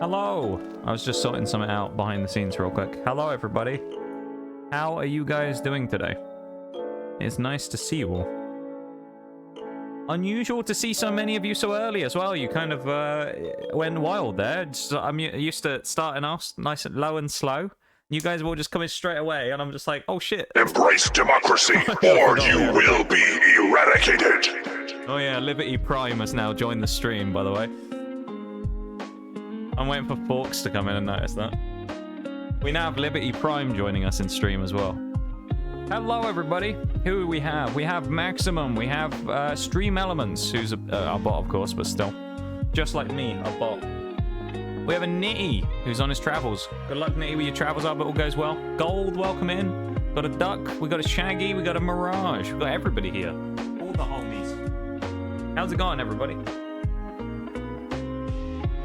Hello. I was just sorting something out behind the scenes real quick. Hello, everybody. How are you guys doing today? It's nice to see you all. Unusual to see so many of you so early as well. You kind of went wild there. I'm used to starting off nice and low and slow. You guys are all just coming straight away, and I'm just like, oh shit. Embrace democracy, or you will be eradicated. Oh yeah, Liberty Prime has now joined the stream, by the way. I'm waiting for Forks to come in and notice that. We now have Liberty Prime joining us in stream as well. Hello, everybody. Who do we have? We have Maximum. We have Stream Elements, who's a bot, of course, but still. Just like me, a bot. We have a Nitty, who's on his travels. Good luck, Nitty, with your travels. I hope it all goes well. Gold, welcome in. Got a Duck. We got a Shaggy. We got a Mirage. We got everybody here. All the homies. How's it going, everybody?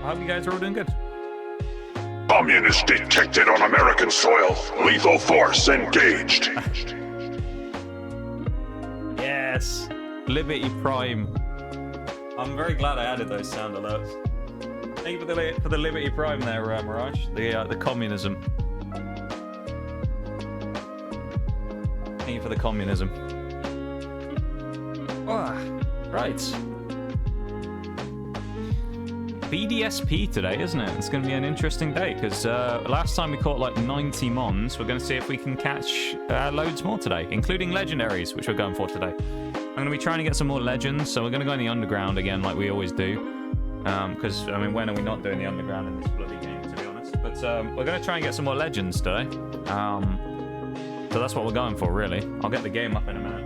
I hope you guys are all doing good. Communist detected on American soil. Lethal force engaged. Yes. Liberty Prime. I'm very glad I added those sound alerts. Thank you for the Liberty Prime there, Mirage. The communism. Thank you for the communism. Right. BDSP today, isn't it? It's going to be an interesting day, because last time we caught like 90 mons. We're going to see if we can catch loads more today, including legendaries, which we're going for today. I'm going to be trying to get some more legends, so we're going to go in the underground again, like we always do. Because, I mean, when are we not doing the underground in this bloody game, to be honest? But we're going to try and get some more legends today. So that's what we're going for, really. I'll get the game up in a minute.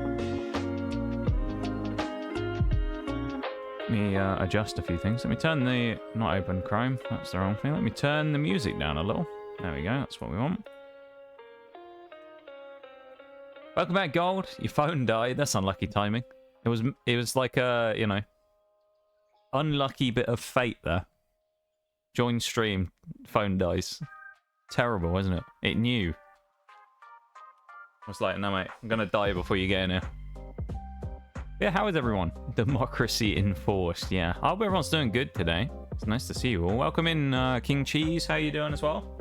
Let me adjust a few things. Let me turn the... Not open Chrome. That's the wrong thing. Let me turn the music down a little. There we go. That's what we want. Welcome back, Gold. Your phone died. That's unlucky timing. It was like a, you know, unlucky bit of fate there. Join stream. Phone dies. Terrible, isn't it? It knew. I was like, no, mate. I'm going to die before you get in here. Yeah, how is everyone? Democracy enforced, yeah. I hope everyone's doing good today. It's nice to see you all. Welcome in, King Cheese. How you doing as well?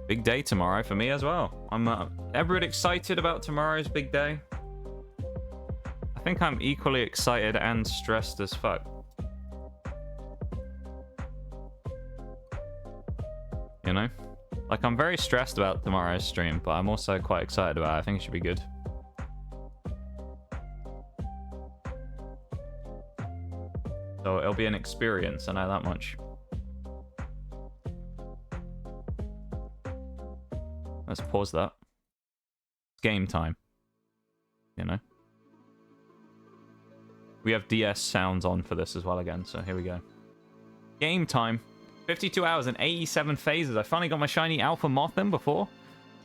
Big day tomorrow for me as well. I'm everybody excited about tomorrow's big day? I think I'm equally excited and stressed as fuck. You know? Like, I'm very stressed about tomorrow's stream, but I'm also quite excited about it. I think it should be good. So it'll be an experience, I know that much. Let's pause that. It's game time. You know? We have DS sounds on for this as well again, so here we go. Game time. 52 hours and 87 phases. I finally got my shiny alpha Mothim before.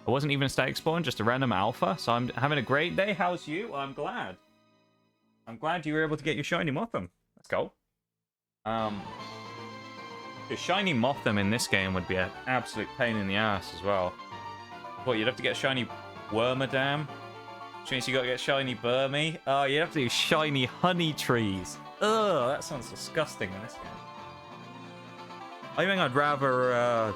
I wasn't even a static spawn, just a random alpha. So I'm having a great day. How's you? Well, I'm glad. I'm glad you were able to get your shiny Mothim. Let's go. The shiny Mothim in this game would be an absolute pain in the ass as well. What, you'd have to get shiny Wormadam? Which means you got to get shiny Burmy. Oh, you'd have to do shiny Honey Trees. Ugh, that sounds disgusting in this game. I think I'd rather,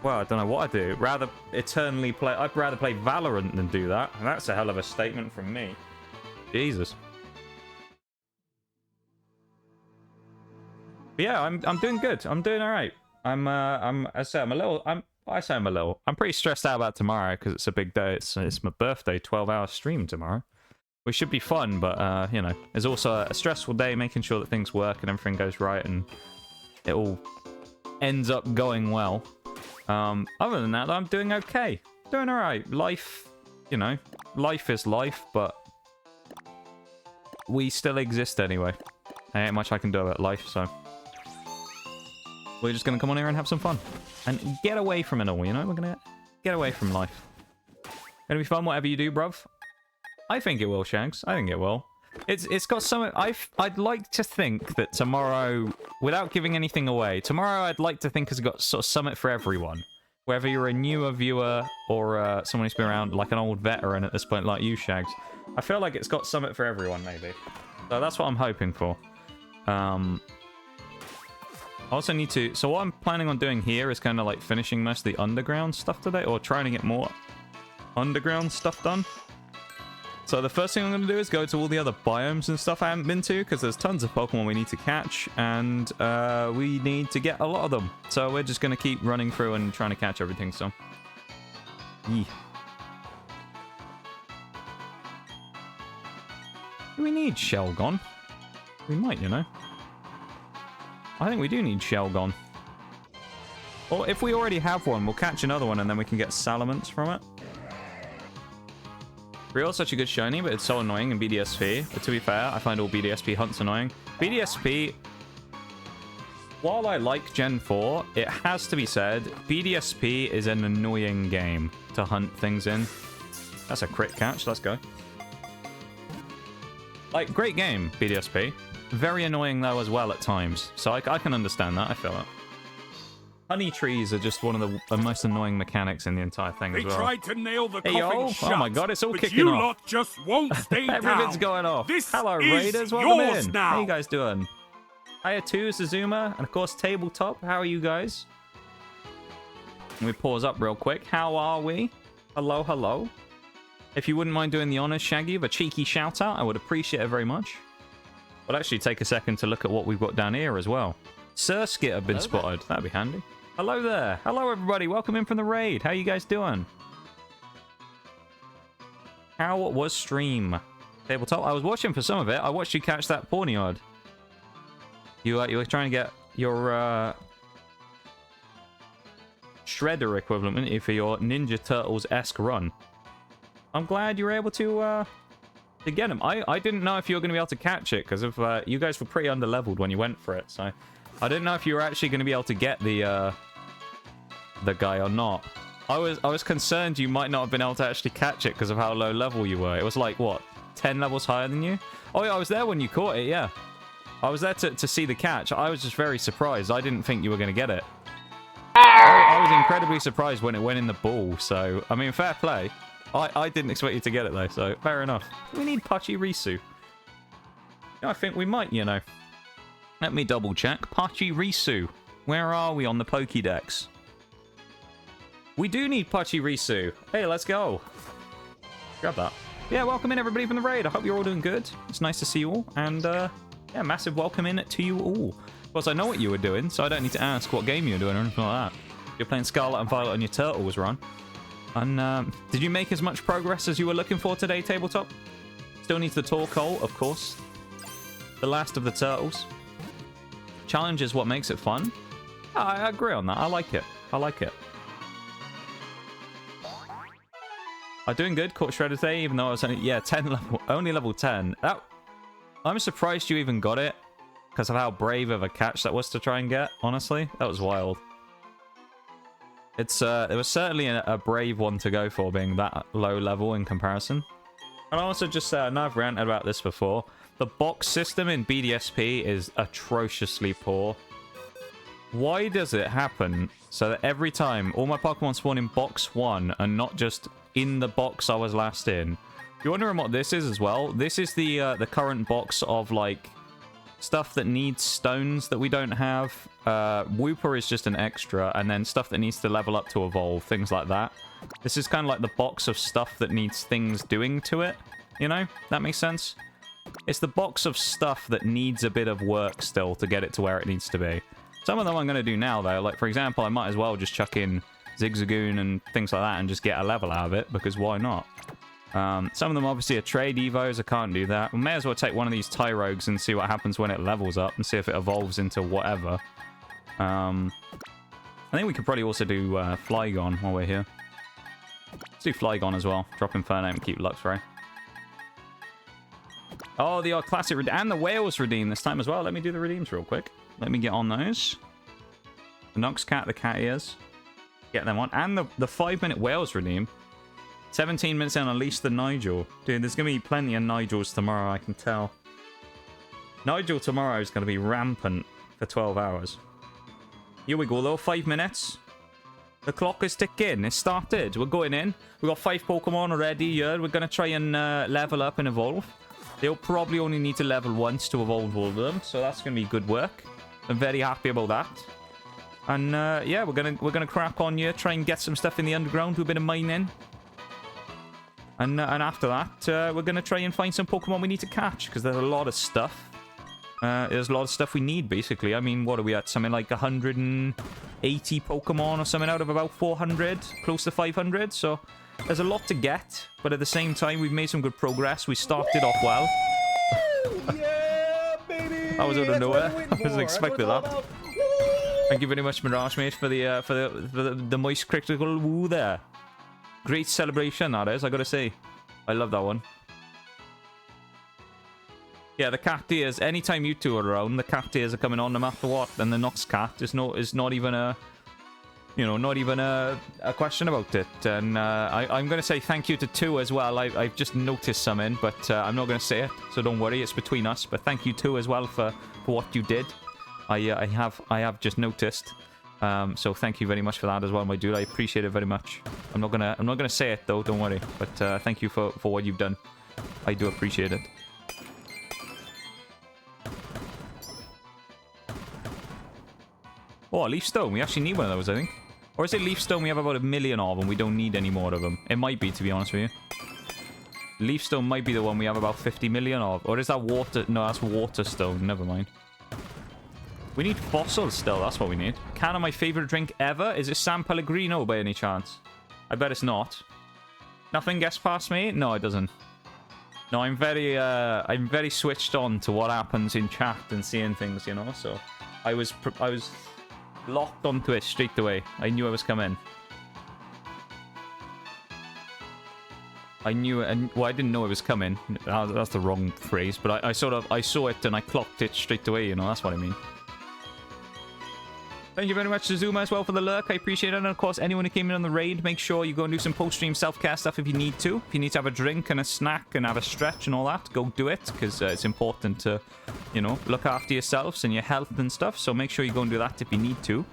well, I don't know what I'd do. Rather eternally play... I'd rather play Valorant than do that. And that's a hell of a statement from me. Jesus. But yeah, I'm doing good. I'm doing all right. I'm pretty stressed out about tomorrow because it's a big day. It's my birthday, 12-hour stream tomorrow. Which should be fun, but, you know, there's also a stressful day making sure that things work and everything goes right and it all ends up going well. Other than that, I'm doing okay. Doing alright. Life, you know, life is life, but we still exist anyway. There ain't much I can do about life, so we're just gonna come on here and have some fun. And get away from it all, you know? We're gonna get away from life. Gonna be fun, whatever you do, bruv. I think it will, Shanks. I think it will. It's got some... I'd like to think that tomorrow, without giving anything away, tomorrow I'd like to think has got sort of something for everyone. Whether you're a newer viewer or someone who's been around like an old veteran at this point like you, Shags. I feel like it's got something for everyone, maybe. So that's what I'm hoping for. I also need to... So what I'm planning on doing here is kind of like finishing most of the underground stuff today, or trying to get more underground stuff done. So the first thing I'm going to do is go to all the other biomes and stuff I haven't been to, because there's tons of Pokemon we need to catch, and we need to get a lot of them. So we're just going to keep running through and trying to catch everything, so... Yeah. Do we need Shelgon? We might, you know. I think we do need Shelgon. Or if we already have one, we'll catch another one and then we can get Salamence from it. Real's such a good shiny, but it's so annoying in BDSP. But to be fair, I find all BDSP hunts annoying. BDSP, while I like Gen 4, it has to be said, BDSP is an annoying game to hunt things in. That's a crit catch, let's go. Like, great game, BDSP. Very annoying though as well at times. So I can understand that, I feel it. Honey trees are just one of the most annoying mechanics in the entire thing as well. They tried to nail the hey, coffin yo. shut, Oh my god, it's all but kicking you off. lot just won't stay down. Everything's going off. This Hello, is Raiders. Welcome yours in. now. How you guys doing? Hiya too, Suzuma. And of course, Tabletop. How are you guys? Let me pause up real quick. How are we? Hello, hello. If you wouldn't mind doing the honors, Shaggy, of a cheeky shout out, I would appreciate it very much. I'll actually take a second to look at what we've got down here as well. Surskit have been spotted. That'd be handy. Hello there. Hello, everybody. Welcome in from the raid. How you guys doing? How was stream? Tabletop. I was watching for some of it. I watched you catch that Pawniard. You were trying to get your Shredder equivalent, weren't you, for your Ninja Turtles-esque run. I'm glad you were able to get him. I didn't know if you were going to be able to catch it, because of you guys were pretty underleveled when you went for it, so I didn't know if you were actually going to be able to get the guy or not. I was concerned you might not have been able to actually catch it because of how low level you were. It was like, what, 10 levels higher than you? Oh yeah, I was there when you caught it, yeah. I was there to see the catch. I was just very surprised. I didn't think you were going to get it. I was incredibly surprised when it went in the ball, so, I mean, fair play. I didn't expect you to get it, though, so fair enough. We need Pachirisu. I think we might, you know. Let me double check. Pachirisu. Where are we on the Pokédex? We do need Pachirisu. Hey, let's go. Grab that. Yeah, welcome in, everybody, from the raid. I hope you're all doing good. It's nice to see you all. And, yeah, massive welcome in to you all. Of course, I know what you were doing, so I don't need to ask what game you were doing or anything like that. You're playing Scarlet and Violet on your Turtles run. And did you make as much progress as you were looking for today, Tabletop? Still needs the Torkoal, of course. The last of the Turtles. Challenge is what makes it fun. I agree on that. I like it. I like it. I'm doing good. Caught Shredder today, even though I was only, yeah, 10 level, only level 10. I'm surprised you even got it because of how brave of a catch that was to try and get. Honestly, that was wild. It was certainly a brave one to go for, being that low level in comparison. And I also just I know I've ranted about this before. The box system in BDSP is atrociously poor. Why does it happen so that every time all my Pokemon spawn in box 1 and not just in the box I was last in? You're wondering what this is as well? This is the current box of like stuff that needs stones that we don't have. Wooper is just an extra, and then stuff that needs to level up to evolve, things like that. This is kind of like the box of stuff that needs things doing to it. You know? That makes sense? It's the box of stuff that needs a bit of work still to get it to where it needs to be. Some of them I'm going to do now, though. Like, for example, I might as well just chuck in Zigzagoon and things like that and just get a level out of it, because why not? Some of them obviously are trade evos. I can't do that. We may as well take one of these Tyrogues and see what happens when it levels up and see if it evolves into whatever. I think we could probably also do Flygon while we're here. Let's do Flygon as well. Drop Inferno and keep Luxray. Oh, the classic and the whales redeem this time as well. Let me do the redeems real quick. Let me get on those. The Noxcat, the cat ears. Get them on. And the 5-minute whales redeem. 17 minutes in, unleash the Nigel. Dude, there's going to be plenty of Nigels tomorrow, I can tell. Nigel tomorrow is going to be rampant for 12 hours. Here we go, though. 5 minutes. The clock is ticking. It started. We're going in. We've got 5 Pokemon already here. We're going to try and level up and evolve. They'll probably only need to level once to evolve all of them, so that's going to be good work. I'm very happy about that. And yeah, we're gonna crack on here, try and get some stuff in the underground, do a bit of mining. And after that, we're gonna try and find some Pokemon we need to catch, because there's a lot of stuff. There's a lot of stuff we need, basically. I mean, what are we at? Something like 180 Pokemon or something out of about 400, close to 500. So there's a lot to get, but at the same time, we've made some good progress. We started off well. Yeah, baby! I was out of nowhere. I wasn't expecting that. About. Thank you very much, Mirage Mate, for the moist critical woo there. Great celebration, that is, I gotta say. I love that one. Yeah, the cat ears, anytime you two are around, the cat ears are coming on no matter what. And the Nox cat is not even a, you know, not even a question about it. And I'm going to say thank you to two as well. I've just noticed something, but I'm not going to say it, so don't worry, it's between us. But thank you two as well for what you did. I have just noticed. So thank you very much for that as well, my dude. I appreciate it very much. I'm not gonna say it though, don't worry. But thank you for what you've done. I do appreciate it. Oh, a leaf stone. We actually need one of those, I think. Or is it leaf stone we have about 1 million of and we don't need any more of them? It might be, to be honest with you. Leaf stone might be the one we have about 50 million of. Or is that water? No, that's water stone. Never mind. We need fossils still, that's what we need. Can of my favorite drink ever? Is it San Pellegrino by any chance? I bet it's not. Nothing gets past me? No, it doesn't. No, I'm very switched on to what happens in chat and seeing things, you know, so I was locked onto it straight away. I knew I was coming. I knew it, and well, I didn't know it was coming. That's the wrong phrase, but I saw it and I clocked it straight away, you know, that's what I mean. Thank you very much to Zuma as well for the lurk. I appreciate it. And of course, anyone who came in on the raid, make sure you go and do some post-stream self-care stuff if you need to. If you need to have a drink and a snack and have a stretch and all that, go do it. Because it's important to, you know, look after yourselves and your health and stuff. So make sure you go and do that if you need to.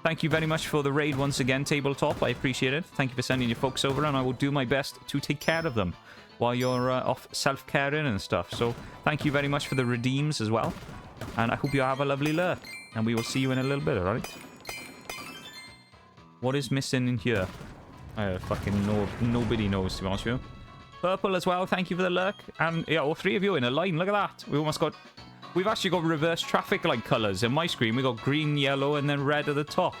Thank you very much for the raid once again, Tabletop. I appreciate it. Thank you for sending your folks over. And I will do my best to take care of them while you're off self-caring and stuff. So thank you very much for the redeems as well. And I hope you have a lovely lurk. And we will see you in a little bit, alright? What is missing in here? I fucking know. Nobody knows, to be honest with you. Purple as well, thank you for the lurk. And yeah, all three of you in a line, look at that. We've actually got reverse traffic light colours. In my screen, we got green, yellow, and then red at the top.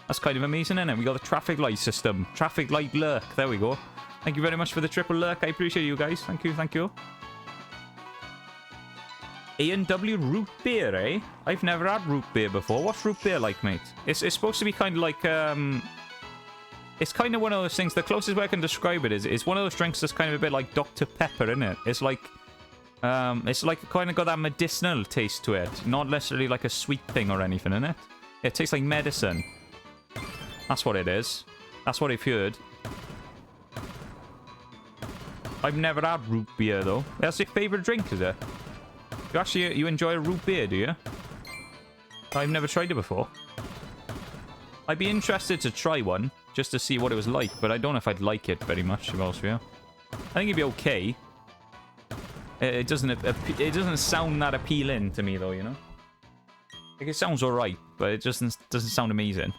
That's kind of amazing, isn't it? We got the traffic light system. Traffic light lurk, there we go. Thank you very much for the triple lurk. I appreciate you guys. Thank you, thank you. A&W root beer, eh? I've never had root beer before. What's root beer like, mate? It's supposed to be kind of like, it's kind of one of those things, the closest way I can describe it is, it's one of those drinks that's kind of a bit like Dr. Pepper, isn't it? It's like kind of got that medicinal taste to it. Not necessarily like a sweet thing or anything, innit? It tastes like medicine. That's what it is. That's what I've heard. I've never had root beer, though. That's your favourite drink, is it? You enjoy a root beer, do you? I've never tried it before. I'd be interested to try one, just to see what it was like, but I don't know if I'd like it very much, to be honest with you. I think it'd be okay. It doesn't sound that appealing to me, though, you know? Like, it sounds alright, but it just doesn't sound amazing.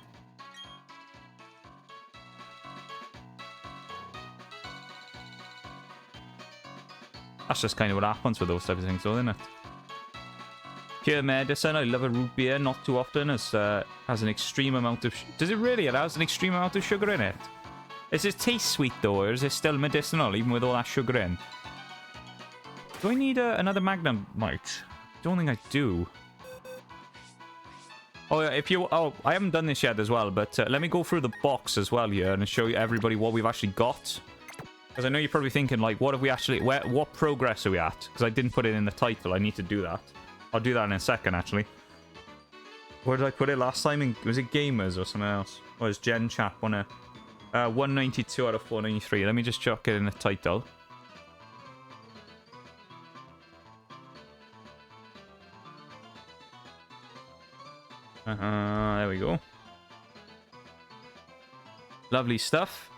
That's just kind of what happens with those types of things, though, isn't it? Pure medicine. I love a root beer. Not too often. It has an extreme amount of... Does it really? It has an extreme amount of sugar in it. Does it taste sweet, though, or is it still medicinal, even with all that sugar in? Do I need another Magnemite? Don't think I do. Oh, yeah, I haven't done this yet as well, but let me go through the box as well here and show you everybody what we've actually got. Because I know you're probably thinking, like, what have we actually... what progress are we at? Because I didn't put it in the title. I need to do that. I'll do that in a second, actually. Where did I put it last time? Was it Gamers or something else? Or was Gen Chat, wasn't it? 192 out of 493. Let me just chuck it in the title. There we go. Lovely stuff.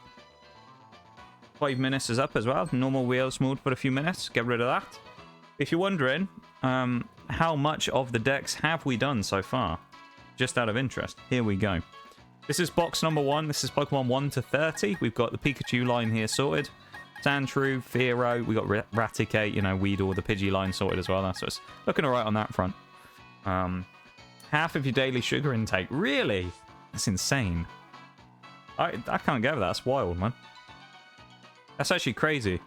5 minutes is up as well. No more whales mode for a few minutes. Get rid of that. If you're wondering, how much of the decks have we done so far? Just out of interest, here we go. This is box number 1. This is Pokemon 1 to 30. We've got the Pikachu line here sorted. Sandshrew, Fearow, we got Raticate, you know, Weedle, the Pidgey line sorted as well. So it's looking alright on that front. Half of your daily sugar intake. Really? That's insane. I can't get with that. That's wild, man. That's actually crazy.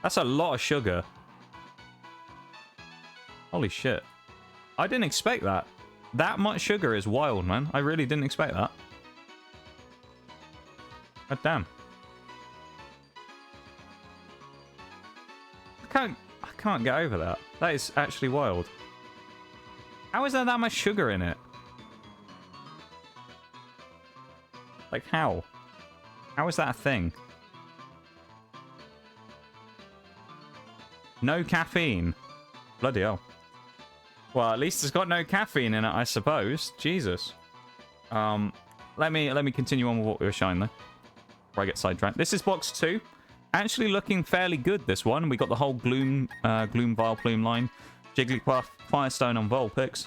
That's a lot of sugar. Holy shit. I didn't expect that. That much sugar is wild, man. I really didn't expect that. God damn. I can't get over that. That is actually wild. How is there that much sugar in it? Like, how? How is that a thing? No caffeine. Bloody hell. Well, at least it's got no caffeine in it, I suppose. Jesus. Let me continue on with what we were showing, though. Before I get sidetracked. This is box 2. Actually looking fairly good, this one. We got the whole Gloom Vileplume line. Jigglypuff, Firestone on Vulpix.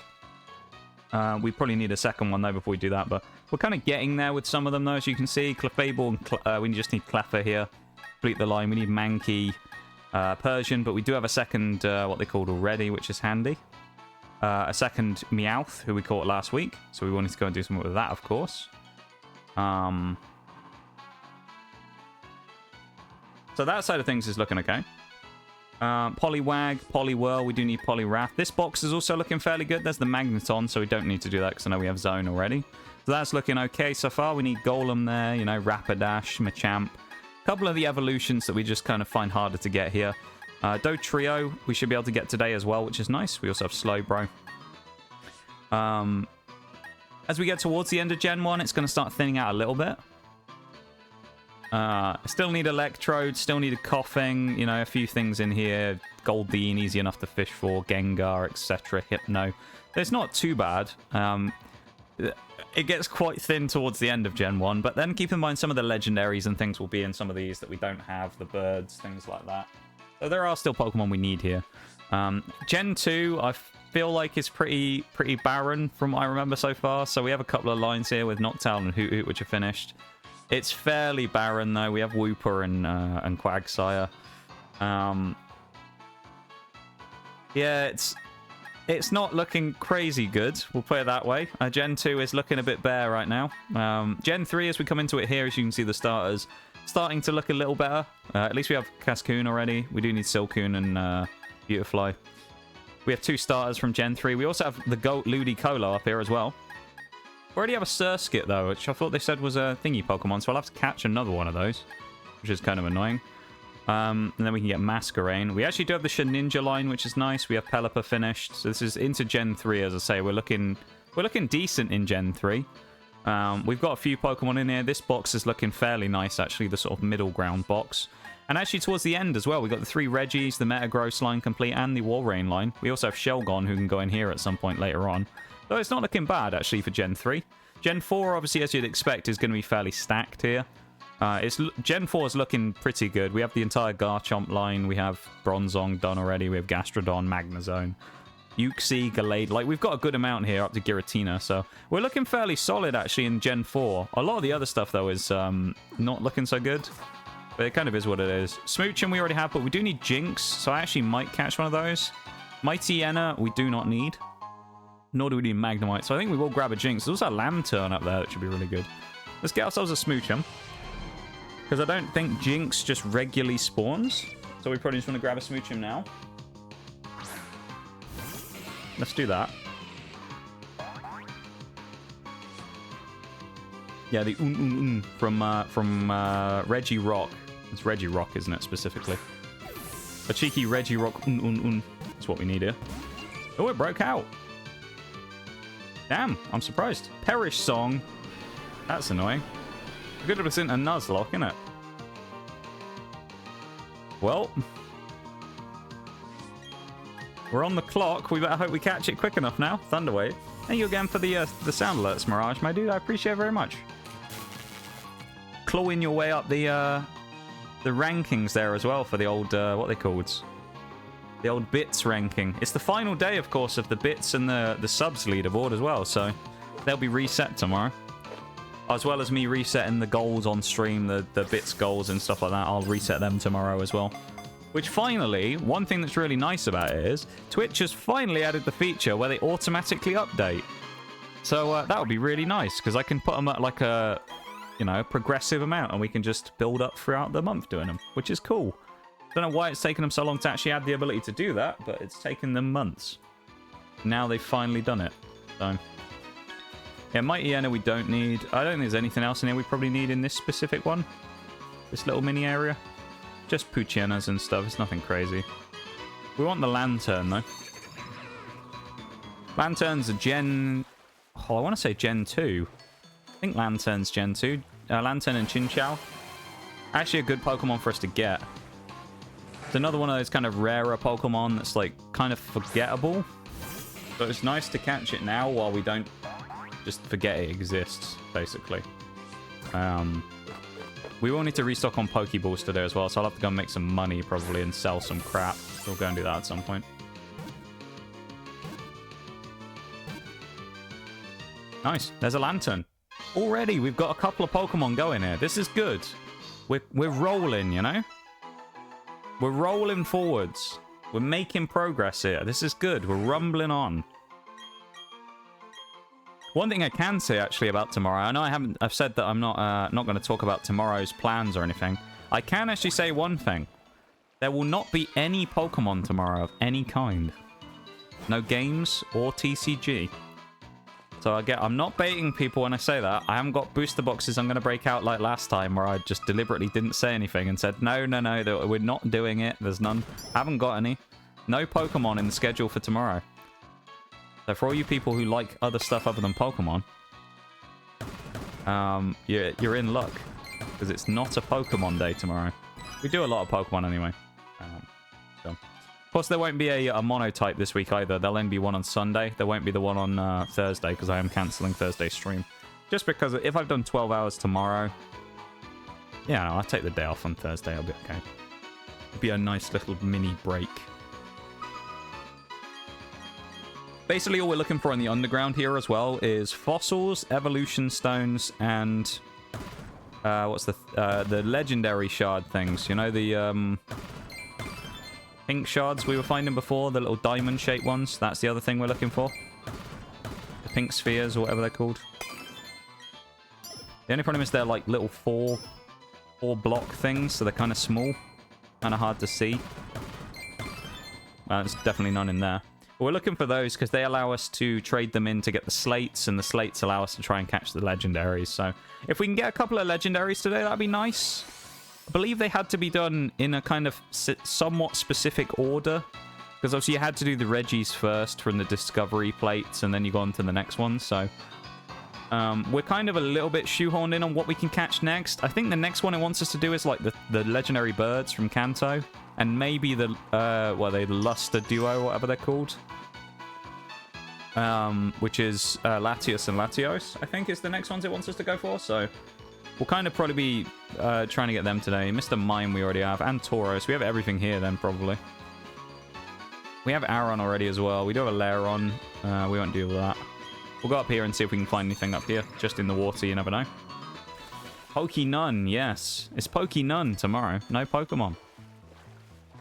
We probably need a second one, though, before we do that. But we're kind of getting there with some of them, though, as you can see. Clefable and we just need Cleffa here. Complete the line. We need Mankey, Persian. But we do have a second, what they called already, which is handy. A second Meowth, who we caught last week. So we wanted to go and do something with that, of course. So that side of things is looking okay. Poliwag, Poliwhirl, we do need Poliwrath. This box is also looking fairly good. There's the Magneton, so we don't need to do that because I know we have Zone already. So that's looking okay so far. We need Golem there, you know, Rapidash, Machamp. A couple of the evolutions that we just kind of find harder to get here. Dotrio, we should be able to get today as well, which is nice. We also have Slowbro. As we get towards the end of Gen 1, it's going to start thinning out a little bit. Still need Electrode, still need a Coughing, you know, a few things in here. Goldeen, easy enough to fish for, Gengar, etc. Hypno. It's not too bad. It gets quite thin towards the end of Gen 1, but then keep in mind some of the legendaries and things will be in some of these that we don't have, the birds, things like that. So there are still Pokemon we need here. Gen 2, I feel like it's pretty barren from what I remember so far. So we have a couple of lines here with Noctowl and Hoot Hoot, which are finished. It's fairly barren, though. We have Wooper and Quagsire. Yeah, it's not looking crazy good. We'll put it that way. Gen 2 is looking a bit bare right now. Gen 3, as we come into it here, as you can see, the starters starting to look a little better. At least we have Cascoon already. We do need Silcoon and Beautifly. We have 2 starters from Gen 3. We also have the Goat Ludicolo up here as well. We already have a Surskit, though, which I thought they said was a thingy Pokemon, so I'll have to catch another one of those, which is kind of annoying. And then we can get Masquerain. We actually do have the Shedinja line, which is nice. We have Pelipper finished. So this is into Gen 3, as I say. We're looking decent in Gen 3. We've got a few Pokemon in here. This box is looking fairly nice, actually, the sort of middle ground box. And actually, towards the end as well, we got the 3 Reggies, the Metagross line complete, and the Walrein line. We also have Shelgon, who can go in here at some point later on. So it's not looking bad, actually, for Gen 3. Gen 4, obviously, as you'd expect, is going to be fairly stacked here. Gen 4 is looking pretty good. We have the entire Garchomp line. We have Bronzong done already. We have Gastrodon, Magnezone, Uxie, Gallade. Like, we've got a good amount here up to Giratina. So we're looking fairly solid, actually, in Gen 4. A lot of the other stuff, though, is not looking so good. But it kind of is what it is. Smoochum we already have, but we do need Jinx. So I actually might catch one of those. Mightyena we do not need. Nor do we need Magnemite. So I think we will grab a Jinx. There's also a Lantern up there that should be really good. Let's get ourselves a Smoochum. Because I don't think Jinx just regularly spawns. So we probably just want to grab a Smoochum now. Let's do that. Yeah, the from Regirock. It's Regirock, isn't it, specifically? A cheeky Regirock That's what we need here. Oh, it broke out. Damn, I'm surprised. Perish Song. That's annoying. We could have sent a Nuzlocke, innit? Well, we're on the clock. We better hope we catch it quick enough now. Thunderwave. Thank you again for the sound alerts, Mirage, my dude. I appreciate it very much. Clawing your way up the rankings there as well for the old what they called The old bits ranking. It's the final day, of course, of the bits and the subs leaderboard as well, so they'll be reset tomorrow. As well as me resetting the goals on stream, the bits goals and stuff like that. I'll reset them tomorrow as well. Which finally, one thing that's really nice about it is Twitch has finally added the feature where they automatically update. So that would be really nice because I can put them at like a, you know, progressive amount and we can just build up throughout the month doing them, which is cool. Don't know why it's taken them so long to actually add the ability to do that, but it's taken them months. Now they've finally done it. So, yeah, Mighty Enna we don't need. I don't think there's anything else in here we probably need in this specific one. This little mini area. Just Pucienas and stuff. It's nothing crazy. We want the lantern, though. Lantern's a Gen... Oh, I want to say Gen 2. I think Lantern's Gen 2. Lantern and Chinchou. Actually a good Pokemon for us to get. It's another one of those kind of rarer Pokemon that's like kind of forgettable. But it's nice to catch it now while we don't just forget it exists, basically. We will need to restock on Pokeballs today as well, so I'll have to go and make some money probably and sell some crap. We'll go and do that at some point. Nice. There's a Lantern. Already, we've got a couple of Pokemon going here. This is good. We're rolling, you know? We're rolling forwards. We're making progress here. This is good. We're rumbling on. One thing I can say actually about tomorrow, I know I've said that I'm not going to talk about tomorrow's plans or anything. I can actually say one thing. There will not be any Pokemon tomorrow of any kind. No games or TCG. So I'm not baiting people when I say that. I haven't got booster boxes I'm going to break out like last time where I just deliberately didn't say anything and said, no, we're not doing it. There's none. Haven't got any. No Pokemon in the schedule for tomorrow. So for all you people who like other stuff other than Pokemon, you're in luck. Because it's not a Pokemon day tomorrow. We do a lot of Pokemon anyway. Of course, there won't be a monotype this week either. There'll only be one on Sunday. There won't be the one on Thursday because I am cancelling Thursday's stream. Just because if I've done 12 hours tomorrow, yeah, no, I'll take the day off on Thursday. I'll be okay. It'll be a nice little mini break. Basically, all we're looking for in the underground here as well is fossils, evolution stones, and what's the legendary shard things? You know, the pink shards we were finding before, the little diamond-shaped ones. That's the other thing we're looking for. The pink spheres, or whatever they're called. The only problem is they're like little four block things, so they're kind of small, kind of hard to see. There's definitely none in there. We're looking for those because they allow us to trade them in to get the slates, and the slates allow us to try and catch the legendaries. So if we can get a couple of legendaries today, that'd be nice. I believe they had to be done in a kind of somewhat specific order, because obviously you had to do the Reggies first from the discovery plates, and then you go on to the next one. So we're kind of a little bit shoehorned in on what we can catch next. I think the next one it wants us to do is like the legendary birds from Kanto, and maybe the the Luster Duo, whatever they're called. Which is Latios and Latios, I think is the next ones it wants us to go for. So we'll kind of probably be trying to get them today. Mr. Mime we already have, and Tauros. We have everything here then, probably. We have Aron already as well. We do have a Lairon. We won't deal with that. We'll go up here and see if we can find anything up here. Just in the water, you never know. Pokenun, yes. It's Pokenun tomorrow. No Pokemon.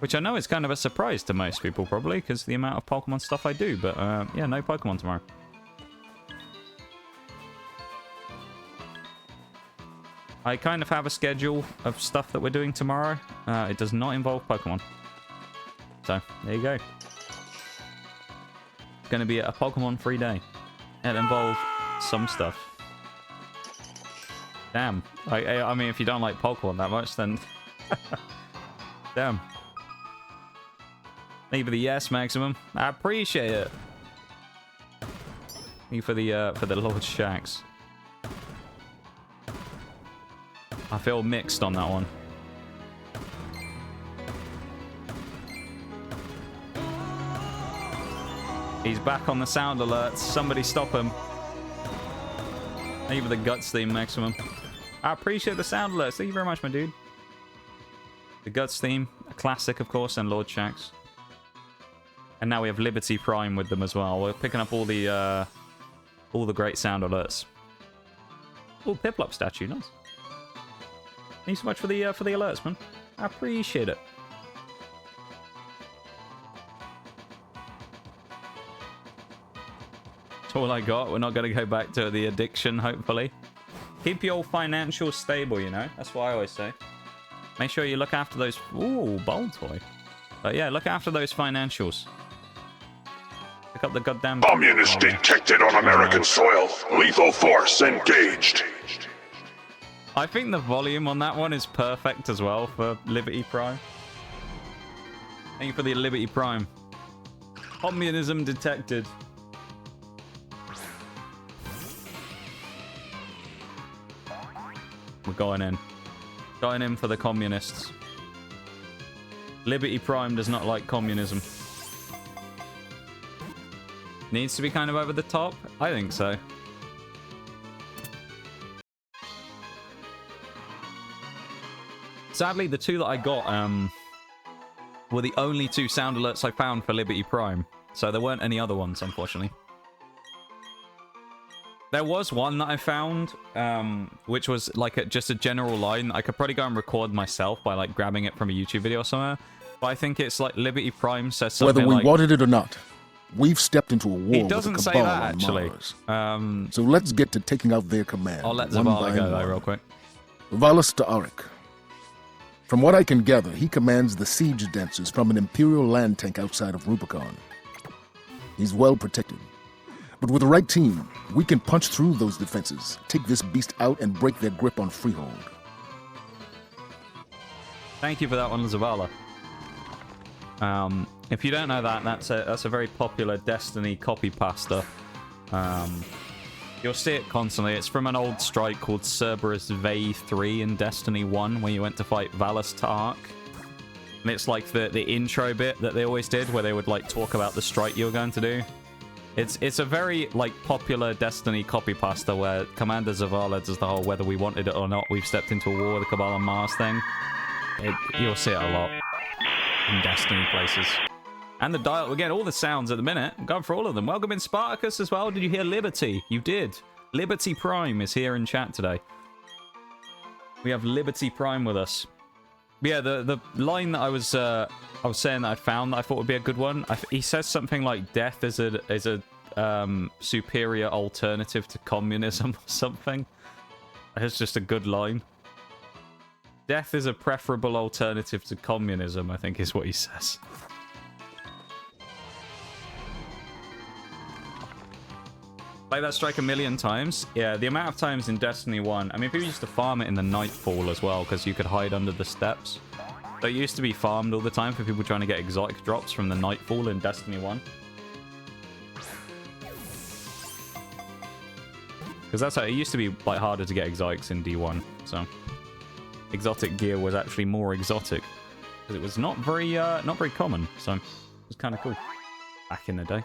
Which I know is kind of a surprise to most people, probably, because the amount of Pokemon stuff I do. But, yeah, no Pokemon tomorrow. I kind of have a schedule of stuff that we're doing tomorrow. It does not involve Pokemon. So, there you go. It's going to be a Pokemon-free day. It'll involve some stuff. Damn. I mean, if you don't like Pokemon that much, then... Damn. Thank you for the yes, Maximum. I appreciate it. Thank you for the Lord Shacks. I feel mixed on that one. He's back on the sound alerts. Somebody stop him. Thank you for the Guts theme, Maximum. I appreciate the sound alerts. Thank you very much, my dude. The Guts theme, a classic, of course, and Lord Shax. And now we have Liberty Prime with them as well. We're picking up all the great sound alerts. Oh, Piplup statue, nice. Thank you so much for the alerts, man. I appreciate it. That's all I got. We're not going to go back to the addiction, hopefully. Keep your financials stable, you know. That's what I always say. Make sure you look after those... Ooh, bold toy. But yeah, look after those financials. Pick up the goddamn... Communist detected on American soil. Lethal force engaged. I think the volume on that one is perfect as well for Liberty Prime. Thank you for the Liberty Prime. Communism detected. We're going in. Going in for the communists. Liberty Prime does not like communism. Needs to be kind of over the top? I think so. Sadly, the two that I got were the only two sound alerts I found for Liberty Prime. So there weren't any other ones, unfortunately. There was one that I found, which was like just a general line. I could probably go and record myself by like grabbing it from a YouTube video somewhere. But I think it's like Liberty Prime says something Whether we like, wanted it or not, we've stepped into a war It doesn't with the say cabal that, on actually. Mars. So let's get to taking out their command. I'll let one Zavala by go though, one. real quick. Valus to Auric. From what I can gather, he commands the siege dancers from an Imperial land tank outside of Rubicon. He's well protected. But with the right team, we can punch through those defenses, take this beast out, and break their grip on Freehold. Thank you for that one, Zavala. If you don't know that, that's a very popular Destiny copy pasta. You'll see it constantly. It's from an old strike called Cerberus Vey 3 in Destiny 1, where you went to fight Valus Tark. And it's like the intro bit that they always did, where they would like talk about the strike you were going to do. It's a very like popular Destiny copy pasta where Commander Zavala does the whole whether we wanted it or not, we've stepped into a war with the Cabal on Mars thing. You'll see it a lot in Destiny places. And the dial, we're getting all the sounds at the minute. I'm going for all of them. Welcome in Spartacus as well. Did you hear Liberty? You did. Liberty Prime is here in chat today. We have Liberty Prime with us. Yeah, the line that I was saying that I found that I thought would be a good one. He says something like death is a superior alternative to communism or something. It's just a good line. Death is a preferable alternative to communism, I think is what he says. Play that strike a million times. Yeah, the amount of times in Destiny 1. I mean, people used to farm it in the Nightfall as well, because you could hide under the steps. So it used to be farmed all the time for people trying to get exotic drops from the Nightfall in Destiny 1. Because that's how it used to be, like, harder to get exotics in D1. So exotic gear was actually more exotic, because it was not very common. So it was kind of cool back in the day.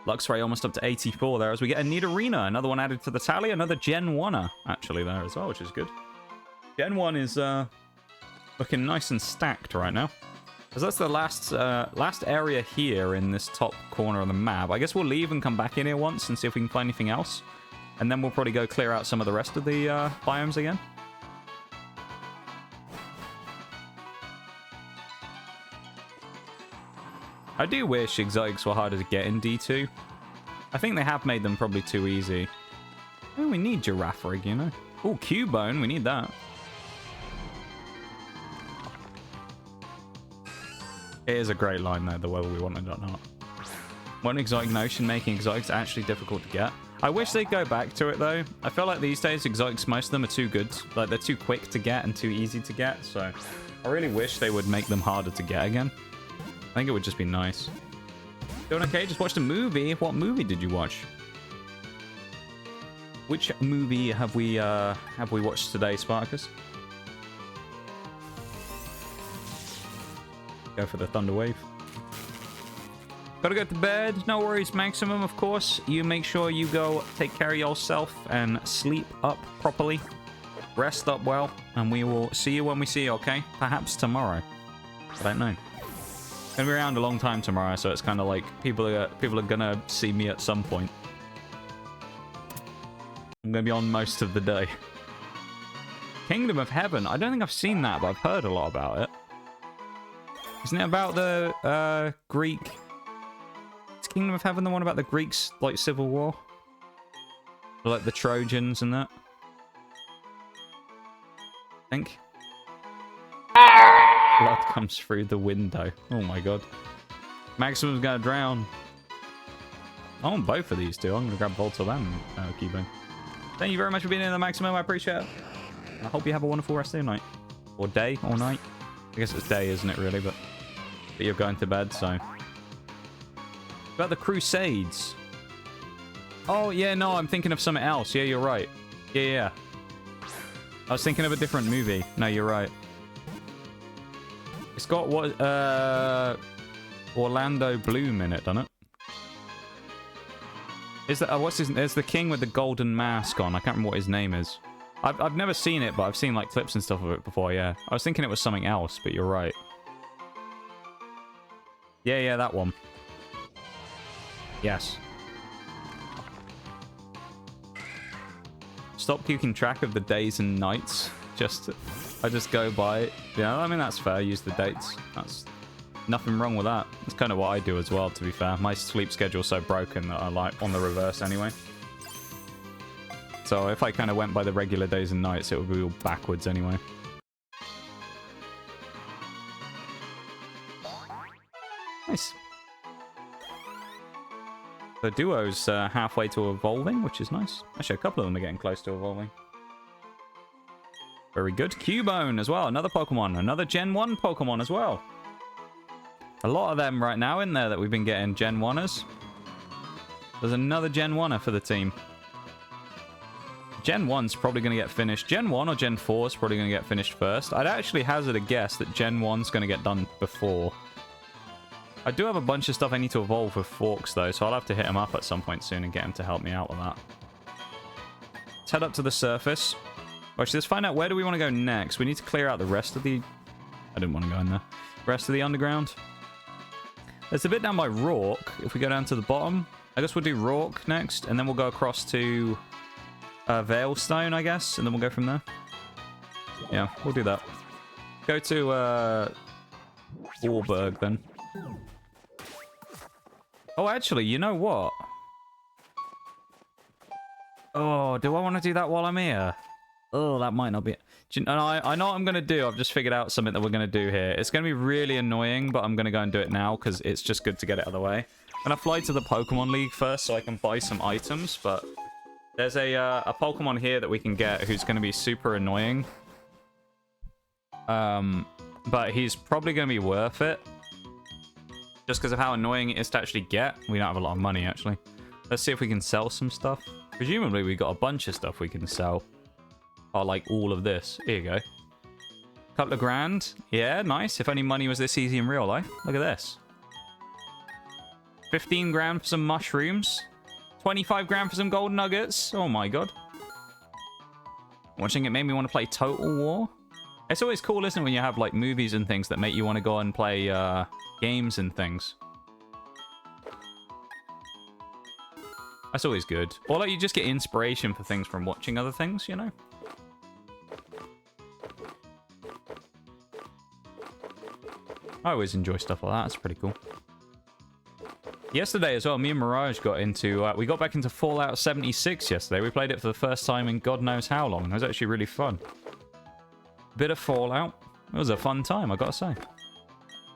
Luxray almost up to 84 there as we get a neat arena. Another one added to the tally. Another Gen 1er actually there as well, which is good. Gen 1 is looking nice and stacked right now. Because that's the last area here in this top corner of the map. I guess we'll leave and come back in here once and see if we can find anything else. And then we'll probably go clear out some of the rest of the biomes again. I do wish exotics were harder to get in D2. I think they have made them probably too easy. Oh, we need Giraffe Rig, you know. Oh, Cubone, we need that. It is a great line, though, the whether we want it or not. One exotic notion, making exotics actually difficult to get. I wish they'd go back to it, though. I feel like these days, exotics, most of them are too good. Like, they're too quick to get and too easy to get, so I really wish they would make them harder to get again. I think it would just be nice. Doing okay? Just watched a movie. What movie did you watch? Which movie have we watched today, Spartacus? Go for the Thunder Wave. Gotta go to bed. No worries, Maximum, of course. You make sure you go take care of yourself and sleep up properly. Rest up well, and we will see you when we see you, okay? Perhaps tomorrow. I don't know. Gonna be around a long time tomorrow, so it's kind of like people are gonna see me at some point. I'm gonna be on most of the day. Kingdom of Heaven. I don't think I've seen that, but I've heard a lot about it. Isn't it about the Greek? Is Kingdom of Heaven the one about the Greeks, like Civil War? Or, like the Trojans and that? I think. Blood comes through the window. Oh my god. Maximum's gonna drown. I want both of these two. I'm gonna grab Volta and Keyblade. Thank you very much for being in the Maximum. I appreciate it. I hope you have a wonderful rest of your night. Or day, or night. I guess it's day, isn't it, really? But you're going to bed, so. About the Crusades. Oh, yeah, no, I'm thinking of something else. Yeah, you're right. Yeah. I was thinking of a different movie. No, you're right. It's got what Orlando Bloom in it, doesn't it? Is that what's his? There's the king with the golden mask on. I can't remember what his name is. I've never seen it, but I've seen like clips and stuff of it before. Yeah, I was thinking it was something else, but you're right. Yeah, that one. Yes. Stop keeping track of the days and nights. I just go by it. Yeah, I mean, that's fair. Use the dates. That's nothing wrong with that. That's kind of what I do as well, to be fair. My sleep schedule's so broken that I like on the reverse anyway. So if I kind of went by the regular days and nights, it would be all backwards anyway. Nice. The duo's halfway to evolving, which is nice. Actually, a couple of them are getting close to evolving. Very good. Cubone as well. Another Pokemon. Another Gen 1 Pokemon as well. A lot of them right now in there that we've been getting Gen 1ers. There's another Gen 1er for the team. Gen 1's probably going to get finished. Gen 1 or Gen 4 is probably going to get finished first. I'd actually hazard a guess that Gen 1's going to get done before. I do have a bunch of stuff I need to evolve with Forks, though, so I'll have to hit him up at some point soon and get him to help me out with that. Let's head up to the surface. Actually, let's find out where do we want to go next. We need to clear out the rest of the... I didn't want to go in there. Rest of the underground. There's a bit down by Roark. If we go down to the bottom, I guess we'll do Roark next, and then we'll go across to Veilstone, I guess, and then we'll go from there. Yeah, we'll do that. Go to Warburg, then. Oh, actually, you know what? Oh, do I want to do that while I'm here? Oh, that might not be... I know what I'm going to do. I've just figured out something that we're going to do here. It's going to be really annoying, but I'm going to go and do it now because it's just good to get it out of the way. I'm going to fly to the Pokemon League first so I can buy some items, but there's a Pokemon here that we can get who's going to be super annoying. But he's probably going to be worth it. Just because of how annoying it is to actually get. We don't have a lot of money, actually. Let's see if we can sell some stuff. Presumably, we got a bunch of stuff we can sell. Oh, like all of this. Here you go. Couple of grand. Yeah, nice. If only money was this easy in real life. Look at this. 15 grand for some mushrooms. 25 grand for some gold nuggets. Oh my god. Watching it made me want to play Total War. It's always cool, isn't it, when you have like movies and things that make you want to go and play games and things. That's always good. Or like you just get inspiration for things from watching other things, you know? I always enjoy stuff like that. It's pretty cool. Yesterday as well, me and Mirage got into... we got back into Fallout 76 yesterday. We played it for the first time in God knows how long. It was actually really fun. Bit of Fallout. It was a fun time, I gotta say.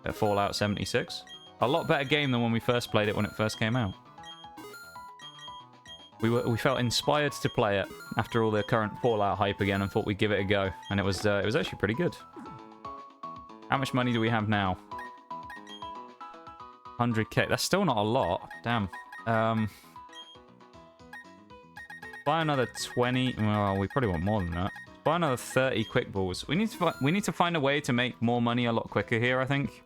At Fallout 76. A lot better game than when we first played it when it first came out. We felt inspired to play it after all the current Fallout hype again and thought we'd give it a go. And it was actually pretty good. How much money do we have now? 100k. That's still not a lot. Damn. Buy another 20. Well, we probably want more than that. Buy another 30 quick balls. We need to find a way to make more money a lot quicker here, I think.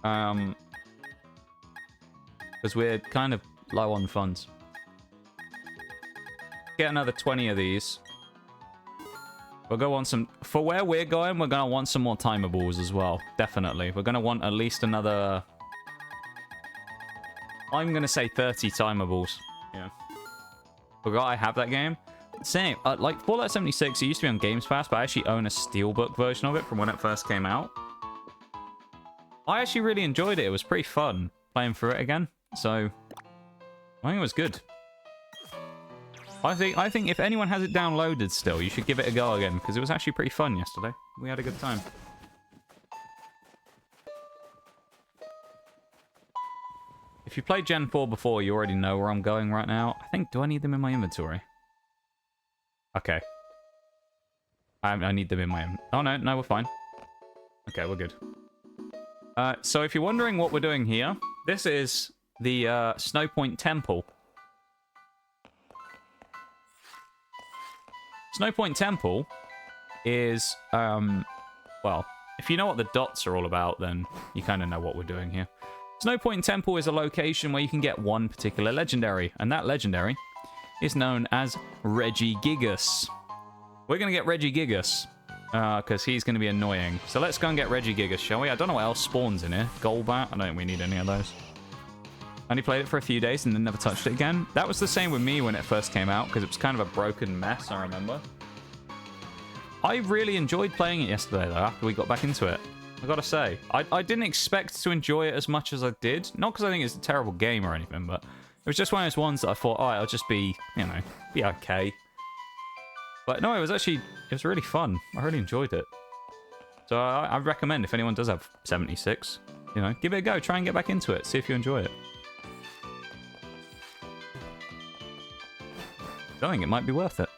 Because we're kind of low on funds. Get another 20 of these. We'll go on some... For where we're going, we're going to want some more timables as well. Definitely. We're going to want at least another... I'm going to say 30 timables. Yeah. Forgot I have that game. Same. Like, Fallout 76, it used to be on Games Pass, but I actually own a Steelbook version of it from when it first came out. I actually really enjoyed it. It was pretty fun playing through it again. So, I think it was good. I think if anyone has it downloaded still, you should give it a go again, because it was actually pretty fun yesterday. We had a good time. If you played Gen 4 before, you already know where I'm going right now. I think, do I need them in my inventory? Okay. I need them in my... Oh, no, we're fine. Okay, we're good. So if you're wondering what we're doing here, this is the Snow Point Temple. Snow Point Temple is, well, if you know what the dots are all about, then you kind of know what we're doing here. Snow Point Temple is a location where you can get one particular legendary, and that legendary is known as Regigigas. We're going to get Regigigas, because he's going to be annoying. So let's go and get Regigigas, shall we? I don't know what else spawns in here. Golbat? I don't think we need any of those. Only played it for a few days and then never touched it again. That was the same with me when it first came out, because it was kind of a broken mess, I remember. I really enjoyed playing it yesterday, though, after we got back into it. I gotta say. I didn't expect to enjoy it as much as I did. Not because I think it's a terrible game or anything, but it was just one of those ones that I thought, alright, I'll just be, you know, be okay. But no, it was really fun. I really enjoyed it. So I recommend, if anyone does have 76, you know, give it a go. Try and get back into it. See if you enjoy it. I think it might be worth it.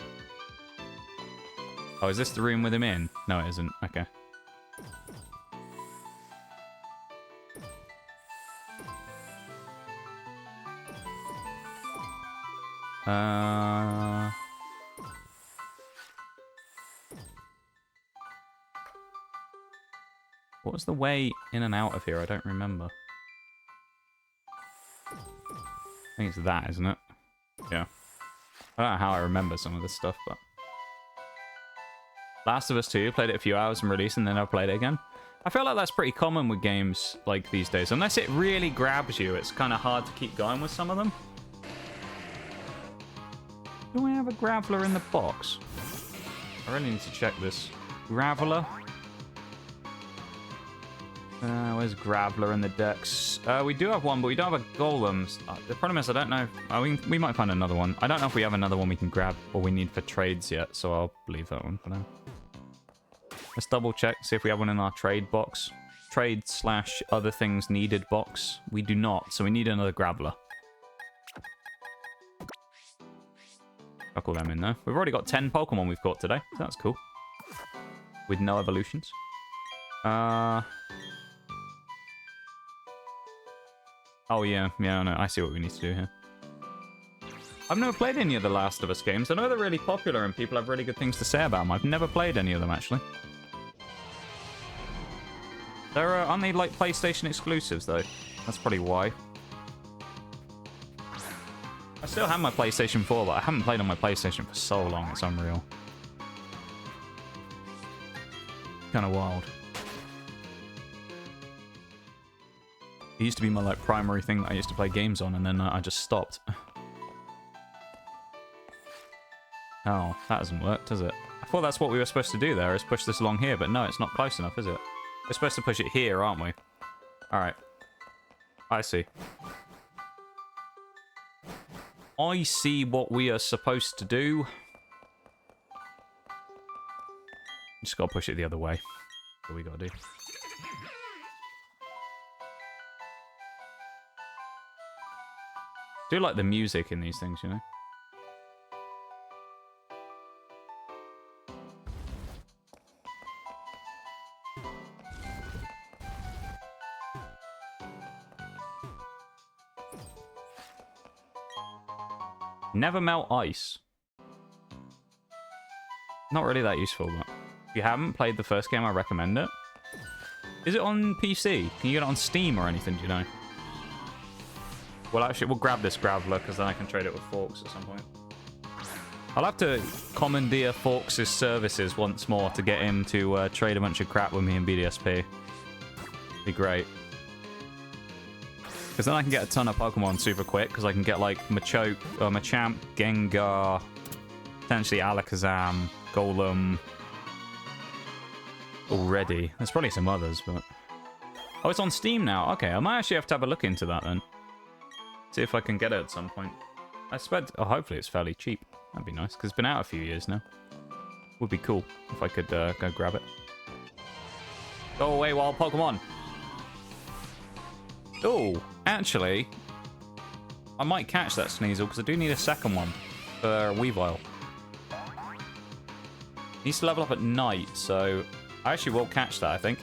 Oh, is this the room with him in? No, it isn't. Okay. What was the way in and out of here? I don't remember. I think it's that, isn't it? Yeah. I don't know how I remember some of this stuff, but... Last of Us 2, played it a few hours and released, and then I played it again. I feel like that's pretty common with games like these days. Unless it really grabs you, it's kind of hard to keep going with some of them. Do I have a Graveler in the box? I really need to check this. Graveler? Where's Graveler in the decks? We do have one, but we don't have a Golem. The problem is I don't know. We might find another one. I don't know if we have another one we can grab or we need for trades yet, so I'll leave that one for now. Let's double check, see if we have one in our trade box. Trade / other things needed box. We do not, so we need another Graveler. Chuckle them in there. We've already got 10 Pokemon we've caught today, so that's cool. With no evolutions. Oh, yeah. Yeah, no, I see what we need to do here. I've never played any of the Last of Us games. I know they're really popular and people have really good things to say about them. I've never played any of them, actually. Aren't they, like, PlayStation exclusives, though? That's probably why. I still have my PlayStation 4, but I haven't played on my PlayStation for so long. It's unreal. Kind of wild. It used to be my like primary thing that I used to play games on, and then I just stopped. Oh, that hasn't worked, has it? I thought that's what we were supposed to do there, is push this along here, but no, it's not close enough, is it? We're supposed to push it here, aren't we? Alright. I see. I see what we are supposed to do. Just gotta push it the other way. That's what we gotta do. I do like the music in these things, you know? Never melt ice. Not really that useful, but if you haven't played the first game, I recommend it. Is it on PC? Can you get it on Steam or anything, do you know? Well, actually, we'll grab this Graveler, because then I can trade it with Forks at some point. I'll have to commandeer Forks' services once more to get him to trade a bunch of crap with me in BDSP. Be great. Because then I can get a ton of Pokemon super quick, because I can get, like, Machamp, Gengar, potentially Alakazam, Golem. Already. There's probably some others, but... Oh, it's on Steam now. Okay, I might actually have to have a look into that, then. See if I can get it at some point. I expect... Oh, hopefully it's fairly cheap. That'd be nice, because it's been out a few years now. Would be cool if I could go grab it. Go away, wild Pokemon! Oh, actually, I might catch that Sneasel, because I do need a second one for Weavile. Needs to level up at night, so I actually will catch that, I think.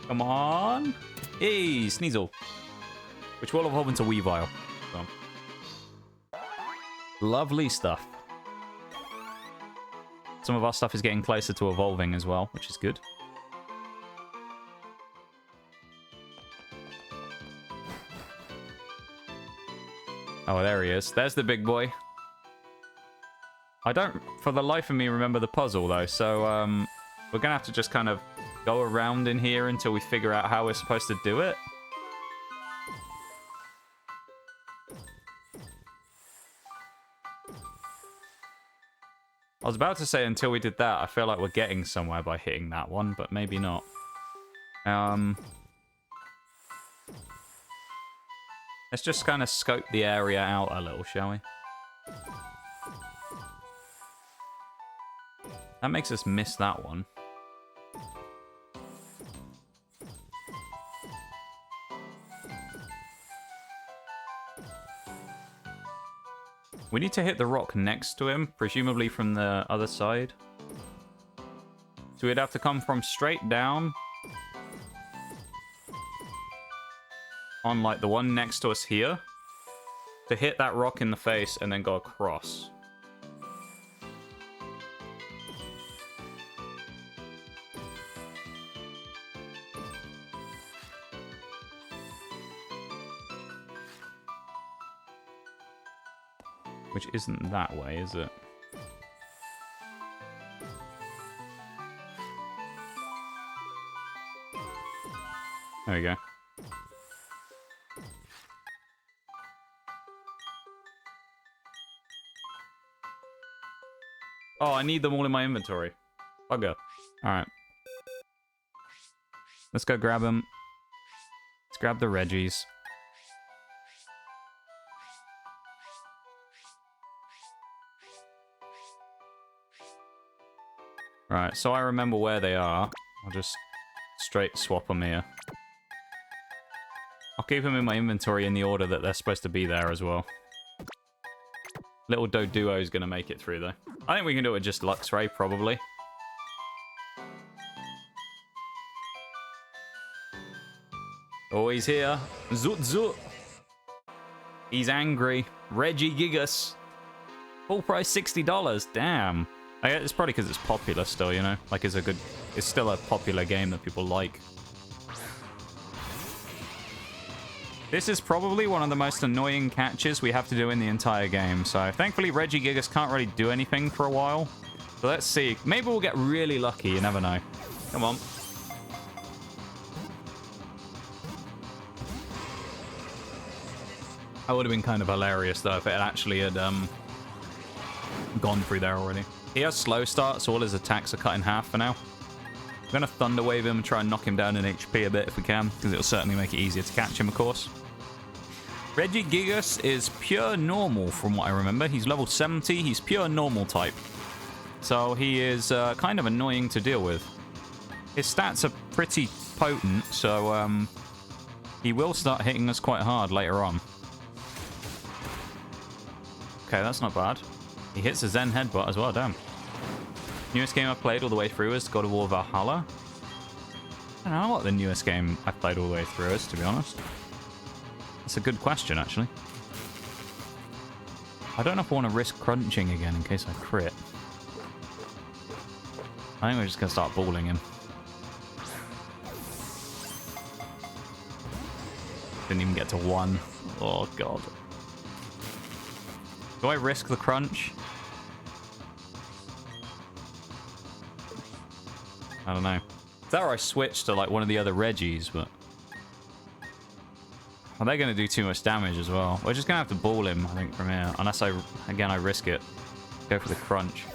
Come on! Hey, Sneasel! Which will evolve into Weavile. So. Lovely stuff. Some of our stuff is getting closer to evolving as well, which is good. Oh, there he is. There's the big boy. I don't, for the life of me, remember the puzzle, though, so we're going to have to just kind of go around in here until we figure out how we're supposed to do it. I was about to say until we did that, I feel like we're getting somewhere by hitting that one, but maybe not. Let's just kind of scope the area out a little, shall we? That makes us miss that one. We need to hit the rock next to him, presumably from the other side. So we'd have to come from straight down on, like, the one next to us here to hit that rock in the face and then go across. Which isn't that way, is it? There we go. Oh, I need them all in my inventory. Bugger. Alright. Let's go grab them. Let's grab the Reggies. Right, so I remember where they are. I'll just straight swap them here. I'll keep them in my inventory in the order that they're supposed to be there as well. Little Doduo is going to make it through, though. I think we can do it with just Luxray, probably. Oh, he's here. Zoot zoot. He's angry. Regigigas. Full price $60. Damn. It's probably because it's popular still, you know? Like, it's still a popular game that people like. This is probably one of the most annoying catches we have to do in the entire game. So, thankfully, Regigigas can't really do anything for a while. So, let's see. Maybe we'll get really lucky. You never know. Come on. That would have been kind of hilarious, though, if it actually had gone through there already. He has slow start, so all his attacks are cut in half for now. I'm going to Thunder Wave him and try and knock him down in HP a bit if we can, because it'll certainly make it easier to catch him, of course. Regigigas is pure normal, from what I remember. He's level 70. He's pure normal type. So he is kind of annoying to deal with. His stats are pretty potent, so he will start hitting us quite hard later on. Okay, that's not bad. He hits a Zen Headbutt as well, damn. Newest game I've played all the way through is God of War Valhalla. I don't know what the newest game I've played all the way through is, to be honest. That's a good question, actually. I don't know if I want to risk crunching again in case I crit. I think we're just going to start balling him. Didn't even get to 1. Oh, God. Do I risk the crunch? I don't know. Is that or I switched to like one of the other Reggies, but... Are they going to do too much damage as well? We're just going to have to ball him, I think, from here. Unless I risk it. Go for the crunch.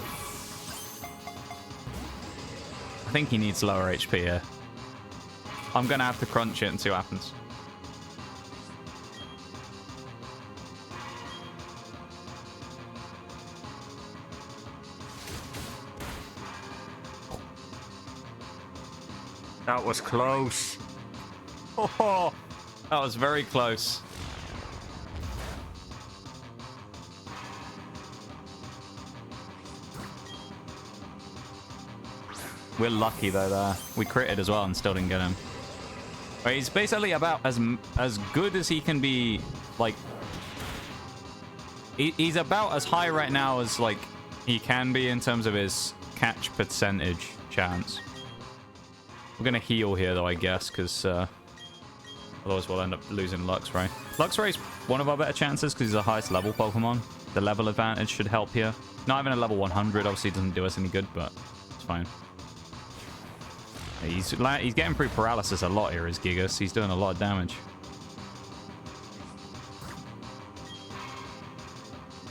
I think he needs lower HP here. I'm going to have to crunch it and see what happens. That was close. Oh, that was very close. We're lucky though there. We critted as well and still didn't get him. But he's basically about as good as he can be. Like, he's about as high right now as like he can be in terms of his catch percentage chance. We're gonna heal here though, I guess, because otherwise we'll end up losing Luxray. Luxray's one of our better chances because he's the highest level Pokemon. The level advantage should help here. Not having a level 100 obviously doesn't do us any good, but it's fine. He's getting through paralysis a lot here as Gigas. He's doing a lot of damage.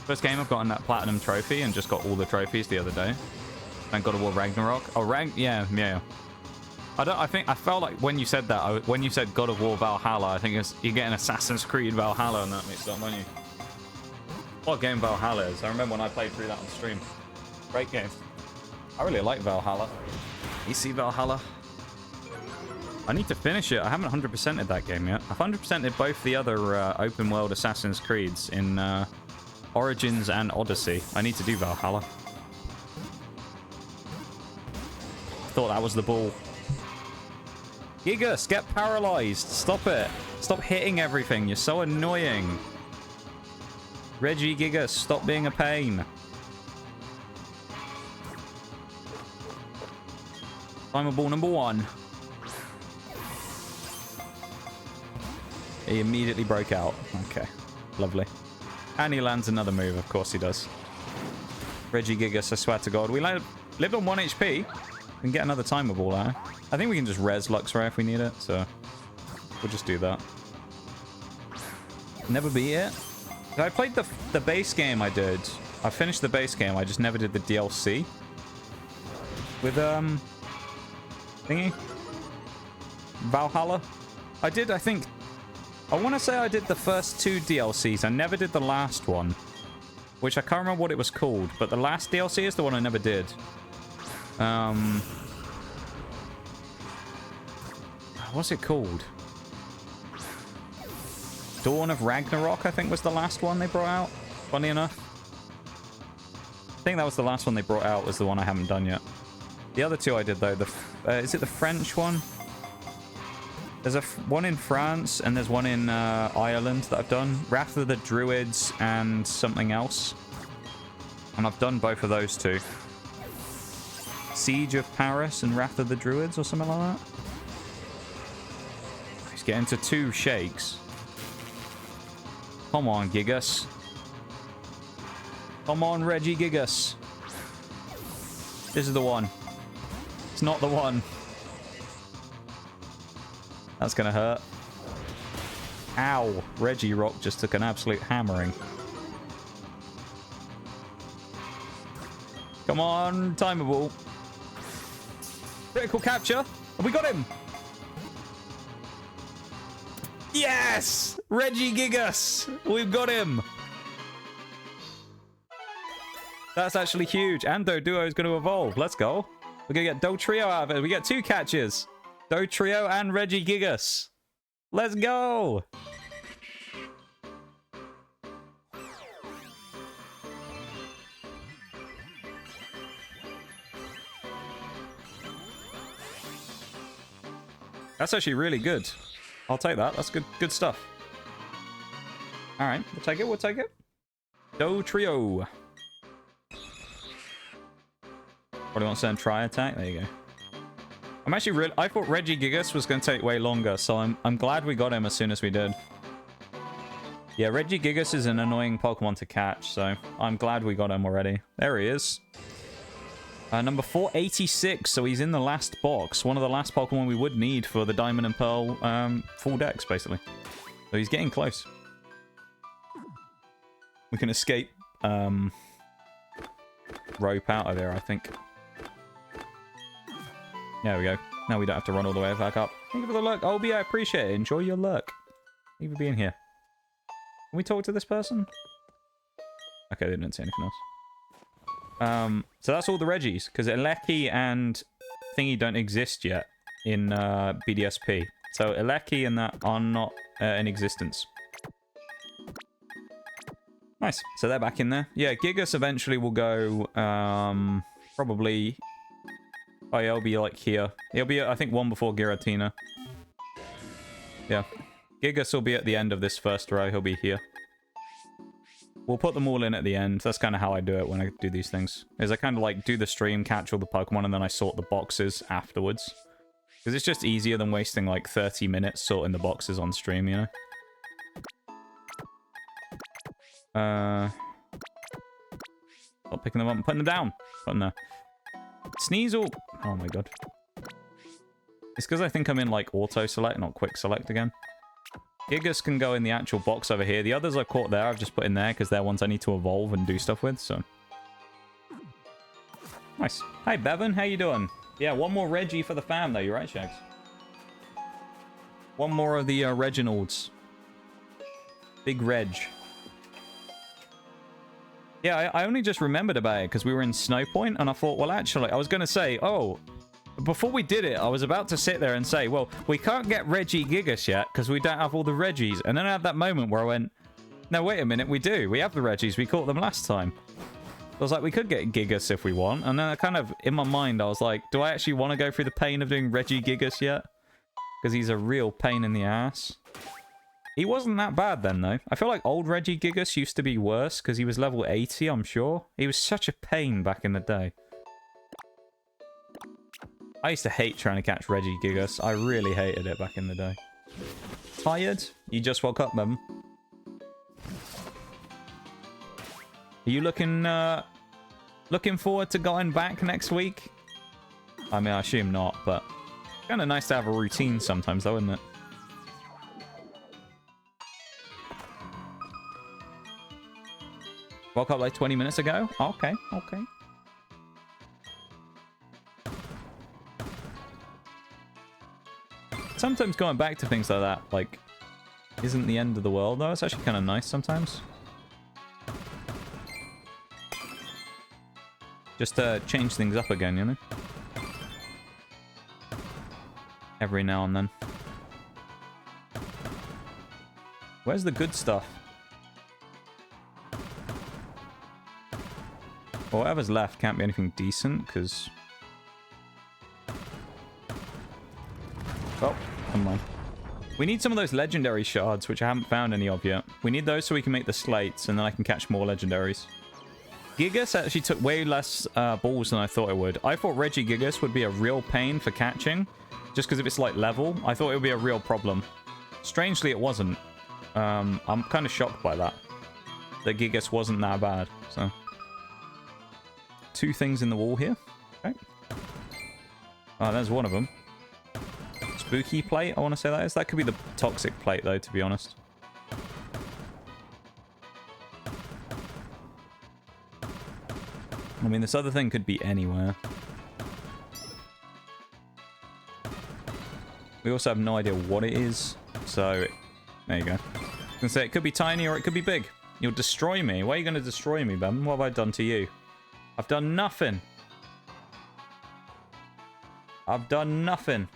First game I've gotten that platinum trophy and just got all the trophies the other day. Thank God of War Ragnarok. Oh, yeah. I felt like when you said that, when you said God of War Valhalla, I think you're getting Assassin's Creed Valhalla and that mixed up, don't you? What game Valhalla is? I remember when I played through that on stream. Great game. I really like Valhalla. EC Valhalla. I need to finish it. I haven't 100%ed that game yet. I've 100%ed both the other open world Assassin's Creeds in Origins and Odyssey. I need to do Valhalla. Thought that was the ball. Gigas, get paralyzed. Stop it. Stop hitting everything. You're so annoying. Reggie Gigas, stop being a pain. Timer ball number 1. He immediately broke out. Okay, lovely. And he lands another move. Of course he does. Reggie Gigas, I swear to God. We lived on 1 HP. We can get another timer ball out. I think we can just res Luxray if we need it, so we'll just do that. Never beat it. I played the base game I did. I finished the base game. I just never did the DLC. With, thingy? Valhalla? I did, I think... I want to say I did the first 2 DLCs. I never did the last one. Which I can't remember what it was called. But the last DLC is the one I never did. What's it called? Dawn of Ragnarok, I think, was the last one they brought out. Funny enough. I think that was the last one they brought out, was the one I haven't done yet. The other 2 I did, though. Is it the French one? There's one in France, and there's one in Ireland that I've done. Wrath of the Druids and something else. And I've done both of those 2. Siege of Paris and Wrath of the Druids, or something like that. He's getting to 2 shakes. Come on, Gigas. Come on, Reggie Gigas. This is the one. It's not the one. That's gonna hurt. Ow. Reggie Rock just took an absolute hammering. Come on, timer ball. Critical capture. And we got him. Yes! Reggie Gigas. We've got him. That's actually huge. And Doduo is going to evolve. Let's go. We're going to get Dotrio out of it. We get 2 catches. Dotrio and Reggie Gigas. Let's go. That's actually really good. I'll take that. That's good stuff. All right, we'll take it. We'll take it. Dotrio. Probably want to send try attack. There you go. I'm actually I thought Reggie Gigas was going to take way longer, so I'm glad we got him as soon as we did. Yeah, Regigigas is an annoying Pokemon to catch, so I'm glad we got him already. There he is. Number 486, so he's in the last box. One of the last Pokemon we would need for the Diamond and Pearl full decks, basically. So he's getting close. We can escape rope out of there, I think. There we go. Now we don't have to run all the way back up. Thank you for the lurk. Obi, I appreciate it. Enjoy your lurk. Thank you for being here. Can we talk to this person? Okay, they didn't say anything else. So that's all the Reggies, because Eleki and Thingy don't exist yet in BDSP. So Eleki and that are not in existence. Nice. So they're back in there. Yeah, Gigas eventually will go, probably... Oh, yeah, he'll be, like, here. He'll be, I think, one before Giratina. Yeah. Gigas will be at the end of this first row. He'll be here. We'll put them all in at the end. That's kind of how I do it when I do these things. Is I kind of, like, do the stream, catch all the Pokemon, and then I sort the boxes afterwards. Because it's just easier than wasting, like, 30 minutes sorting the boxes on stream, you know? Stop picking them up and putting them down. Put them there. Sneasel. Oh my god. It's because I think I'm in like auto select, not quick select again. Gigas can go in the actual box over here. The others I've caught there, I've just put in there because they're ones I need to evolve and do stuff with, so. Nice. Hi Bevan, how you doing? Yeah, one more Reggie for the fam though, you're right, Shags. One more of the Reginalds. Big Reg. Yeah, I only just remembered about it because we were in Snowpoint, and I thought, well, actually, I was going to say, oh, before we did it, I was about to sit there and say, well, we can't get Regigigas yet because we don't have all the Reggies. And then I had that moment where I went, no, wait a minute, we do. We have the Reggies. We caught them last time. I was like, we could get Gigas if we want. And then I kind of, in my mind, I was like, do I actually want to go through the pain of doing Regigigas yet? Because he's a real pain in the ass. He wasn't that bad then, though. I feel like old Regigigas used to be worse, because he was level 80, I'm sure. He was such a pain back in the day. I used to hate trying to catch Regigigas. I really hated it back in the day. Tired? You just woke up, then. Are you looking forward to going back next week? I mean, I assume not, but... kind of nice to have a routine sometimes, though, isn't it? Woke up like 20 minutes ago? Okay, okay. Sometimes going back to things like that, like, isn't the end of the world, though. It's actually kind of nice sometimes. Just to change things up again, you know? Every now and then. Where's the good stuff? Well, whatever's left can't be anything decent, because... oh, come on. We need some of those legendary shards, which I haven't found any of yet. We need those so we can make the slates, and then I can catch more legendaries. Gigas actually took way less balls than I thought it would. I thought Regigigas would be a real pain for catching, just because of its like level. I thought it would be a real problem. Strangely, it wasn't. I'm kind of shocked by that. That Gigas wasn't that bad, so... two things in the wall here. Okay. Oh, there's one of them. Spooky plate, I want to say that is. That could be the toxic plate, though, to be honest. I mean, this other thing could be anywhere. We also have no idea what it is. So, there you go. I was going to say, it could be tiny or it could be big. You'll destroy me. Why are you going to destroy me, Ben? What have I done to you? I've done nothing. I've done nothing.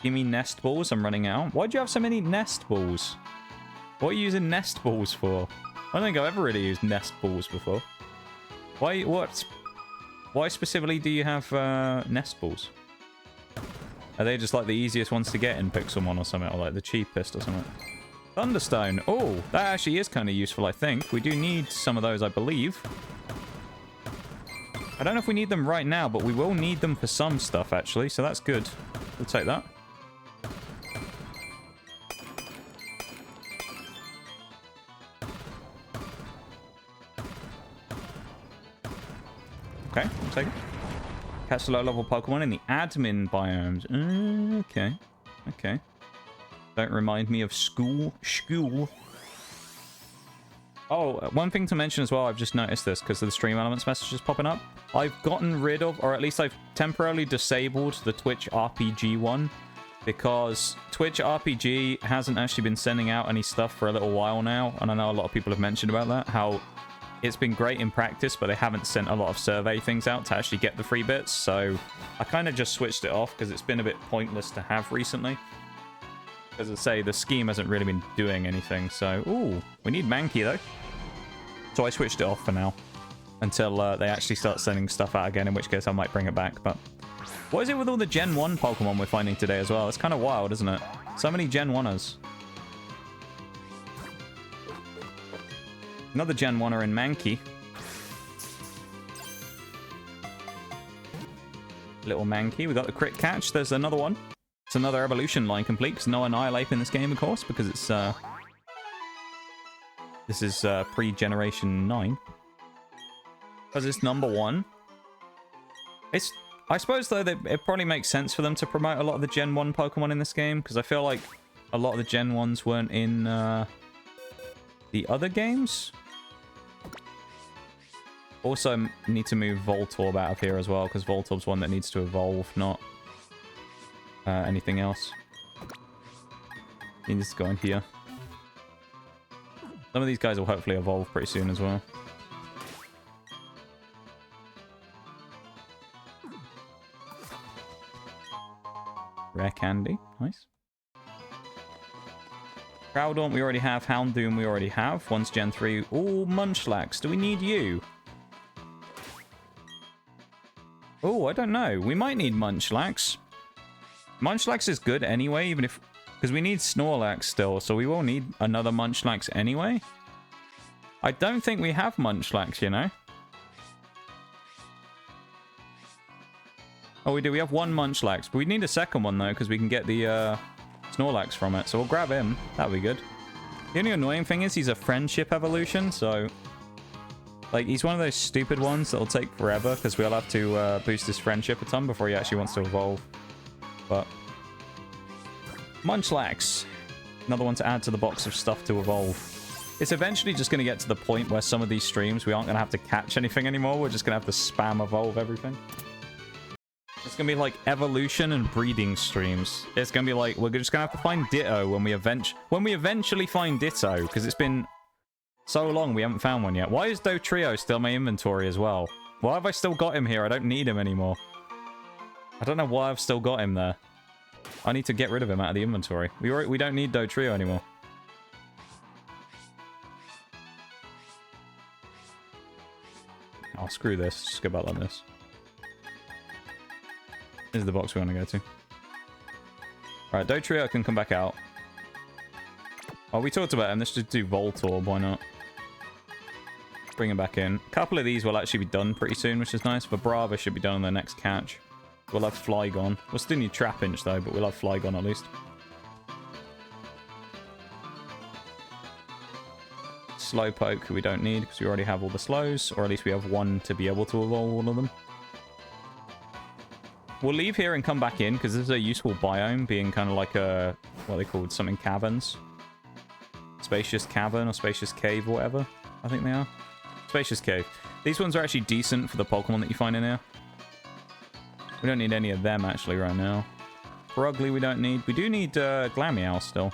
Give me nest balls. I'm running out. Why'd you have so many nest balls? What are you using nest balls for? I don't think I've ever really used nest balls before. Why? What? Why specifically do you have nest balls? Are they just like the easiest ones to get in Pixelmon or something, or like the cheapest or something? Thunderstone. Oh, that actually is kind of useful, I think. We do need some of those, I believe. I don't know if we need them right now, but we will need them for some stuff, actually, so that's good. We'll take that. Okay, I'll take it. Catch the low-level Pokemon in the admin biomes. Okay. Okay. Don't remind me of school. Oh, one thing to mention as well, I've just noticed this because of the Stream Elements messages popping up. I've gotten rid of, or at least I've temporarily disabled the Twitch RPG one because Twitch RPG hasn't actually been sending out any stuff for a little while now. And I know a lot of people have mentioned about that, how it's been great in practice, but they haven't sent a lot of survey things out to actually get the free bits. So I kind of just switched it off because it's been a bit pointless to have recently. As I say, the scheme hasn't really been doing anything. So, ooh, we need Mankey though. So I switched it off for now until they actually start sending stuff out again, in which case I might bring it back. But what is it with all the Gen 1 Pokemon we're finding today as well? It's kind of wild, isn't it? So many Gen 1ers. Another Gen 1er in Mankey. Little Mankey. We got the crit catch. There's another one. It's another evolution line complete, because no Annihilate in this game, of course, because it's this is pre-generation 9. Because it's number 1. It's, I suppose though that it probably makes sense for them to promote a lot of the Gen 1 Pokemon in this game, because I feel like a lot of the Gen 1s weren't in the other games. Also need to move Voltorb out of here as well, because Voltorb's one that needs to evolve, not anything else. He needs to go in here. Some of these guys will hopefully evolve pretty soon as well. Rare Candy, nice. Groudon we already have, Houndoom we already have. Once Gen 3. Ooh, Munchlax, do we need you? Oh, I don't know. We might need Munchlax. Munchlax is good anyway, even if... Because we need Snorlax still, so we will need another Munchlax anyway. I don't think we have Munchlax, you know? Oh, we do. We have one Munchlax. But we need a second one, though, because we can get the Snorlax from it. So we'll grab him. That'll be good. The only annoying thing is he's a friendship evolution, so... Like, he's one of those stupid ones that'll take forever, because we'll have to boost his friendship a ton before he actually wants to evolve. But... Munchlax. Another one to add to the box of stuff to evolve. It's eventually just going to get to the point where some of these streams, we aren't going to have to catch anything anymore. We're just going to have to spam evolve everything. It's going to be like evolution and breeding streams. It's going to be like, we're just going to have to find Ditto when we eventually find Ditto, because it's been so long we haven't found one yet. Why is Dotrio still in my inventory as well? Why have I still got him here? I don't need him anymore. I don't know why I've still got him there. I need to get rid of him out of the inventory. We don't need Dotrio anymore. Oh, screw this. Just go back like this. This is the box we want to go to. Alright, Dotrio can come back out. Oh, we talked about him. Let's just do Voltorb. Why not? Bring him back in. A couple of these will actually be done pretty soon, which is nice. Vibrava should be done on the next catch. We'll have Flygon. We'll still need Trapinch, though, but we'll have Flygon at least. Slowpoke we don't need, because we already have all the slows. Or at least we have one to be able to evolve all of them. We'll leave here and come back in, because this is a useful biome, being kind of like a... what are they called? Something caverns. Spacious Cavern or Spacious Cave or whatever, I think they are. Spacious Cave. These ones are actually decent for the Pokemon that you find in here. We don't need any of them, actually, right now. Brugly we don't need. We do need Glameow still.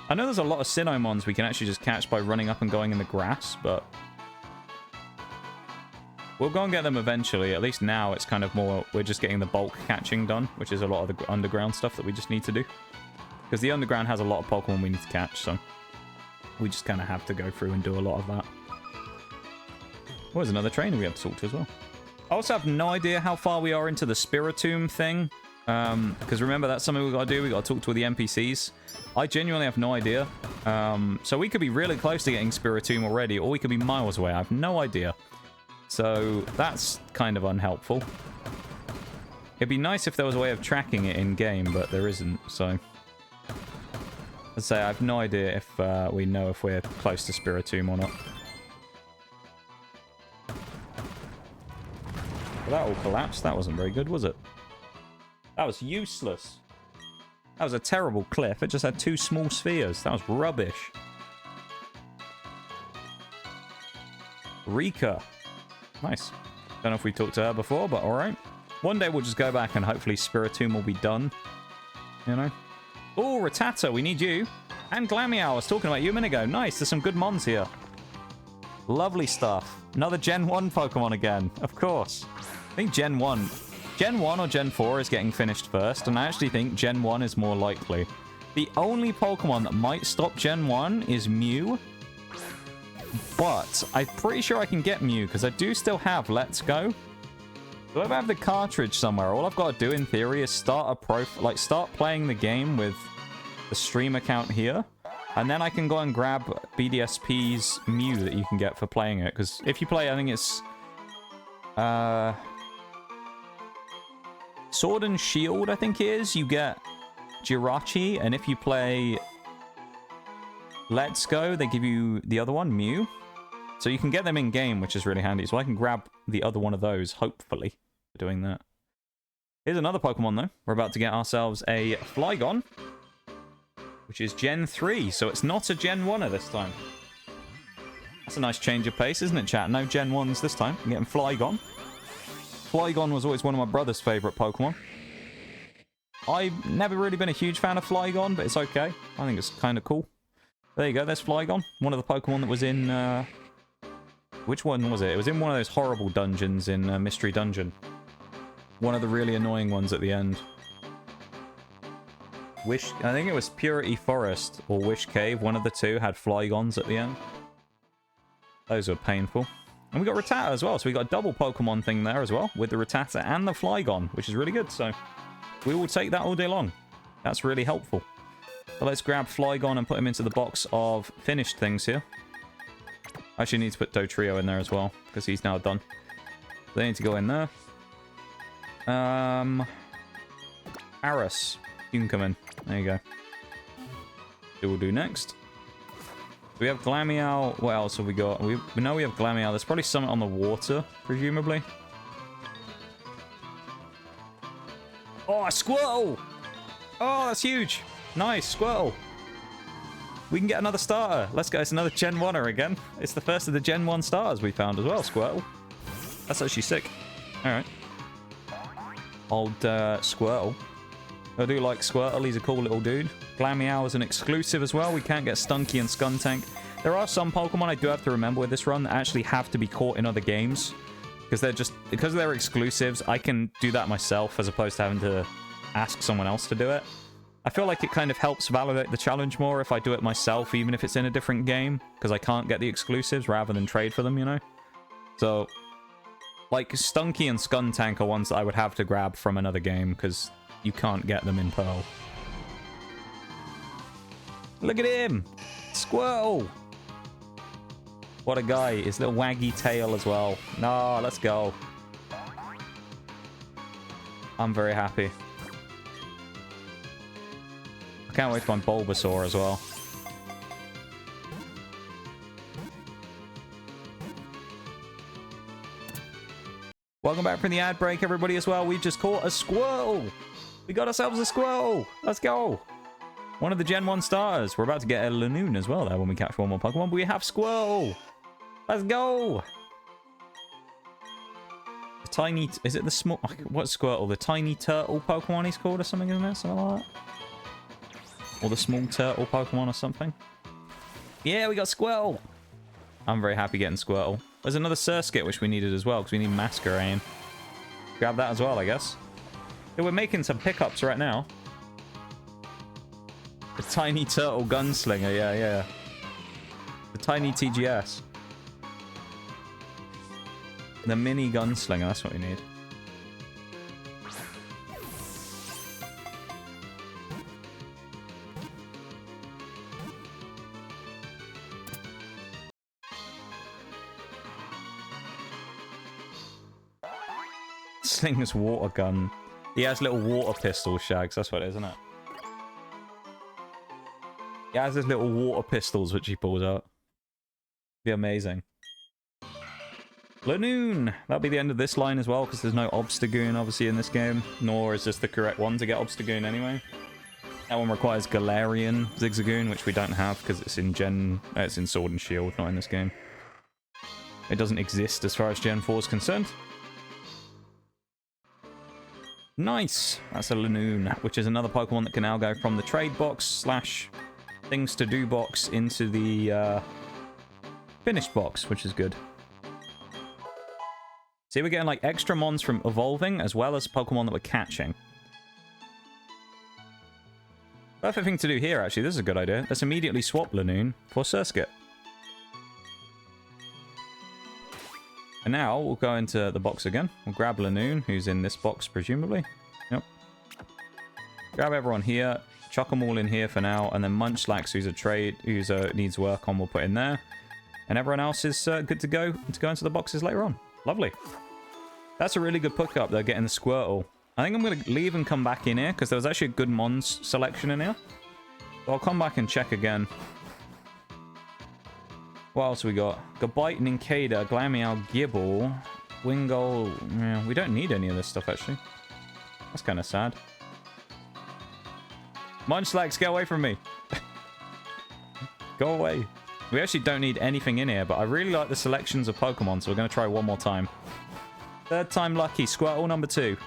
I know there's a lot of Sinnoh we can actually just catch by running up and going in the grass, but... we'll go and get them eventually. At least now it's kind of more... we're just getting the bulk catching done, which is a lot of the underground stuff that we just need to do. Because the underground has a lot of Pokemon we need to catch, so... we just kind of have to go through and do a lot of that. Oh, there's another trainer we have to talk to as well. I also have no idea how far we are into the Spiritomb thing. Because remember, that's something we've got to do. We've got to talk to the NPCs. I genuinely have no idea. So we could be really close to getting Spiritomb already, or we could be miles away. I have no idea. So that's kind of unhelpful. It'd be nice if there was a way of tracking it in-game, but there isn't, so... I'd say I have no idea if we know if we're close to Spiritomb or not. That all collapsed. That wasn't very good, was it? That was useless. That was a terrible cliff. It just had 2 small spheres. That was rubbish. Rika. Nice. Don't know if we talked to her before, but alright. One day we'll just go back and hopefully Spiritomb will be done. You know? Oh, Rattata, we need you. And Glameow, I was talking about you a minute ago. Nice, there's some good mons here. Lovely stuff. Another Gen 1 Pokemon again. Of course. I think Gen 1. Gen 1 or Gen 4 is getting finished first, and I actually think Gen 1 is more likely. The only Pokemon that might stop Gen 1 is Mew. But I'm pretty sure I can get Mew, because I do still have Let's Go. So if I have the cartridge somewhere, all I've got to do in theory is start playing the game with the stream account here. And then I can go and grab BDSP's Mew that you can get for playing it. Because if you play, I think it's... Sword and Shield, I think it is. You get Jirachi, and if you play Let's Go, they give you the other one, Mew. So you can get them in-game, which is really handy. So I can grab the other one of those, hopefully, for doing that. Here's another Pokemon, though. We're about to get ourselves a Flygon, which is Gen 3, so it's not a Gen 1er this time. That's a nice change of pace, isn't it, chat? No Gen 1s this time. I'm getting Flygon. Flygon was always one of my brother's favourite Pokemon. I've never really been a huge fan of Flygon, but it's okay. I think it's kind of cool. There you go, there's Flygon. One of the Pokemon that was in... Which one was it? It was in one of those horrible dungeons in Mystery Dungeon. One of the really annoying ones at the end. I think it was Purity Forest or Wish Cave. One of the two had Flygons at the end. Those were painful. And we got Rattata as well, so we got a double Pokemon thing there as well, with the Rattata and the Flygon, which is really good, so we will take that all day long. That's really helpful. So let's grab Flygon and put him into the box of finished things here. I actually need to put Dotrio in there as well, because he's now done. They need to go in there. Aris, you can come in. There you go. It will do next. We have Glameow. What else have we got? We know we have Glameow. There's probably something on the water, presumably. Oh, a Squirtle! Oh, that's huge. Nice, Squirtle. We can get another starter. Let's go. It's another Gen 1er again. It's the first of the Gen 1 starters we found as well, Squirtle. That's actually sick. Alright. Old Squirtle. I do like Squirtle. He's a cool little dude. Glameow is an exclusive as well. We can't get Stunky and Skuntank. There are some Pokemon I do have to remember with this run that actually have to be caught in other games. Because they're exclusives, I can do that myself as opposed to having to ask someone else to do it. I feel like it kind of helps validate the challenge more if I do it myself, even if it's in a different game. Because I can't get the exclusives rather than trade for them, you know? So, like, Stunky and Skuntank are ones that I would have to grab from another game, because you can't get them in Pearl. Look at him! Squirtle! What a guy. His little waggy tail as well. No, let's go. I'm very happy. I can't wait for my Bulbasaur as well. Welcome back from the ad break, everybody, as well. We've just caught a Squirtle! We got ourselves a Squirtle! Let's go! One of the Gen 1 starters. We're about to get a Lanoon as well there when we catch one more Pokemon. But we have Squirtle! Let's go! The tiny... Is it the small... What's Squirtle? The tiny turtle Pokemon he's called or something, isn't it? Something like that? Or the small turtle Pokemon or something? Yeah, we got Squirtle! I'm very happy getting Squirtle. There's another Surskit which we needed as well, because we need Masquerain. Grab that as well, I guess. Yeah, we're making some pickups right now. The tiny turtle gunslinger, yeah. The tiny TGS. The mini gunslinger, that's what we need. Sling's water gun. He has little water pistol, Shags. That's what it is, isn't it? He has his little water pistols which he pulls out. Be amazing. Lanoon. That'll be the end of this line as well, because there's no Obstagoon, obviously, in this game. Nor is this the correct one to get Obstagoon anyway. That one requires Galarian Zigzagoon, which we don't have, because it's in Sword and Shield, not in this game. It doesn't exist as far as Gen 4 is concerned. Nice! That's a Lanoon, which is another Pokemon that can now go from the trade box / things to do box into the finished box, which is good. See, we're getting like extra mons from evolving as well as Pokemon that we're catching. Perfect thing to do here, actually. This is a good idea. Let's immediately swap Lanoon for Surskit. And now we'll go into the box again. We'll grab Lanoon, who's in this box, presumably. Yep. Grab everyone here. Chuck them all in here for now. And then Munchlax, who's needs work on, we'll put in there. And everyone else is good to go into the boxes later on. Lovely. That's a really good pickup, though, getting the Squirtle. I think I'm going to leave and come back in here, because there was actually a good Mons selection in here. So I'll come back and check again. What else we got? Gabite, Nincada, Glameow, Gible, Wingull. Yeah, we don't need any of this stuff, actually. That's kind of sad. Munchlax, get away from me. Go away. We actually don't need anything in here, but I really like the selections of Pokemon, so we're going to try one more time. Third time lucky. Squirtle number 2.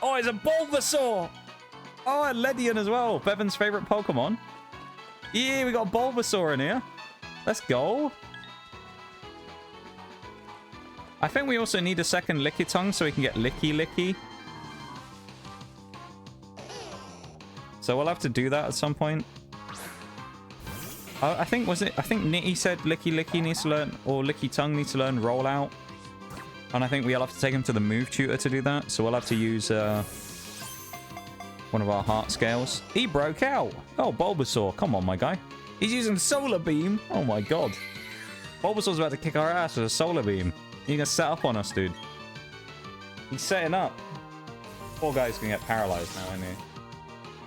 Oh, it's a Bulbasaur! Oh, a Ledian as well. Bevan's favorite Pokemon. Yeah, we got a Bulbasaur in here. Let's go. I think we also need a second Lickitung so we can get Licky. So we'll have to do that at some point. I think Nitty said Licky needs to learn, or Lickitung needs to learn Rollout. And I think we'll have to take him to the move tutor to do that. So we'll have to use one of our heart scales. He broke out. Oh, Bulbasaur. Come on, my guy. He's using Solar Beam. Oh, my God. Bulbasaur's about to kick our ass with a Solar Beam. He's going to set up on us, dude. He's setting up. Poor guy's going to get paralyzed now, isn't he?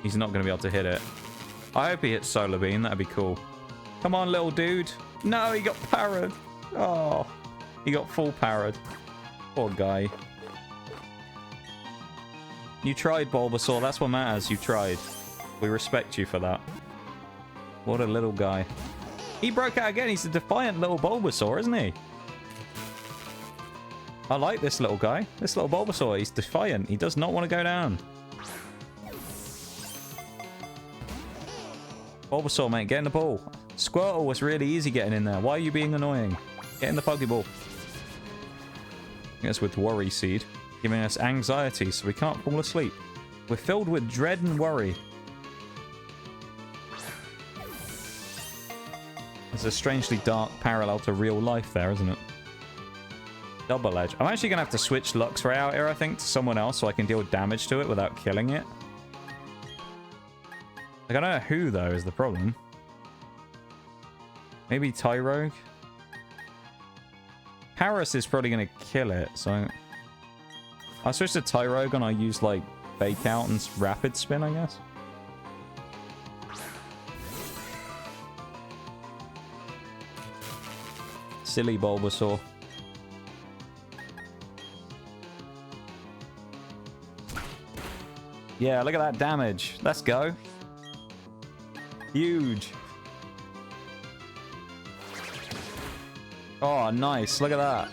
He's not going to be able to hit it. I hope he hits Solar Beam. That'd be cool. Come on, little dude. No, he got parried. Oh, he got full parried. Poor guy. You tried, Bulbasaur. That's what matters. You tried. We respect you for that. What a little guy. He broke out again. He's a defiant little Bulbasaur, isn't he? I like this little guy. This little Bulbasaur. He's defiant. He does not want to go down. Bulbasaur, mate. Get in the ball. Squirtle was really easy getting in there. Why are you being annoying? Get in the Pokeball. I guess with Worry Seed. Giving us anxiety so we can't fall asleep. We're filled with dread and worry. There's a strangely dark parallel to real life there, isn't it? Double Edge. I'm actually going to have to switch Luxray out here, I think, to someone else so I can deal damage to it without killing it. Like, I don't know who, though, is the problem. Maybe Tyrogue? Paris is probably going to kill it, so... I'll switch to Tyrogue and I'll use, like, Fake Out and Rapid Spin, I guess. Silly Bulbasaur. Yeah, look at that damage. Let's go. Huge. Oh, nice. Look at that.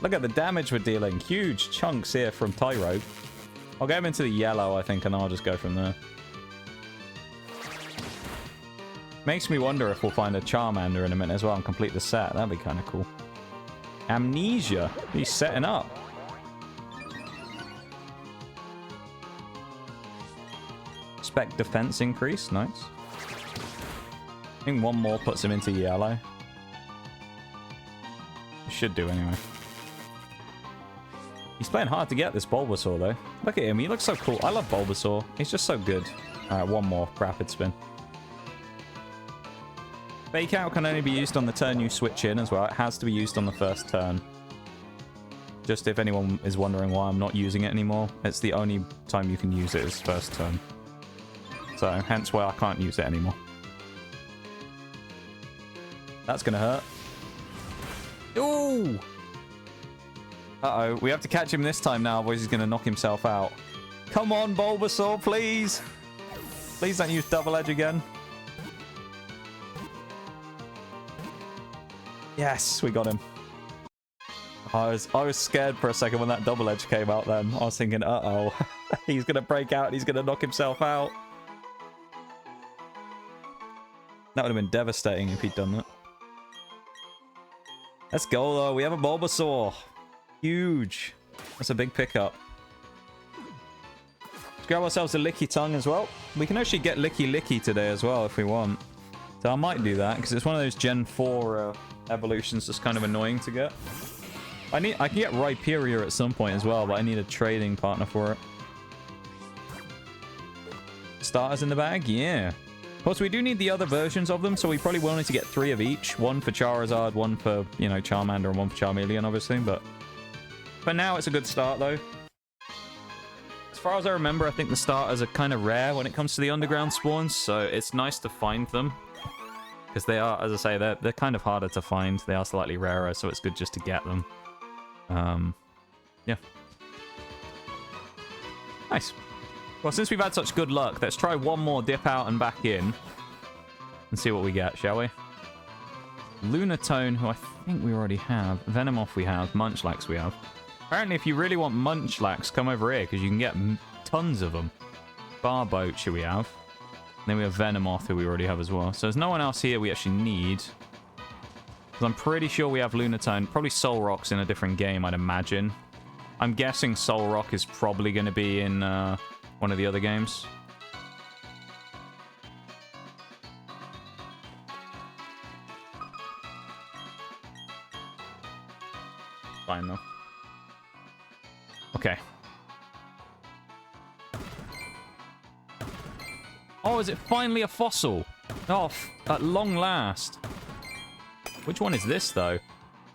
Look at the damage we're dealing. Huge chunks here from Tyrogue. I'll get him into the yellow, I think, and I'll just go from there. Makes me wonder if we'll find a Charmander in a minute as well and complete the set. That'd be kind of cool. Amnesia. He's setting up. Spec defense increase. Nice. I think one more puts him into yellow. Should do anyway. He's playing hard to get this Bulbasaur though. Look at him, he looks so cool. I love Bulbasaur. He's just so good. Alright, one more. Rapid Spin. Fake Out can only be used on the turn you switch in as well. It has to be used on the first turn. Just if anyone is wondering why I'm not using it anymore, it's the only time you can use it is first turn. So, hence why I can't use it anymore. That's gonna hurt. Ooh! Uh-oh. We have to catch him this time now, otherwise he's going to knock himself out. Come on, Bulbasaur, please. Please don't use Double Edge again. Yes, we got him. I was scared for a second when that Double Edge came out then. I was thinking, uh-oh. He's going to break out and he's going to knock himself out. That would have been devastating if he'd done that. Let's go, though. We have a Bulbasaur. Huge. That's a big pickup. Let's grab ourselves a Licky Tongue as well. We can actually get Licky Licky today as well if we want. So I might do that because it's one of those Gen 4 evolutions that's kind of annoying to get. I can get Rhyperior at some point as well, but I need a trading partner for it. Starters in the bag? Yeah. Of course, we do need the other versions of them, so we probably will need to get 3 of each. One for Charizard, one for, you know, Charmander, and one for Charmeleon, obviously, but for now, it's a good start, though. As far as I remember, I think the starters are kind of rare when it comes to the underground spawns, so it's nice to find them. Because they are, as I say, they're kind of harder to find. They are slightly rarer, so it's good just to get them. Yeah. Nice. Well, since we've had such good luck, let's try one more dip out and back in. And see what we get, shall we? Lunatone, who I think we already have. Venomoth we have. Munchlax we have. Apparently, if you really want Munchlax, come over here, because you can get tons of them. Barboach we have. And then we have Venomoth, who we already have as well. So there's no one else here we actually need. Because I'm pretty sure we have Lunatone. Probably Solrock's in a different game, I'd imagine. I'm guessing Solrock is probably going to be in one of the other games. Fine, though. Okay. Oh, is it finally a fossil? Oh, at long last. Which one is this, though?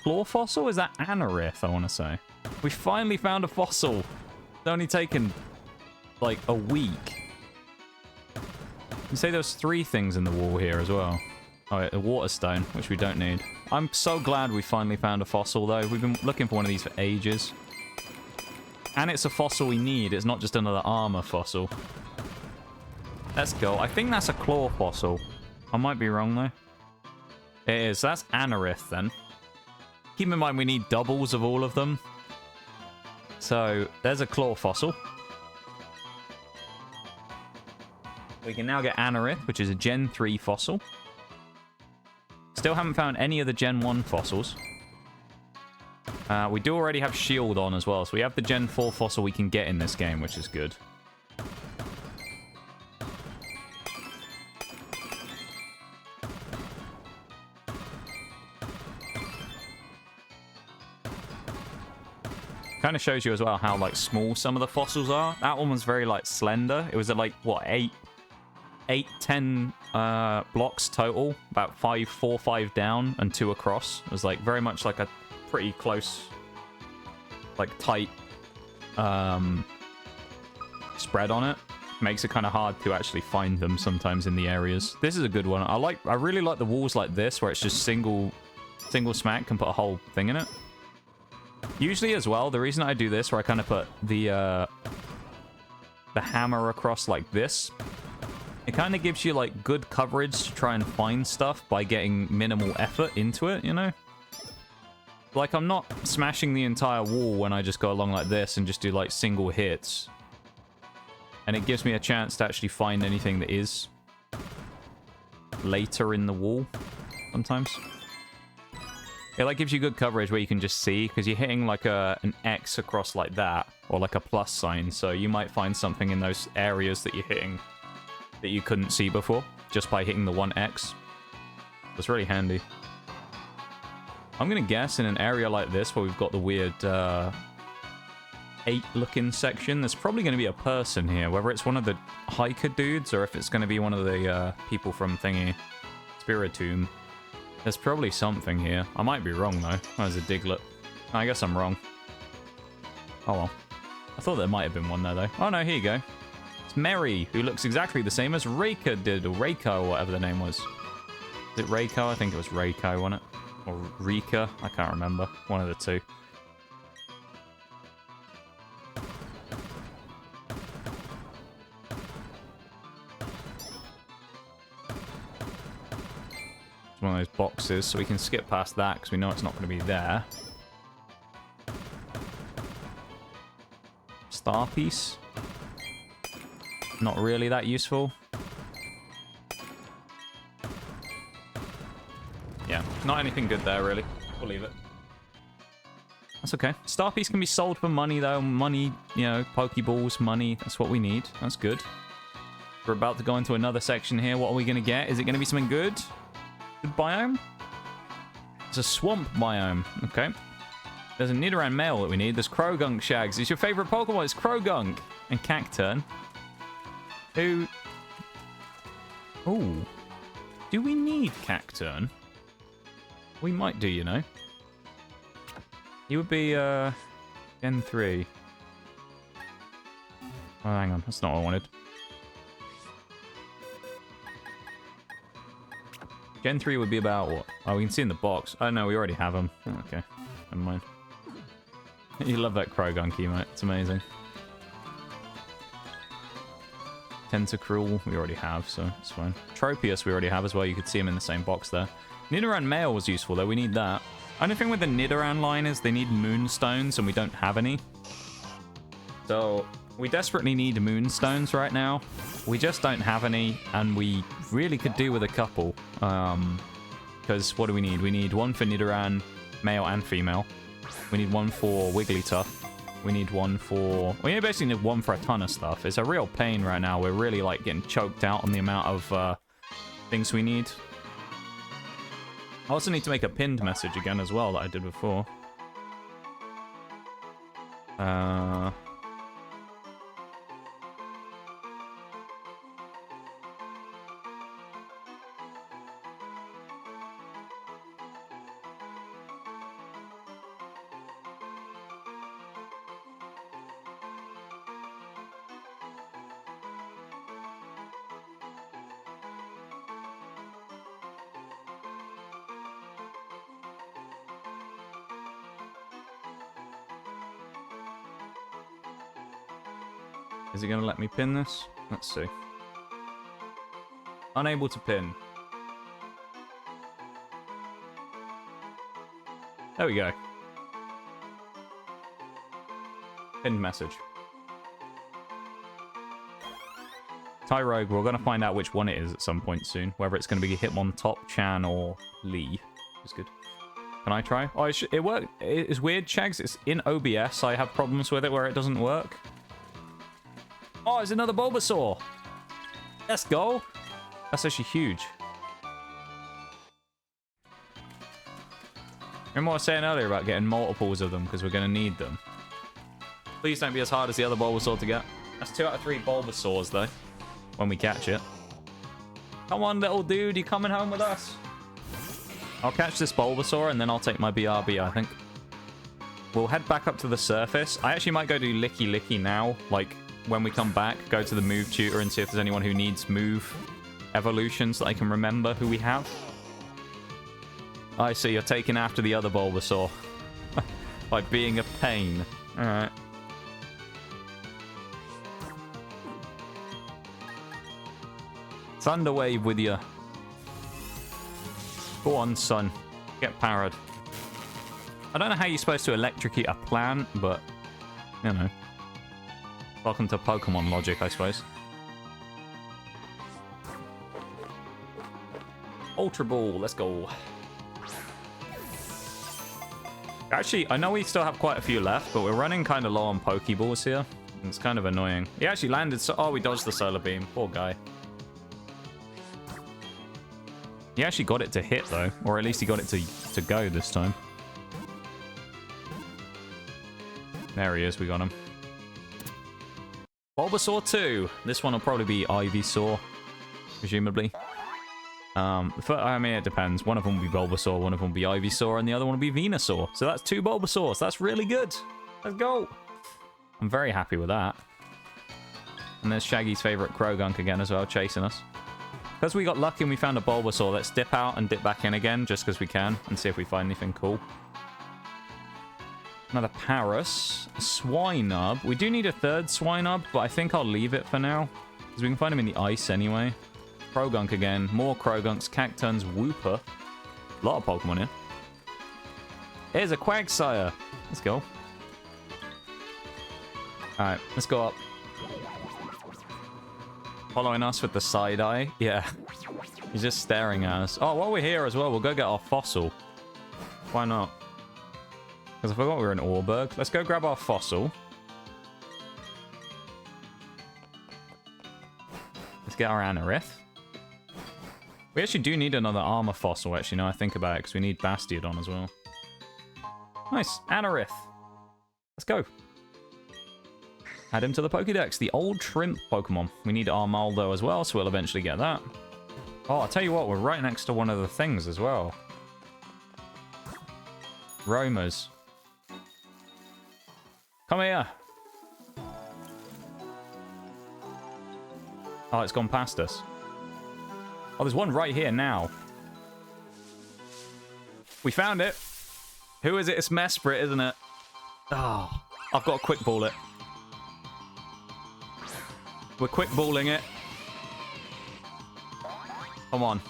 Claw fossil? Is that Anorith, I want to say? We finally found a fossil. It's only taken, like, a week. You say there's 3 things in the wall here as well. Oh, a water stone, which we don't need. I'm so glad we finally found a fossil, though. We've been looking for one of these for ages. And it's a fossil we need. It's not just another armor fossil. Let's go. I think that's a claw fossil. I might be wrong, though. It is. That's Anorith, then. Keep in mind, we need doubles of all of them. So, there's a claw fossil. We can now get Anorith, which is a Gen 3 fossil. Still haven't found any of the Gen 1 fossils. We do already have Shield on as well, so we have the Gen 4 fossil we can get in this game, which is good. Kind of shows you as well how, like, small some of the fossils are. That one was very, like, slender. It was at, like, what, 10 blocks total. About 4, 5 down and 2 across. It was, like, very much like a pretty close, like, tight spread on it. Makes it kind of hard to actually find them sometimes in the areas. This is a good one. I really like the walls like this, where it's just single smack can put a whole thing in it. Usually as well, the reason I do this, where I kind of put the hammer across like this, it kind of gives you, like, good coverage to try and find stuff by getting minimal effort into it, you know? Like, I'm not smashing the entire wall when I just go along like this and just do, like, single hits. And it gives me a chance to actually find anything that is later in the wall sometimes. It, like, gives you good coverage where you can just see, because you're hitting, like, an X across like that, or, like, a plus sign, so you might find something in those areas that you're hitting that you couldn't see before, just by hitting the 1X. That's really handy. I'm gonna guess in an area like this, where we've got the weird, 8-looking section, there's probably gonna be a person here, whether it's one of the hiker dudes, or if it's gonna be one of the, people from thingy, Spiritomb. There's probably something here. I might be wrong, though. There's a Diglett. I guess I'm wrong. Oh, well. I thought there might have been one there, though. Oh, no, here you go. It's Mary, who looks exactly the same as Reika did, or Reiko, or whatever the name was. Is it Reiko? I think it was Reiko, wasn't it? Or Rika? I can't remember. One of the two. It's one of those boxes, so we can skip past that because we know it's not going to be there. Star piece. Not really that useful. Yeah, not anything good there, really. We'll leave it. That's okay. Star piece can be sold for money, though. Money, you know, Pokeballs, money. That's what we need. That's good. We're about to go into another section here. What are we going to get? Is it going to be something good? Good biome? It's a swamp biome. Okay. There's a Nidoran male that we need. There's Krogunk Shags. It's your favorite Pokemon. It's Krogunk. And Cacturn. Who... Ooh. Do we need Cacturn? We might do, you know. He would be, Gen 3. Oh, hang on. That's not what I wanted. Gen 3 would be about what? Oh, we can see in the box. Oh, no, we already have him. Oh, okay. Never mind. You love that Krogunk emote. It's amazing. Tentacruel, we already have, so it's fine. Tropius, we already have as well. You could see him in the same box there. Nidoran male was useful, though. We need that. Only thing with the Nidoran line is they need Moonstones, and we don't have any. So, we desperately need Moonstones right now. We just don't have any, and we really could do with a couple. Because what do we need? We need one for Nidoran, male and female. We need one for Wigglytuff. We need one for... We basically need one for a ton of stuff. It's a real pain right now. We're really, like, getting choked out on the amount of things we need. I also need to make a pinned message again as well that I did before. Is it going to let me pin this? Let's see. Unable to pin. There we go. Pinned message. Tyrogue, we're going to find out which one it is at some point soon. Whether it's going to be Hitmontop, Chan, or Lee. It's good. Can I try? Oh, it worked. It's weird, Shags. It's in OBS. I have problems with it where it doesn't work. Oh, it's another Bulbasaur. Let's go. That's actually huge. Remember what I was saying earlier about getting multiples of them because we're going to need them. Please don't be as hard as the other Bulbasaur to get. That's 2 out of 3 Bulbasaurs, though, when we catch it. Come on, little dude. You coming home with us? I'll catch this Bulbasaur, and then I'll take my BRB, I think. We'll head back up to the surface. I actually might go do Licky Licky now, like... When we come back, go to the move tutor and see if there's anyone who needs move evolutions that I can remember who we have. I see, you're taking after the other Bulbasaur. By being a pain. Alright. Thunderwave with you. Go on, son. Get powered. I don't know how you're supposed to electrocute a plant, but... You know. Welcome to Pokemon logic, I suppose. Ultra Ball, let's go. Actually, I know we still have quite a few left, but we're running kind of low on Pokeballs here. It's kind of annoying. He actually landed so... Oh, we dodged the Solar Beam. Poor guy. He actually got it to hit, though. Or at least he got it to go this time. There he is, we got him. Bulbasaur 2. This one will probably be Ivysaur, presumably. I mean, it depends. One of them will be Bulbasaur, one of them will be Ivysaur, and the other one will be Venusaur. So that's 2 Bulbasaurs. That's really good. Let's go. I'm very happy with that. And there's Shaggy's favorite Krogunk again as well, chasing us. Because we got lucky and we found a Bulbasaur, let's dip out and dip back in again, just because we can, and see if we find anything cool. Another Paras. A Swinub. We do need a 3rd Swinub, but I think I'll leave it for now. Because we can find him in the ice anyway. Krogunk again. More Krogunks. Cacturn's Wooper. A lot of Pokemon here. Here's a Quagsire. Let's go. Alright, let's go up. Following us with the side eye. Yeah. He's just staring at us. Oh, while we're here as well, we'll go get our fossil. Why not? Because I forgot we were in Orberg. Let's go grab our fossil. Let's get our Anorith. We actually do need another armor fossil, actually, now I think about it, because we need Bastiodon as well. Nice. Anorith. Let's go. Add him to the Pokédex. The old shrimp Pokemon. We need Armaldo as well, so we'll eventually get that. Oh, I'll tell you what, we're right next to one of the things as well. Roamers. Come here. Oh, it's gone past us. Oh, there's one right here now. We found it. Who is it? It's Mesprit, isn't it? Oh, I've got to quick ball it. We're quick balling it. Come on.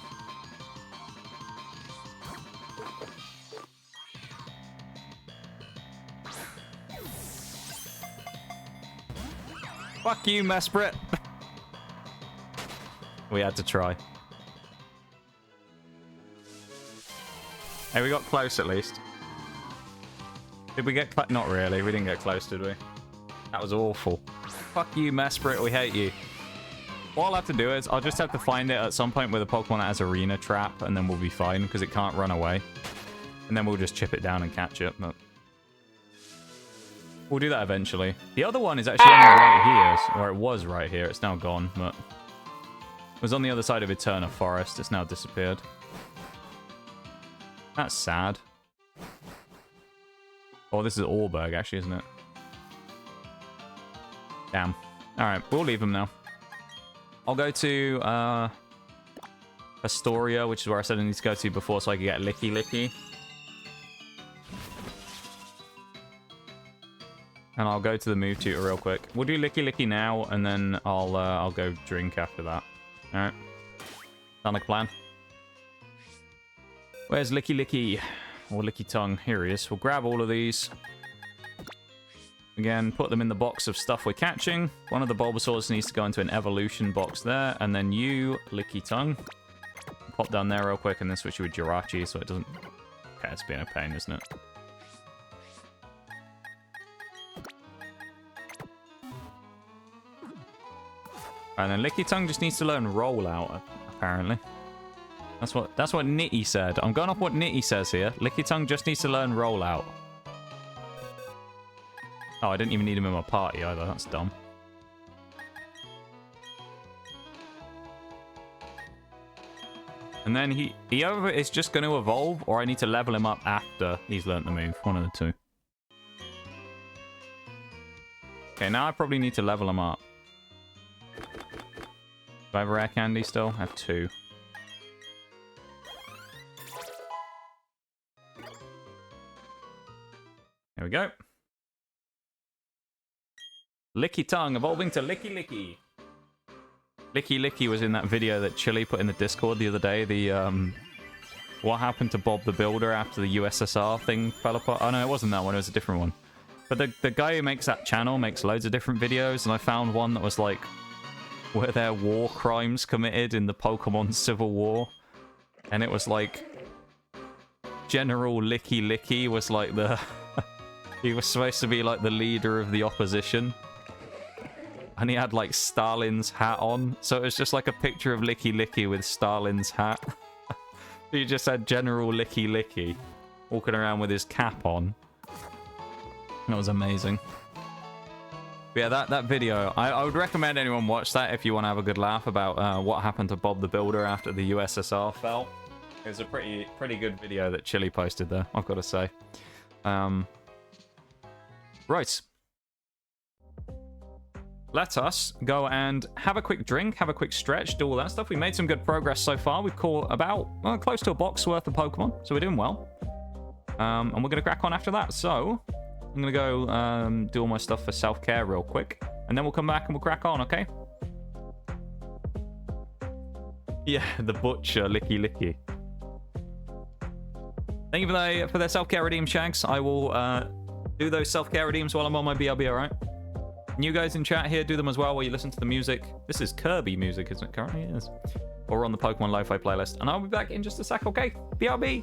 Fuck you, Mesprit. We had to try. Hey, we got close at least. Did we get close? Not really. We didn't get close, did we? That was awful. Fuck you, Mesprit. We hate you. What I'll have to do is I'll just have to find it at some point with a Pokemon that has Arena Trap, and then we'll be fine because it can't run away. And then we'll just chip it down and catch it. But we'll do that eventually. The other one is actually only right here, or it was right here. It's now gone, but it was on the other side of Eterna Forest. It's now disappeared. That's sad. Oh, this is Orberg, actually, isn't it? Damn. Alright, we'll leave him now. I'll go to Astoria, which is where I said I need to go to before so I can get Licky Licky. And I'll go to the move tutor real quick. We'll do Licky Licky now, and then I'll go drink after that. Alright. Sound like a plan? Where's Licky Licky? Or Licky Tongue? Here he is. We'll grab all of these. Again, put them in the box of stuff we're catching. One of the Bulbasaurs needs to go into an evolution box there. And then you, Licky Tongue. Pop down there real quick and then switch you with Jirachi so it doesn't... Okay, it's being a pain, isn't it? And then Licky Tongue just needs to learn Roll Out, apparently. That's what Nitty said. I'm going off what Nitty says here. Licky Tongue just needs to learn Roll Out. Oh, I didn't even need him in my party either. That's dumb. And then he either is just going to evolve, or I need to level him up after he's learnt the move. One of the two. Okay, now I probably need to level him up. Do I have a rare candy still? I have 2. There we go. Licky Tongue evolving to Licky Licky. Licky Licky was in that video that Chili put in the Discord the other day. The what happened to Bob the Builder after the USSR thing fell apart. Oh no, it wasn't that one. It was a different one. But the guy who makes that channel makes loads of different videos, and I found one that was like, were there war crimes committed in the Pokemon Civil War? And it was like General Licky Licky was like the he was supposed to be like the leader of the opposition. And he had like Stalin's hat on. So it was just like a picture of Licky Licky with Stalin's hat. He just had General Licky Licky walking around with his cap on. That was amazing. But yeah, that video, I would recommend anyone watch that if you want to have a good laugh about what happened to Bob the Builder after the USSR fell. It was a pretty good video that Chili posted there, I've got to say. Right. Let us go and have a quick drink, have a quick stretch, do all that stuff. We made some good progress so far. We've caught about close to a box worth of Pokemon, so we're doing well. And we're going to crack on after that. So I'm going to go do all my stuff for self-care real quick, and then we'll come back and we'll crack on, okay? Yeah, the butcher, Licky Licky. Thank you for their self-care redeem, Shags. I will do those self-care redeems while I'm on my BRB, alright? And you guys in chat here, do them as well while you listen to the music. This is Kirby music, isn't it? Currently it is. Or on the Pokemon Lo-Fi playlist. And I'll be back in just a sec, okay? BRB!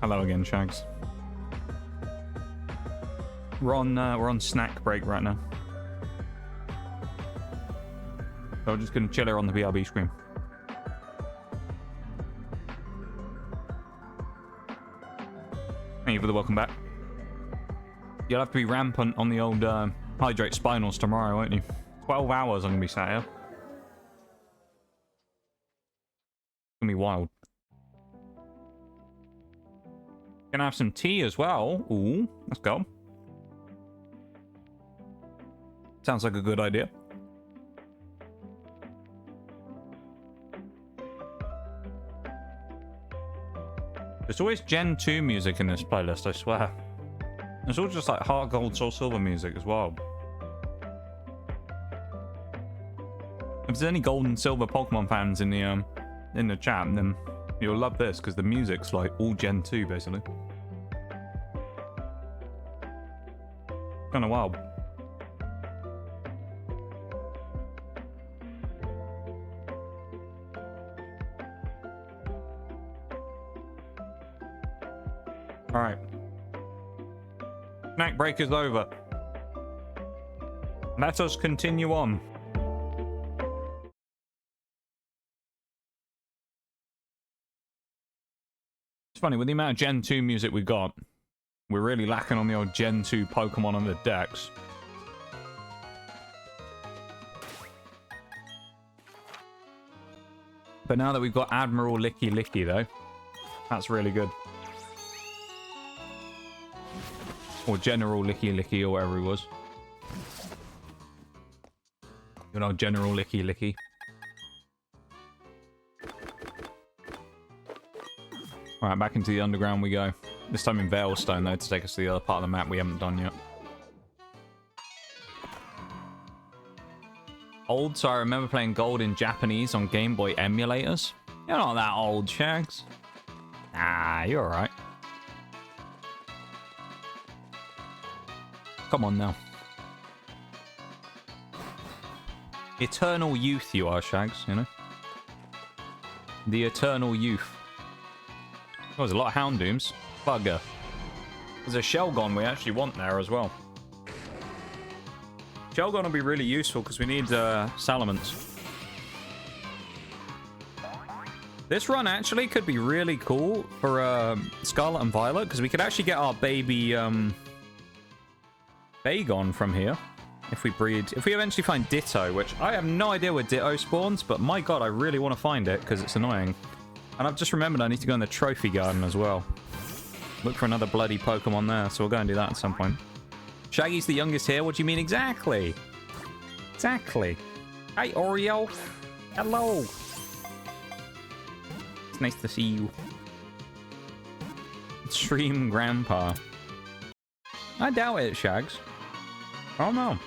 Hello again, Shags. We're on snack break right now. So I'm just gonna chill here on the BRB screen. Thank you for the welcome back. You'll have to be rampant on the old hydrate spinals tomorrow, won't you? 12 hours I'm gonna be sat here. It's gonna be wild. Gonna have some tea as well. Ooh, let's go. Sounds like a good idea. There's always Gen 2 music in this playlist, I swear. It's all just like Heart Gold, Soul Silver music as well. If there's any Gold and Silver Pokemon fans in the chat, then you'll love this because the music's like all Gen 2 basically. Kind of wild. All right. Snack break is over. Let us continue on. It's funny, with the amount of Gen 2 music we got, we're really lacking on the old Gen 2 Pokemon on the decks. But now that we've got Admiral Licky Licky, though, that's really good. Or General Licky Licky, or whatever he was. You know, General Licky Licky. Alright, back into the underground we go. This time in Veilstone, though, to take us to the other part of the map we haven't done yet. Old, so I remember playing Gold in Japanese on Game Boy emulators. You're not that old, Shags. Nah, you're alright. Come on now. Eternal youth you are, Shags, you know? The eternal youth. Oh, there's a lot of Houndooms. Bugger. There's a Shelgon we actually want there as well. Shelgon will be really useful because we need Salamence. This run actually could be really cool for Scarlet and Violet because we could actually get our baby Bagon from here if we breed. If we eventually find Ditto, which I have no idea where Ditto spawns, but my god, I really want to find it because it's annoying. And I've just remembered I need to go in the Trophy Garden as well. Look for another bloody Pokemon there, so we'll go and do that at some point. Shaggy's the youngest here. What do you mean exactly? Exactly. Hey, Oreo. Hello. It's nice to see you. Stream Grandpa. I doubt it, Shags. I don't know.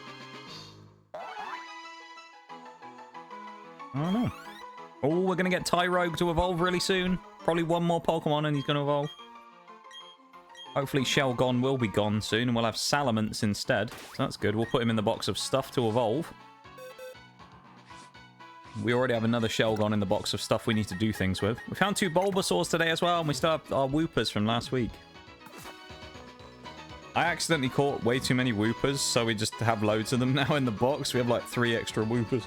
I don't know. Oh, we're going to get Tyrogue to evolve really soon. Probably one more Pokemon and he's going to evolve. Hopefully Shelgon will be gone soon and we'll have Salamence instead. So that's good. We'll put him in the box of stuff to evolve. We already have another Shelgon in the box of stuff we need to do things with. We found 2 Bulbasaurs today as well, and we still have our Whoopers from last week. I accidentally caught way too many Whoopers, so we just have loads of them now in the box. We have like 3 extra Whoopers.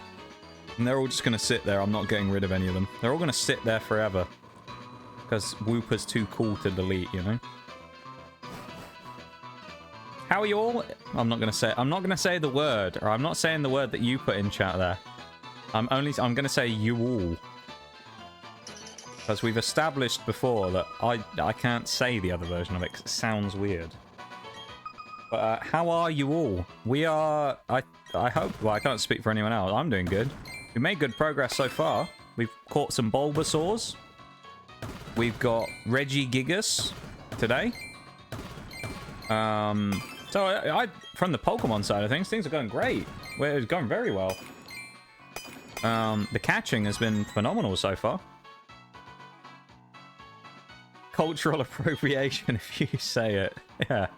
And they're all just going to sit there. I'm not getting rid of any of them. They're all going to sit there forever. Because Whooper's too cool to delete, you know? How are you all? I'm not going to say the word, or I'm not saying the word that you put in chat there. I'm going to say you all. Because we've established before that I can't say the other version of it because it sounds weird. But how are you all? We are, I hope, well, I can't speak for anyone else. I'm doing good. We made good progress so far. We've caught some Bulbasaurs. We've got Regigigas today. So I from the Pokemon side of things are going great. It's going very well. The catching has been phenomenal so far. Cultural appropriation, if you say it. Yeah.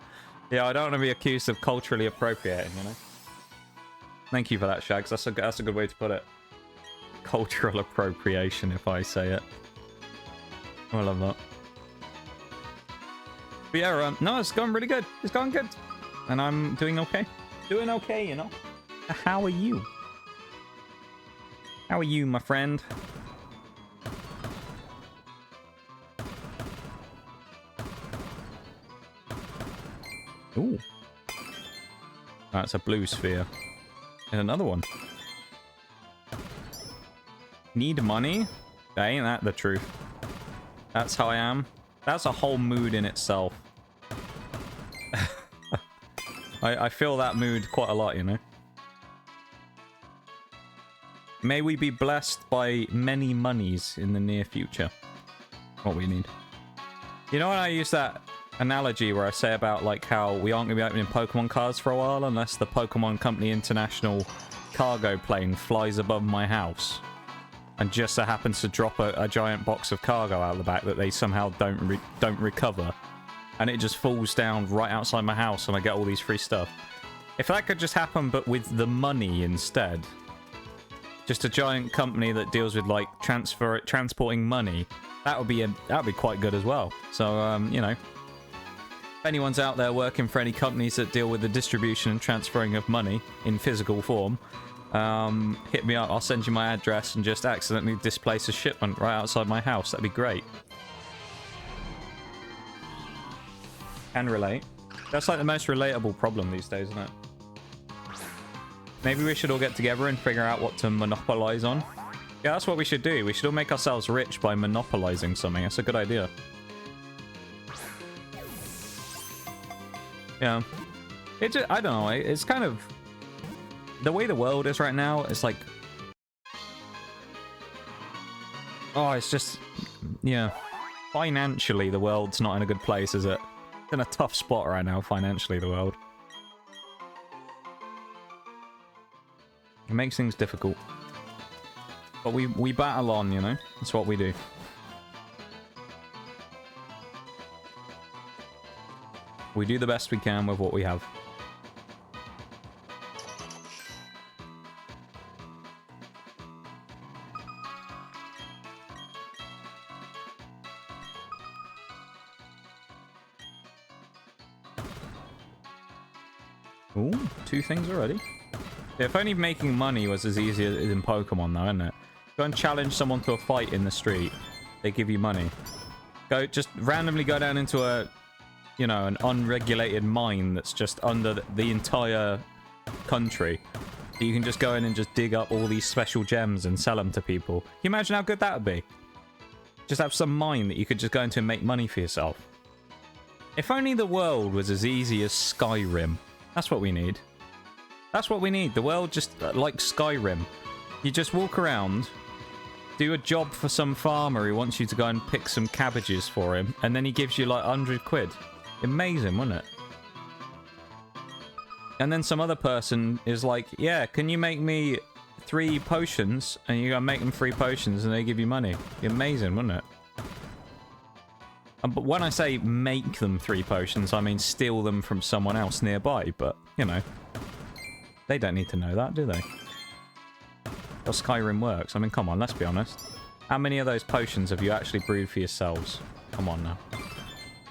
Yeah, I don't want to be accused of culturally appropriating, you know? Thank you for that, Shags. That's a good way to put it. Cultural appropriation, if I say it. I love that. But yeah, no, it's going really good. It's going good. And I'm doing okay. Doing okay, you know? How are you? How are you, my friend? Ooh. That's a blue sphere. And another one. Need money? Ain't that the truth? That's how I am. That's a whole mood in itself. I feel that mood quite a lot, you know? May we be blessed by many monies in the near future. What we need. You know when I use that analogy where I say about like how we aren't going to be opening Pokemon cards for a while unless the Pokemon Company International cargo plane flies above my house and just so happens to drop a giant box of cargo out the back that they somehow don't recover, and it just falls down right outside my house and I get all these free stuff. If that could just happen but with the money instead, just a giant company that deals with like transporting money, that would be quite good as well. So you know, if anyone's out there working for any companies that deal with the distribution and transferring of money in physical form, hit me up. I'll send you my address and just accidentally displace a shipment right outside my house. That'd be great. Can relate. That's like the most relatable problem these days, isn't it? Maybe we should all get together and figure out what to monopolize on. Yeah, that's what we should do. We should all make ourselves rich by monopolizing something. That's a good idea. Yeah. It just, I don't know. It's kind of... The way the world is right now, it's like... Oh, it's just... Yeah. Financially, the world's not in a good place, is it? It's in a tough spot right now, financially, the world. It makes things difficult. But we battle on, you know? That's what we do. We do the best we can with what we have. Ooh, 2 things already. If only making money was as easy as in Pokemon, though, isn't it? Go and challenge someone to a fight in the street. They give you money. Just randomly go down into a, you know, an unregulated mine that's just under the entire country. You can just go in and just dig up all these special gems and sell them to people. Can you imagine how good that would be? Just have some mine that you could just go into and make money for yourself. If only the world was as easy as Skyrim. That's what we need. That's what we need. The world just like Skyrim. You just walk around, do a job for some farmer who wants you to go and pick some cabbages for him, and then he gives you like 100 quid. Amazing, wouldn't it? And then some other person is like, yeah, can you make me 3 potions? And you go make them 3 potions and they give you money. Amazing, wouldn't it? But when I say make them 3 potions, I mean steal them from someone else nearby. But, you know, they don't need to know that, do they? How Skyrim works. I mean, come on, let's be honest. How many of those potions have you actually brewed for yourselves? Come on now.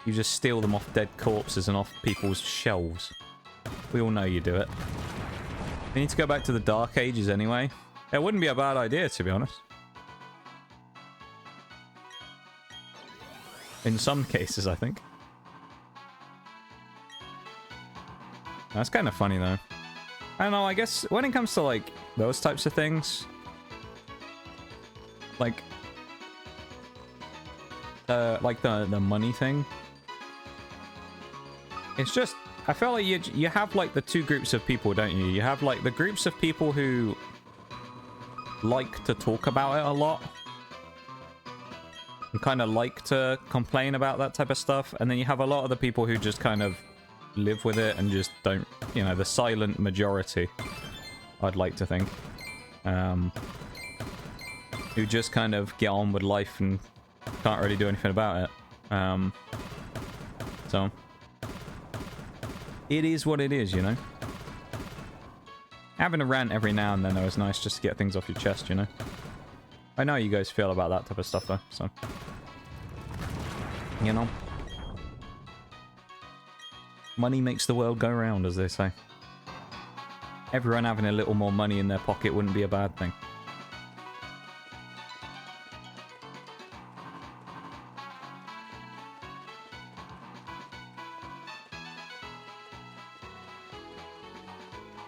You just steal them off dead corpses and off people's shelves. We all know you do it. We need to go back to the Dark Ages anyway. It wouldn't be a bad idea, to be honest. In some cases, I think. That's kind of funny, though. I don't know, I guess when it comes to, like, those types of things... Like the money thing... It's just... I feel like you have, like, the 2 groups of people, don't you? You have, like, the groups of people who like to talk about it a lot. And kind of like to complain about that type of stuff. And then you have a lot of the people who just kind of live with it and just don't... You know, the silent majority, I'd like to think. Who just kind of get on with life and can't really do anything about it. So... It is what it is, you know? Having a rant every now and then, though, is nice just to get things off your chest, you know? I know how you guys feel about that type of stuff, though, so... You know? Money makes the world go round, as they say. Everyone having a little more money in their pocket wouldn't be a bad thing.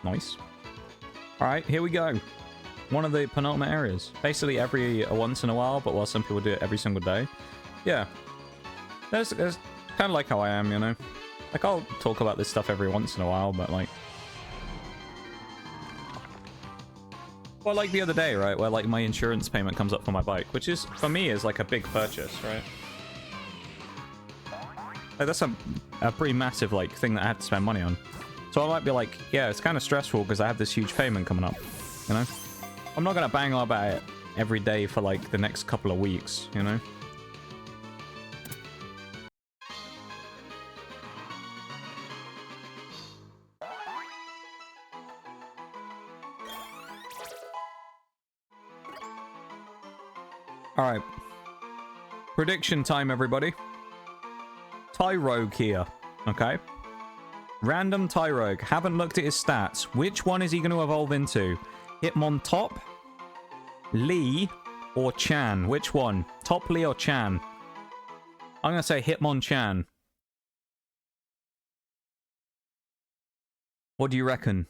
Nice. Alright, here we go. One of the penultimate areas. Basically every once in a while, but while some people do it every single day. Yeah. There's kind of like how I am, you know? Like, I'll talk about this stuff every once in a while, but like... Well, like the other day, right? Where like my insurance payment comes up for my bike, which is, for me, is like a big purchase, right? Like, that's a pretty massive, like, thing that I had to spend money on. So I might be like, yeah, it's kind of stressful because I have this huge payment coming up, you know? I'm not going to bang on about it every day for, like, the next couple of weeks, you know? Alright. Prediction time, everybody. Tyrogue here, okay? Random Tyrogue. Haven't looked at his stats. Which one is he going to evolve into? Hitmontop, Lee, or Chan? Which one? Top, Lee, or Chan? I'm going to say Hitmonchan. What do you reckon?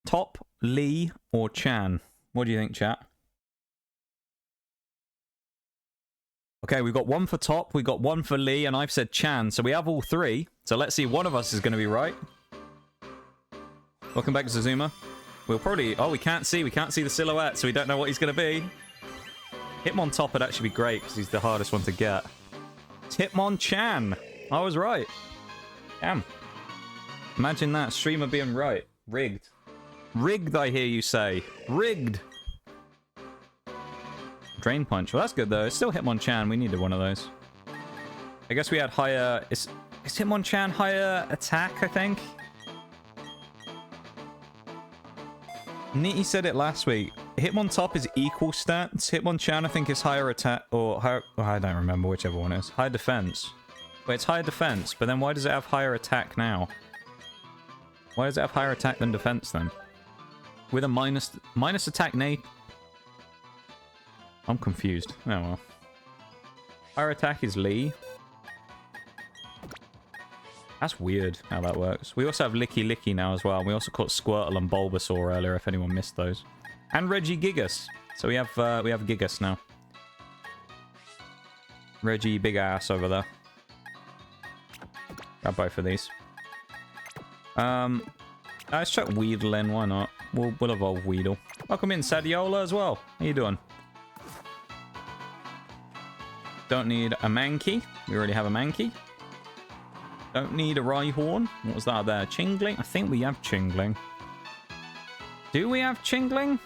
Top, Lee, or Chan? What do you think, chat? Okay, we've got one for Top, we got one for Lee, and I've said Chan, so we have all 3. So let's see if one of us is going to be right. Welcome back, Zazuma. We'll probably... Oh, we can't see the silhouette, so we don't know what he's going to be. Hitmontop would actually be great, because he's the hardest one to get. It's Hitmonchan. I was right. Damn. Imagine that, streamer being right. Rigged. Rigged, I hear you say. Rigged. Drain Punch. Well, that's good, though. It's still Hitmonchan. We needed one of those. I guess we had higher... Is Hitmonchan higher attack, I think? Nitty said it last week. Hitmontop is equal stats. Hitmonchan, I think, is higher attack... Or higher... Oh, I don't remember whichever one is. Higher defense. Wait, it's higher defense, but then why does it have higher attack now? Why does it have higher attack than defense then? With a minus attack nade. I'm confused. Oh well. Higher attack is Lee. That's weird how that works. We also have Licky Licky now as well. We also caught Squirtle and Bulbasaur earlier if anyone missed those. And Reggie Gigas. So we have Gigas now. Reggie big ass over there. Grab both of these. Let's chuck Weedle in, why not? We'll evolve Weedle. Welcome in, Sadiola as well. How you doing? Don't need a Mankey. We already have a Mankey. Don't need a Rhyhorn. What was that there? Chingling? I think we have Chingling. Do we have Chingling?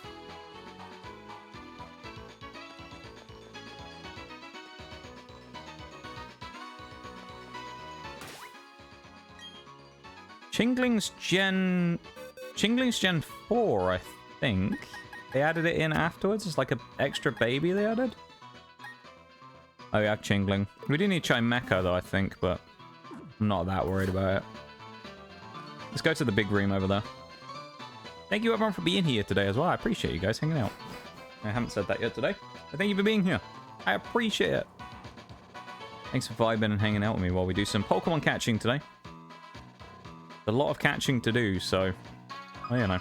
Chingling's Gen 4, I think. They added it in afterwards. It's like an extra baby they added. Oh, we have Chingling. We do need Chimecha though, I think, but I'm not that worried about it. Let's go to the big room over there. Thank you everyone for being here today as well. I appreciate you guys hanging out. I haven't said that yet today. But thank you for being here. I appreciate it. Thanks for vibing and hanging out with me while we do some Pokemon catching today. A lot of catching to do, so well, you know,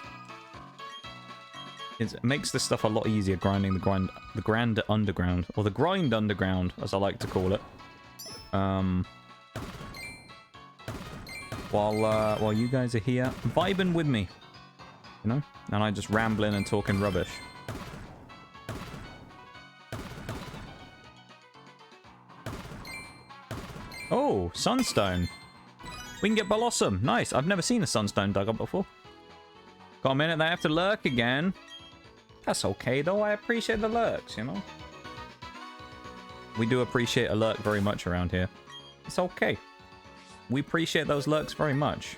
it makes this stuff a lot easier grinding the Grand Underground, or the Grind Underground, as I like to call it. While you guys are here vibing with me, you know, and I just rambling and talking rubbish. Oh, Sunstone. We can get Blossom. Nice. I've never seen a Sunstone dug up before. Got a minute, they have to lurk again. That's okay, though. I appreciate the lurks, you know? We do appreciate a lurk very much around here. It's okay. We appreciate those lurks very much.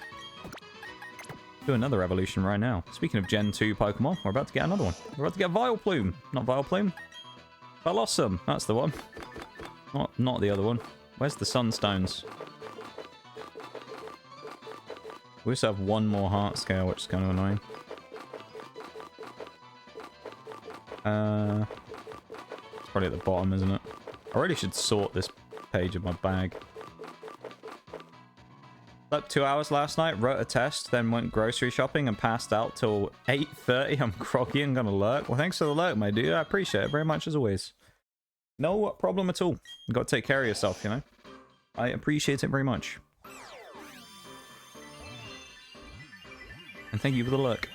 Do another evolution right now. Speaking of Gen 2 Pokemon, we're about to get another one. We're about to get Vileplume. Not Vileplume. Blossom. That's the one. Not the other one. Where's the Sunstones? We also have one more heart scale, which is kind of annoying. It's probably at the bottom, isn't it? I really should sort this page of my bag. Slept 2 hours last night, wrote a test, then went grocery shopping and passed out till 8:30. I'm groggy and gonna lurk. Well, thanks for the lurk, my dude. I appreciate it very much as always. No problem at all. You got to take care of yourself, you know? I appreciate it very much. And thank you for the look.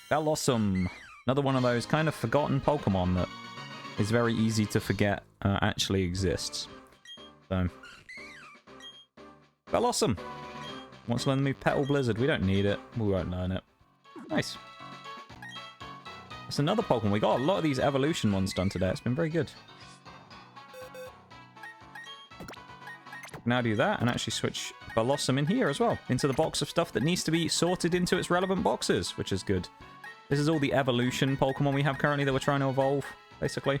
Blossom. Another one of those kind of forgotten Pokemon that is very easy to forget actually exists. So. Blossom. Wants to learn the move Petal Blizzard. We don't need it. We won't learn it. Nice. It's another Pokemon. We got a lot of these evolution ones done today. It's been very good. Now do that and actually switch Blossom in here as well, into the box of stuff that needs to be sorted into its relevant boxes, which is good. This is all the evolution Pokemon we have currently that we're trying to evolve, basically.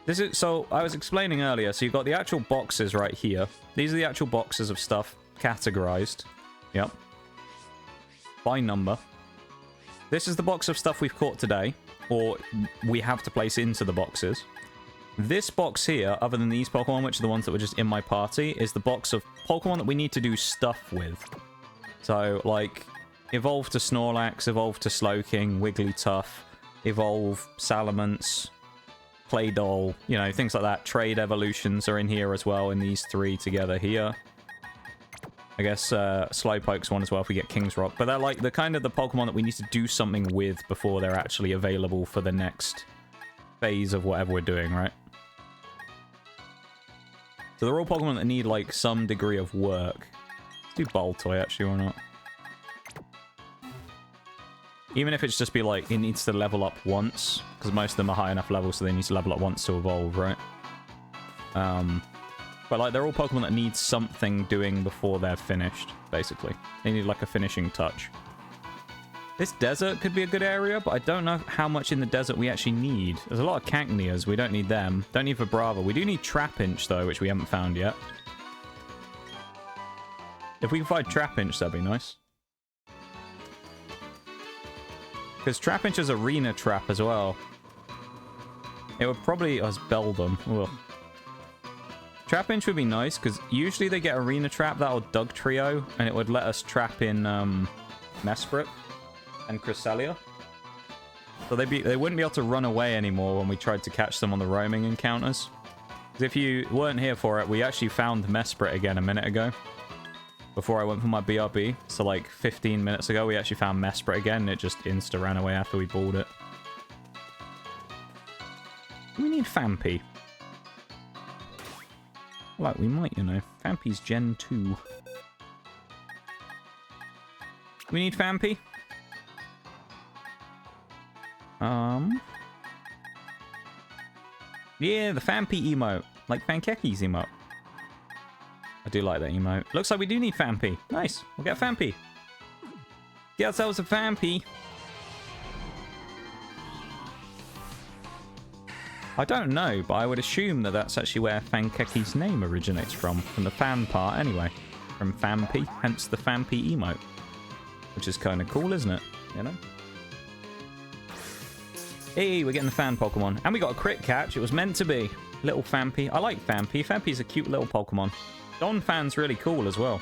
This is, so I was explaining earlier, so you've got the actual boxes right here. These are the actual boxes of stuff categorized. Yep. By number. This is the box of stuff we've caught today, or we have to place into the boxes. This box here, other than these Pokemon, which are the ones that were just in my party, is the box of Pokemon that we need to do stuff with. So, like, evolve to Snorlax, evolve to Slowking, Wigglytuff, evolve Salamence, Claydol, you know, things like that. Trade evolutions are in here as well, in these three together here. I guess Slowpoke's one as well if we get King's Rock. But they're like the kind of the Pokemon that we need to do something with before they're actually available for the next phase of whatever we're doing, right? So they're all Pokemon that need, like, some degree of work. Let's do Baltoy, actually, or not. Even if it's just be, like, it needs to level up once. Because most of them are high enough levels, so they need to level up once to evolve, right? But, like, they're all Pokemon that need something doing before they're finished, basically. They need, like, a finishing touch. This desert could be a good area, but I don't know how much in the desert we actually need. There's a lot of Cacneas. We don't need them. Don't need Vibrava. We do need Trapinch, though, which we haven't found yet. If we can find Trapinch, that'd be nice. Because Trapinch is arena trap as well. It would probably... Oh, it's Beldum. Ugh. Trapinch would be nice, because usually they get arena trap, that'll Dug Trio, and it would let us trap in Mesprit and Cresselia. So they wouldn't be able to run away anymore when we tried to catch them on the roaming encounters. Because if you weren't here for it, we actually found Mesprit again a minute ago. Before I went for my BRB. So like 15 minutes ago, we actually found Mesprit again, and it just insta-ran away after we balled it. We need Fampi. Like, we might, you know. Fampi's Gen 2. We need Fampi. Yeah, the Fampi emote. Like Fankeki's emote. I do like that emote. Looks like we do need Fampi. Nice. We'll get Fampi. Get ourselves a Fampi. I don't know, but I would assume that that's actually where Fankeki's name originates from the fan part anyway. From Fampi, hence the Fampi emote. Which is kind of cool, isn't it? You know? Hey, we're getting the fan Pokemon. And we got a crit catch. It was meant to be. Little Fampi. I like Fampi. Fampi's a cute little Pokemon. Donphan's really cool as well.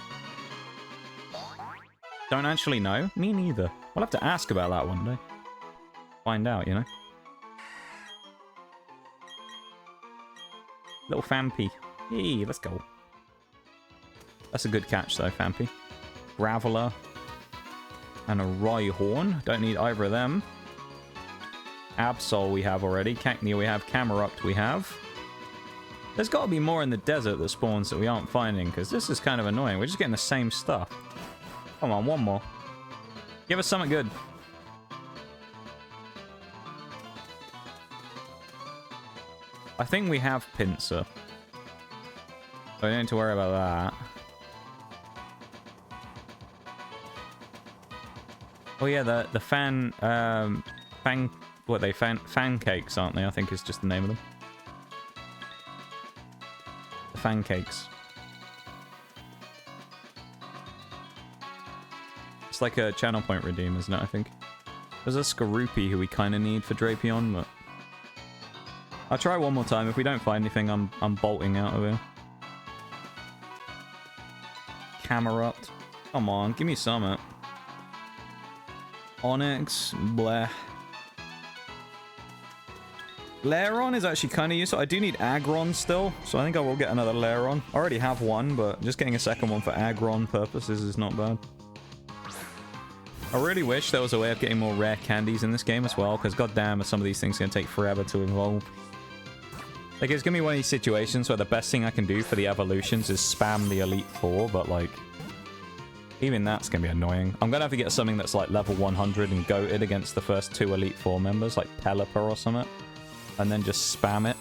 Don't actually know. Me neither. We'll have to ask about that one day. Find out, you know? Little Fampi. Hey, let's go. That's a good catch, though, Fampi. Graveler. And a Rhyhorn. Don't need either of them. Absol we have already. Cacnea we have. Camerupt we have. There's got to be more in the desert that spawns that we aren't finding, because this is kind of annoying. We're just getting the same stuff. Come on, one more. Give us something good. I think we have Pinsir. So we don't need to worry about that. Oh yeah, the fan cakes, aren't they? I think is just the name of them. The fan cakes. It's like a channel point redeem, isn't it? I think. There's a Skorupi who we kind of need for Drapion, but I'll try one more time. If we don't find anything, I'm bolting out of here. Camerupt. Come on, give me some. Onyx, bleh. Lairon is actually kind of useful. I do need Aggron still, so I think I will get another Lairon. I already have one, but just getting a second one for Aggron purposes is not bad. I really wish there was a way of getting more rare candies in this game as well, because goddamn, are some of these things going to take forever to evolve. Like, it's going to be one of these situations where the best thing I can do for the evolutions is spam the Elite Four, but like, even that's going to be annoying. I'm going to have to get something that's like level 100 and goated against the first 2 Elite Four members, like Pelipper or something. And then just spam it.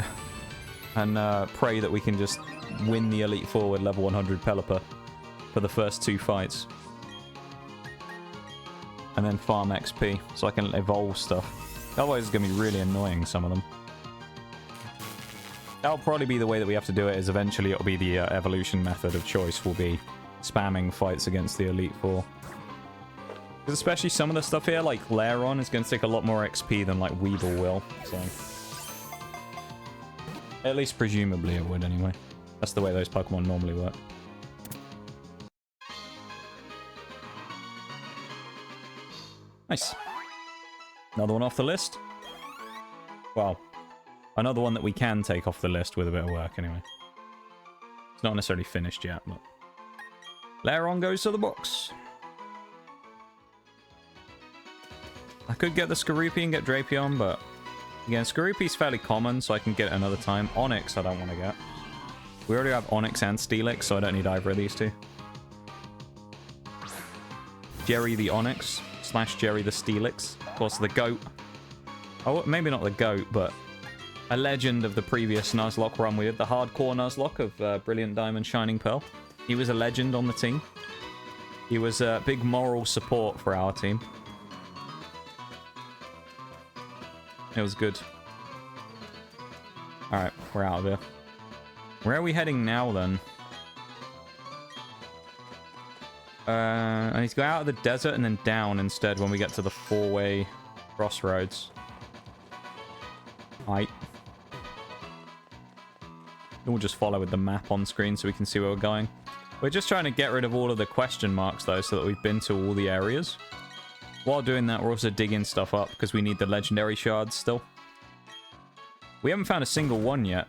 And pray that we can just win the Elite Four with level 100 Pelipper for the first 2 fights. And then farm XP so I can evolve stuff. Otherwise it's going to be really annoying, some of them. That'll probably be the way that we have to do it, is eventually it'll be the evolution method of choice will be spamming fights against the Elite Four. Because especially some of the stuff here, like Lairon, is going to take a lot more XP than like Weevil will, so... At least presumably it would anyway. That's the way those Pokemon normally work. Nice. Another one off the list. Well, another one that we can take off the list with a bit of work anyway. It's not necessarily finished yet, but... Lairon goes to the box. I could get the Skorupi and get Drapion, but... Again, Skorupi's fairly common, so I can get it another time. Onyx I don't want to get. We already have Onyx and Steelix, so I don't need either of these two. Jerry the Onyx / Jerry the Steelix. Of course, the GOAT. Oh, maybe not the GOAT, but a legend of the previous Nuzlocke run we did. The hardcore Nuzlocke of Brilliant Diamond Shining Pearl. He was a legend on the team. He was a big moral support for our team. It was good. Alright, we're out of here. Where are we heading now, then? I need to go out of the desert and then down instead when we get to the 4-way crossroads. Right. We'll just follow with the map on screen so we can see where we're going. We're just trying to get rid of all of the question marks, though, so that we've been to all the areas. While doing that, we're also digging stuff up because we need the legendary shards still. We haven't found a single one yet,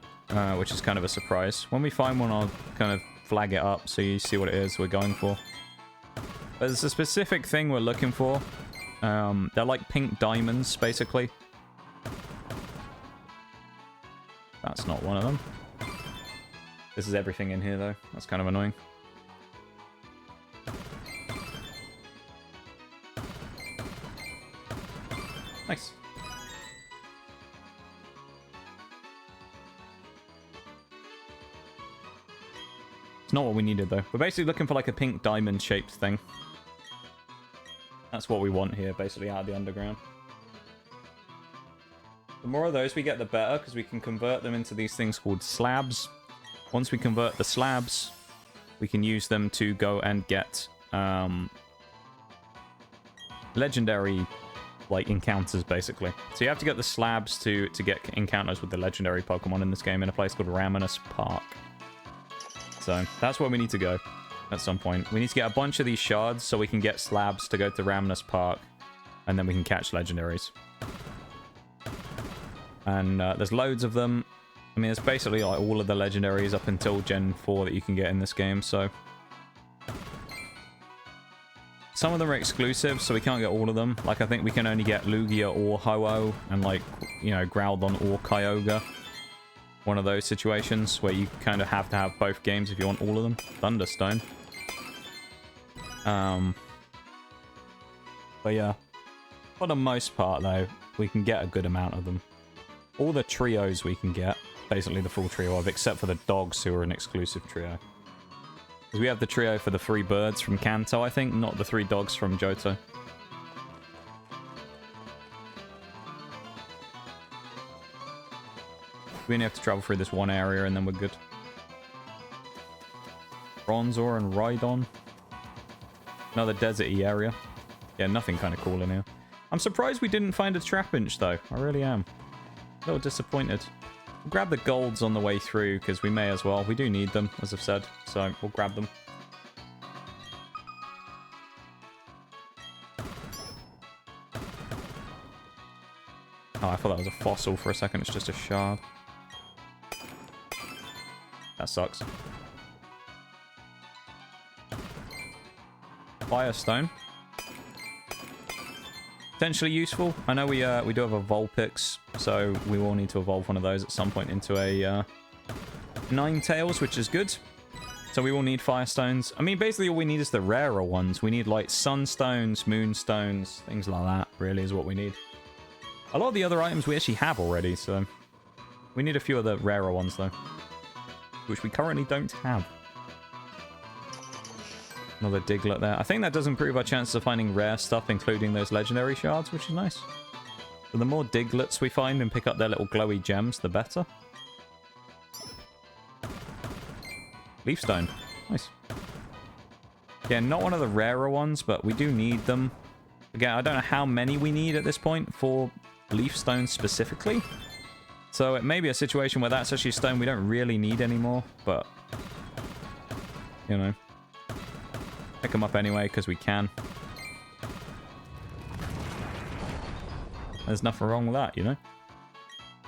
which is kind of a surprise. When we find one, I'll kind of flag it up so you see what it is we're going for. There's a specific thing we're looking for. They're like pink diamonds, basically. That's not one of them. This is everything in here, though. That's kind of annoying. Nice. It's not what we needed, though. We're basically looking for like a pink diamond-shaped thing. That's what we want here, basically, out of the underground. The more of those we get, the better, because we can convert them into these things called slabs. Once we convert the slabs, we can use them to go and get legendary like encounters, basically. So you have to get the slabs to get encounters with the legendary Pokemon in this game in a place called Raminus Park. So that's where we need to go at some point. We need to get a bunch of these shards so we can get slabs to go to Raminus Park, and then we can catch legendaries. And there's loads of them. I mean, it's basically like all of the legendaries up until Gen 4 that you can get in this game, so... Some of them are exclusive, so we can't get all of them. Like, I think we can only get Lugia or Ho-Oh, and like, you know, Groudon or Kyogre. One of those situations where you kind of have to have both games if you want all of them. Thunderstone. But yeah. For the most part, though, we can get a good amount of them. All the trios we can get, basically the full trio of, except for the dogs who are an exclusive trio. Because we have the trio for the 3 birds from Kanto, I think, not the 3 dogs from Johto. We only have to travel through this one area and then we're good. Bronzor and Rhydon. Another desert-y area. Yeah, nothing kind of cool in here. I'm surprised we didn't find a Trapinch, though. I really am. A little disappointed. We'll grab the golds on the way through, because we may as well. We do need them, as I've said, so we'll grab them. Oh, I thought that was a fossil for a second. It's just a shard. That sucks. Firestone. Potentially useful. I know we do have a Vulpix, so we will need to evolve one of those at some point into a Ninetales, which is good. So we will need Firestones. I mean, basically all we need is the rarer ones. We need like Sunstones, Moonstones, things like that, really, is what we need. A lot of the other items we actually have already, so... We need a few of the rarer ones, though. Which we currently don't have. Another Diglett there. I think that does improve our chances of finding rare stuff, including those legendary shards, which is nice. So the more Digletts we find and pick up their little glowy gems, the better. Leafstone. Nice. Yeah, not one of the rarer ones, but we do need them. Again, I don't know how many we need at this point for Leafstone specifically. So it may be a situation where that's actually a stone we don't really need anymore, but... You know... Pick them up anyway, because we can. There's nothing wrong with that, you know?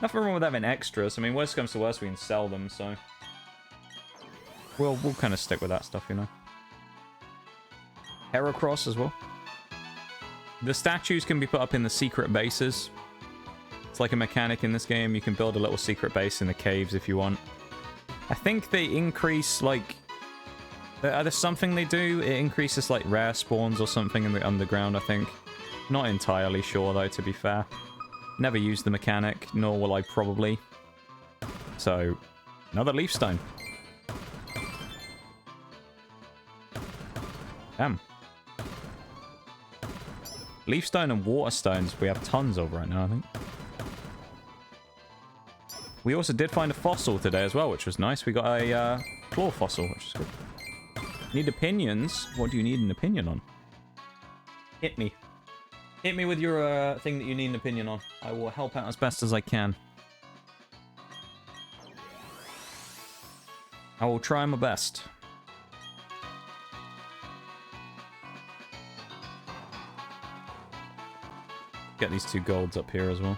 Nothing wrong with having extras. I mean, worst comes to worst, we can sell them, so... We'll kind of stick with that stuff, you know? Heracross as well. The statues can be put up in the secret bases. It's like a mechanic in this game. You can build a little secret base in the caves if you want. I think they increase, like... There's something they do. It increases, like, rare spawns or something in the underground, I think. Not entirely sure, though, to be fair. Never used the mechanic, nor will I probably. So, another Leafstone. Damn. Leafstone and Waterstones we have tons of right now, I think. We also did find a fossil today as well, which was nice. We got a claw fossil, which is good. Need opinions? What do you need an opinion on? Hit me. Hit me with your thing that you need an opinion on. I will help out as best as I can. I will try my best. Get these 2 golds up here as well.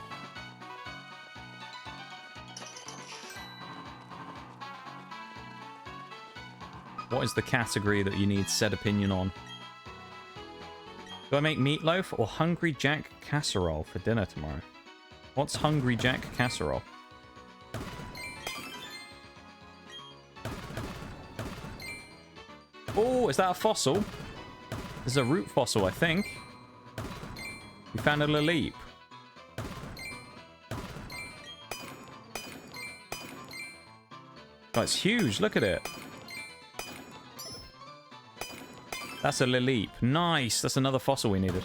What is the category that you need said opinion on? Do I make meatloaf or Hungry Jack casserole for dinner tomorrow? What's Hungry Jack casserole? Oh, is that a fossil? This is a root fossil, I think. We found a leap. Oh, it's huge. Look at it. That's a leap. Nice. That's another fossil we needed.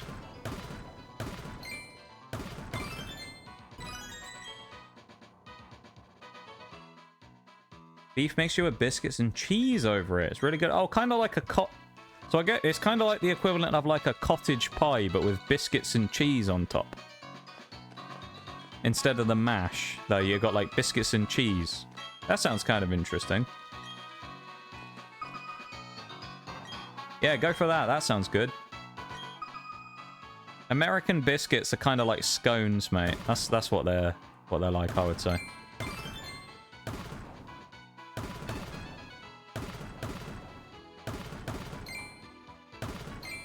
Beef mixture with biscuits and cheese over it. It's really good. Oh, kind of like a So I get it's kind of like the equivalent of like a cottage pie, but with biscuits and cheese on top. Instead of the mash, though, you got like biscuits and cheese. That sounds kind of interesting. Yeah, go for that. That sounds good. American biscuits are kind of like scones, mate. That's what they're like, I would say.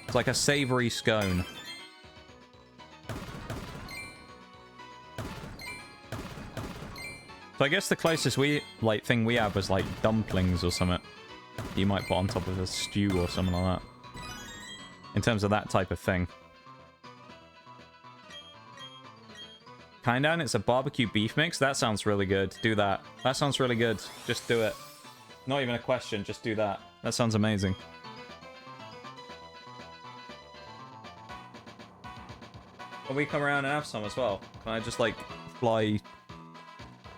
It's like a savory scone. So I guess the closest thing we have was like dumplings or something. You might put on top of a stew or something like that. In terms of that type of thing. Kinda, it's a barbecue beef mix. That sounds really good. Do that. That sounds really good. Just do it. Not even a question. Just do that. That sounds amazing. Can we come around and have some as well? Can I just like fly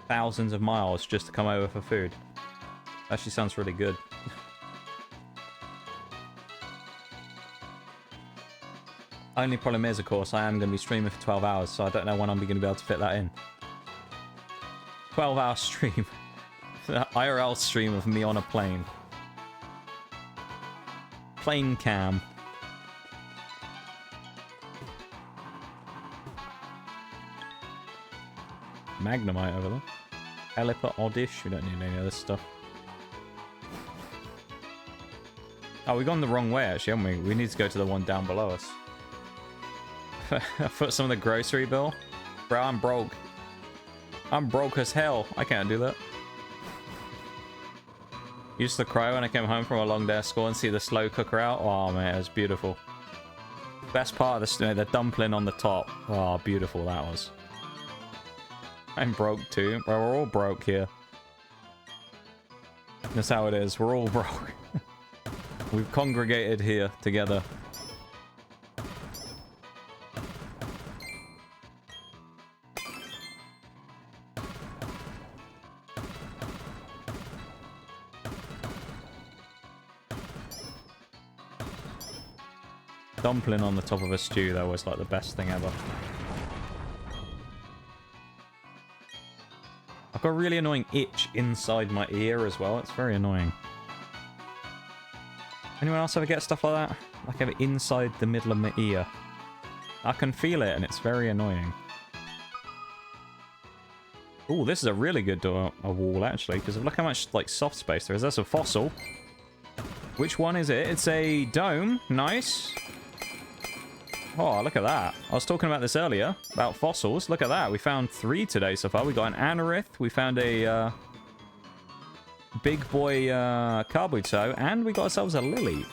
thousands of miles just to come over for food? Actually sounds really good. Only problem is, of course, I am going to be streaming for 12 hours, so I don't know when I'm going to be able to fit that in. 12-hour stream. IRL stream of me on a plane. Plane cam. Magnemite over there. Caliper, Oddish. We don't need any of this stuff. Oh, we've gone the wrong way, actually, haven't we? We need to go to the one down below us. I put some of the grocery bill. Bro, I'm broke. I'm broke as hell. I can't do that. Used to cry when I came home from a long day of school and see the slow cooker out. Oh, man, it was beautiful. Best part of the dumpling on the top. Oh, beautiful that was. I'm broke too. Bro, we're all broke here. That's how it is. We're all broke. We've congregated here together. Dumpling on the top of a stew, though, was like the best thing ever. I've got a really annoying itch inside my ear as well. It's very annoying. Anyone else ever get stuff like that? Like have it inside the middle of my ear. I can feel it and it's very annoying. Oh, this is a really good wall actually, because look how much like soft space there is. That's a fossil. Which one is it? It's a dome. Nice. Oh, look at that. I was talking about this earlier, about fossils. Look at that. We found 3 today so far. We got an anorith. We found a big boy Kabuto. And we got ourselves a lily.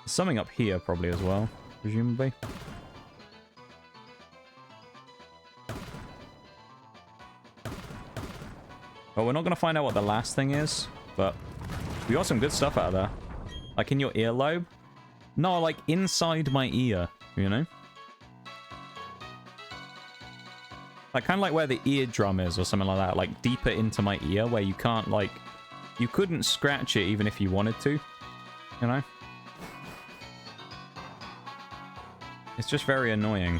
Something up here probably as well, presumably. Well, we're not going to find out what the last thing is, but we got some good stuff out of there. Like in your earlobe? No, like inside my ear, you know? Like, kind of like where the eardrum is or something like that. Like, deeper into my ear where you can't, like... You couldn't scratch it even if you wanted to. You know? It's just very annoying.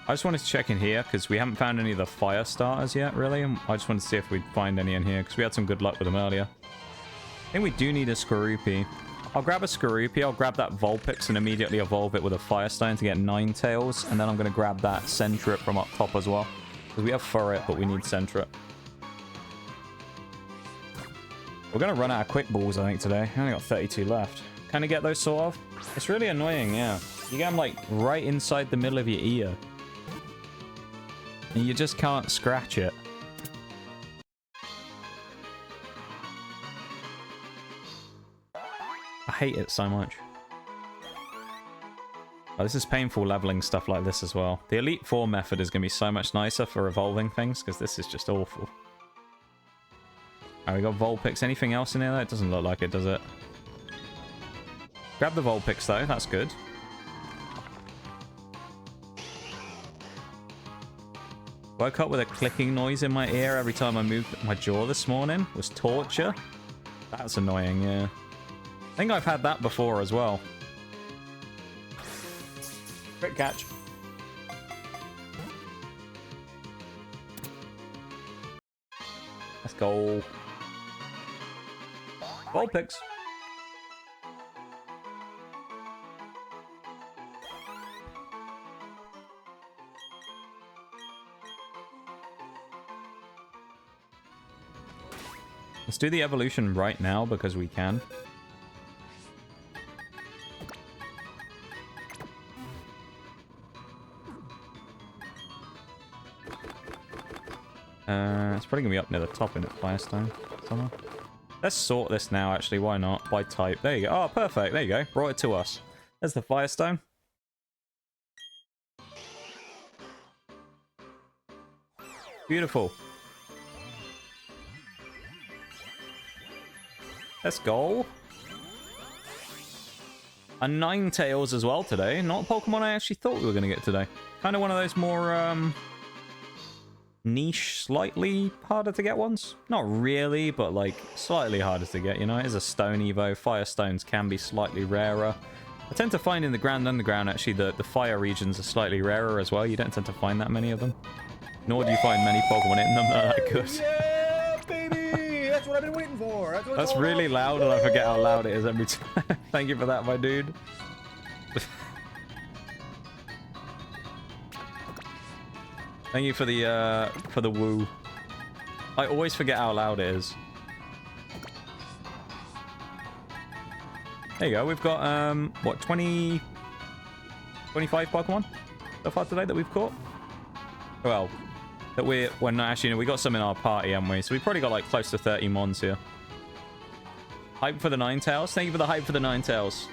I just wanted to check in here because we haven't found any of the fire starters yet, really. I just wanted to see if we'd find any in here because we had some good luck with them earlier. I think we do need a Skorupi. I'll grab a Skorupi, I'll grab that Vulpix and immediately evolve it with a Firestone to get 9 tails. And then I'm going to grab that Centrip from up top as well. Because we have Furret, but we need Centrip. We're going to run out of quick balls, I think, today. I only got 32 left. Kind of get those, sort of. It's really annoying, yeah. You get them, like, right inside the middle of your ear. And you just can't scratch it. I hate it so much. Oh, this is painful leveling stuff like this as well. The Elite Four method is going to be so much nicer for evolving things, because this is just awful. Alright, we got Vulpix. Anything else in here, though? It doesn't look like it, does it? Grab the Vulpix, though. That's good. Woke up with a clicking noise in my ear every time I moved my jaw this morning. It was torture. That's annoying, yeah. I think I've had that before as well. Quick catch. Let's go. Vulpix. Let's do the evolution right now because we can. It's probably gonna be up near the top in it, Firestone somewhere. Let's sort this now, actually. Why not? By type. There you go. Oh, perfect. There you go. Brought it to us. There's the Firestone. Beautiful. Let's go. A Ninetales as well today. Not a Pokemon I actually thought we were going to get today. Kind of one of those more niche, slightly harder to get ones. Not really, but like slightly harder to get, you know. It is a Stone Evo. Firestones can be slightly rarer. I tend to find in the Grand Underground, actually, the fire regions are slightly rarer as well. You don't tend to find that many of them. Nor do you find many Pokemon in them that are that good. Yeah, baby! That's what I've been waiting for. That's really loud, and I forget how loud it is every time. Thank you for that, my dude. Thank you for the woo. I always forget how loud it is. There you go. We've got what, 25 Pokemon so far today that we've caught. Well, that well, no, actually, no, we got some in our party, haven't we? So we've probably got like close to 30 mons here. Hype for the Ninetales. Thank you for the hype for the Ninetales.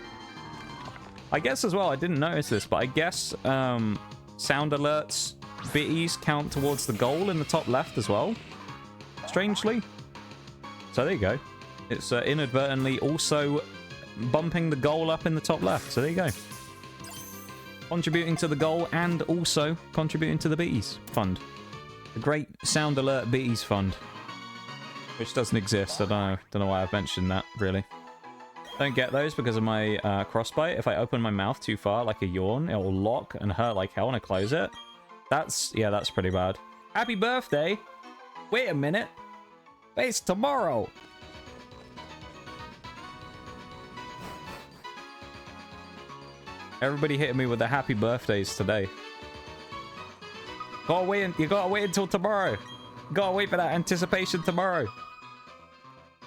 I guess as well, I didn't notice this, but I guess sound alerts, bitties count towards the goal in the top left as well. Strangely. So there you go. It's inadvertently also bumping the goal up in the top left. So there you go. Contributing to the goal and also contributing to the bitties fund. The great sound alert bitties fund. Which doesn't exist. I don't know why I've mentioned that, really. Don't get those because of my crossbite. If I open my mouth too far, like a yawn, it will lock and hurt like hell when I close it. That's pretty bad. Happy birthday! Wait a minute. It's tomorrow. Everybody hitting me with the happy birthdays today. You gotta wait until tomorrow. You gotta wait for that anticipation tomorrow.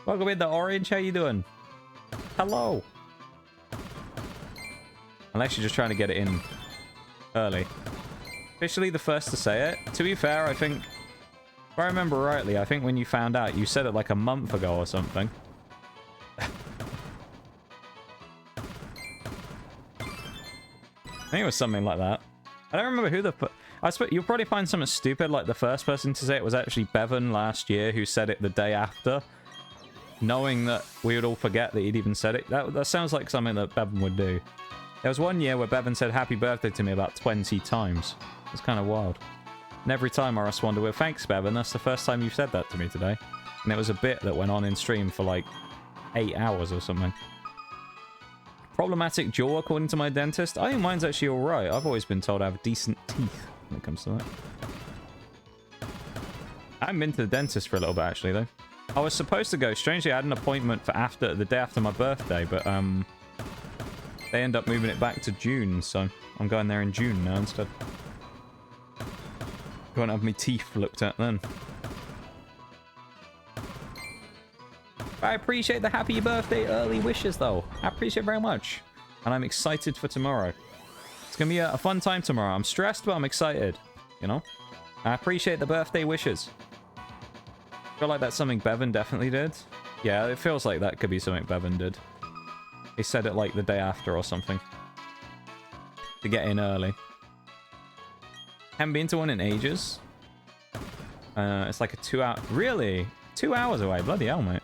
Welcome in the Orange. How you doing? Hello. Unless you're just trying to get it in early. Officially the first to say it. To be fair, I think, if I remember rightly, I think when you found out, you said it like a month ago or something. I think it was something like that. I don't remember who the... I suppose you'll probably find something stupid, like the first person to say it was actually Bevan last year, who said it the day after, knowing that we would all forget that he'd even said it. That sounds like something that Bevan would do. There was one year where Bevan said happy birthday to me about 20 times. It's kind of wild. And every time I respond with, thanks, Bevan, that's the first time you've said that to me today. And it was a bit that went on in stream for like 8 hours or something. Problematic jaw, according to my dentist. I think mine's actually alright. I've always been told I have decent teeth when it comes to that. I haven't been to the dentist for a little bit, actually, though. I was supposed to go. Strangely, I had an appointment for the day after my birthday, but they end up moving it back to June, so I'm going there in June now instead. Going to have my teeth looked at then. I appreciate the happy birthday early wishes, though. I appreciate it very much. And I'm excited for tomorrow. It's going to be a fun time tomorrow. I'm stressed, but I'm excited. You know? I appreciate the birthday wishes. I feel like that's something Bevan definitely did. Yeah, it feels like that could be something Bevan did. He said it like the day after or something. To get in early. Haven't been to one in ages. It's like a 2 hour... Really? 2 hours away? Bloody hell, mate.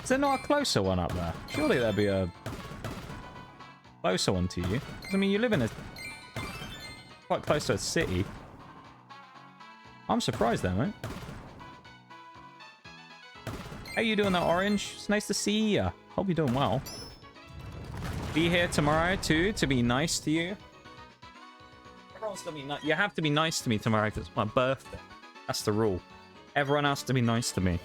Is there not a closer one up there? Surely there'd be a closer one to you. 'Cause, I mean, you live in a... quite close to a city. I'm surprised there, mate. How you doing there, Orange? It's nice to see ya. Hope you're doing well. Be here tomorrow, too, to be nice to you. Everyone's gonna be nice. You have to be nice to me tomorrow because it's my birthday. That's the rule. Everyone has to be nice to me.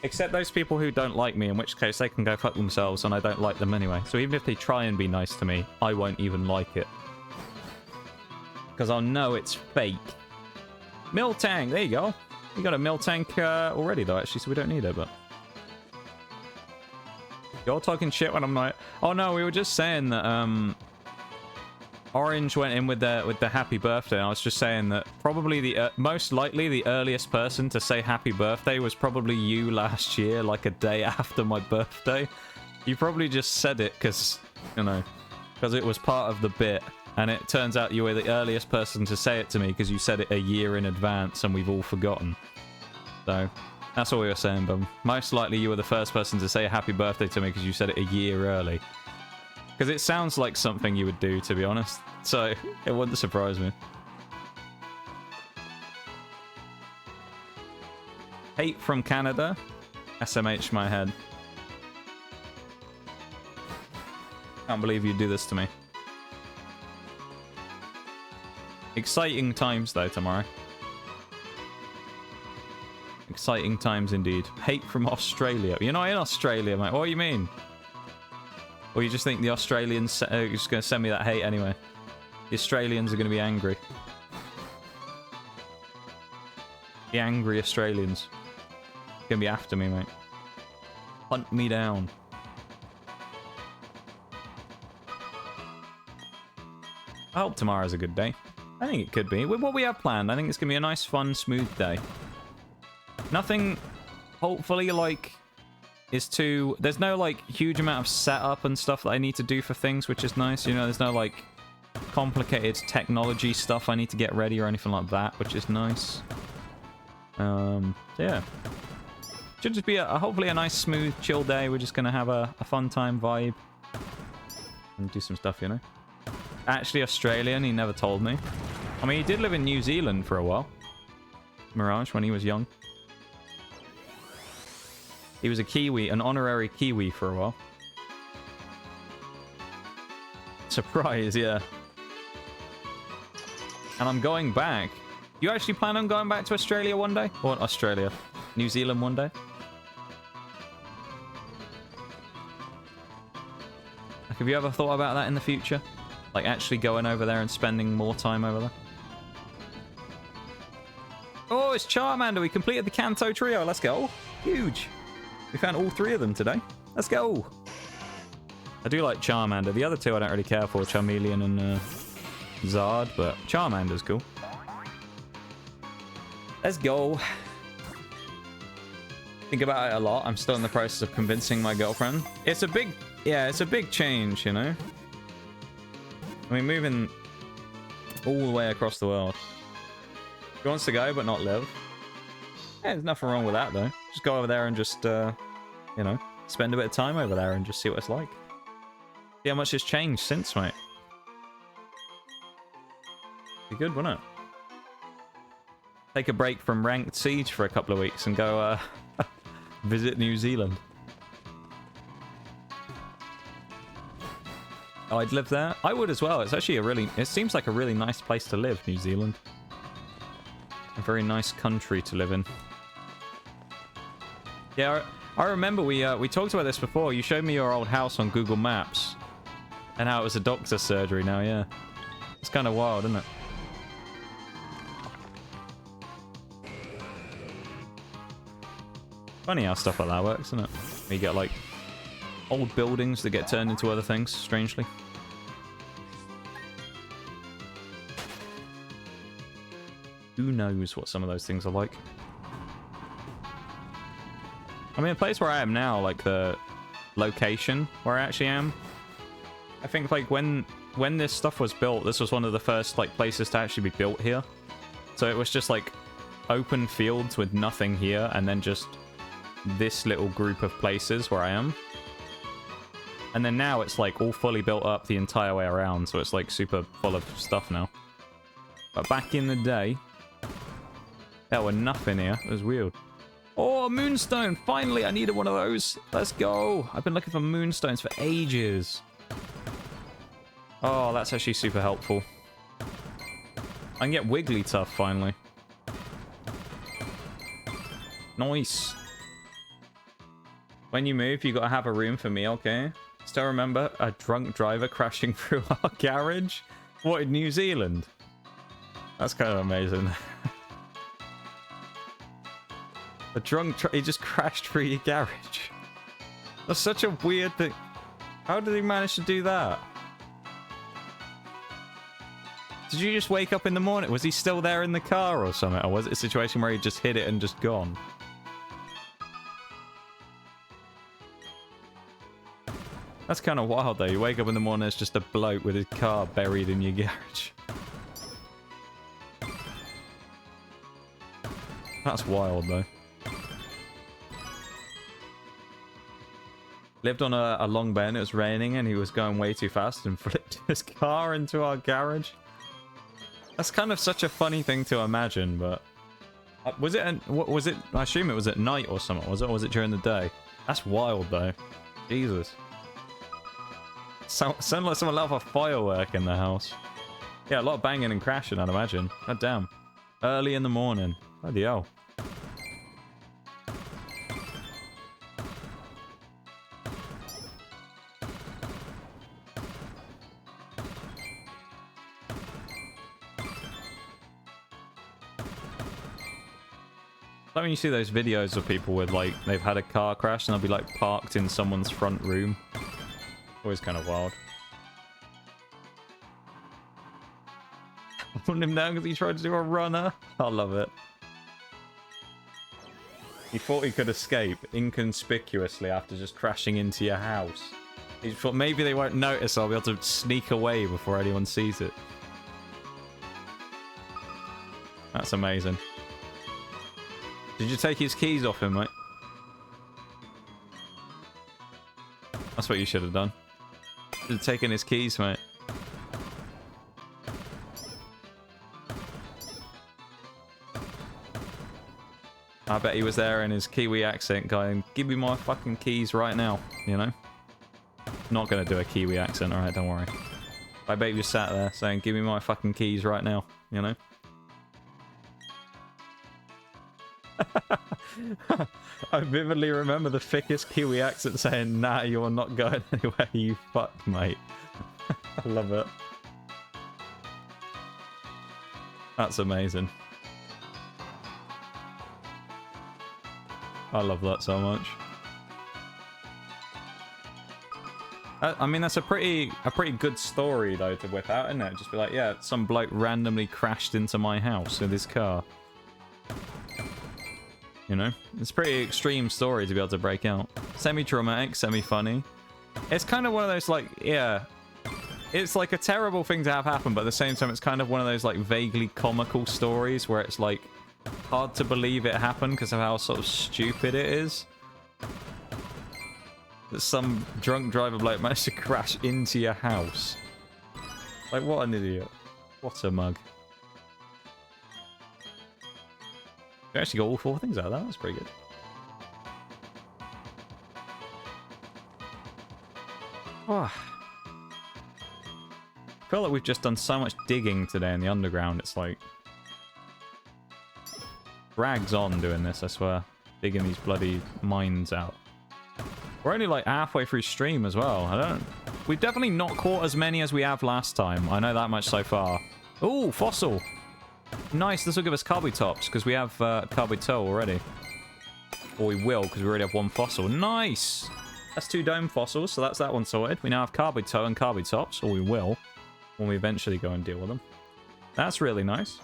Except those people who don't like me, in which case they can go fuck themselves and I don't like them anyway. So even if they try and be nice to me, I won't even like it. Because I'll know it's fake. Mill tank, there you go. We got a mill tank already though, actually, so we don't need it, but... You're talking shit when I'm like... Oh no, we were just saying that Orange went in with the happy birthday, and I was just saying that probably the most likely the earliest person to say happy birthday was probably you last year, like a day after my birthday. You probably just said it because, you know, because it was part of the bit, and it turns out you were the earliest person to say it to me because you said it a year in advance and we've all forgotten. So, that's all we were saying, but most likely you were the first person to say a happy birthday to me because you said it a year early. Because it sounds like something you would do, to be honest. So, it wouldn't surprise me. Hate from Canada. SMH my head. Can't believe you'd do this to me. Exciting times, though, tomorrow. Exciting times indeed. Hate from Australia. You're not in Australia, mate. What do you mean? Or you just think the Australians are just going to send me that hate anyway? The Australians are going to be angry. The angry Australians. Going to be after me, mate. Hunt me down. I hope tomorrow's a good day. I think it could be. With what we have planned, I think it's going to be a nice, fun, smooth day. Nothing, hopefully, like... is too... There's no, like, huge amount of setup and stuff that I need to do for things, which is nice. You know, there's no, like, complicated technology stuff I need to get ready or anything like that, which is nice. Yeah. Should just be, hopefully, a nice, smooth, chill day. We're just going to have a fun time vibe. And do some stuff, you know. Actually Australian, he never told me. I mean, he did live in New Zealand for a while. Mirage, when he was young. He was a Kiwi, an honorary Kiwi for a while. Surprise, yeah. And I'm going back. You actually plan on going back to Australia one day? Or Australia? New Zealand one day? Like, have you ever thought about that in the future? Like, actually going over there and spending more time over there? Oh, it's Charmander. We completed the Kanto trio. Let's go. Huge. We found all 3 of them today. Let's go. I do like Charmander. The other 2 I don't really care for. Charmeleon and Zard. But Charmander's cool. Let's go. Think about it a lot. I'm still in the process of convincing my girlfriend. It's a big... Yeah, it's a big change, you know? I mean, moving all the way across the world. She wants to go, but not live. Yeah, there's nothing wrong with that, though. Just go over there and just, you know, spend a bit of time over there and just see what it's like. See how much has changed since, mate. Be good, wouldn't it? Take a break from ranked siege for a couple of weeks and go visit New Zealand. Oh, I'd live there? I would as well. It's actually it seems like a really nice place to live, New Zealand. A very nice country to live in. Yeah, I remember we talked about this before. You showed me your old house on Google Maps. And how it was a doctor's surgery now, yeah. It's kind of wild, isn't it? Funny how stuff like that works, isn't it? You get, like, old buildings that get turned into other things, strangely. Who knows what some of those things are like? I mean, the place where I am now, like, the location where I actually am, I think, like, when this stuff was built, this was one of the first, like, places to actually be built here. So it was just, like, open fields with nothing here, and then just this little group of places where I am. And then now it's like all fully built up the entire way around, so it's like super full of stuff now. But back in the day, there were nothing here. It was weird. Oh, moonstone! Finally, I needed one of those. Let's go. I've been looking for moonstones for ages. Oh, that's actually super helpful. I can get Wigglytuff finally. Nice. When you move, you gotta have a room for me, okay? Still remember a drunk driver crashing through our garage? What, in New Zealand? That's kind of amazing. A drunk he just crashed through your garage. That's such a weird thing. How did he manage to do that? Did you just wake up in the morning? Was he still there in the car or something? Or was it a situation where he just hit it and just gone? That's kind of wild, though. You wake up in the morning, there's just a bloke with his car buried in your garage. That's wild, though. Lived on a long bay and it was raining and he was going way too fast and flipped his car into our garage. That's kind of such a funny thing to imagine, but... was it... What was it? I assume it was at night or something, was it? Or was it during the day? That's wild, though. Jesus. Sound like someone let off a firework in the house. Yeah, a lot of banging and crashing, I'd imagine. God damn. Early in the morning. Bloody hell. Like when you see those videos of people with, like, they've had a car crash and they'll be, like, parked in someone's front room. Always kind of wild. Put him down because he tried to do a runner. I love it. He thought he could escape inconspicuously after just crashing into your house. He thought maybe they won't notice, I'll be able to sneak away before anyone sees it. That's amazing. Did you take his keys off him, mate? That's what you should have done. Should have taken his keys, mate. I bet he was there in his Kiwi accent going, give me my fucking keys right now, you know? Not gonna do a Kiwi accent, alright, don't worry. I bet he was sat there saying, give me my fucking keys right now, you know? I vividly remember the thickest Kiwi accent saying, nah, you're not going anywhere, you fuck, mate. I love it. That's amazing. I love that so much. I mean, that's a pretty good story, though, to whip out, isn't it? Just be like, yeah, some bloke randomly crashed into my house with his car. You know? It's a pretty extreme story to be able to break out. Semi-traumatic, semi-funny. It's kind of one of those, like, yeah... It's like a terrible thing to have happen, but at the same time, it's kind of one of those, like, vaguely comical stories where it's, like, hard to believe it happened because of how sort of stupid it is. that some drunk driver bloke managed to crash into your house. Like, what an idiot. What a mug. We actually got all 4 things out of that. That's pretty good. Oh. I feel like we've just done so much digging today in the underground. It's like... drags on doing this, I swear. Digging these bloody mines out. We're only like halfway through stream as well. We've definitely not caught as many as we have last time. I know that much so far. Ooh, fossil. Nice, this will give us carbide tops, because we have carbide toe already. Or we will, because we already have 1 fossil. Nice! That's 2 dome fossils, so that's that one sorted. We now have carbide toe and carbide tops, or we will, when we eventually go and deal with them. That's really nice.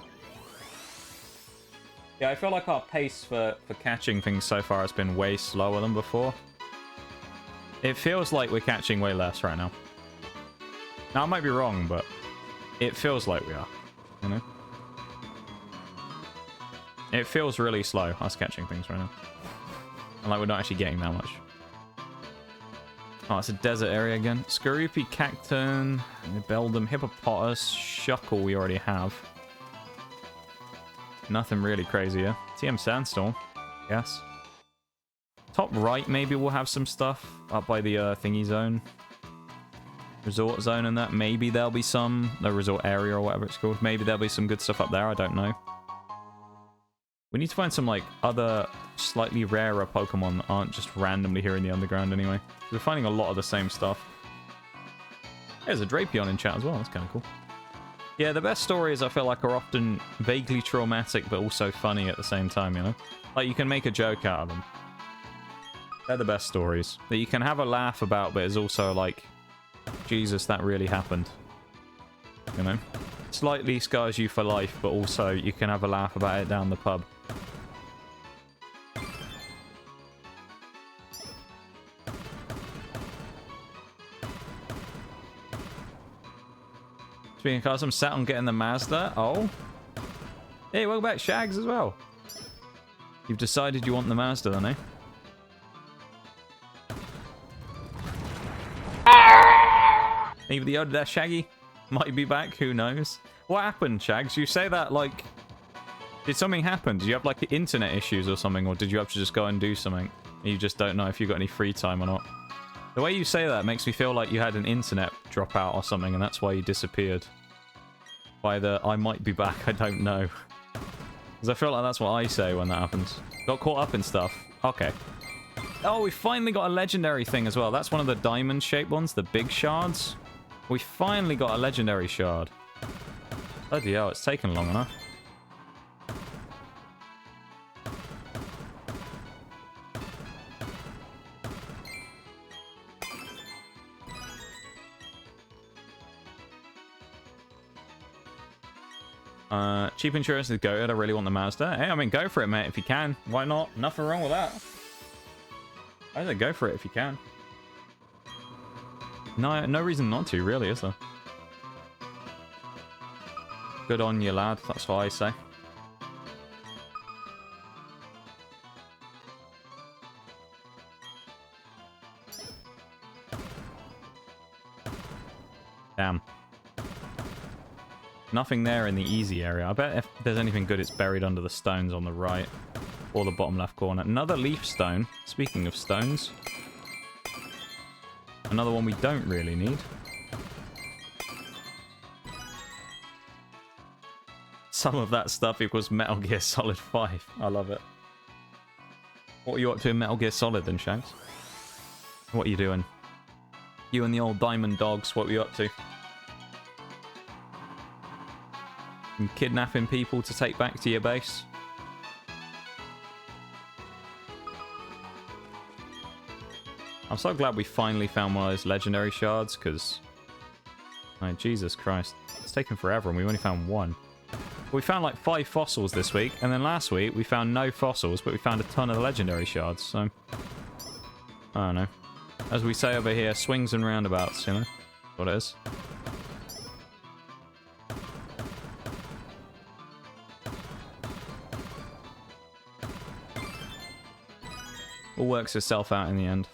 Yeah, I feel like our pace for catching things so far has been way slower than before. It feels like we're catching way less right now. Now, I might be wrong, but it feels like we are, you know? It feels really slow, us catching things right now. And like we're not actually getting that much. Oh, it's a desert area again. Skorupi, Cacturn, Beldum, Hippopotamus, Shuckle we already have. Nothing really crazy here. TM Sandstorm, yes. Top right, maybe we'll have some stuff up by the thingy zone. Resort zone and that. Maybe there'll be some. The resort area or whatever it's called. Maybe there'll be some good stuff up there. I don't know. We need to find some, like, other slightly rarer Pokemon that aren't just randomly here in the underground anyway. We're finding a lot of the same stuff. There's a Drapion in chat as well. That's kind of cool. Yeah, the best stories I feel like are often vaguely traumatic but also funny at the same time, you know? Like, you can make a joke out of them. They're the best stories. That you can have a laugh about, but is also like, Jesus, that really happened. You know? Slightly scars you for life, but also you can have a laugh about it down the pub. Speaking of cars, I'm sat on getting the Mazda. Oh. Hey, welcome back, Shags, as well. You've decided you want the Mazda, then, eh? Maybe the Yoda Shaggy might be back, who knows? What happened, Shags? You say that like... Did something happen? Did you have like internet issues or something? Or did you have to just go and do something? And you just don't know if you got any free time or not? The way you say that makes me feel like you had an internet drop out or something and that's why you disappeared. By the, I might be back, I don't know. Because I feel like that's what I say when that happens. Got caught up in stuff. Okay. Oh, we finally got a legendary thing as well. That's one of the diamond-shaped ones, the big shards. We finally got a legendary shard. Bloody hell, it's taken long enough. Cheap insurance is goated. I really want the Mazda. Hey, I mean, go for it, mate, if you can. Why not? Nothing wrong with that. I say go for it if you can. No reason not to, really, is there? Good on you, lad. That's what I say. Damn. Nothing there in the easy area. I bet if there's anything good, it's buried under the stones on the right. Or the bottom left corner. Another leaf stone. Speaking of stones. Another one we don't really need. Some of that stuff equals Metal Gear Solid 5. I love it. What are you up to in Metal Gear Solid then, Shanks? What are you doing? You and the old diamond dogs, what were you up to? You kidnapping people to take back to your base? I'm so glad we finally found one of those legendary shards, because... Oh, Jesus Christ. It's taken forever, and we only found one. We found like 5 fossils this week, and then last week we found no fossils, but we found a ton of legendary shards, so... I don't know. As we say over here, swings and roundabouts, you know? What it is. All works itself out in the end.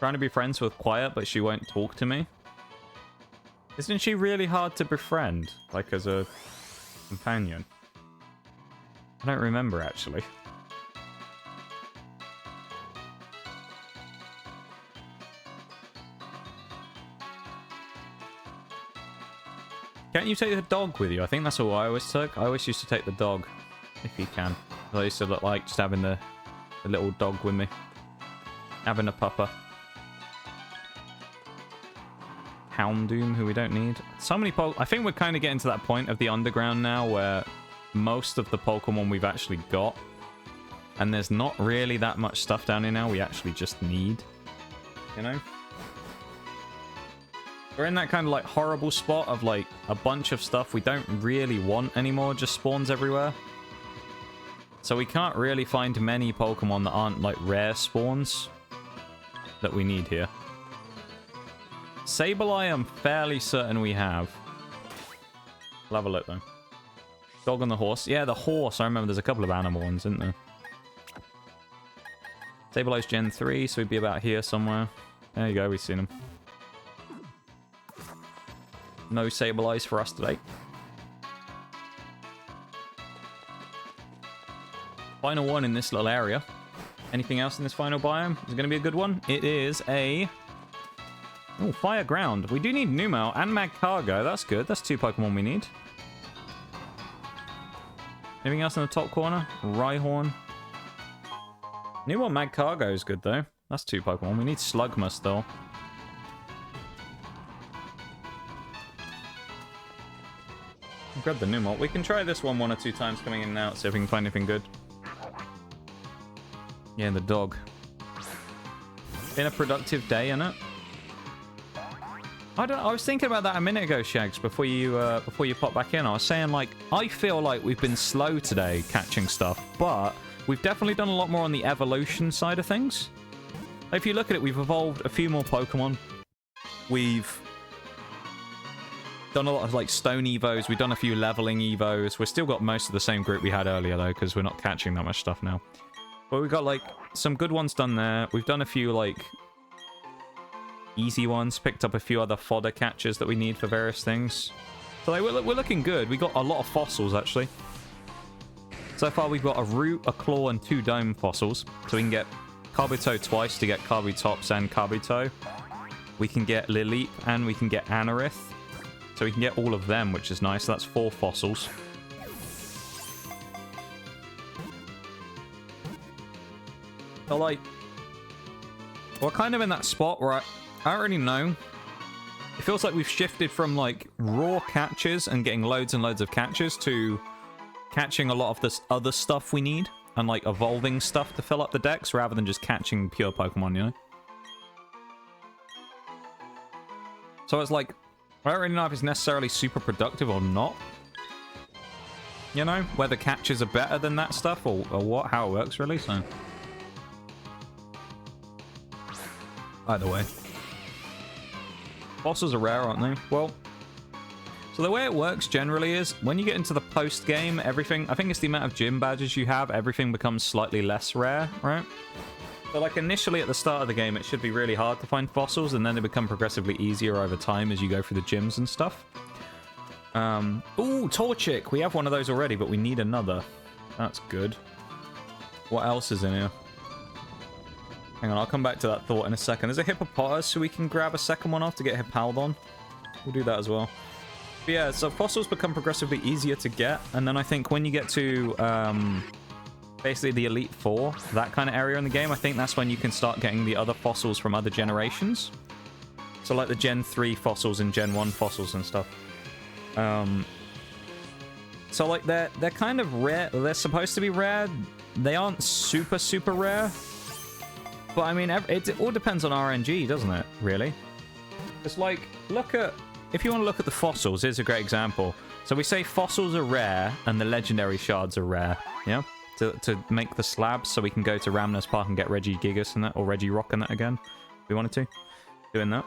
Trying to be friends with Quiet, but she won't talk to me. Isn't she really hard to befriend, like as a companion? I don't remember, actually. Can't you take the dog with you? I think that's all I always took. I always used to take the dog, if you can. I used to look like just having the little dog with me. Having a pupper. Houndoom, who we don't need. So many I think we're kind of getting to that point of the underground now where most of the Pokemon we've actually got. And there's not really that much stuff down here now we actually just need. You know? We're in that kind of like horrible spot of like a bunch of stuff we don't really want anymore just spawns everywhere. So we can't really find many Pokemon that aren't like rare spawns that we need here. Sableye, I'm fairly certain we have. We'll have a look though. Dog on the horse. Yeah, the horse. I remember there's a couple of animal ones, isn't there? Sableye's Gen 3, so we'd be about here somewhere. There you go, we've seen him. No Sableyes for us today. Final one in this little area. Anything else in this final biome? Is it going to be a good one? It is a... Oh, Fire Ground. We do need Numel and Magcargo. That's good. That's 2 Pokemon we need. Anything else in the top corner? Rhyhorn. Numel Magcargo is good, though. That's 2 Pokemon. We need Slugma still. Grab the Numel. We can try this one or 2 times coming in and out, see if we can find anything good. Yeah, the dog. Been a productive day, innit? I was thinking about that a minute ago, Shags, before you pop back in. I was saying, like, I feel like we've been slow today catching stuff, but we've definitely done a lot more on the evolution side of things. If you look at it, we've evolved a few more Pokemon. We've done a lot of, like, stone evos. We've done a few leveling evos. We've still got most of the same group we had earlier, though, because we're not catching that much stuff now. But we've got, like, some good ones done there. We've done a few, like... easy ones, picked up a few other fodder catches that we need for various things. So like, we're looking good. We got a lot of fossils, actually. So far, we've got a Root, a Claw, and 2 Dome fossils. So we can get Kabuto twice to get Kabutops and Kabuto. We can get Lileep, and we can get Anorith. So we can get all of them, which is nice. So that's 4 fossils. So, like, we're kind of in that spot where I don't really know. It feels like we've shifted from, like, raw catches and getting loads and loads of catches to catching a lot of this other stuff we need and, like, evolving stuff to fill up the decks rather than just catching pure Pokemon, you know? So it's like, I don't really know if it's necessarily super productive or not. You know? Whether catches are better than that stuff or what, how it works, really, so... Either way. Fossils are rare, aren't they? Well, so the way it works generally is when you get into the post-game, everything... I think it's the amount of gym badges you have. Everything becomes slightly less rare, right? So, like, initially at the start of the game, it should be really hard to find fossils, and then they become progressively easier over time as you go through the gyms and stuff. Ooh, Torchic! We have one of those already, but we need another. That's good. What else is in here? Hang on, I'll come back to that thought in a second. There's a Hippopotas, so we can grab a second one off to get Hippaldon. We'll do that as well. But yeah, so fossils become progressively easier to get, and then I think when you get to basically the Elite Four, that kind of area in the game, I think that's when you can start getting the other fossils from other generations. So like the Gen 3 fossils and Gen 1 fossils and stuff. So like they're kind of rare. They're supposed to be rare. They aren't super, super rare. But I mean, it all depends on RNG, doesn't it? Really? It's like, look at... If you want to look at the fossils, here's a great example. So we say fossils are rare, and the legendary shards are rare, yeah? To make the slabs, so we can go to Ramner's Park and get Regigigas and that, or Regirock and that again, if we wanted to. Doing that.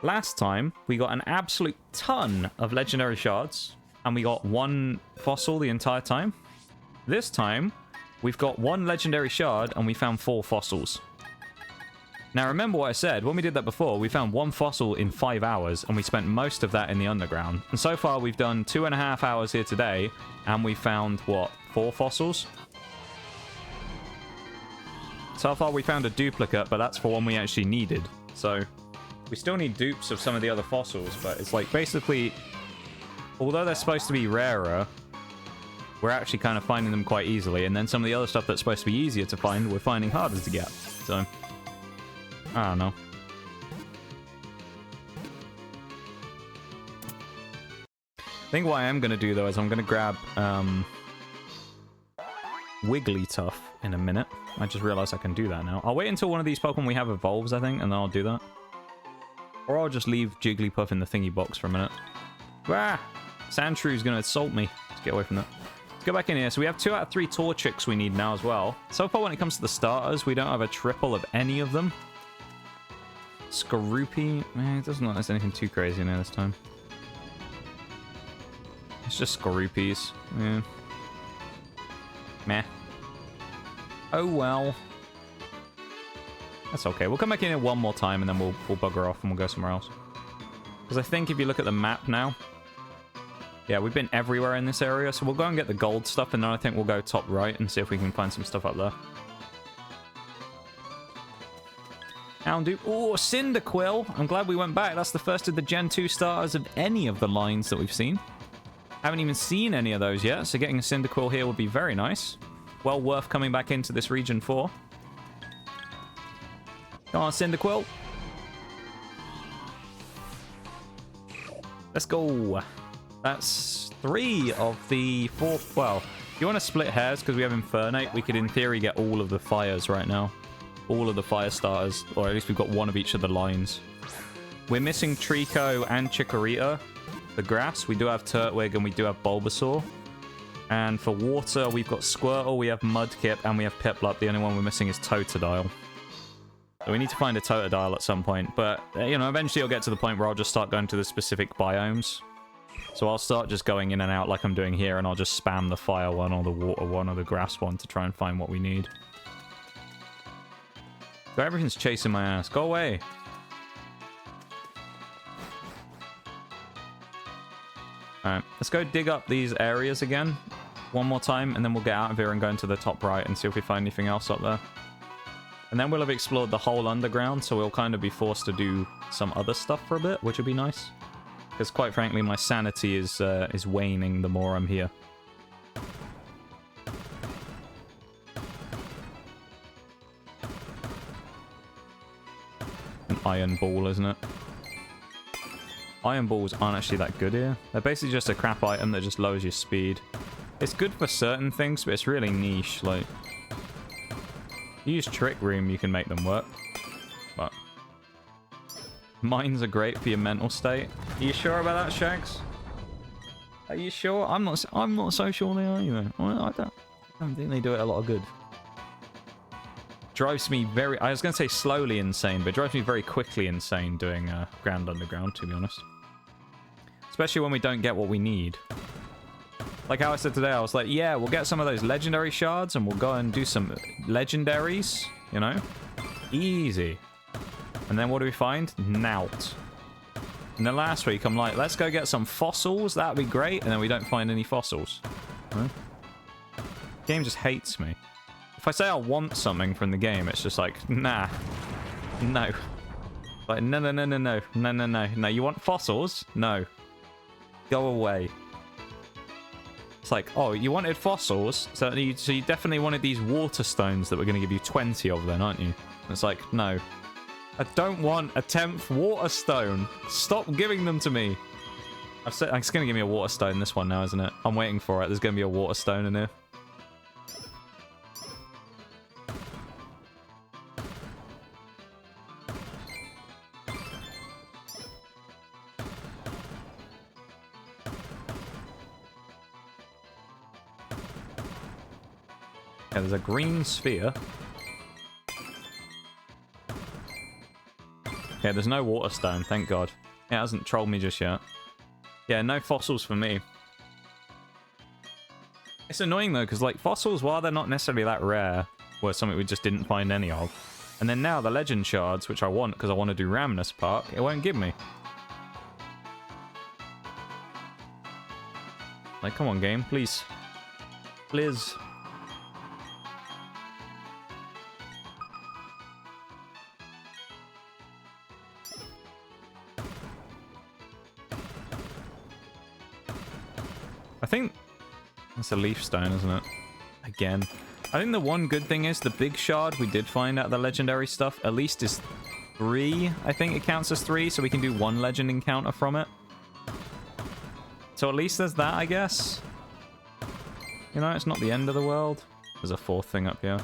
Last time, we got an absolute ton of legendary shards, and we got 1 fossil the entire time. This time... We've got 1 legendary shard, and we found 4 fossils. Now, remember what I said. When we did that before, we found 1 fossil in 5 hours, and we spent most of that in the underground. And so far, we've done 2.5 hours here today, and we found, what, 4 fossils? So far, we found a duplicate, but that's for one we actually needed. So, we still need dupes of some of the other fossils, but it's like, basically, although they're supposed to be rarer, we're actually kind of finding them quite easily, and then some of the other stuff that's supposed to be easier to find, we're finding harder to get. So... I don't know. I think what I am going to do, though, is I'm going to grab Wigglytuff in a minute. I just realized I can do that now. I'll wait until one of these Pokemon we have evolves, I think, and then I'll do that. Or I'll just leave Jigglypuff in the thingy box for a minute. Ah! Sandshrews going to assault me. Let's get away from that. Let's go back in here. So we have 2 out of 3 Torchics we need now as well. So far, when it comes to the starters, we don't have a triple of any of them. Skorupi, it doesn't look like there's anything too crazy in there this time. It's just Skorupis. Yeah. Meh. Oh well. That's okay. We'll come back in here one more time and then we'll bugger off and we'll go somewhere else. Because I think if you look at the map now, yeah, we've been everywhere in this area, so we'll go and get the gold stuff and then I think we'll go top right and see if we can find some stuff up there. Houndoop. Oh, Cyndaquil. I'm glad we went back. That's the first of the Gen 2 starters of any of the lines that we've seen. Haven't even seen any of those yet, so getting a Cyndaquil here would be very nice. Well worth coming back into this region for. Come on, Cyndaquil. Let's go. That's 3 of the 4. Well, if you want to split hairs, because we have Infernape, we could in theory get all of the fires right now. All of the fire starters, or at least we've got one of each of the lines. We're missing Trico and Chikorita. The grass, we do have Turtwig and we do have Bulbasaur. And for water, we've got Squirtle, we have Mudkip, and we have Piplup. The only one we're missing is Totodile. So we need to find a Totodile at some point. But, you know, eventually it'll get to the point where I'll just start going to the specific biomes. So I'll start just going in and out like I'm doing here, and I'll just spam the fire one or the water one or the grass one to try and find what we need. So everything's chasing my ass. Go away. Alright, let's go dig up these areas again. One more time, and then we'll get out of here and go into the top right and see if we find anything else up there. And then we'll have explored the whole underground, so we'll kind of be forced to do some other stuff for a bit, which will be nice. Because quite frankly, my sanity is waning the more I'm here. Iron Ball, isn't it? Iron Balls aren't actually that good here. They're basically just a crap item that just lowers your speed. It's good for certain things, but it's really niche. Like, you use Trick Room, you can make them work. But mines are great for your mental state. Are you sure about that, Shags? Are you sure? I'm not so sure they are either. I don't think they do it a lot of good. Drives me very... I was going to say slowly insane, but it drives me very quickly insane doing Grand Underground, to be honest. Especially when we don't get what we need. Like how I said today, I was like, yeah, we'll get some of those legendary shards and we'll go and do some legendaries, you know? Easy. And then what do we find? Nout. And then last week, I'm like, let's go get some fossils. That'd be great. And then we don't find any fossils. Huh? The game just hates me. If I say I want something from the game, it's just like, nah. No. Like, no. No, you want fossils? No. Go away. It's like, oh, you wanted fossils? So you definitely wanted these water stones that we're going to give you 20 of then, aren't you? It's like, no. I don't want a 10th water stone. Stop giving them to me. It's going to give me a water stone, this one now, isn't it? I'm waiting for it. There's going to be a water stone in here. Yeah, there's a green sphere. Yeah, there's no water stone, thank God. It hasn't trolled me just yet. Yeah, no fossils for me. It's annoying though, because like fossils, while they're not necessarily that rare, were something we just didn't find any of. And then now the legend shards, which I want because I want to do Ramnus Park, it won't give me. Like, come on, game, please. Please. I think that's a leaf stone, isn't it? Again. I think the one good thing is the big shard we did find out the legendary stuff at least is 3. I think it counts as 3, so we can do 1 legend encounter from it. So at least there's that, I guess. You know, it's not the end of the world. There's a 4th thing up here.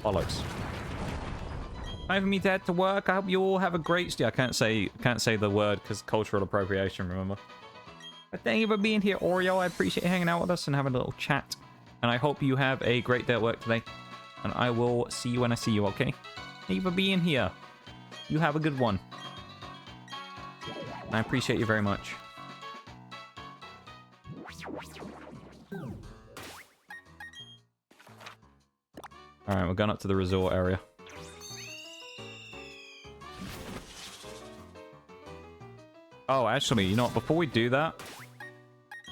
Bollocks. Time for me to head to work. I hope you all have a great... Yeah, I can't say the word because cultural appropriation, remember? But thank you for being here, Oreo. I appreciate you hanging out with us and having a little chat. And I hope you have a great day at work today. And I will see you when I see you, okay? Thank you for being here. You have a good one. And I appreciate you very much. Alright, we're going up to the resort area. Oh, actually, you know what? Before we do that,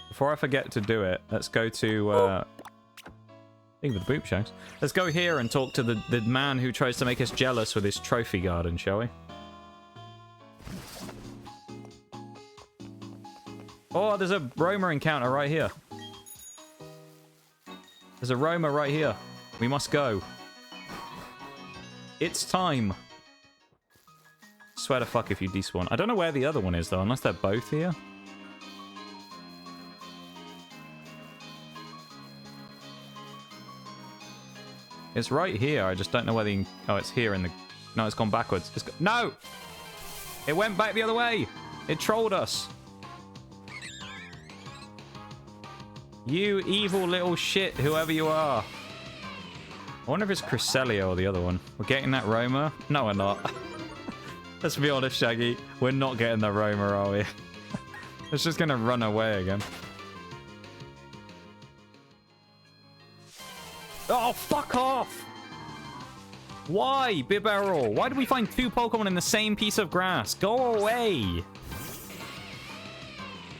before I forget to do it, let's go to, think of the boop shags. Let's go here and talk to the man who tries to make us jealous with his trophy garden, shall we? Oh, there's a Roma encounter right here. There's a Roma right here. We must go. It's time. Swear to fuck if you despawn. I don't know where the other one is, though, unless they're both here. It's right here. I just don't know whether you can... Oh, it's here in the... No, it's gone backwards. No! It went back the other way! It trolled us! You evil little shit, whoever you are. I wonder if it's Cresselia or the other one. We're getting that Roma? No, we're not. Let's be honest, Shaggy. We're not getting the Roma, are we? It's just gonna run away again. Oh, fuck off! Why, Bibarel? Why did we find 2 Pokemon in the same piece of grass? Go away!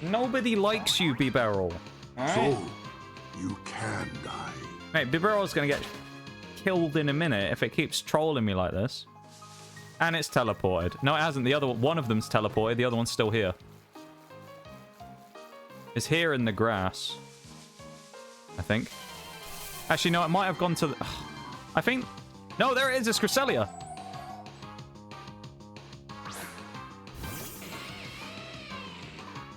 Nobody likes you, Bibarel. So, you can die. Mate, Bibarel's gonna get killed in a minute if it keeps trolling me like this. And it's teleported. No, it hasn't. The other one of them's teleported. The other one's still here. It's here in the grass. I think. Actually, no, it might have gone to the... I think... No, there it is. It's Cresselia.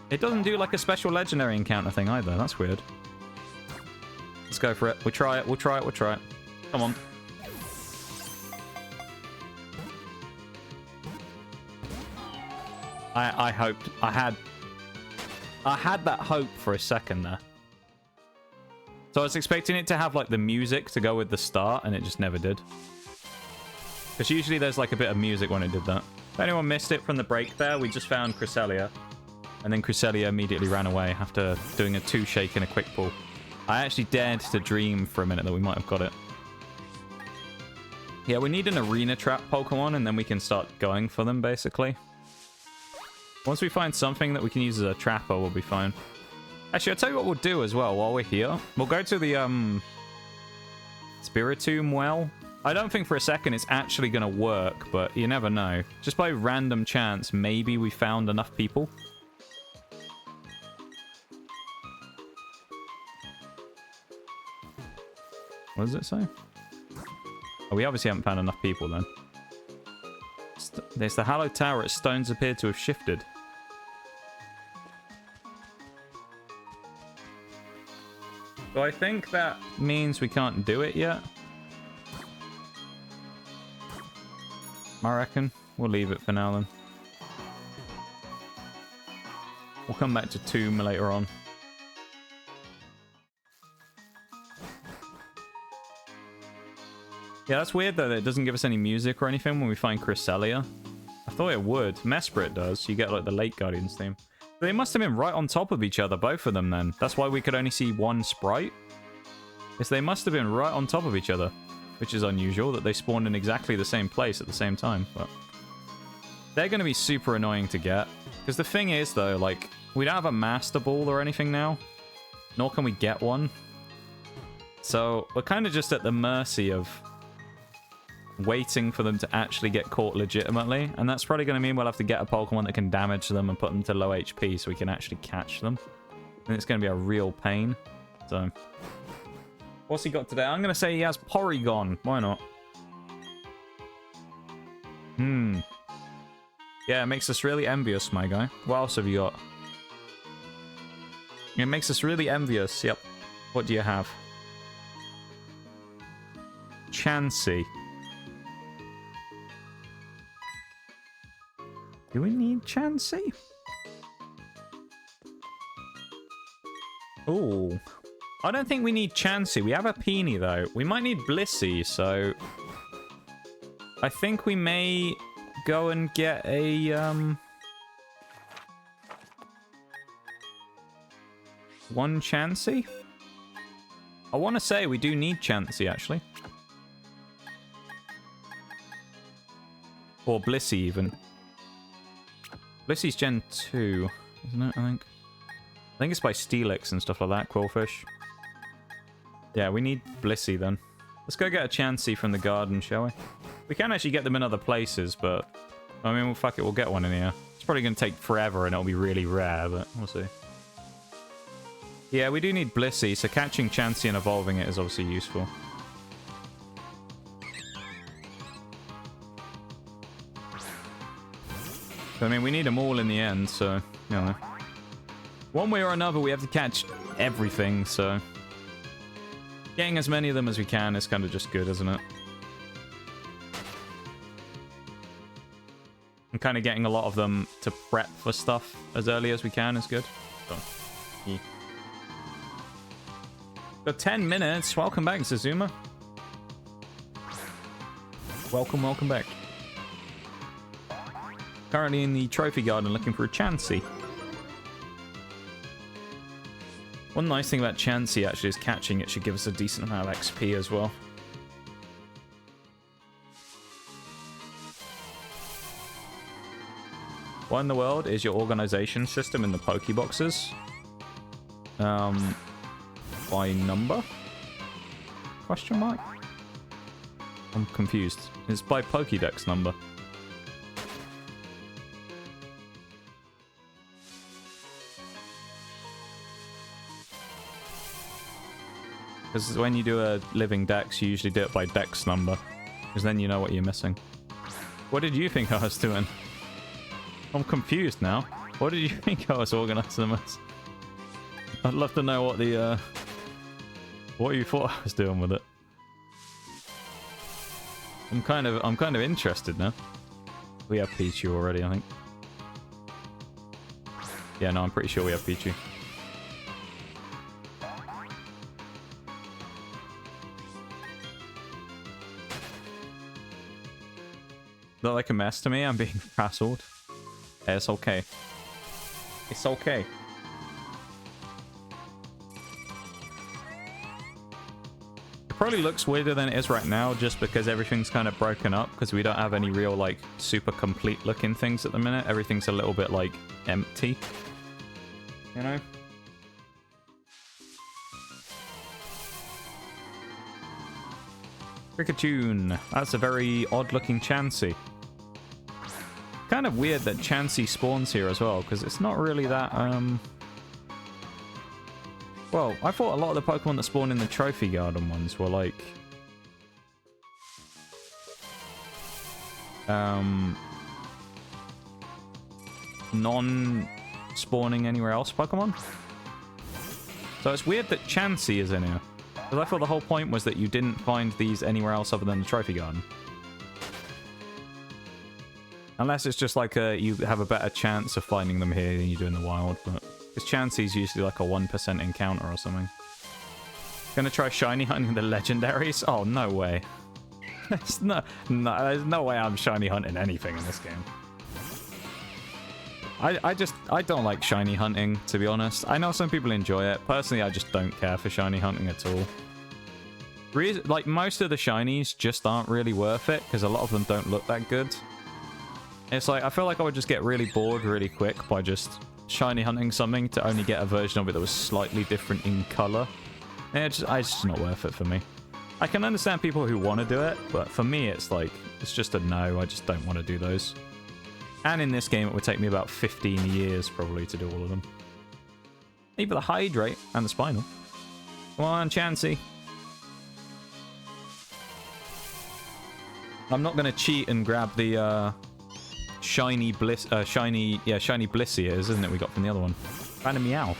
It doesn't do like a special legendary encounter thing either. That's weird. Let's go for it. We'll try it. We'll try it. We'll try it. Come on. I hoped... I had that hope for a second there. So I was expecting it to have like the music to go with the start, and it just never did. Because usually there's like a bit of music when it did that. If anyone missed it from the break there, we just found Cresselia. And then Cresselia immediately ran away after doing a 2 shake and a quick pull. I actually dared to dream for a minute that we might have got it. Yeah, we need an arena trap Pokemon, and then we can start going for them, basically. Once we find something that we can use as a trapper, we'll be fine. Actually, I'll tell you what we'll do as well while we're here. We'll go to the, Spiritomb well. I don't think for a second it's actually going to work, but you never know. Just by random chance, maybe we found enough people. What does it say? Oh, we obviously haven't found enough people then. There's the hallowed tower. Its stones appear to have shifted. So I think that means we can't do it yet. I reckon. We'll leave it for now then. We'll come back to Tomb later on. Yeah, that's weird though that it doesn't give us any music or anything when we find Cresselia. I thought it would. Mesprit does. You get like the Lake Guardians theme. They must have been right on top of each other, both of them then. That's why we could only see one sprite. is they must have been right on top of each other, which is unusual that they spawned in exactly the same place at the same time. But they're going to be super annoying to get. Because the thing is, though, like, we don't have a Master Ball or anything now. Nor can we get one. So we're kind of just at the mercy of waiting for them to actually get caught legitimately. And that's probably going to mean we'll have to get a Pokemon that can damage them and put them to low HP so we can actually catch them. And it's going to be a real pain. So, what's he got today? I'm going to say he has Porygon. Why not? Yeah, it makes us really envious, my guy. What else have you got? It makes us really envious. Yep. What do you have? Chansey. Do we need Chansey? Ooh. I don't think we need Chansey. We have a Peony, though. We might need Blissey, so... I think we may go and get a, one Chansey? I want to say we do need Chansey, actually. Or Blissey, even. Blissey's Gen 2, isn't it, I think? I think it's by Steelix and stuff like that, Quillfish. Yeah, we need Blissey, then. Let's go get a Chansey from the garden, shall we? We can actually get them in other places, but... I mean, well, fuck it, we'll get one in here. It's probably going to take forever and it'll be really rare, but we'll see. Yeah, we do need Blissey, so catching Chansey and evolving it is obviously useful. I mean, we need them all in the end, so, you know. One way or another, we have to catch everything, so... Getting as many of them as we can is kind of just good, isn't it? And kind of getting a lot of them to prep for stuff as early as we can is good. So, yeah. Got 10 minutes. Welcome back, Zazuma. Welcome, welcome back. Currently in the trophy garden looking for a Chansey. One nice thing about Chansey actually is catching it should give us a decent amount of XP as well. What in the world is your organization system in the Pokeboxes? By number? Question mark? I'm confused. It's by Pokédex number. Because when you do a living dex, you usually do it by dex number. Because then you know what you're missing. What did you think I was doing? I'm confused now. What did you think I was organizing them as? I'd love to know what the, what you thought I was doing with it. I'm kind of interested now. We have Pichu already, I think. Yeah, no, I'm pretty sure we have Pichu. Look like a mess to me. I'm being hassled. Yeah, it's okay. It's okay. It probably looks weirder than it is right now just because everything's kind of broken up because we don't have any real, like, super complete looking things at the minute. Everything's a little bit, like, empty. You know? Cricketune. That's a very odd looking Chansey. Kind of weird that Chansey spawns here as well, because it's not really that, well, I thought a lot of the Pokemon that spawn in the Trophy Garden ones were, like... non-spawning anywhere else Pokemon. So it's weird that Chansey is in here. Because I thought the whole point was that you didn't find these anywhere else other than the Trophy Garden. Unless it's just like you have a better chance of finding them here than you do in the wild. But because Chansey's usually like a 1% encounter or something. Gonna try shiny hunting the legendaries? Oh, no way. There's no way I'm shiny hunting anything in this game. I don't like shiny hunting, to be honest. I know some people enjoy it. Personally, I just don't care for shiny hunting at all. Like, most of the shinies just aren't really worth it, because a lot of them don't look that good. It's like, I feel like I would just get really bored really quick by just shiny hunting something to only get a version of it that was slightly different in color. It's just not worth it for me. I can understand people who want to do it, but for me it's like, it's just a no, I just don't want to do those. And in this game it would take me about 15 years probably to do all of them. Even the Hydrate and the Spinal. Come on, Chansey. I'm not going to cheat and grab the shiny Blissey isn't it, we got from the other one. Random Meow.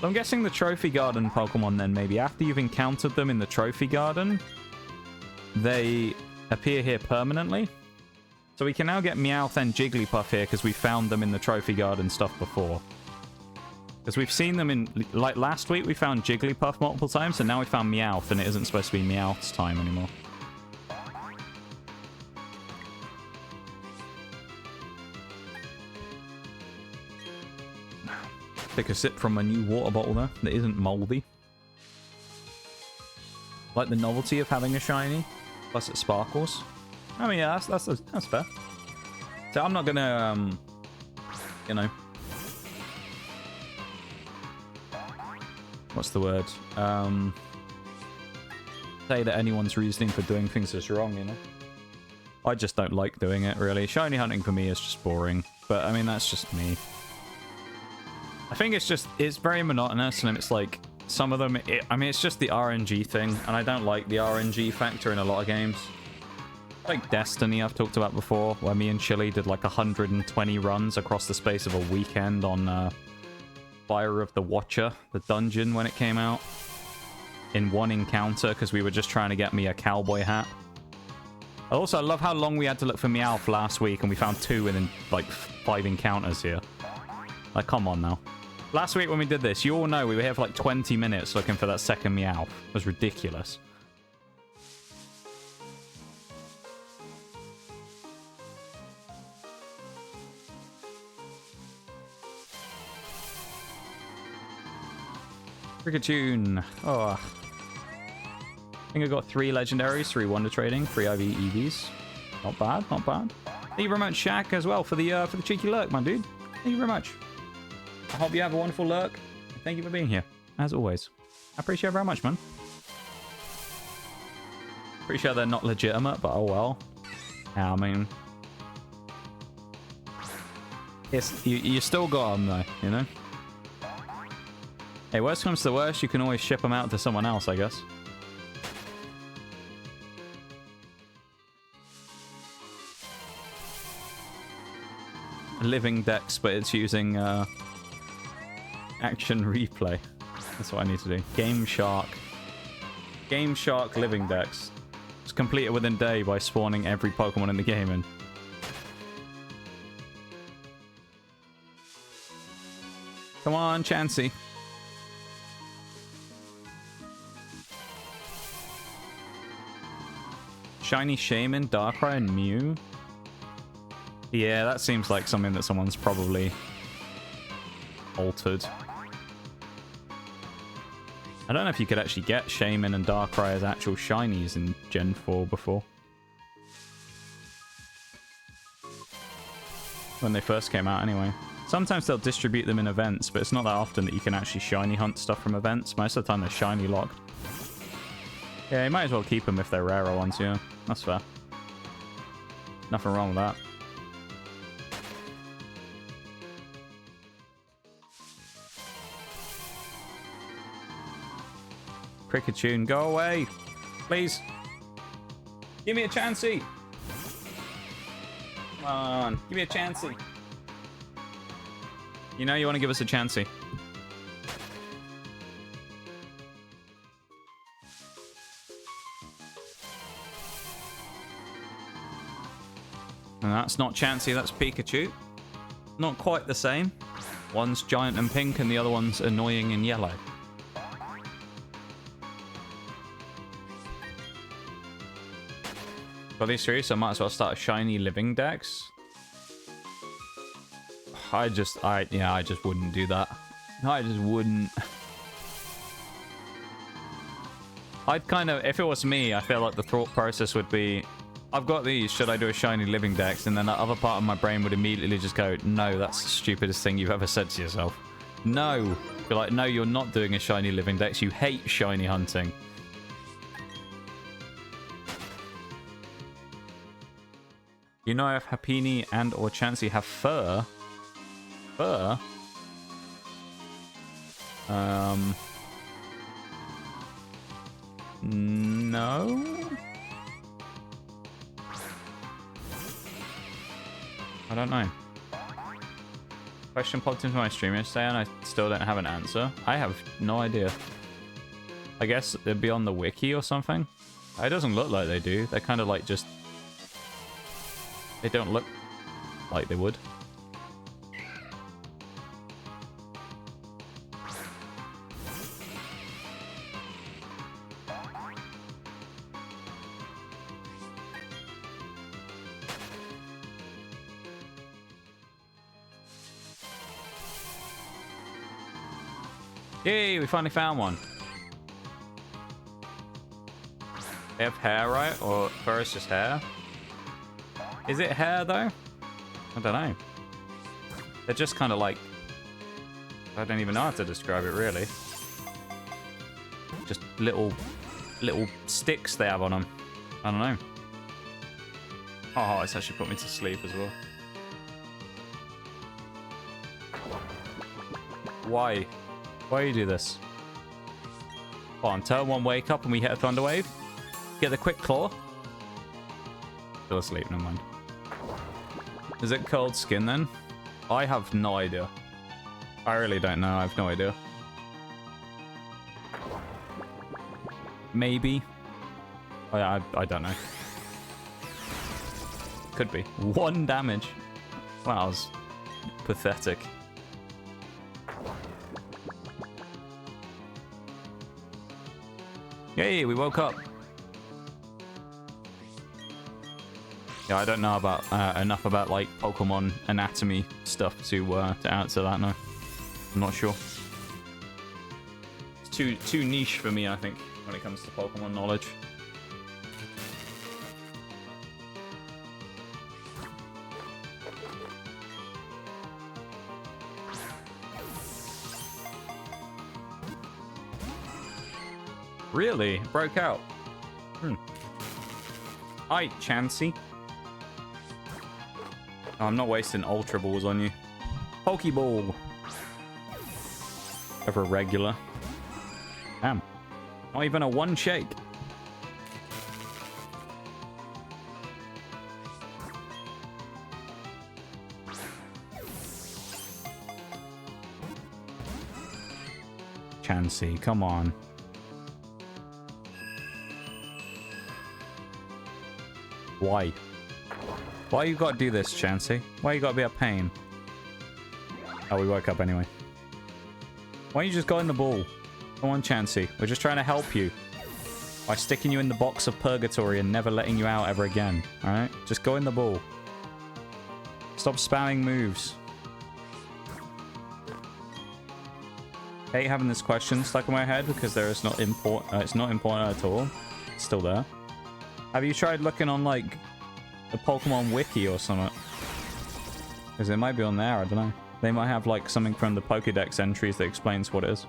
So I'm guessing the Trophy Garden Pokemon then, maybe after you've encountered them in the Trophy Garden, they appear here permanently. So we can now get Meowth and Jigglypuff here because we found them in the Trophy Garden stuff before. Because we've seen them in, like last week we found Jigglypuff multiple times, and now we found Meowth, and it isn't supposed to be Meowth's time anymore. Take a sip from a new water bottle there that isn't moldy. Like the novelty of having a shiny, plus it sparkles. I mean, yeah, that's fair. So I'm not gonna, you know, what's the word? Say that anyone's reasoning for doing things is wrong, you know? I just don't like doing it, really. Shiny hunting for me is just boring. But, I mean, that's just me. I think it's very monotonous, and it's like, some of them, I mean, it's just the RNG thing, and I don't like the RNG factor in a lot of games. Like Destiny, I've talked about before, where me and Chili did like 120 runs across the space of a weekend on Fire of the Watcher, the dungeon, when it came out. In one encounter, because we were just trying to get me a cowboy hat. Also, I love how long we had to look for Meowth last week, and we found 2 within, like, 5 encounters here. Like, come on now. Last week when we did this, you all know we were here for like 20 minutes looking for that second Meowth. It was ridiculous. Pikachu. Oh. I think I got 3 legendaries, 3 wonder trading, 3 IV EVs. Not bad, not bad. Thank you very much, Shaq, as well, for the cheeky lurk, my dude. Thank you very much. I hope you have a wonderful lurk. Thank you for being here, as always. I appreciate it very much, man. Pretty sure they're not legitimate, but oh well. Yeah, I mean... It's, you still got them, though, you know? Hey, worst comes to worst, you can always ship them out to someone else, I guess. Living Dex, but it's using action replay. That's what I need to do. Game Shark. Game Shark Living Dex. It's completed within a day by spawning every Pokemon in the game in. Come on, Chansey. Shiny Shaman, Darkrai, and Mew. Yeah, that seems like something that someone's probably altered. I don't know if you could actually get Shaman and Darkrai as actual shinies in Gen 4 before. When they first came out, anyway. Sometimes they'll distribute them in events, but it's not that often that you can actually shiny hunt stuff from events. Most of the time they're shiny locked. Yeah, you might as well keep them if they're rarer ones, yeah. That's fair. Nothing wrong with that. Cricketune, go away. Please. Give me a chancey. Come on. Give me a chancey. You know you want to give us a chancey. And that's not Chansey, that's Pikachu. Not quite the same. One's giant and pink and the other one's annoying and yellow. Got these 3, so I might as well start a shiny Living Dex. I just wouldn't do that. I just wouldn't. I'd kind of, if it was me, I feel like the thought process would be, I've got these, should I do a shiny living dex? And then that other part of my brain would immediately just go, no, that's the stupidest thing you've ever said to yourself. No. You're like, no, you're not doing a shiny living dex. You hate shiny hunting. You know if Happini and or Chansey have fur? Fur? No? I don't know. Question popped into my stream yesterday and I still don't have an answer. I have no idea. I guess they'd be on the wiki or something. It doesn't look like they do. They're kind of like just... They don't look like they would. Yay, we finally found one. They have hair, right? Or fur is just hair? Is it hair, though? I don't know. They're just kind of like... I don't even know how to describe it, really. Just little sticks they have on them. I don't know. Oh, it's actually put me to sleep as well. Why? Why do you do this? Go on, turn one, wake up, and we hit a thunder wave. Get the quick claw. Still asleep, never mind. Is it curled skin then? I have no idea. I really don't know, I have no idea. Maybe. Oh, yeah, I don't know. Could be. 1 damage. Wow, that was pathetic. Yay, we woke up. Yeah, I don't know about enough about like Pokemon anatomy stuff to answer that. No, I'm not sure. It's too niche for me, I think, when it comes to Pokemon knowledge. Really? Broke out? Hi, Chansey. Oh, I'm not wasting Ultra Balls on you. Pokeball. Ever regular. Damn. Not even a 1 shake. Chansey, come on. Why? Why you gotta do this, Chansey? Why you gotta be a pain? Oh, we woke up anyway. Why don't you just go in the ball? Come on, Chansey. We're just trying to help you. By sticking you in the box of purgatory and never letting you out ever again. Alright? Just go in the ball. Stop spamming moves. Hate having this question stuck in my head because it's not important at all. It's still there. Have you tried looking on, like, the Pokemon Wiki or something? Because it might be on there, I don't know. They might have, like, something from the Pokédex entries that explains what it is.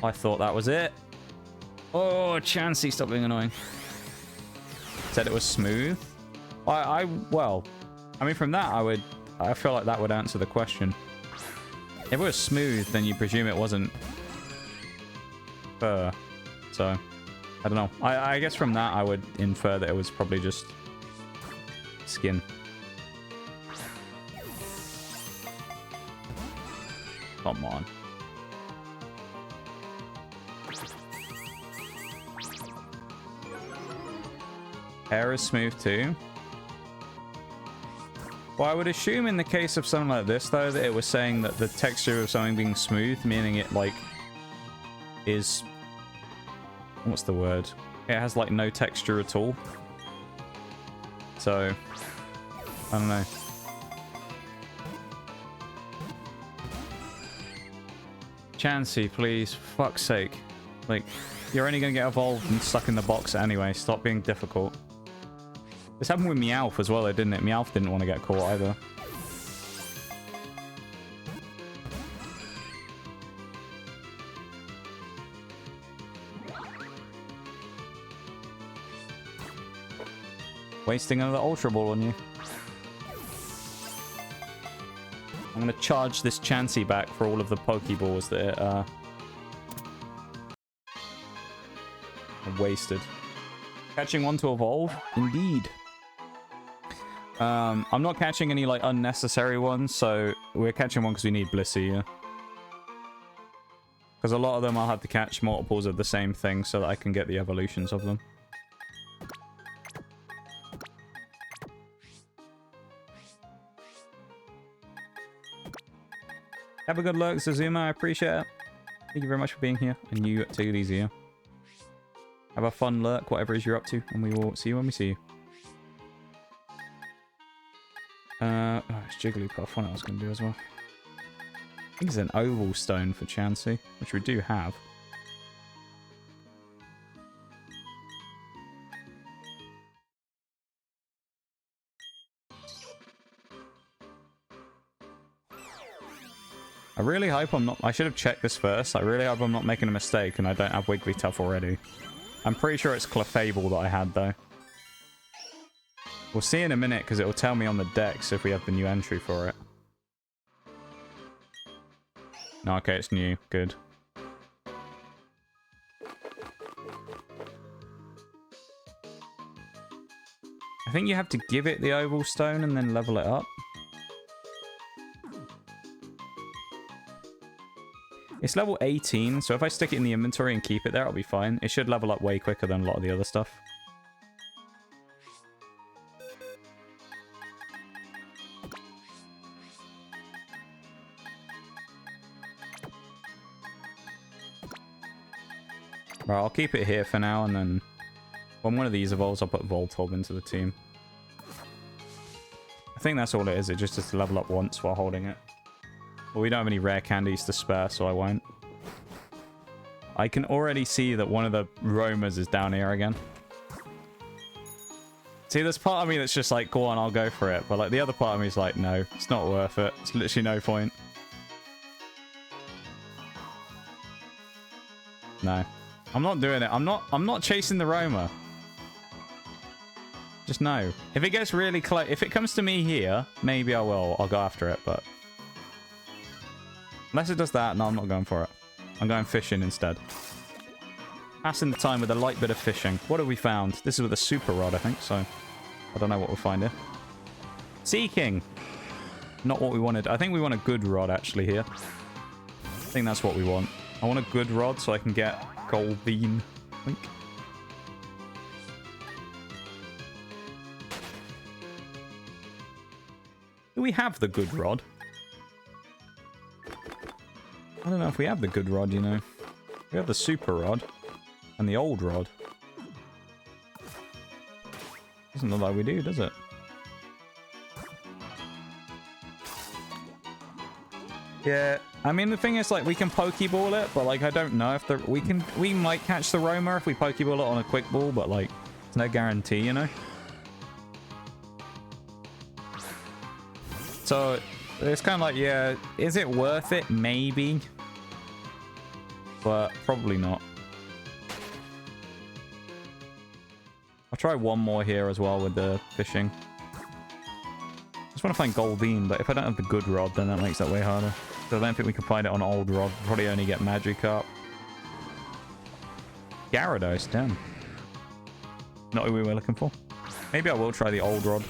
I thought that was it. Oh, Chansey, stop being annoying. Said it was smooth. Well, I mean, from that, I feel like that would answer the question. If it was smooth, then you presume it wasn't fur. So, I don't know. I guess from that, I would infer that it was probably just skin. Come on. Hair is smooth too. Well, I would assume in the case of something like this, though, that it was saying that the texture of something being smooth, meaning it, like, is... What's the word? It has, like, no texture at all. So, I don't know. Chansey, please. For fuck's sake. Like, you're only going to get evolved and stuck in the box anyway. Stop being difficult. This happened with Meowth as well, though, didn't it? Meowth didn't want to get caught either. Wasting another Ultra Ball on you. I'm going to charge this Chansey back for all of the Pokeballs that it wasted. Catching one to evolve? Indeed. I'm not catching any, like, unnecessary ones, so we're catching one because we need Blissey, yeah. Because a lot of them I'll have to catch multiples of the same thing so that I can get the evolutions of them. Have a good look, Zazuma. I appreciate it. Thank you very much for being here. And you take it easy, yeah? Have a fun lurk, whatever it is you're up to. And we will see you when we see you. Oh, it's Jigglypuff. What I was going to do as well. I think it's an oval stone for Chansey, which we do have. I really hope I'm not... I should have checked this first. I really hope I'm not making a mistake and I don't have Wigglytuff already. I'm pretty sure it's Clefable that I had, though. We'll see in a minute, because it will tell me on the dex if we have the new entry for it. No, okay, it's new. Good. I think you have to give it the oval stone and then level it up. It's level 18, so if I stick it in the inventory and keep it there, I'll be fine. It should level up way quicker than a lot of the other stuff. Right, I'll keep it here for now, and then when one of these evolves, I'll put Voltorb into the team. I think that's all it is. It just has to level up once while holding it. Well, we don't have any rare candies to spare, so I won't. I can already see that one of the roamers is down here again. See, there's part of me that's just like, go on, I'll go for it. But like the other part of me is like, no, it's not worth it. It's literally no point. No. I'm not doing it. I'm not chasing the roamer. Just no. If it gets really close, if it comes to me here, maybe I will. I'll go after it, but... Unless it does that, no, I'm not going for it. I'm going fishing instead. Passing the time with a light bit of fishing. What have we found? This is with a super rod, I think, so... I don't know what we'll find here. Seeking! Not what we wanted. I think we want a good rod, actually, here. I think that's what we want. I want a good rod so I can get gold bean. I think. Do we have the good rod? I don't know if we have the good rod, you know. We have the super rod. And the old rod. Doesn't look like we do, does it? Yeah, I mean, the thing is, like, we can Pokeball it, but, like, I don't know if the... We might catch the roamer if we Pokeball it on a quick ball, but, like, there's no guarantee, you know? So, it's kind of like, yeah, is it worth it? Maybe. But probably not. I'll try one more here as well with the fishing. I just want to find gold bean, but if I don't have the good rod, then that makes that way harder. So I don't think we can find it on old rod. We'll probably only get Magikarp. Gyarados, damn. Not who we were looking for. Maybe I will try the old rod.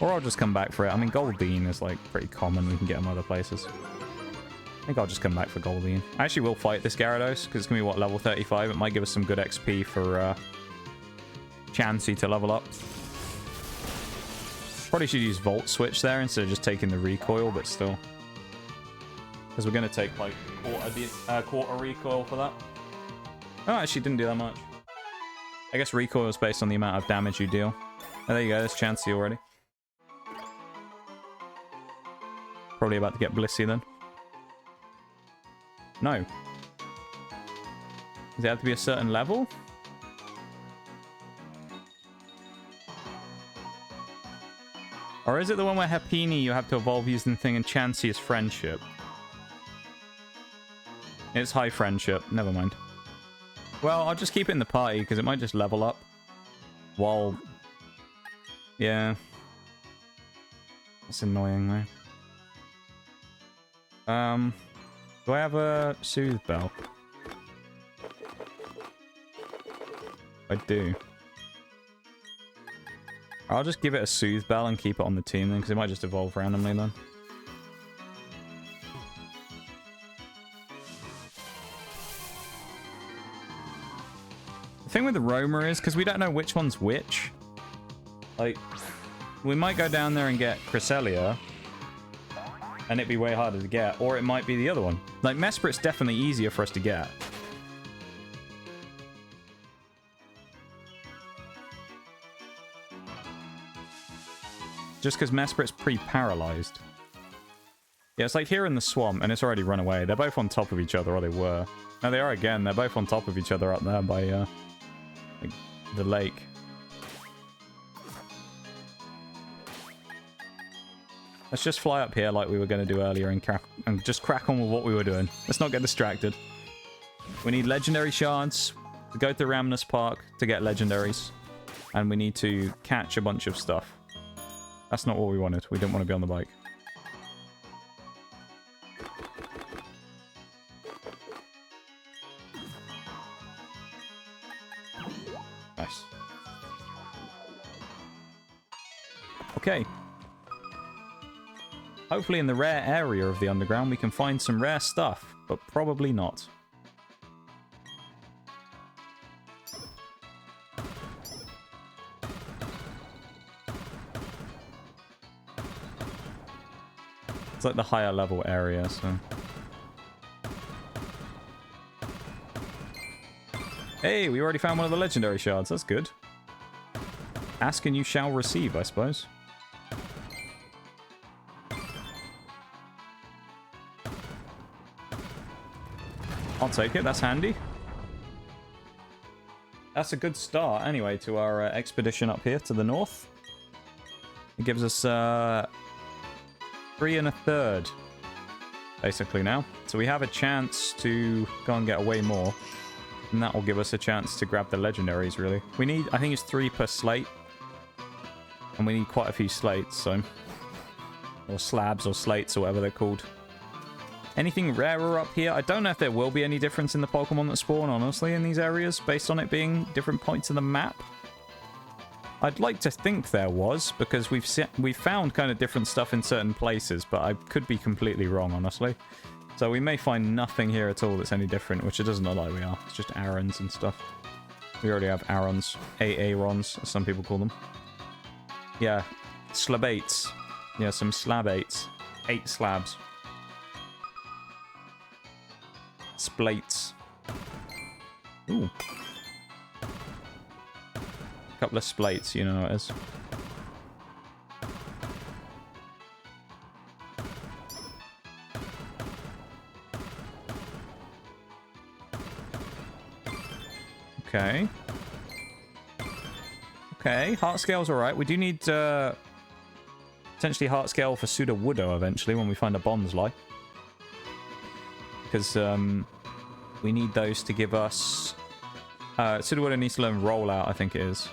Or I'll just come back for it. I mean, gold bean is like pretty common. We can get them other places. I think I'll just come back for gold bean. I actually will fight this Gyarados, because it's going to be, what, level 35? It might give us some good XP for Chansey to level up. Probably should use Volt Switch there instead of just taking the recoil, but still. Because we're going to take, like, quarter recoil for that. Oh, actually didn't do that much. I guess recoil is based on the amount of damage you deal. Oh, there you go. There's Chansey already. Probably about to get Blissey then. No. Does it have to be a certain level? Or is it the one where Happini you have to evolve using the thing and Chansey is friendship? It's high friendship. Never mind. Well, I'll just keep it in the party because it might just level up. While... Yeah. That's annoying though. Do I have a Soothe Bell? I do. I'll just give it a Soothe Bell and keep it on the team then, because it might just evolve randomly then. The thing with the roamer is, because we don't know which one's which, like, we might go down there and get Cresselia, and it'd be way harder to get, or it might be the other one. Like, Mesprit's definitely easier for us to get. Just because Mesprit's pre-paralyzed. Yeah, it's like here in the swamp, and it's already run away. They're both on top of each other, or they were. No, they are again. They're both on top of each other up there by like the lake. Let's just fly up here like we were going to do earlier and just crack on with what we were doing. Let's not get distracted. We need legendary shards to go to Ramnus Park to get legendaries. And we need to catch a bunch of stuff. That's not what we wanted. We didn't want to be on the bike. Nice. Okay. Hopefully in the rare area of the underground we can find some rare stuff, but probably not. It's like the higher level area, so... Hey, we already found one of the legendary shards. That's good. Ask and you shall receive, I suppose. I'll take it. That's handy. That's a good start, anyway, to our expedition up here to the north. It gives us 3 1/3, basically, now. So we have a chance to go and get away more. And that will give us a chance to grab the legendaries, really. We need, I think it's 3 per slate. And we need quite a few slates, so... Or slabs or slates or whatever they're called. Anything rarer up here? I don't know if there will be any difference in the Pokemon that spawn, honestly, in these areas, based on it being different points of the map. I'd like to think there was, because we've found kind of different stuff in certain places, but I could be completely wrong, honestly. So we may find nothing here at all that's any different, which it doesn't look like we are. It's just Arons and stuff. We already have Arons. Aarons, as some people call them. Yeah, Slabates. Yeah, some Slabates. 8 slabs. Splates. Ooh. Couple of splates, you know how it is. Okay. Okay, heart scale's alright. We do need potentially heart scale for Sudowoodo eventually when we find a Bonsly. Because we need those to give us... Sudowoodo needs to learn Rollout, I think it is.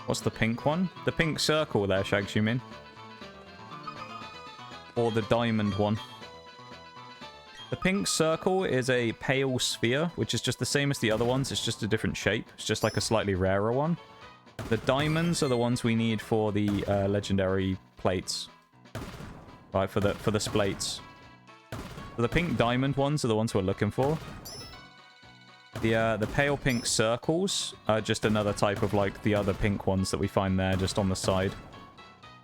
What's the pink one? The pink circle there, Shags, you mean? Or the diamond one. The pink circle is a pale sphere, which is just the same as the other ones. It's just a different shape. It's just like a slightly rarer one. The diamonds are the ones we need for the legendary plates. Right, for the splates. So the pink diamond ones are the ones we're looking for. The pale pink circles are just another type of like the other pink ones that we find there just on the side.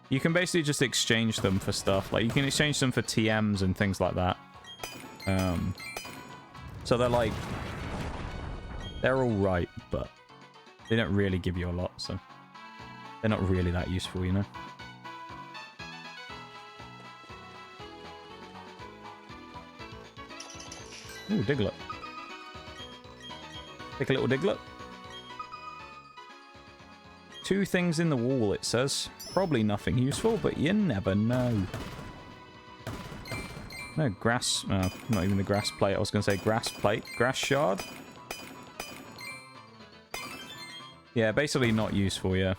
You can basically just exchange them for stuff. Like you can exchange them for TMs and things like that. So they're like... They're alright, but they don't really give you a lot, so... They're not really that useful, you know? Ooh, Diglett. Take a little Diglett. 2 things in the wall, it says. Probably nothing useful, but you never know. No, grass... not even the grass plate. I was going to say grass plate. Grass shard? Yeah, basically not useful, yeah.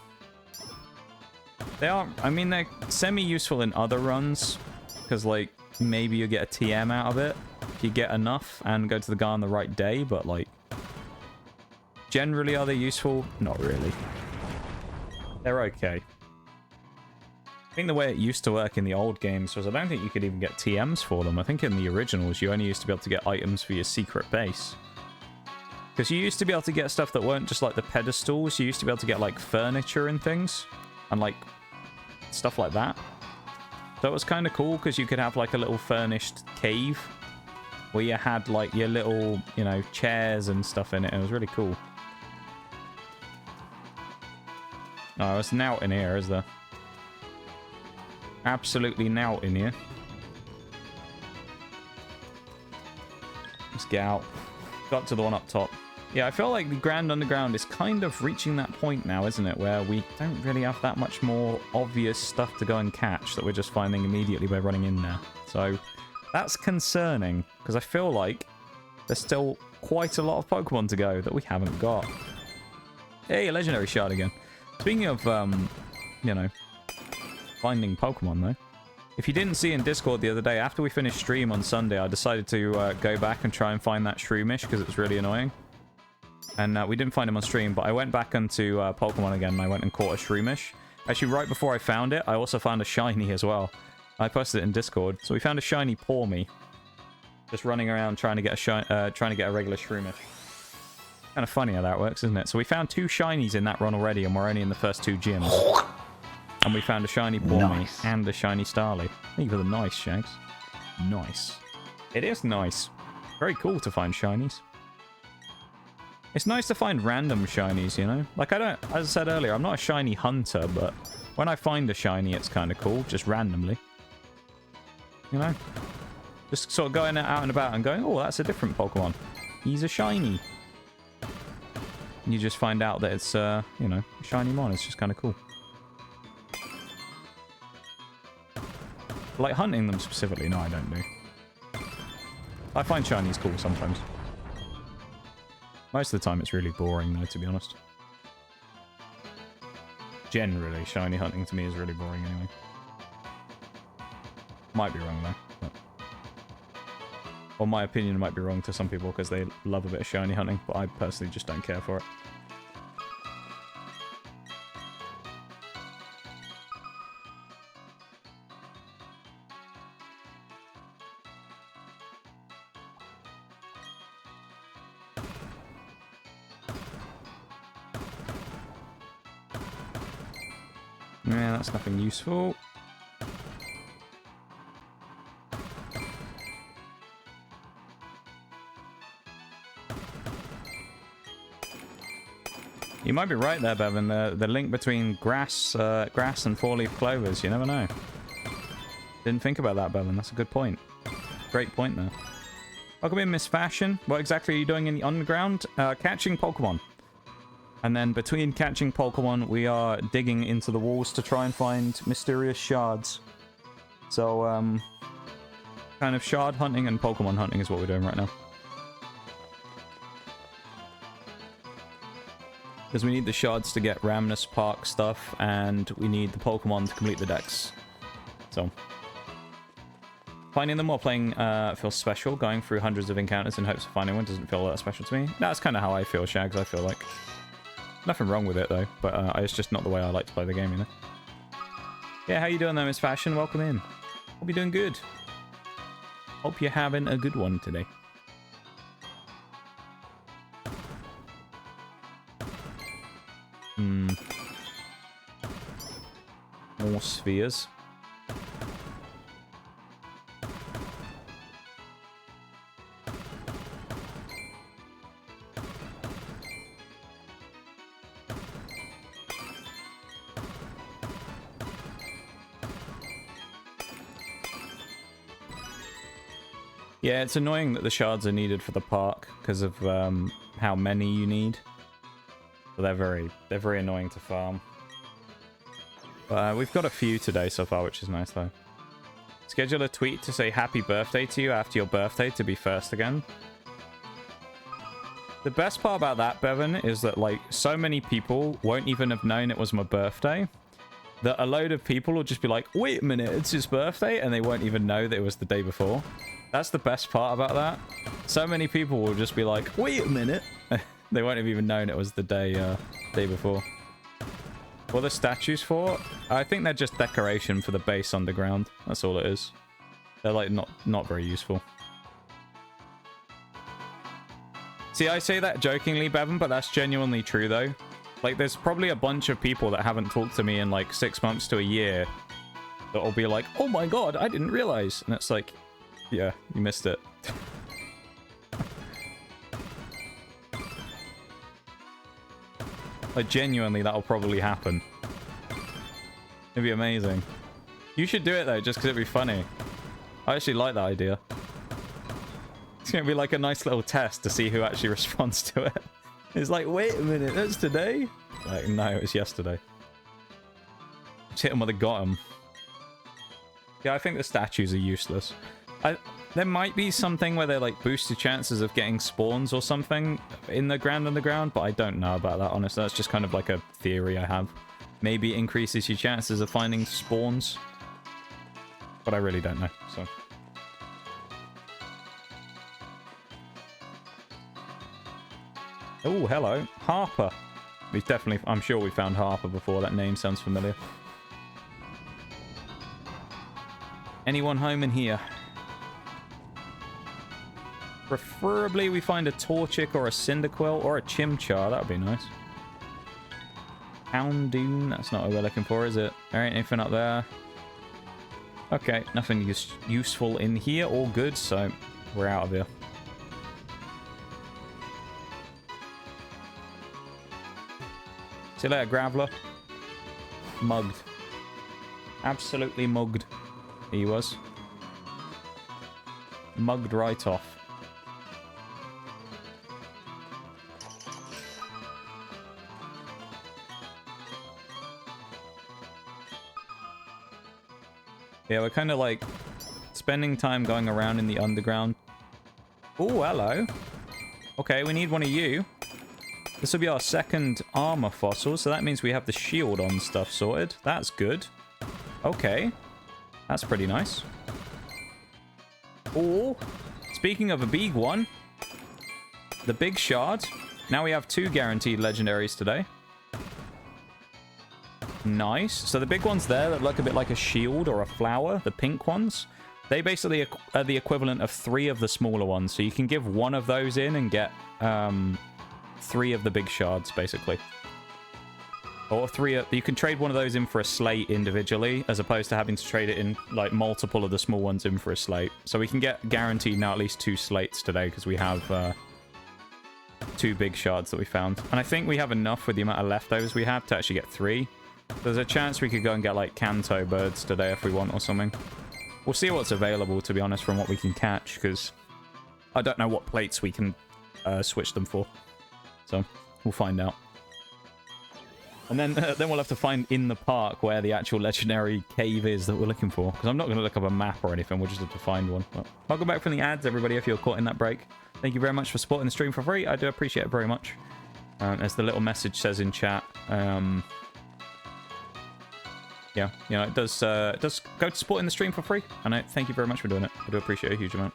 They are... I mean, they're semi-useful in other runs. Because, like, maybe you get a TM out of it. If you get enough and go to the guy on the right day, but, like... Generally, are they useful? Not really. They're okay. I think the way it used to work in the old games was I don't think you could even get TMs for them. I think in the originals you only used to be able to get items for your secret base. Because you used to be able to get stuff that weren't just like the pedestals. You used to be able to get like furniture and things. And like stuff like that. So it was kind of cool because you could have like a little furnished cave. Where you had like your little, you know, chairs and stuff in it. It was really cool. Oh, it's now in here, is there? Absolutely now in here. Let's get out. Got to the one up top. Yeah, I feel like the Grand Underground is kind of reaching that point now, isn't it? Where we don't really have that much more obvious stuff to go and catch that we're just finding immediately by running in there. So that's concerning, because I feel like there's still quite a lot of Pokemon to go that we haven't got. Hey, a legendary shard again. Speaking of, you know, finding Pokemon, though. If you didn't see in Discord the other day, after we finished stream on Sunday, I decided to go back and try and find that Shroomish, because it was really annoying. And we didn't find him on stream, but I went back into Pokemon again, and I went and caught a Shroomish. Actually, right before I found it, I also found a shiny as well. I posted it in Discord. So we found a shiny Pawmi. Just running around trying to get a regular Shroomish. Kind of funny how that works, isn't it? So we found 2 shinies in that run already, and we're only in the first 2 gyms. And we found a shiny Pawmi and a shiny Starly. Thank you for the nice, Shags. Nice. It is nice. Very cool to find shinies. It's nice to find random shinies, you know? Like, as I said earlier, I'm not a shiny hunter, but when I find a shiny, it's kind of cool, just randomly. You know? Just sort of going out and about and going, oh, that's a different Pokemon. He's a shiny. And you just find out that it's, you know, a shiny mon. It's just kind of cool. Like hunting them specifically? No, I don't do. I find shinies cool sometimes. Most of the time it's really boring though, to be honest. Generally, shiny hunting to me is really boring anyway. Might be wrong though. But... Or my opinion might be wrong to some people because they love a bit of shiny hunting, but I personally just don't care for it. Yeah, that's nothing useful. You might be right there, Bevan. The link between grass and four-leaf clovers. You never know. Didn't think about that, Bevan. That's a good point. Great point there. Welcome in, Miss Fashion. What exactly are you doing in the underground? Catching Pokemon. And then between catching Pokemon, we are digging into the walls to try and find mysterious shards. So, kind of shard hunting and Pokemon hunting is what we're doing right now. Because we need the shards to get Ramnus Park stuff, and we need the Pokemon to complete the decks. So, finding them while playing feels special. Going through hundreds of encounters in hopes of finding one doesn't feel that special to me. That's kind of how I feel, Shags, I feel like. Nothing wrong with it, though, but it's just not the way I like to play the game, you know? Yeah, how you doing there, Miss Fashion? Welcome in. Hope you're doing good. Hope you're having a good one today. More spheres. Yeah, it's annoying that the shards are needed for the park because of how many you need. So they're very annoying to farm. But we've got a few today so far, which is nice though. Schedule a tweet to say happy birthday to you after your birthday to be first again. The best part about that, Bevan, is that like so many people won't even have known it was my birthday. That a load of people will just be like, wait a minute, it's his birthday, and they won't even know that it was the day before. That's the best part about that. So many people will just be like, wait a minute. They won't have even known it was the day before. What are the statues for? I think they're just decoration for the base underground. That's all it is. They're like not very useful. See, I say that jokingly, Bevan, but that's genuinely true though. Like, there's probably a bunch of people that haven't talked to me in like 6 months to a year that will be like, oh my god, I didn't realize. And it's like, yeah, you missed it. Like, genuinely, that'll probably happen. It'd be amazing. You should do it, though, just because it'd be funny. I actually like that idea. It's going to be like a nice little test to see who actually responds to it. It's like, wait a minute, that's today? Like, no, it was yesterday. Just hit him with a got him. Yeah, I think the statues are useless. There might be something where they like boost the chances of getting spawns or something in the ground underground, but I don't know about that, honestly. That's just kind of like a theory I have. Maybe it increases your chances of finding spawns, but I really don't know, so. Oh, hello. Harper. We've definitely, I'm sure we found Harper before. That name sounds familiar. Anyone home in here? Preferably we find a Torchic or a Cyndaquil or a Chimchar. That would be nice. Houndoon. That's not what we're looking for, is it? There ain't anything up there. Okay, nothing useful in here. All good, so we're out of here. See you later, Graveler. Mugged. Absolutely mugged. He was. Mugged right off. Yeah, we're kind of like spending time going around in the underground. Oh, hello. Okay, we need one of you. This will be our second armor fossil, so that means we have the shield on stuff sorted. That's good. Okay. That's pretty nice. Oh, speaking of a big one, the big shard. Now we have 2 guaranteed legendaries today. Nice. So the big ones there that look a bit like a shield or a flower, the pink ones, they basically are the equivalent of 3 of the smaller ones. So you can give 1 of those in and get 3 of the big shards, basically. Or 3, you can trade one of those in for a slate individually, as opposed to having to trade it in, like, multiple of the small ones in for a slate. So we can get guaranteed now at least 2 slates today, because we have 2 big shards that we found. And I think we have enough with the amount of leftovers we have to actually get 3. There's a chance we could go and get, like, Kanto birds today if we want or something. We'll see what's available, to be honest, from what we can catch, because I don't know what plates we can switch them for. So, we'll find out. And then we'll have to find in the park where the actual legendary cave is that we're looking for. Because I'm not going to look up a map or anything. We'll just have to find one. But welcome back from the ads, everybody, if you're caught in that break. Thank you very much for supporting the stream for free. I do appreciate it very much. As the little message says in chat. Yeah, you know, it does go to supporting the stream for free. And I thank you very much for doing it. I do appreciate it a huge amount.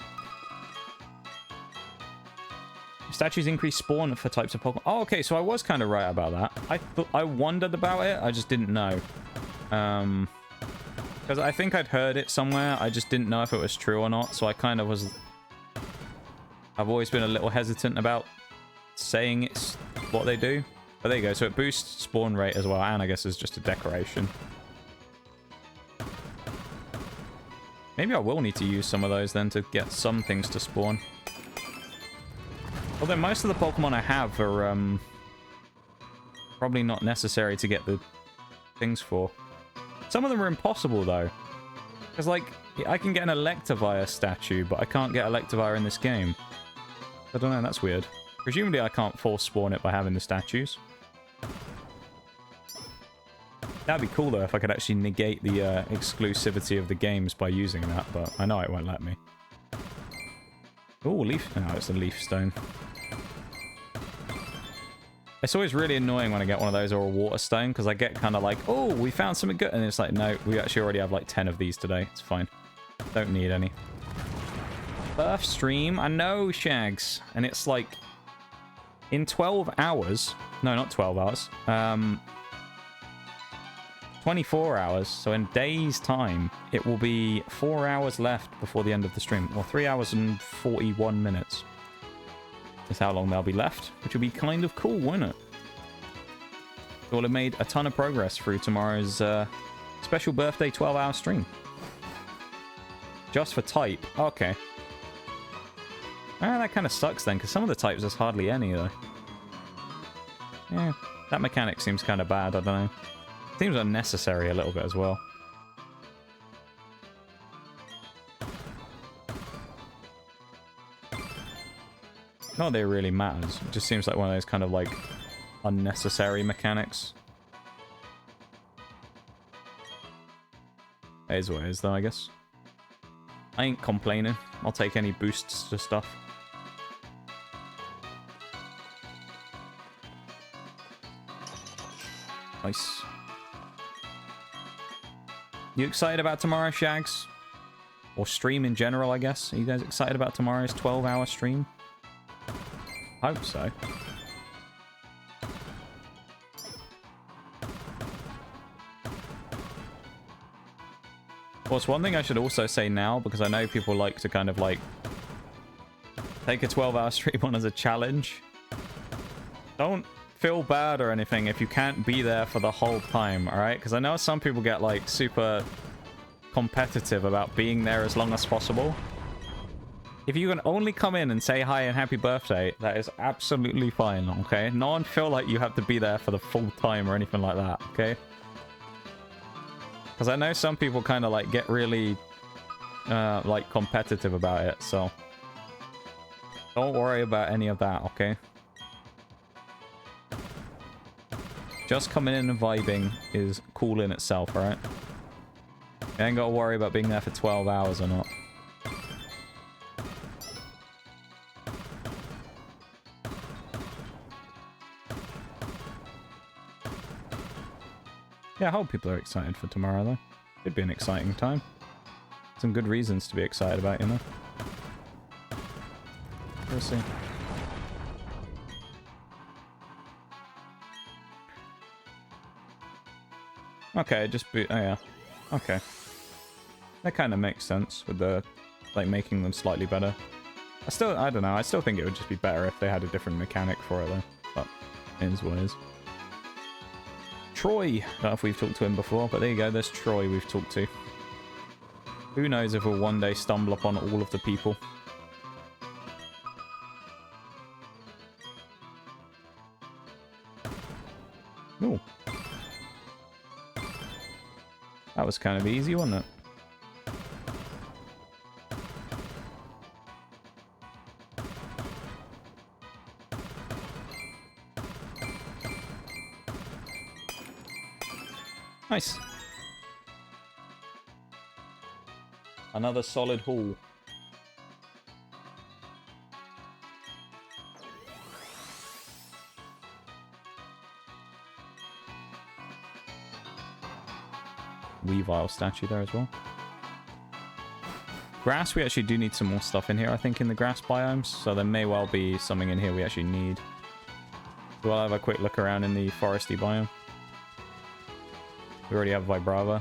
Statues increase spawn for types of Pokemon. Oh, okay, so I was kind of right about that. I wondered about it. I just didn't know. Because I think I'd heard it somewhere. I just didn't know if it was true or not. So I kind of was... I've always been a little hesitant about saying it's what they do. But there you go. So it boosts spawn rate as well. And I guess it's just a decoration. Maybe I will need to use some of those then to get some things to spawn. Although most of the Pokemon I have are probably not necessary to get the things for. Some of them are impossible, though. Because, like, I can get an Electivire statue, but I can't get Electivire in this game. I don't know, that's weird. Presumably I can't force spawn it by having the statues. That'd be cool, though, if I could actually negate the exclusivity of the games by using that, but I know it won't let me. Oh, leaf. No, it's a leaf stone. It's always really annoying when I get one of those or a water stone, because I get kind of like, oh, we found something good. And it's like, no, we actually already have like 10 of these today. It's fine. Don't need any. Birth stream. I know, Shags. And it's like, in 12 hours. No, not 12 hours. 24 hours. So in days' time, it will be 4 hours left before the end of the stream. Well, 3 hours and 41 minutes. Is how long they'll be left, which will be kind of cool, won't it? We'll have made a ton of progress through tomorrow's special birthday 12-hour stream. Just for type. Okay. Ah, that kind of sucks then, because some of the types there's hardly any, though. Yeah, that mechanic seems kind of bad, I don't know. Seems unnecessary a little bit as well. Not that it really matters. It just seems like one of those kind of like unnecessary mechanics. It is what it is though, I guess. I ain't complaining. I'll take any boosts to stuff. Nice. You excited about tomorrow, Shags? Or stream in general, I guess? Are you guys excited about tomorrow's 12-hour stream? Hope so. Well, it's one thing I should also say now, because I know people like to kind of like take a 12-hour stream on as a challenge. Don't feel bad or anything if you can't be there for the whole time, alright? Because I know some people get like super competitive about being there as long as possible. If you can only come in and say hi and happy birthday, that is absolutely fine, okay? No one feel like you have to be there for the full time or anything like that, okay? Because I know some people kind of like get really like competitive about it, so don't worry about any of that, okay? Just coming in and vibing is cool in itself, alright? You ain't gotta worry about being there for 12 hours or not. Yeah, I hope people are excited for tomorrow, though. It'd be an exciting time. Some good reasons to be excited about, you know? We'll see. Okay, just be... Oh, yeah. Okay. That kind of makes sense with the... like, making them slightly better. I don't know. I still think it would just be better if they had a different mechanic for it, though. But it is what it is. Troy. Don't know if we've talked to him before, but there you go. There's Troy we've talked to. Who knows if we'll one day stumble upon all of the people. Ooh. That was kind of easy, wasn't it? Nice. Another solid haul. Weavile statue there as well. Grass, we actually do need some more stuff in here, I think, in the grass biomes. So there may well be something in here we actually need. So I'll have a quick look around in the foresty biome. We already have Vibrava.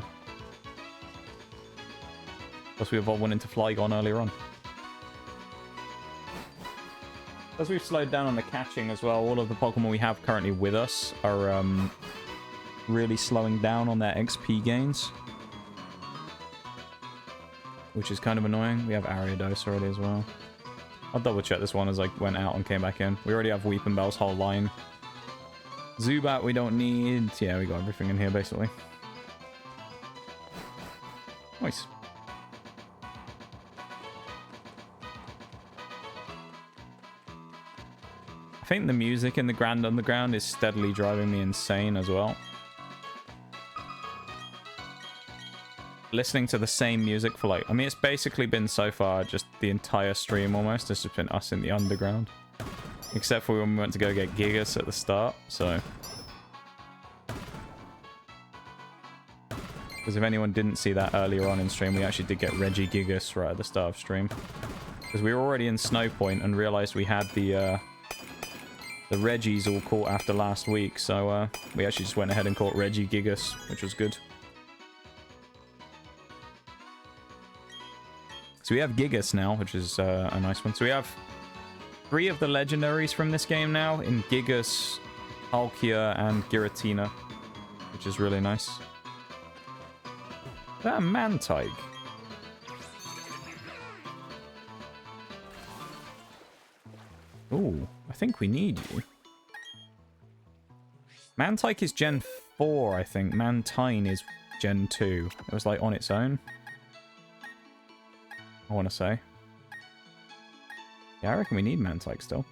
Plus we evolved one into Flygon earlier on. As we've slowed down on the catching as well, all of the Pokemon we have currently with us are really slowing down on their XP gains. Which is kind of annoying. We have Ariados already as well. I'll double check this one as I went out and came back in. We already have Weepinbell's whole line. Zubat we don't need. Yeah, we got everything in here basically. Nice. think the music in the Grand Underground is steadily driving me insane as well. Listening to the same music for like... I mean, it's basically been so far just the entire stream almost. It's just been us in the underground. Except for when we went to go get Gigas at the start, so... Because if anyone didn't see that earlier on in stream, we actually did get Reggie Gigas right at the start of stream. Because we were already in Snow Point and realized we had the Reggies all caught after last week, so we actually just went ahead and caught Reggie Gigas, which was good. So we have Gigas now, which is a nice one. So we have 3 of the legendaries from this game now in Gigas, Palkia, and Giratina, which is really nice. Is that a Mantike? Ooh, I think we need you. Mantike is Gen 4, I think. Mantine is Gen 2. It was like on its own, I want to say. Yeah, I reckon we need Mantike still.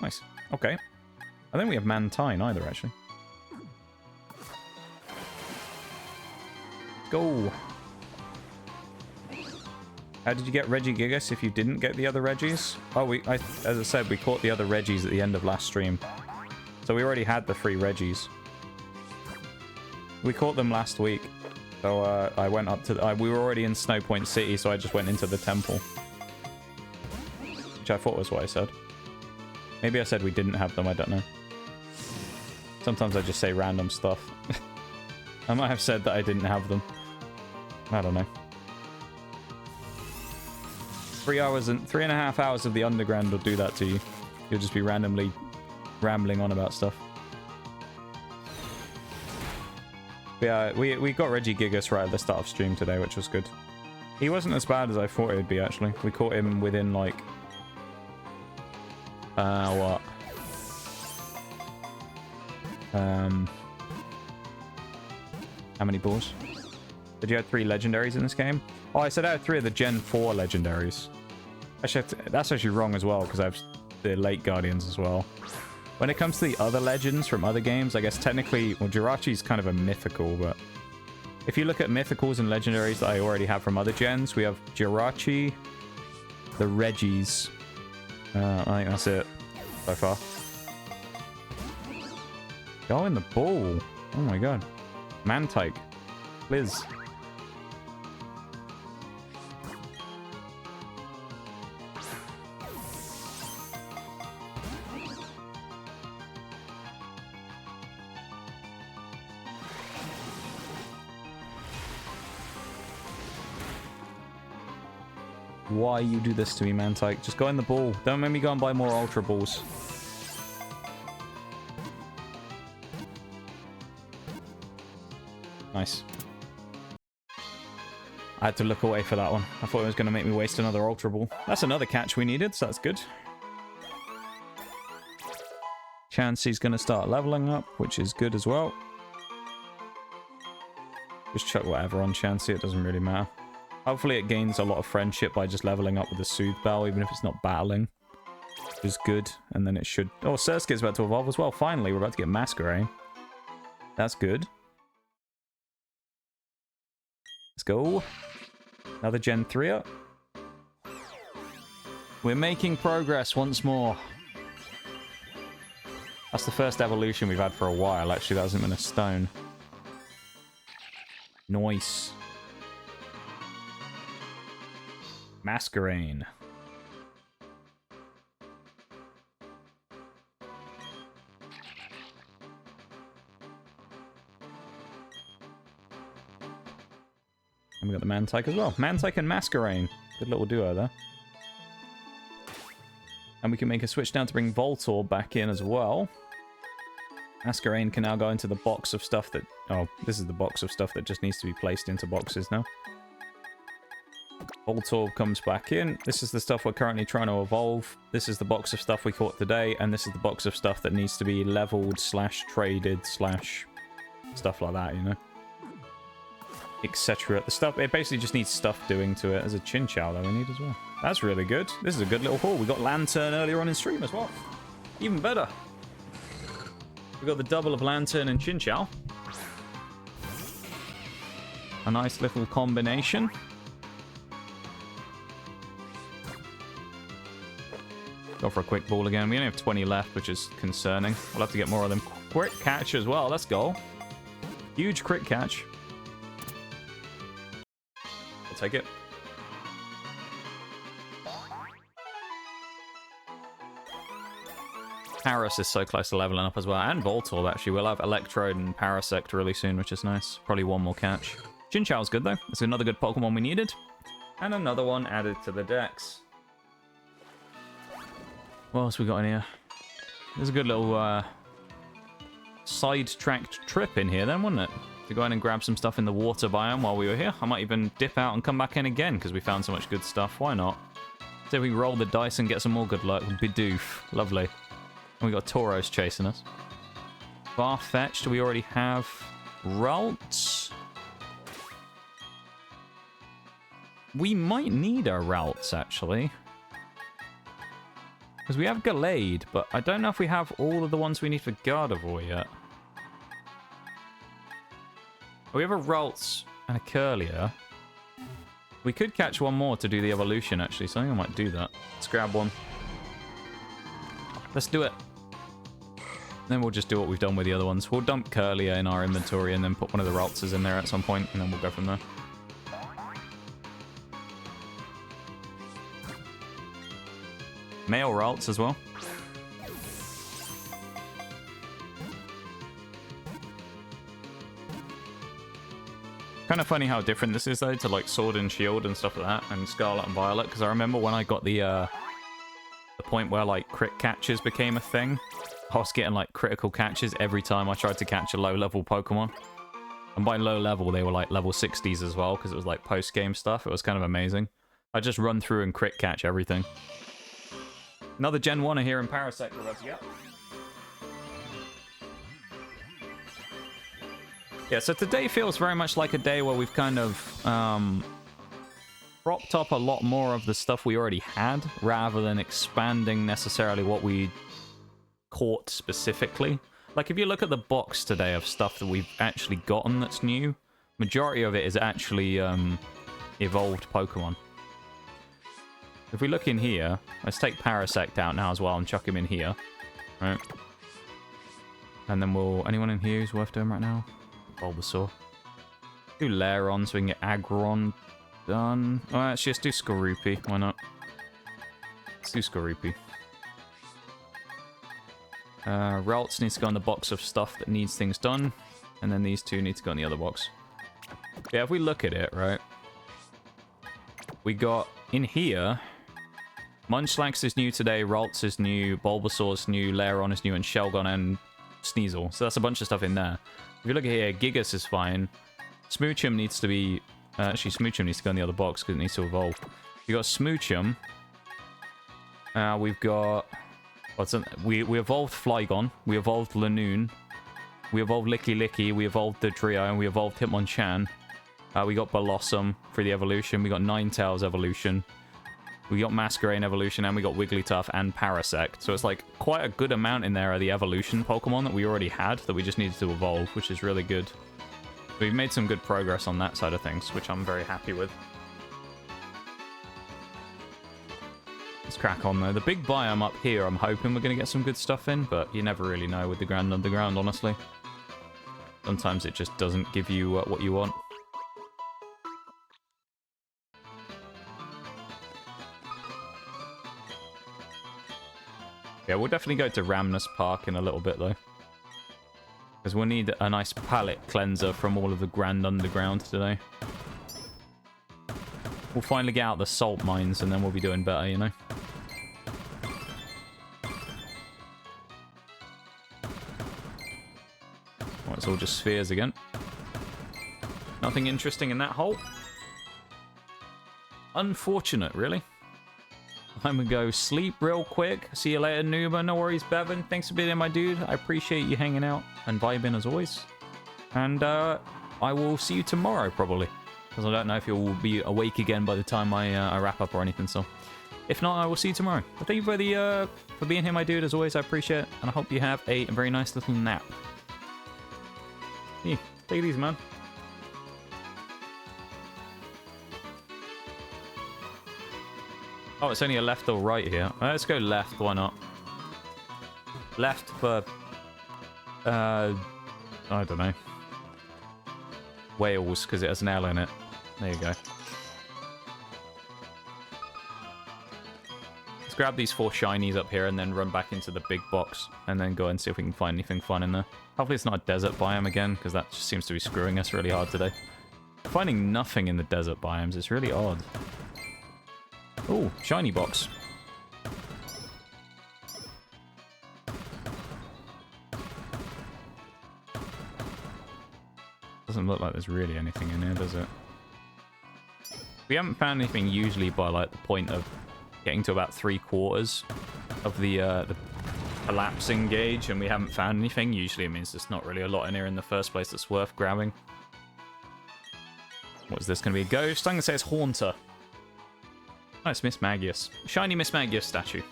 Nice. Okay. I think we have Mantine either, actually. Go. How did you get Reggie Gigas if you didn't get the other Reggies? Oh, as I said, we caught the other Reggies at the end of last stream. So we already had the 3 Reggies. We caught them last week. So I went up to... we were already in Snow Point City, so I just went into the temple. Which I thought was what I said. Maybe I said we didn't have them, I don't know. Sometimes I just say random stuff. I might have said that I didn't have them. I don't know. 3.5 hours of the underground will do that to you. You'll just be randomly rambling on about stuff. But yeah, we got Reggie Gigas right at the start of stream today, which was good. He wasn't as bad as I thought it would be, actually. We caught him within, like... what? How many balls? Did you have 3 legendaries in this game? Oh, I said I had 3 of the Gen 4 legendaries. Actually, that's actually wrong as well, because I have the late Guardians as well. When it comes to the other legends from other games, I guess technically, well, Jirachi's kind of a mythical, but if you look at mythicals and legendaries that I already have from other gens, we have Jirachi, the Reggies. I think that's it so far. Go in the ball. Oh my god. Mantike. Liz. Why you do this to me, Mantike? Just go in the ball. Don't make me go and buy more Ultra Balls. Nice. I had to look away for that one. I thought it was going to make me waste another Ultra Ball. That's another catch we needed, so that's good. Chansey's going to start leveling up, which is good as well. Just chuck whatever on Chansey, it doesn't really matter. Hopefully it gains a lot of friendship by just leveling up with the Soothe Bell, even if it's not battling. Which is good, and then it should... Oh, Surskit's about to evolve as well. Finally, we're about to get Masquerade. That's good. Let's go. Another Gen 3 up. We're making progress once more. That's the first evolution we've had for a while. Actually, that hasn't been a stone. Nice. Masquerade. And we got the Mantike as well. Mantike and Masquerade. Good little duo there. And we can make a switch down to bring Voltor back in as well. Masquerade can now go into the box of stuff that... Oh, this is the box of stuff that just needs to be placed into boxes now. Voltor comes back in. This is the stuff we're currently trying to evolve. This is the box of stuff we caught today. And this is the box of stuff that needs to be leveled / traded / stuff like that, you know? Etc. The stuff, it basically just needs stuff doing to it. As a Chinchou that we need as well. That's really good. This is a good little haul. We got Lantern earlier on in stream as well. Even better. We got the double of Lantern and Chinchou. A nice little combination. Go for a quick ball again. We only have 20 left, which is concerning. We'll have to get more of them. Crit catch as well. Let's go. Huge crit catch. I'll take it. Paris is so close to leveling up as well. And Voltorb, actually. We'll have Electrode and Parasect really soon, which is nice. Probably one more catch. Chinchou's good, though. It's another good Pokemon we needed. And another one added to the dex. What else we got in here? There's a good little side-tracked trip in here then, wasn't it? To go in and grab some stuff in the water biome while we were here. I might even dip out and come back in again because we found so much good stuff. Why not? So we roll the dice and get some more good luck. Bidoof. Lovely. And we got Tauros chasing us. Farfetch'd. Do we already have Ralts? We might need our Ralts, actually. Because we have Gallade, but I don't know if we have all of the ones we need for Gardevoir yet. We have a Ralts and a Curlier. We could catch one more to do the evolution, actually, so I think I might do that. Let's grab one. Let's do it. Then we'll just do what we've done with the other ones. We'll dump Curlier in our inventory and then put one of the Raltses in there at some point, and then we'll go from there. Male Ralts as well. Kind of funny how different this is, though, to like Sword and Shield and stuff like that, and Scarlet and Violet, because I remember when I got the point where like crit catches became a thing, I was getting like critical catches every time I tried to catch a low-level Pokemon. And by low level, they were like level 60s as well, because it was like post-game stuff. It was kind of amazing. I just run through and crit catch everything. Another Gen 1 here in Parasect we're about to get. Yeah, so today feels very much like a day where we've kind of propped up a lot more of the stuff we already had, rather than expanding necessarily what we caught specifically. Like, if you look at the box today of stuff that we've actually gotten that's new, majority of it is actually evolved Pokemon. If we look in here, let's take Parasect out now as well and chuck him in here. Right. And then we'll... Anyone in here who's worth doing right now? Bulbasaur. Do Lairon so we can get Aggron done. Oh, actually, let's do Skorupi. Why not? Let's do Skorupi. Ralts needs to go in the box of stuff that needs things done. And then these two need to go in the other box. Yeah, if we look at it, right? We got in here... Munchlax is new today, Ralts is new, Bulbasaur is new, Lairon is new, and Shelgon and Sneasel. So that's a bunch of stuff in there. If you look at here, Gigas is fine. Smoochum needs to be... actually, Smoochum needs to go in the other box because it needs to evolve. We got Smoochum. We've got... We evolved Flygon. We evolved Lanoon. We evolved Licky Licky. We evolved the Trio, and we evolved Hitmonchan. We got Blossom for the evolution. We got Ninetales evolution. We got Masquerain evolution, and we got Wigglytuff and Parasect. So it's like quite a good amount in there of the evolution Pokemon that we already had that we just needed to evolve, which is really good. We've made some good progress on that side of things, which I'm very happy with. Let's crack on, though. The big biome up here, I'm hoping we're going to get some good stuff in, but you never really know with the Grand Underground, honestly. Sometimes it just doesn't give you what you want. Yeah, we'll definitely go to Ramnus Park in a little bit, though. Because we'll need a nice palate cleanser from all of the Grand Underground today. We'll finally get out the salt mines, and then we'll be doing better, you know? Oh, it's all just spheres again. Nothing interesting in that hole. Unfortunate, really. I'm gonna go sleep real quick. See you later, Nuba. No worries, Bevan. Thanks for being in, my dude. I appreciate you hanging out and vibing as always. And I will see you tomorrow, probably. because I don't know if you'll be awake again by the time I wrap up or anything. So, if not, I will see you tomorrow. But thank you for being here, my dude. As always, I appreciate it, and I hope you have a very nice little nap. Yeah, take it easy, man. Oh, it's only a left or right here. Let's go left. Why not? Left for I don't know. Wales, because it has an L in it. There you go. Let's grab these 4 shinies up here and then run back into the big box and then go and see if we can find anything fun in there. Hopefully it's not a desert biome again, because that just seems to be screwing us really hard today. Finding nothing in the desert biomes is really odd. Oh, shiny box. Doesn't look like there's really anything in here, does it? We haven't found anything usually by like the point of getting to about 3/4 of the collapsing gauge, and we haven't found anything. Usually it means there's not really a lot in here in the first place that's worth grabbing. What is this going to be? A ghost? I'm going to say it's Haunter. Oh, it's Miss Magius. Shiny Miss Magius statue.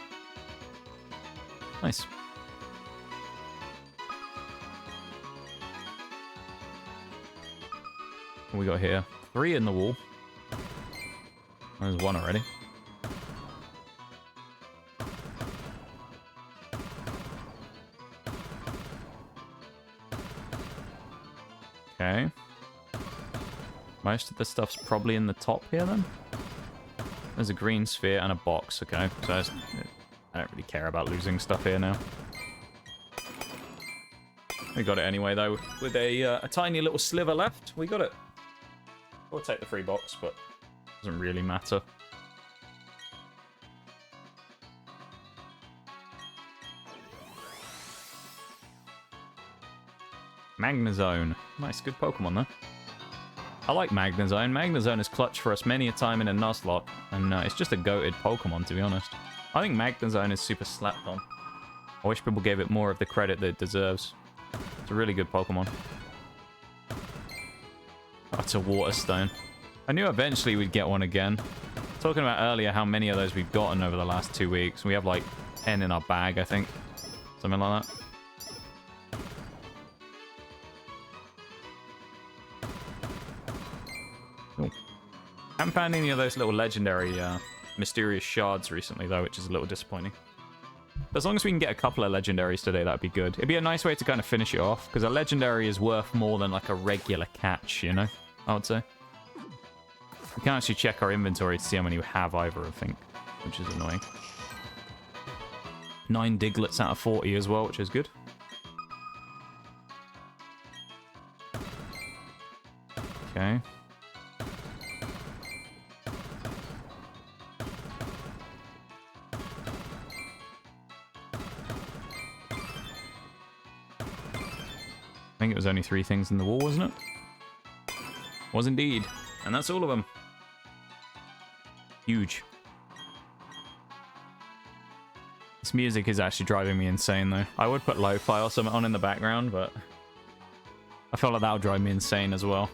Nice. What we got here? 3 in the wall. There's 1 already. Okay. Most of the stuff's probably in the top here then. There's a green sphere and a box. Okay, so I don't really care about losing stuff here now. We got it anyway though, with a tiny little sliver left. We got it. We'll take the free box, but it doesn't really matter. Magnezone. Nice, good Pokemon there. I like Magnezone. Magnezone is clutch for us many a time in a Nuzlocke, and it's just a goated Pokemon, to be honest. I think Magnezone is super slapped on. I wish people gave it more of the credit that it deserves. It's a really good Pokemon. Oh, it's a Water Stone. I knew eventually we'd get one again. Talking about earlier how many of those we've gotten over the last 2 weeks. We have like 10 in our bag, I think. Something like that. Haven't found any of those little legendary mysterious shards recently though, which is a little disappointing. But as long as we can get a couple of legendaries today, that'd be good. It'd be a nice way to kind of finish it off, because a legendary is worth more than like a regular catch, you know, I would say. We can't actually check our inventory to see how many we have either, I think, which is annoying. 9 Diglets out of 40 as well, which is good. Okay. I think it was only 3 things in the wall, wasn't it? Was indeed. And that's all of them. Huge. This music is actually driving me insane, though. I would put lo-fi or something on in the background, but I feel like that would drive me insane as well.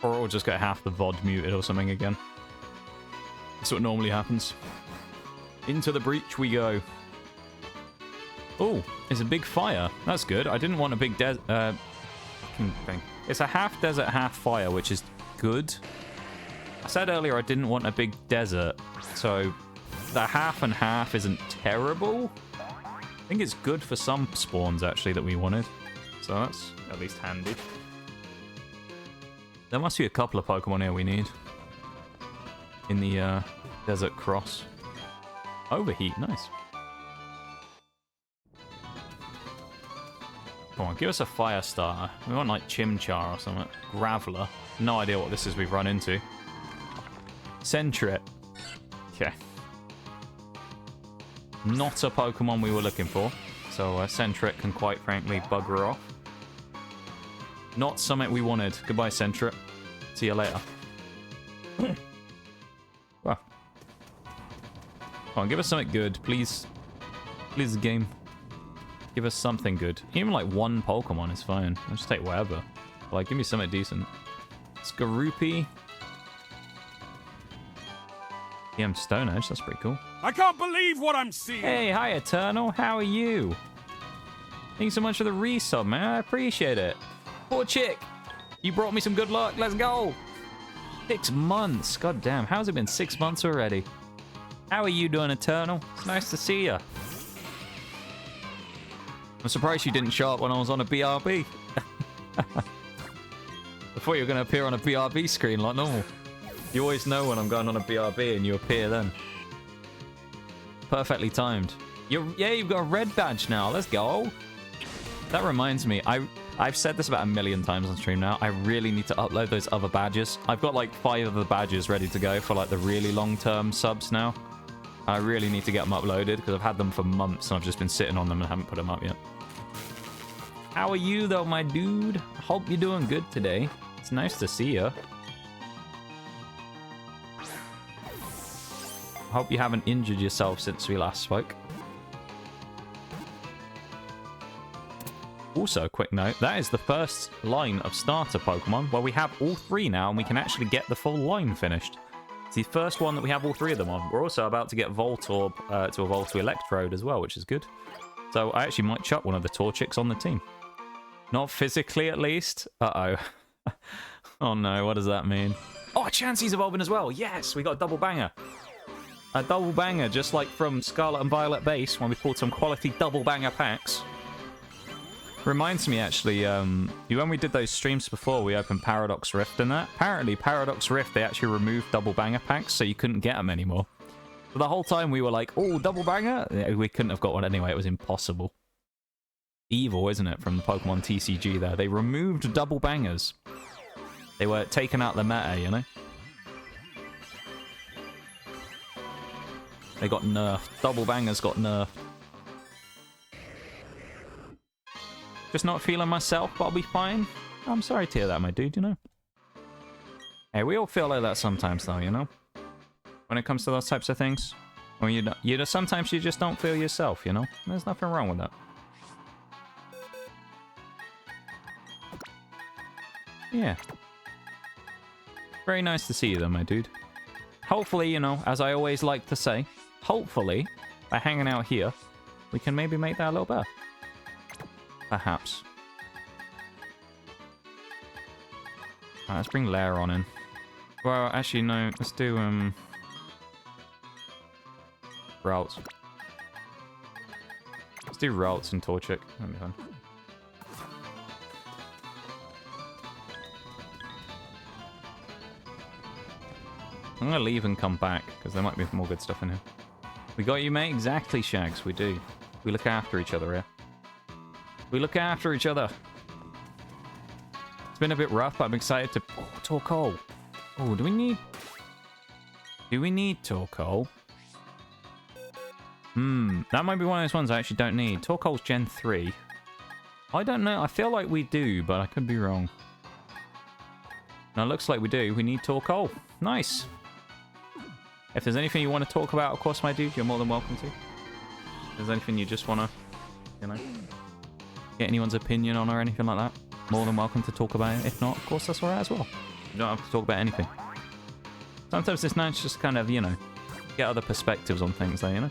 Or it'll just get half the VOD muted or something again. That's what normally happens. Into the breach we go. Oh, it's a big fire. That's good. I didn't want a big desert thing. It's a half desert, half fire, which is good. I said earlier I didn't want a big desert, so the half and half isn't terrible. I think it's good for some spawns, actually, that we wanted. So that's at least handy. There must be a couple of Pokemon here we need. In the Desert Cross. Overheat, nice. Come on, give us a fire starter. We want like Chimchar or something. Graveler. No idea what this is we've run into. Sentret. Okay. Not a Pokemon we were looking for. So Sentret can quite frankly bugger off. Not something we wanted. Goodbye, Sentret. See you later. Well. Come on, give us something good, please. Please, game. Give us something good. Even like 1 Pokemon is fine. I'll just take whatever. Like, give me something decent. Skaroopy. DM Stone Edge, that's pretty cool. I can't believe what I'm seeing. Hey, hi Eternal, how are you? Thank you so much for the resub, man. I appreciate it. Poor chick. You brought me some good luck. Let's go. 6 months. God damn. How's it been 6 months already? How are you doing, Eternal? It's nice to see you. I'm surprised you didn't show up when I was on a BRB. Before you're going to appear on a BRB screen like normal. You always know when I'm going on a BRB and you appear then. Perfectly timed. Yeah, you've got a red badge now. Let's go. That reminds me, I've said this about 1,000,000 times on stream now. I really need to upload those other badges. I've got like 5 of the badges ready to go for like the really long-term subs now. I really need to get them uploaded because I've had them for months and I've just been sitting on them and haven't put them up yet. How are you though, my dude? I hope you're doing good today. It's nice to see you. I hope you haven't injured yourself since we last spoke. Also, quick note, that is the first line of starter Pokemon where we have all 3 now and we can actually get the full line finished. It's the first one that we have all 3 of them on. We're also about to get Voltorb to evolve to Electrode as well, which is good. So I actually might chuck one of the Torchics on the team. Not physically, at least. Uh-oh. Oh no, what does that mean? Oh, Chansey's evolving as well. Yes, we got a double banger. A double banger, just like from Scarlet and Violet base when we pulled some quality double banger packs. Reminds me, actually, when we did those streams before, we opened Paradox Rift and that. Apparently, Paradox Rift, they actually removed double banger packs, so you couldn't get them anymore. But the whole time we were like, oh, double banger? We couldn't have got one anyway, it was impossible. Evil, isn't it, from the Pokemon TCG there. They removed double bangers. They were taking out the meta, you know? They got nerfed. Double bangers got nerfed. Just not feeling myself, but I'll be fine. I'm sorry to hear that, my dude, you know? Hey, we all feel like that sometimes, though, you know? When it comes to those types of things. When sometimes you just don't feel yourself, you know? There's nothing wrong with that. Yeah. Very nice to see you, though, my dude. Hopefully, you know, as I always like to say, hopefully, by hanging out here, we can maybe make that a little better. Perhaps. Alright, let's bring Lair on in. Well, actually, no. Let's do, Routes. Let's do Routes and Torchic. That'll be fun. I'm gonna leave and come back, because there might be more good stuff in here. We got you, mate? Exactly, Shags. We do. We look after each other here. We look after each other. It's been a bit rough, but I'm excited to... Oh, Torkoal. Oh, do we need Torkoal? That might be one of those ones I actually don't need. Torkoal's Gen 3. I don't know. I feel like we do, but I could be wrong. No, it looks like we do. We need Torkoal. Nice. If there's anything you want to talk about, of course, my dude, you're more than welcome to. If there's anything you just want to, you know... get anyone's opinion on or anything like that, more than welcome to talk about it. If not, of course, that's alright as well. You don't have to talk about anything. Sometimes it's nice just kind of, you know, get other perspectives on things there, you know?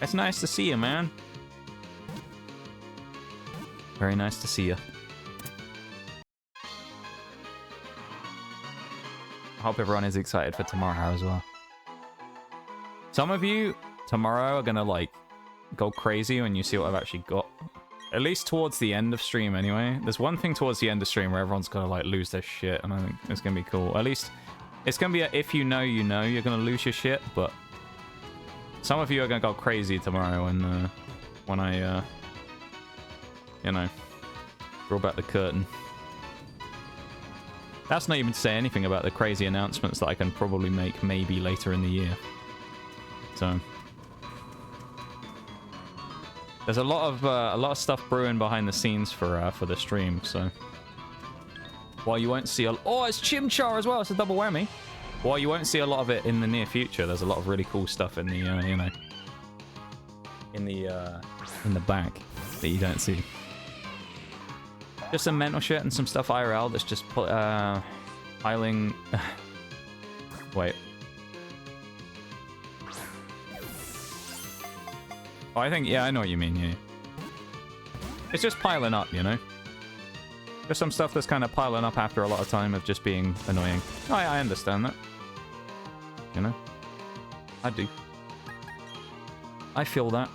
It's nice to see you, man. Very nice to see you. I hope everyone is excited for tomorrow as well. Some of you tomorrow are gonna, like, go crazy when you see what I've actually got. At least towards the end of stream, anyway. There's one thing towards the end of stream where everyone's gonna, like, lose their shit, and I think it's gonna be cool. At least, it's gonna be a if you know, you're gonna lose your shit, but some of you are gonna go crazy tomorrow when I, you know, draw back the curtain. That's not even to say anything about the crazy announcements that I can probably make maybe later in the year. So... there's a lot of stuff brewing behind the scenes for the stream, so... while you won't see oh, it's Chimchar as well! It's a double whammy! While you won't see a lot of it in the near future, there's a lot of really cool stuff in the, you know... in the back that you don't see. Just some mental shit and some stuff IRL that's just piling... Wait. Oh, I think, yeah, I know what you mean, yeah. It's just piling up, you know? There's some stuff that's kind of piling up after a lot of time of just being annoying. Oh, I understand that. You know? I do. I feel that.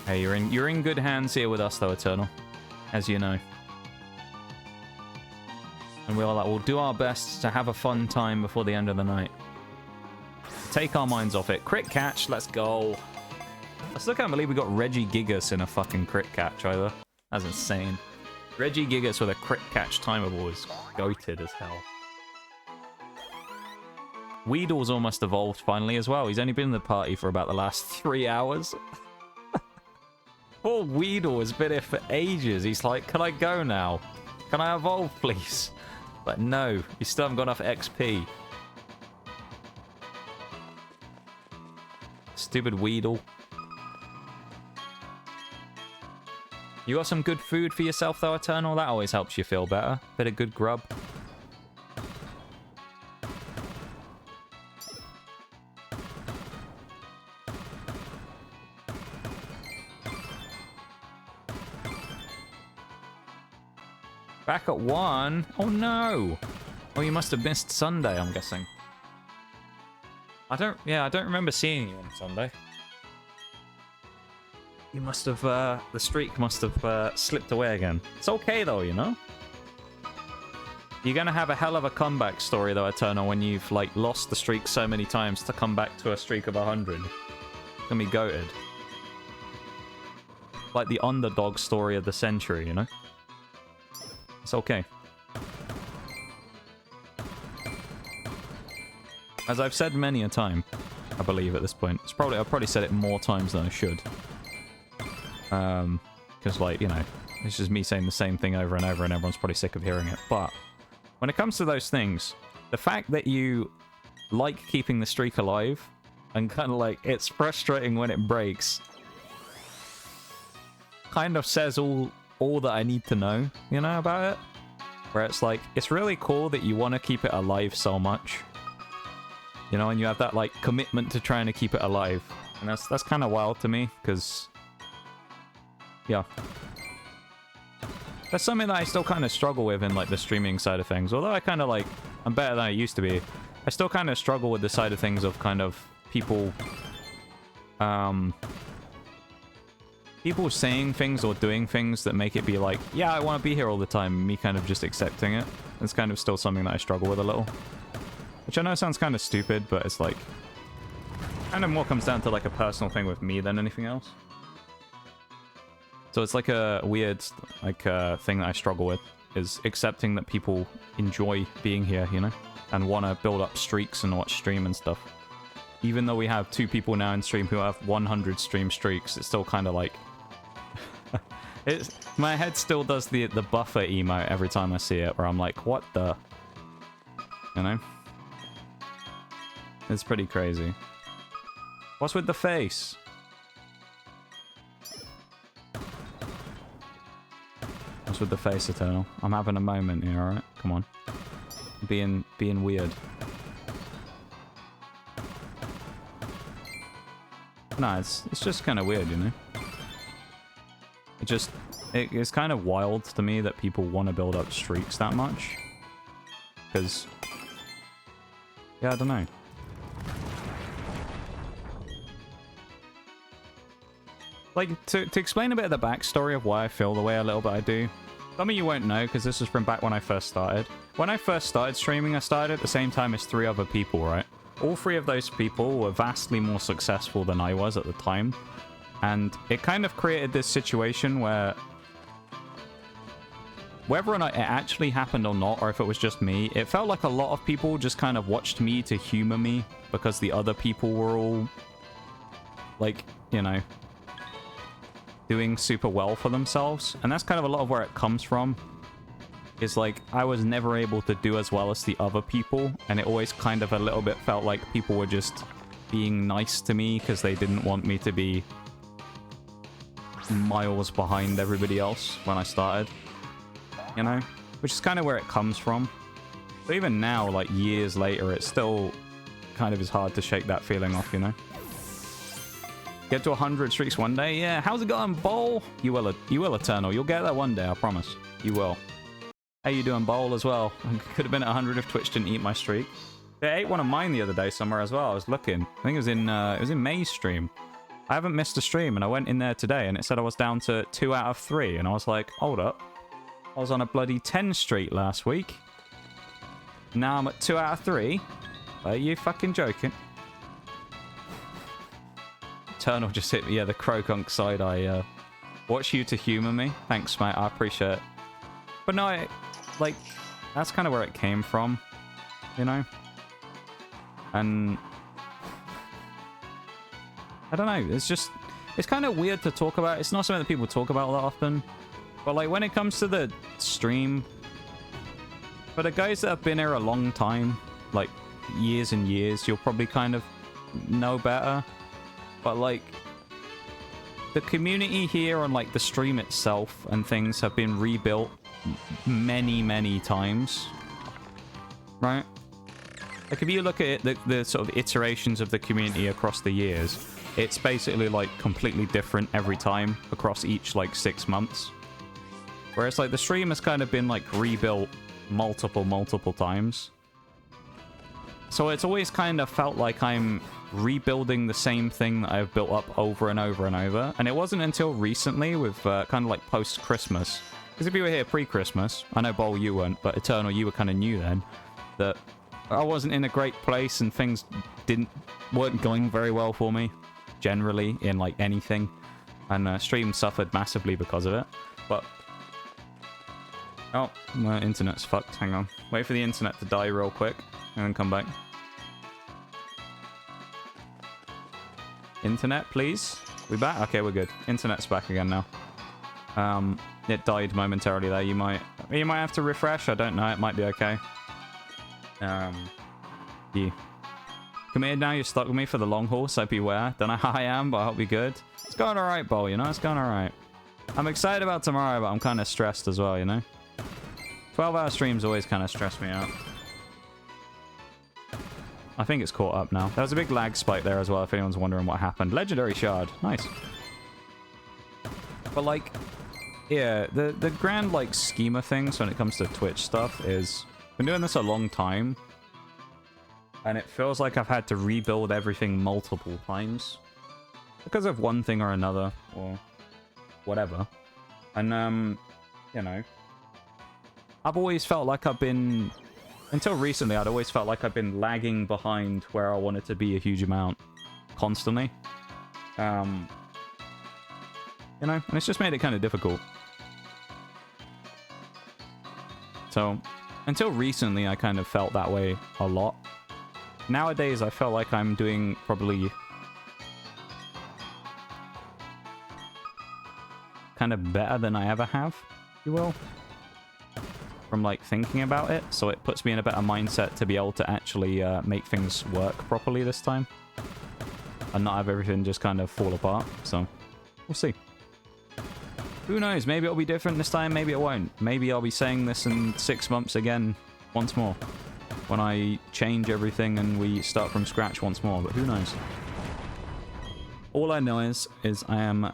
Hey, you're in good hands here with us, though, Eternal. As you know. And we'll do our best to have a fun time before the end of the night. Take our minds off it. Crit catch, let's go. I still can't believe we got Reggie Gigas in a fucking crit catch either. That's insane. Reggie Gigas with a crit catch timeable is goated as hell. Weedle's almost evolved finally as well. He's only been in the party for about the last 3 hours. Poor Weedle has been here for ages. He's like, can I go now? Can I evolve, please? But no, you still haven't got enough XP. Stupid Weedle. You got some good food for yourself though, Eternal? That always helps you feel better. Bit of good grub. Back at 1? Oh no! Oh, you must have missed Sunday, I'm guessing. I don't remember seeing you on Sunday. You must have, the streak must have slipped away again. It's okay though, you know? You're gonna have a hell of a comeback story though, Eternal, when you've, like, lost the streak so many times to come back to a streak of 100. It's gonna be goated. Like the underdog story of the century, you know? It's okay. As I've said many a time, I believe at this point. I've probably said it more times than I should. Because, like, you know, it's just me saying the same thing over and over and everyone's probably sick of hearing it. But when it comes to those things, the fact that you like keeping the streak alive and kind of like, it's frustrating when it breaks, kind of says all that I need to know, you know, about it. Where it's like, it's really cool that you want to keep it alive so much. You know, and you have that, like, commitment to trying to keep it alive. And that's kind of wild to me, because... yeah. That's something that I still kind of struggle with in, like, the streaming side of things. Although I kind of, like, I'm better than I used to be. I still kind of struggle with the side of things of kind of people... people saying things or doing things that make it be like, yeah, I want to be here all the time. Me kind of just accepting it. It's kind of still something that I struggle with a little. Which I know sounds kind of stupid, but it's like... kind of more comes down to like a personal thing with me than anything else. So it's like a weird like thing that I struggle with, is accepting that people enjoy being here, you know? And want to build up streaks and watch stream and stuff. Even though we have 2 people now in stream who have 100 stream streaks, it's still kind of like... my head still does the buffer emote every time I see it, where I'm like, what the... you know? It's pretty crazy. What's with the face? What's with the face, Eternal? I'm having a moment here, alright? Come on. Being weird. No, it's just kind of weird, you know? It's kind of wild to me that people want to build up streaks that much. Because... yeah, I don't know. Like, to explain a bit of the backstory of why I feel the way a little bit I do. Some of you won't know, because this was from back when I first started. When I first started streaming, I started at the same time as 3 other people, right? All 3 of those people were vastly more successful than I was at the time. And it kind of created this situation where... whether or not it actually happened or not, or if it was just me, it felt like a lot of people just kind of watched me to humor me, because the other people were all... like, you know... doing super well for themselves. And that's kind of a lot of where it comes from. Is like, I was never able to do as well as the other people, and it always kind of a little bit felt like people were just being nice to me because they didn't want me to be miles behind everybody else when I started, you know, which is kind of where it comes from. But even now, like years later, it still kind of is hard to shake that feeling off, you know. Get to 100 streaks one day. Yeah, how's it going, Bowl? You will, Eternal. You'll get there one day, I promise. You will. How you doing, Bowl, as well? Could have been at 100 if Twitch didn't eat my streak. They ate one of mine the other day somewhere as well. I was looking. I think it was in May's stream. I haven't missed a stream, and I went in there today, and it said I was down to 2 out of 3, and I was like, hold up. I was on a bloody 10 streak last week. Now I'm at 2 out of 3. Are you fucking joking? Eternal just hit me. Yeah, the Crocunk side. I watch you to humor me. Thanks, mate. I appreciate it. But no, like, that's kind of where it came from, you know? And I don't know. It's kind of weird to talk about. It's not something that people talk about that often. But like when it comes to the stream, for the guys that have been here a long time, like years and years, you'll probably kind of know better. But like the community here on like the stream itself and things have been rebuilt many times, right? Like if you look at it, the sort of iterations of the community across the years, it's basically like completely different every time across each like 6 months. Whereas like the stream has kind of been like rebuilt multiple times. So it's always kind of felt like I'm rebuilding the same thing that I've built up over and over and over. And it wasn't until recently with kind of like post-Christmas. Because if you were here pre-Christmas, I know Bowl you weren't, but Eternal you were kind of new then, that I wasn't in a great place and things weren't going very well for me generally in like anything. And stream suffered massively because of it. But oh, my internet's fucked. Hang on. Wait for the internet to die real quick and then come back. Internet, please. We back? Okay, we're good. Internet's back again now. It died momentarily there. You might have to refresh. I don't know. It might be okay. Yeah. Committed now. You're stuck with me for the long haul, so beware. Don't know how I am, but I hope you're good. It's going alright, Bo, you know? It's going alright. I'm excited about tomorrow, but I'm kind of stressed as well, you know? 12-hour streams always kind of stress me out. I think it's caught up now. There was a big lag spike there as well, if anyone's wondering what happened. Legendary shard. Nice. But, like, yeah, the grand, like, scheme of things when it comes to Twitch stuff is... I've been doing this a long time. And it feels like I've had to rebuild everything multiple times. Because of one thing or another, or whatever. And, you know... I've always felt like I've been... Until recently, I'd always felt like I've been lagging behind where I wanted to be a huge amount. Constantly. You know, and it's just made it kind of difficult. So, until recently, I kind of felt that way a lot. Nowadays, I felt like I'm doing probably... kind of better than I ever have, if you will. From like thinking about it, so it puts me in a better mindset to be able to actually make things work properly this time and not have everything just kind of fall apart. So we'll see. Who knows, maybe it'll be different this time, maybe it won't. Maybe I'll be saying this in 6 months again once more when I change everything and we start from scratch once more, but who knows. All I know is I am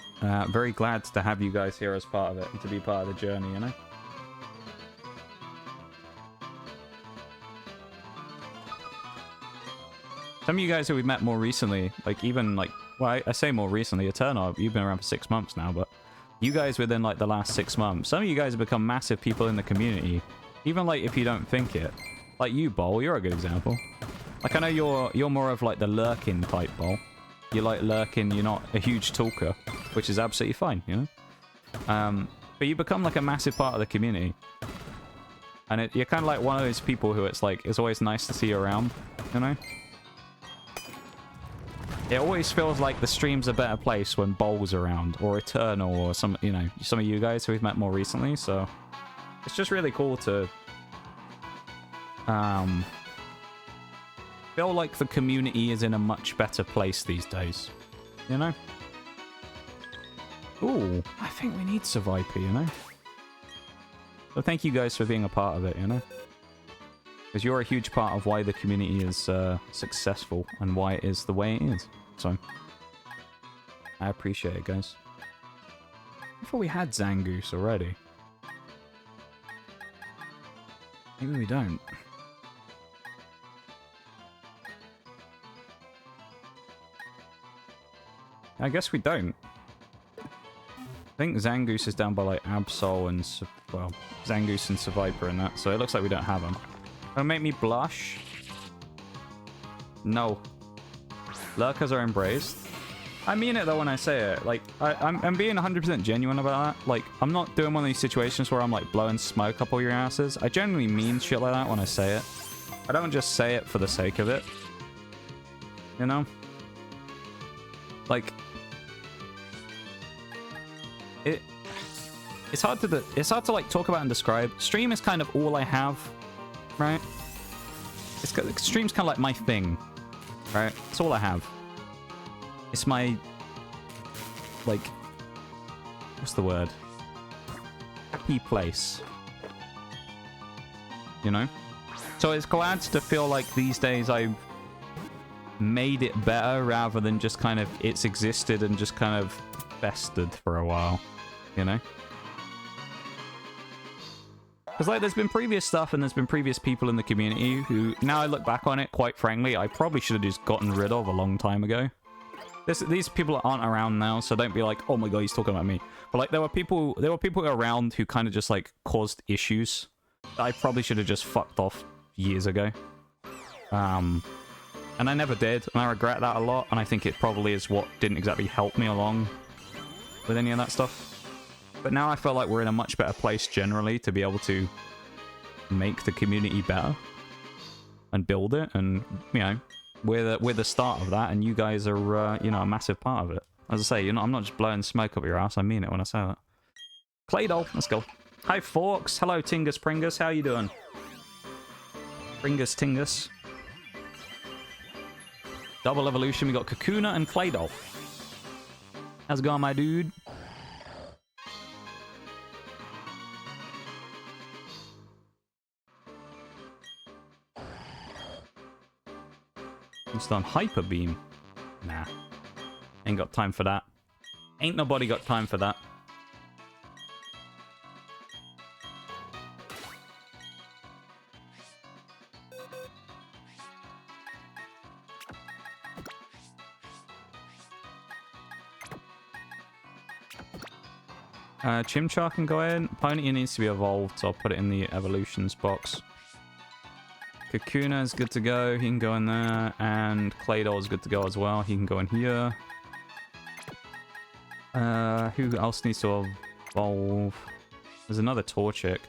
very glad to have you guys here as part of it and to be part of the journey, you know. Some of you guys who we've met more recently, like even like, well, I say more recently, Eternal, you've been around for 6 months now, but you guys within like the last 6 months, some of you guys have become massive people in the community, even like if you don't think it. Like you, Bowl, you're a good example. Like I know you're more of like the lurking type, Bowl. You like lurking, you're not a huge talker, which is absolutely fine, you know? But you become like a massive part of the community. And you're kind of like one of those people who it's like, it's always nice to see you around, you know? It always feels like the stream's a better place when Bowl's around, or Eternal, or some, you know, some of you guys who we've met more recently, so it's just really cool to feel like the community is in a much better place these days, you know? Ooh, I think we need Survivor, you know? So thank you guys for being a part of it, you know? Because you're a huge part of why the community is successful and why it is the way it is. So, I appreciate it, guys. I thought we had Zangoose already. Maybe we don't. I guess we don't. I think Zangoose is down by like Absol and, well, Zangoose and Survivor and that, so it looks like we don't have them. Gonna make me blush? No. Lurkers are embraced. I mean it though when I say it. Like, I'm being 100% genuine about that. Like, I'm not doing one of these situations where I'm like blowing smoke up all your asses. I genuinely mean shit like that when I say it. I don't just say it for the sake of it. You know? Like, it's hard to like talk about and describe. Stream is kind of all I have, right? Stream's kind of like my thing, right? It's all I have. It's my, like, what's the word? Happy place. You know? So it's glad to feel like these days I've made it better rather than just kind of it's existed and just kind of festered for a while. You know? Because, like, there's been previous stuff and there's been previous people in the community who, now I look back on it, quite frankly, I probably should have just gotten rid of a long time ago. These people aren't around now, so don't be like, oh my god, he's talking about me. But, like, there were people around who kind of just, like, caused issues that I probably should have just fucked off years ago. And I never did, and I regret that a lot, and I think it probably is what didn't exactly help me along with any of that stuff. But now I feel like we're in a much better place generally to be able to make the community better and build it, and you know, we're the start of that, and you guys are you know, a massive part of it. As I say, I'm not just blowing smoke up your ass. I mean it when I say that. Claydol, let's go. Hi Forks, hello Tingus Pringus, how you doing? Pringus Tingus. Double evolution, we got Kakuna and Claydol. How's it going, my dude? It's done Hyper Beam. Nah. Ain't got time for that. Ain't nobody got time for that. Chimchar can go in. Pony needs to be evolved, so I'll put it in the evolutions box. Kakuna is good to go. He can go in there. And Claydol is good to go as well. He can go in here. Who else needs to evolve? There's another Torchic.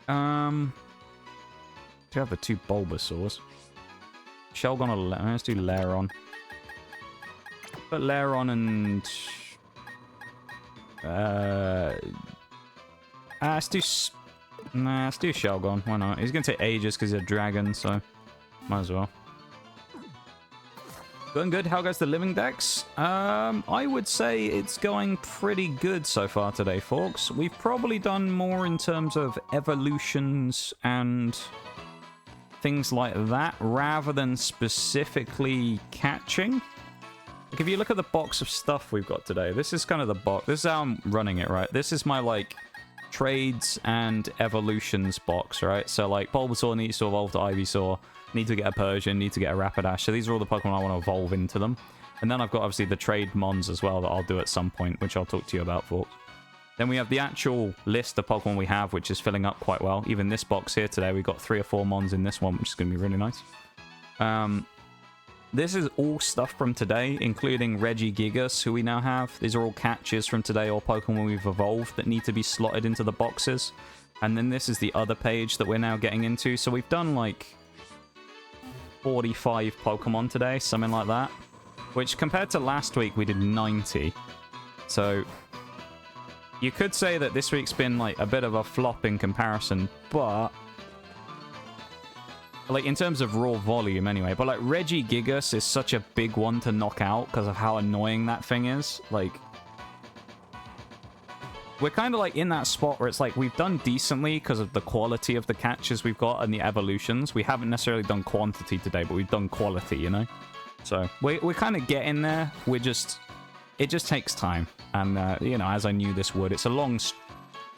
Do you have the two Bulbasaurs? Shelgon or let's do Lairon. Put Lairon and... let's do Shelgon. Why not? He's gonna take ages because he's a dragon, so might as well. Going good. How goes the living decks? I would say it's going pretty good so far today, folks. We've probably done more in terms of evolutions and things like that, rather than specifically catching. Like, if you look at the box of stuff we've got today, this is kind of the box. This is how I'm running it, right? This is my, like, trades and evolutions box, right? So, like, Bulbasaur needs to evolve to Ivysaur, need to get a Persian, need to get a Rapidash. So these are all the Pokemon I want to evolve into them. And then I've got, obviously, the trade mons as well that I'll do at some point, which I'll talk to you about, folks. Then we have the actual list of Pokemon we have, which is filling up quite well. Even this box here today, we've got 3 or 4 mons in this one, which is going to be really nice. This is all stuff from today, including Regigigas, who we now have. These are all catches from today, or Pokemon we've evolved that need to be slotted into the boxes. And then this is the other page that we're now getting into. So we've done like 45 Pokemon today, something like that. Which, compared to last week, we did 90. So you could say that this week's been like a bit of a flop in comparison, but Like, in terms of raw volume, anyway. But, like, Regigigas is such a big one to knock out because of how annoying that thing is. Like, we're kind of, like, in that spot where it's like we've done decently because of the quality of the catches we've got and the evolutions. We haven't necessarily done quantity today, but we've done quality, you know? So, we're kind of getting there. We're just... It just takes time. And, you know, as I knew this would, it's a long,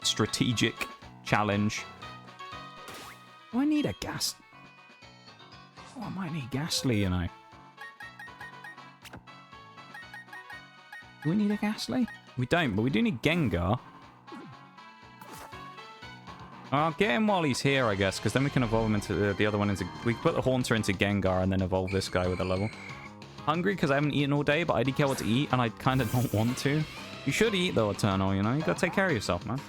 strategic challenge. Do I need a gas... Oh, I might need Ghastly, you know. Do we need a Ghastly? We don't, but we do need Gengar. I'll get him while he's here, I guess, because then we can evolve him into the other one. We can put the Haunter into Gengar and then evolve this guy with a level. Hungry because I haven't eaten all day, but I didn't care what to eat, and I kind of don't want to. You should eat, though, Eternal, you know? You gotta take care of yourself, man.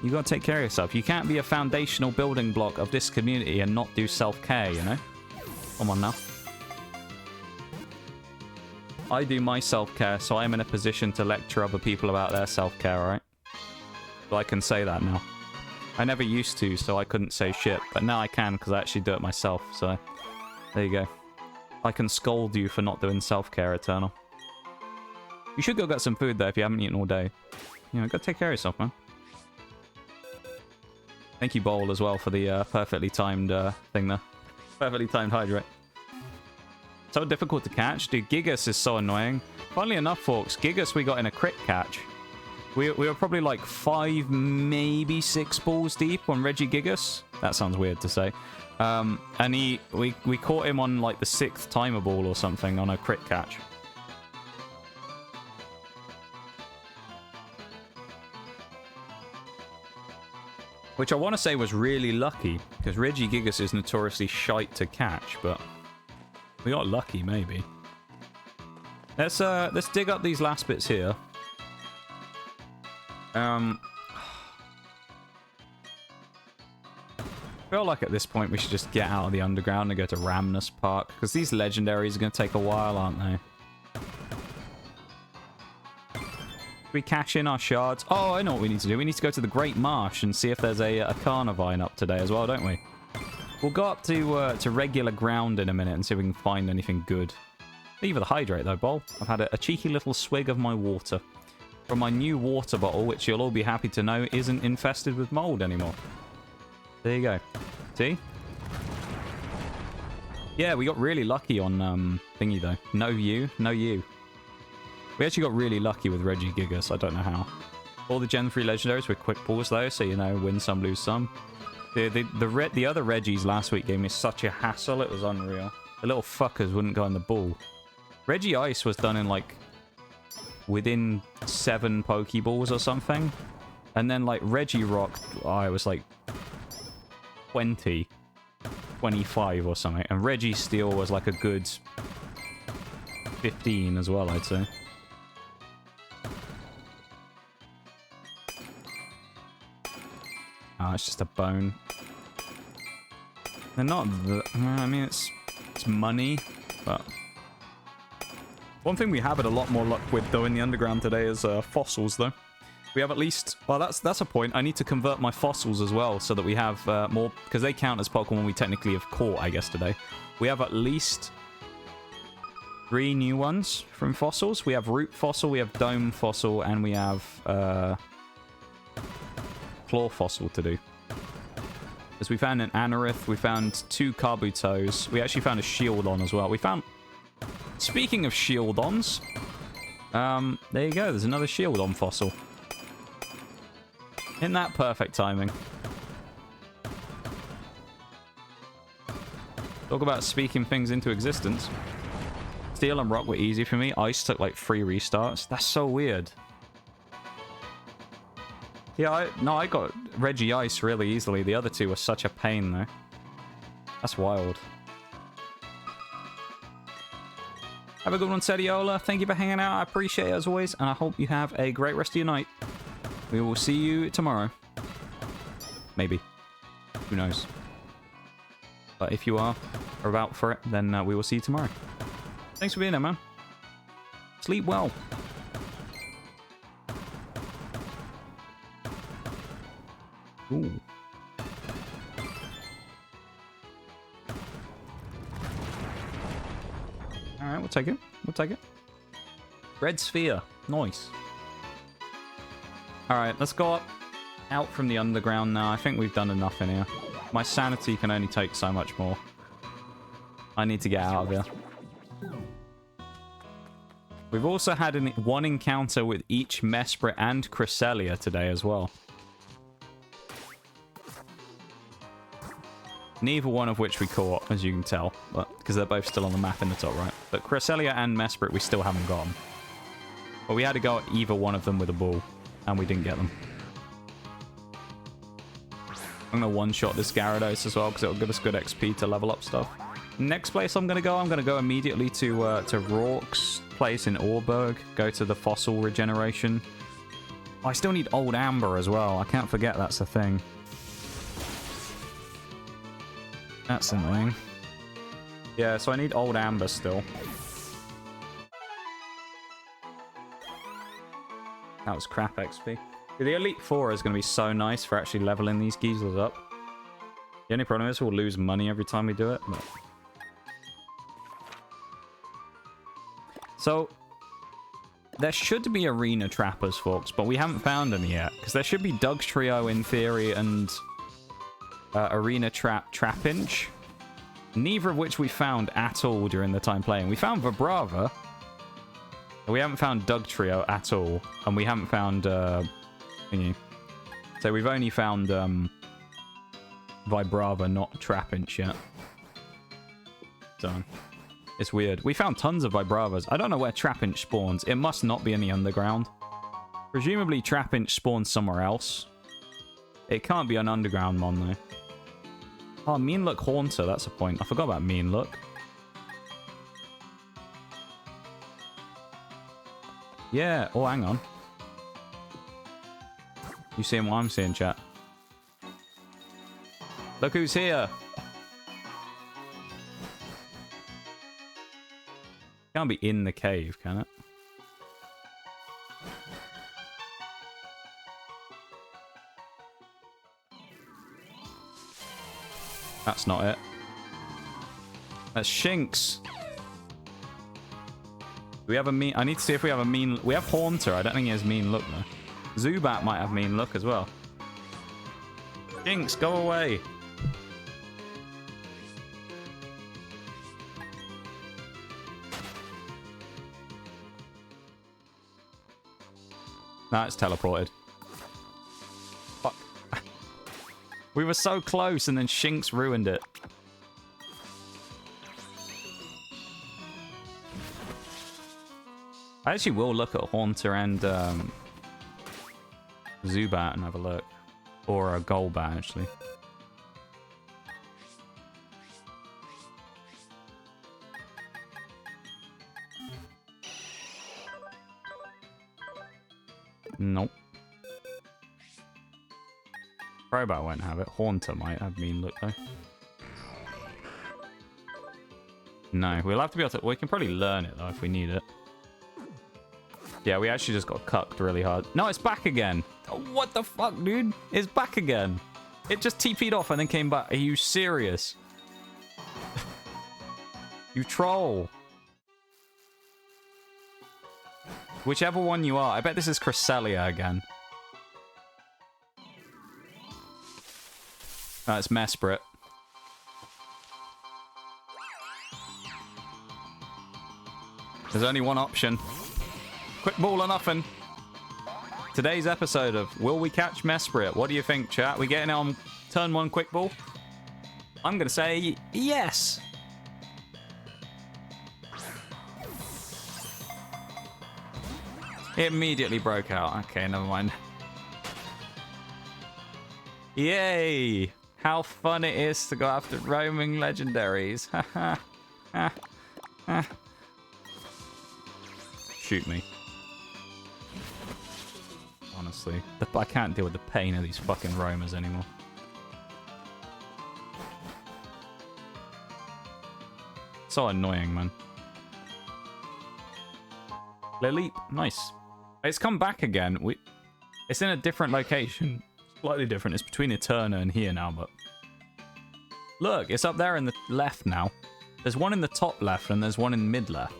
You gotta take care of yourself. You can't be a foundational building block of this community and not do self-care, you know? Come on now. I do my self-care, so I'm in a position to lecture other people about their self-care, alright? So I can say that now. I never used to, so I couldn't say shit. But now I can, because I actually do it myself, so... There you go. I can scold you for not doing self-care, Eternal. You should go get some food, though, if you haven't eaten all day. You know, go take care of yourself, man. Thank you, Bowl, as well, for the perfectly timed thing there. Perfectly timed hydrate. So difficult to catch. Dude, Gigas is so annoying. Funnily enough, folks, Gigas we got in a crit catch. We were probably like 5, maybe 6 balls deep on Regigigas. That sounds weird to say. And we caught him on like the 6th timer ball or something on a crit catch. Which I want to say was really lucky, because Regigigas is notoriously shite to catch, but we got lucky, maybe. Let's dig up these last bits here. I feel like at this point we should just get out of the underground and go to Ramnus Park, because these legendaries are going to take a while, aren't they? We cash in our shards. Oh, I know what we need to do. We need to go to the Great Marsh and see if there's a Carnivine up today as well, don't we? We'll go up to regular ground in a minute and see if we can find anything good. Leave the hydrate though, Bol. I've had a cheeky little swig of my water from my new water bottle, which you'll all be happy to know isn't infested with mold anymore. There you go. See? Yeah, we got really lucky on thingy though. No you. We actually got really lucky with Regigigas. I don't know how. All the Gen 3 legendaries with quick pulls though, so you know, win some, lose some. The other Regis last week gave me such a hassle, it was unreal. The little fuckers wouldn't go in the ball. Regi Ice was done in like within 7 Pokeballs or something. And then like Regi Rock, it was like 20, 25 or something. And Regi Steel was like a good 15 as well, I'd say. Oh, it's just a bone. They're not I mean, it's money, but... One thing we have had a lot more luck with, though, in the underground today is fossils, though. We have at least... Well, that's a point. I need to convert my fossils as well, so that we have more... Because they count as Pokemon we technically have caught, I guess, today. We have at least 3 new ones from fossils. We have Root Fossil, we have Dome Fossil, and we have... Claw Fossil to do. Because we found an Anorith, we found 2 Kabutos, we actually found a Shieldon as well. We found... Speaking of Shieldons, there you go, there's another Shieldon fossil. Isn't that perfect timing? Talk about speaking things into existence. Steel and Rock were easy for me. Ice took like 3 restarts. That's so weird. Yeah, I got Regi Ice really easily. The other 2 were such a pain, though. That's wild. Have a good one, Sediola. Thank you for hanging out. I appreciate it as always, and I hope you have a great rest of your night. We will see you tomorrow. Maybe. Who knows? But if you are about for it, then we will see you tomorrow. Thanks for being there, man. Sleep well. Ooh. Alright, we'll take it. We'll take it. Red sphere. Nice. Alright, let's go up out from the underground now. I think we've done enough in here. My sanity can only take so much more. I need to get out of here. We've also had one encounter with each Mesprit and Cresselia today as well. Neither one of which we caught, as you can tell, because they're both still on the map in the top right. But Cresselia and Mesprit we still haven't got them. But we had to go at either one of them with a ball, and we didn't get them. I'm going to one-shot this Gyarados as well, because it'll give us good XP to level up stuff. Next place I'm going to go immediately to Roark's place in Orberg. Go to the fossil regeneration. Oh, I still need Old Amber as well. I can't forget that's a thing. That's annoying. Yeah, so I need Old Amber still. That was crap XP. The Elite Four is going to be so nice for actually leveling these geezers up. The only problem is we'll lose money every time we do it. But... So, there should be arena trappers, folks, but we haven't found any yet. Because there should be Doug's Trio in theory and arena Trapinch. Neither of which we found at all during the time playing. We found Vibrava. But we haven't found Doug Trio at all. And we haven't found... thingy. So we've only found Vibrava, not Trapinch yet. So... It's weird. We found tons of Vibravas. I don't know where Trapinch spawns. It must not be in the underground. Presumably Trapinch spawns somewhere else. It can't be an underground one, though. Oh, Mean Look Haunter. That's a point. I forgot about Mean Look. Yeah. Oh, hang on. You seeing what I'm seeing, chat? Look who's here. Can't be in the cave, can it? That's not it. That's Shinx. Do we have a mean... I need to see if we have a mean... We have Haunter. I don't think he has Mean Look, though. Zubat might have Mean Look as well. Shinx, go away. Nah, it's teleported. Fuck. We were so close and then Shinx ruined it. I actually will look at Haunter and Zubat and have a look. Or a Golbat, actually. Nope. Crobat won't have it. Haunter might have Mean Look, though. No, we'll have to be able to... We can probably learn it, though, if we need it. Yeah, we actually just got cucked really hard. No, it's back again. Oh, what the fuck, dude? It's back again. It just TP'd off and then came back. Are you serious? You troll. Whichever one you are. I bet this is Cresselia again. It's Mesprit. There's only one option. Quick ball or nothing. Today's episode of Will We Catch Mesprit? What do you think, chat? We getting it on turn one quick ball? I'm going to say yes. It immediately broke out. Okay, never mind. Yay! How fun it is to go after roaming legendaries. Shoot me. Honestly. I can't deal with the pain of these fucking roamers anymore. So annoying, man. Lilip, nice. It's come back again. It's in a different location. Slightly different. It's between Eterna and here now, but... Look, it's up there in the left now. There's one in the top left and there's one in mid left.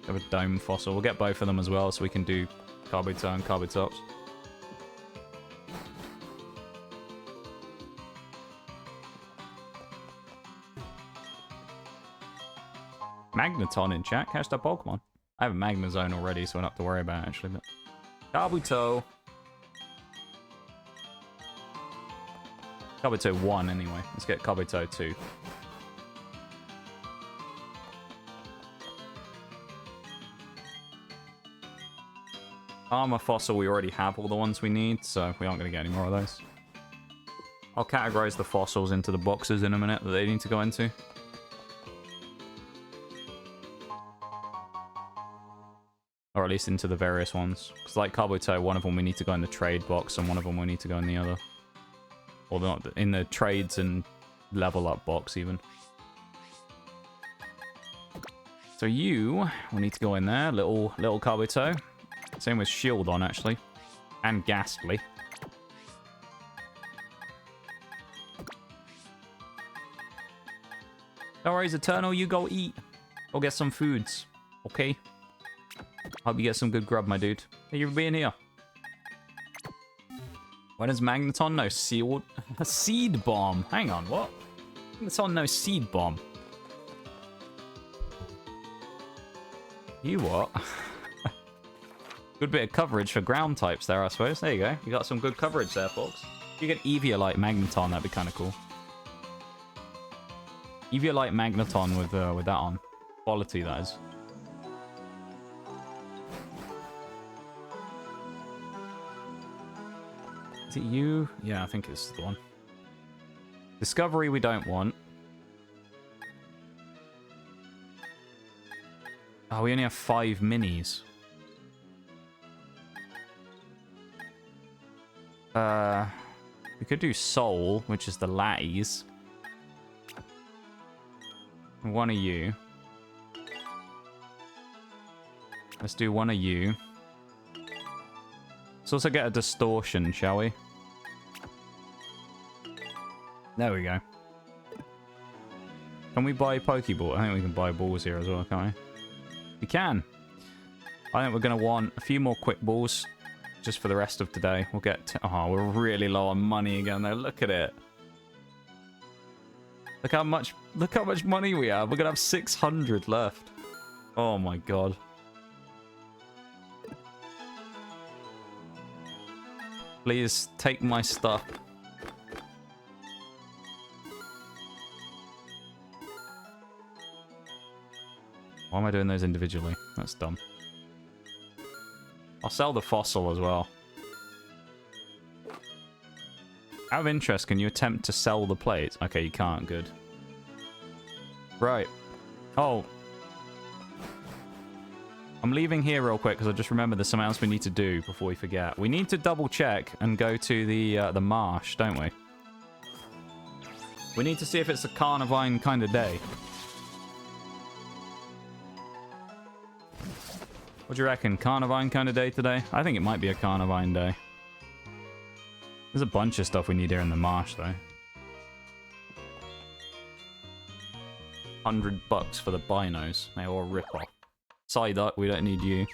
of a dome fossil. We'll get both of them as well so we can do Kabuto and Kabutops. Magneton in chat. Catch that Pokemon. I have a Magnezone already, so I don't have to worry about it, actually. But Kabuto. Kabuto 1, anyway. Let's get Kabuto 2. Armor Fossil, we already have all the ones we need, so we aren't going to get any more of those. I'll categorize the fossils into the boxes in a minute that they need to go into. Or at least into the various ones. Because like Kabuto, one of them we need to go in the trade box, and one of them we need to go in the other. Or not in the trades and level up box, even. So you will need to go in there, little Kabuto. Same with Shield on, actually. And Ghastly. No worries, Eternal, you go eat. Go get some foods. Okay? Hope you get some good grub, my dude. Thank you for being here. When does Magneton know sealed? A seed bomb. Hang on, what? Magneton knows seed bomb. You what? Good bit of coverage for ground types there, I suppose. There you go. You got some good coverage there, folks. If you get Eviolite Magneton, that'd be kind of cool. Eviolite Magneton with that on. Quality, that is. Is it you? Yeah, I think it's the one. Discovery we don't want. Oh, we only have 5 minis. We could do Soul, which is the latties. One of you. Let's do one of you. Let's also get a Distortion, shall we? There we go. Can we buy Pokeball? I think we can buy balls here as well, can't we? We can. I think we're going to want a few more quick balls just for the rest of today. We'll get... Oh, we're really low on money again, though. Look at it. Look how much money we have. We're going to have 600 left. Oh, my God. Please take my stuff. Why am I doing those individually? That's dumb. I'll sell the fossil as well. Out of interest, can you attempt to sell the plates? Okay, you can't. Good. Right. Oh. I'm leaving here real quick because I just remember there's something else we need to do before we forget. We need to double check and go to the marsh, don't we? We need to see if it's a Carnivine kind of day. What do you reckon? Carnivine kind of day today? I think it might be a Carnivine day. There's a bunch of stuff we need here in the marsh, though. $100 for the binos. They all rip off. Psyduck, we don't need you.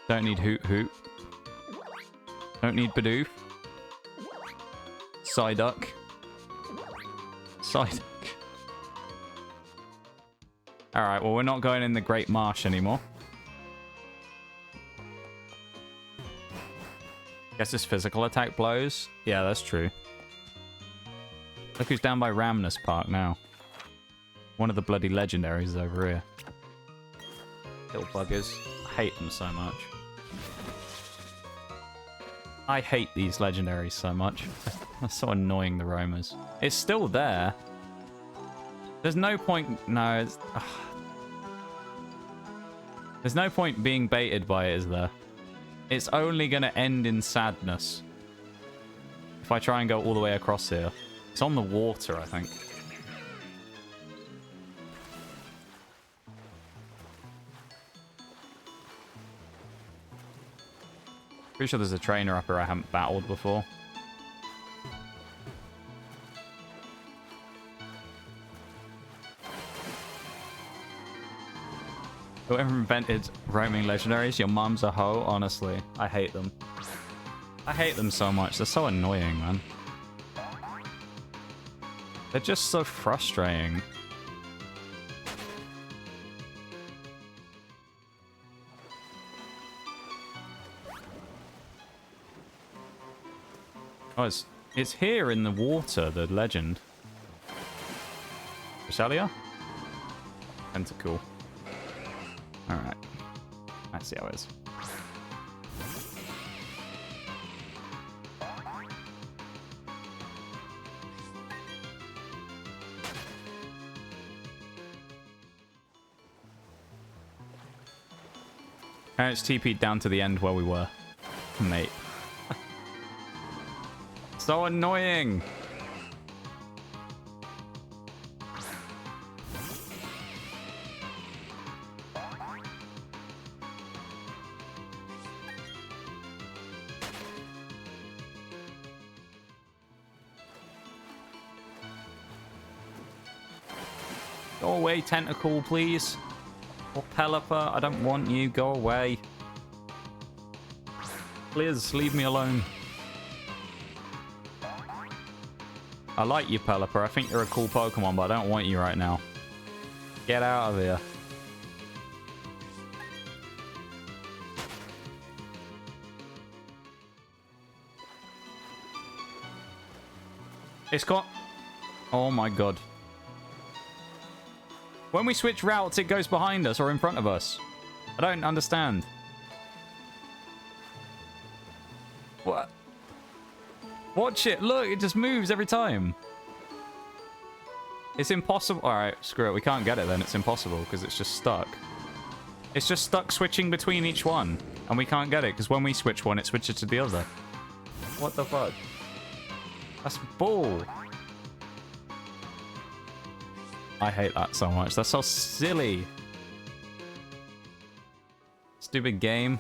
Don't need Hoot Hoot. Don't need Bidoof. Psyduck. Psyduck. Alright, well, we're not going in the Great Marsh anymore. Guess this physical attack blows? Yeah, that's true. Look who's down by Ramnus Park now. One of the bloody legendaries is over here. Little buggers. I hate them so much. I hate these legendaries so much. They're so annoying, the roamers. It's still there. There's no point... No, it's... There's no point being baited by it, is there? It's only going to end in sadness. If I try and go all the way across here. It's on the water, I think. Pretty sure there's a trainer up here I haven't battled before. Whoever invented roaming legendaries, your mum's a hoe, honestly. I hate them. I hate them so much. They're so annoying, man. They're just so frustrating. Oh, it's here in the water, the legend. Rosalia? Tentacle. Alright. Let's see how it is. And it's TP'd down to the end where we were. Mate. So annoying! Go away, tentacle, please. Or Pelipper, I don't want you. Go away. Please, leave me alone. I like you, Pelipper. I think you're a cool Pokemon, but I don't want you right now. Get out of here. It's got... Oh my god. When we switch routes, it goes behind us or in front of us. I don't understand. What? Watch it. Look, it just moves every time. It's impossible. Alright, screw it. We can't get it then. It's impossible because it's just stuck. It's just stuck switching between each one. And we can't get it because when we switch one, it switches to the other. What the fuck? That's bull. I hate that so much. That's so silly. Stupid game.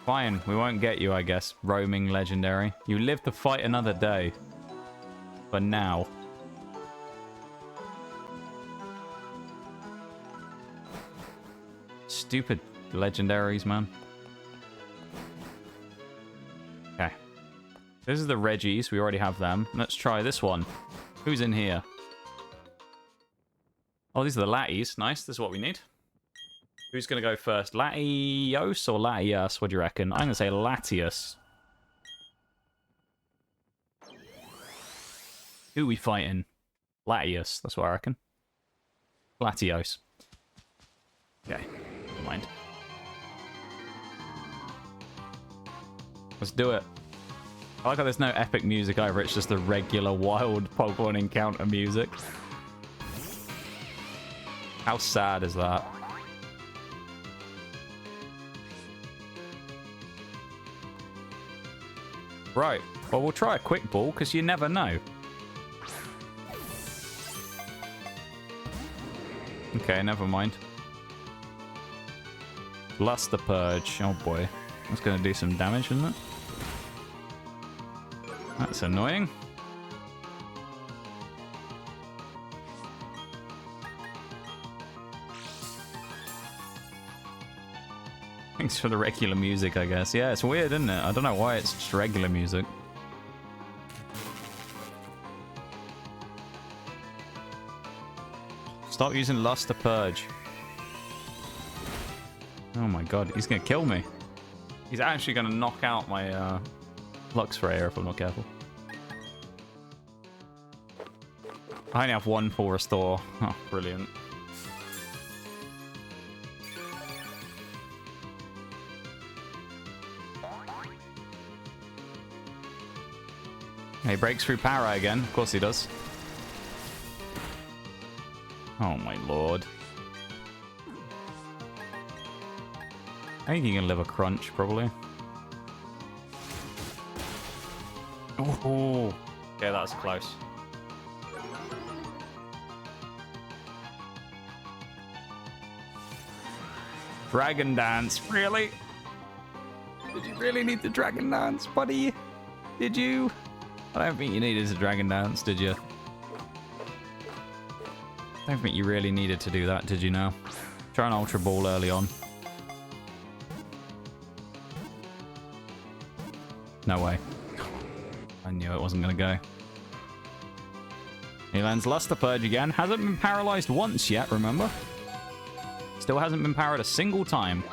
Fine, we won't get you, I guess. Roaming legendary. You live to fight another day. For now. Stupid legendaries, man. Okay. This is the Reggies. We already have them. Let's try this one. Who's in here? Oh, these are the Latios. Nice. This is what we need. Who's going to go first? Latios or Latias? What do you reckon? I'm going to say Latios. Who are we fighting? Latios. That's what I reckon. Latios. Okay. Never mind. Let's do it. I like how there's no epic music either. It's just the regular wild Pokemon encounter music. How sad is that? Right. Well, we'll try a quick ball because you never know. Okay, never mind. Luster Purge. Oh boy. That's going to do some damage, isn't it? That's annoying. Thanks for the regular music, I guess. Yeah, it's weird, isn't it? I don't know why it's just regular music. Stop using Luster Purge. Oh my god, he's gonna kill me. He's actually gonna knock out my Luxray if I'm not careful. I only have one full restore. Oh, brilliant. He breaks through Para again. Of course he does. Oh my lord. I think he can live a crunch, probably. Oh, okay, that's close. Dragon Dance, really? Did you really need the Dragon Dance, buddy? Did you? I don't think you needed a Dragon Dance, did you? Don't think you really needed to do that, did you now? Try an Ultra Ball early on. No way. I knew it wasn't going to go. He lands Luster Purge again. Hasn't been paralyzed once yet, remember? Still hasn't been powered a single time.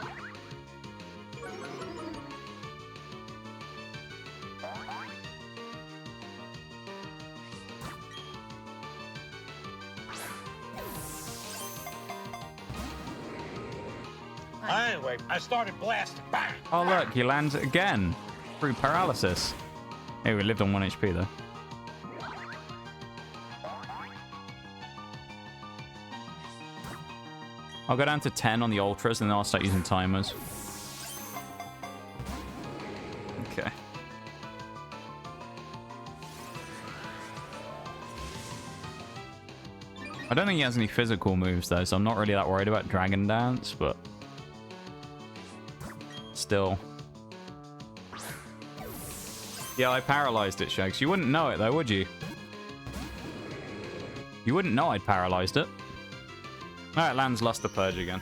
Anyway, I started blasting. Bang! Oh, look, he lands it again through paralysis. Hey, we lived on 1 HP, though. I'll go down to 10 on the Ultras, and then I'll start using timers. Okay. I don't think he has any physical moves, though, so I'm not really that worried about Dragon Dance, but... still. Yeah, I paralyzed it, Shags. You wouldn't know it, though, would you? You wouldn't know I'd paralyzed it. Alright, lands Luster Purge again.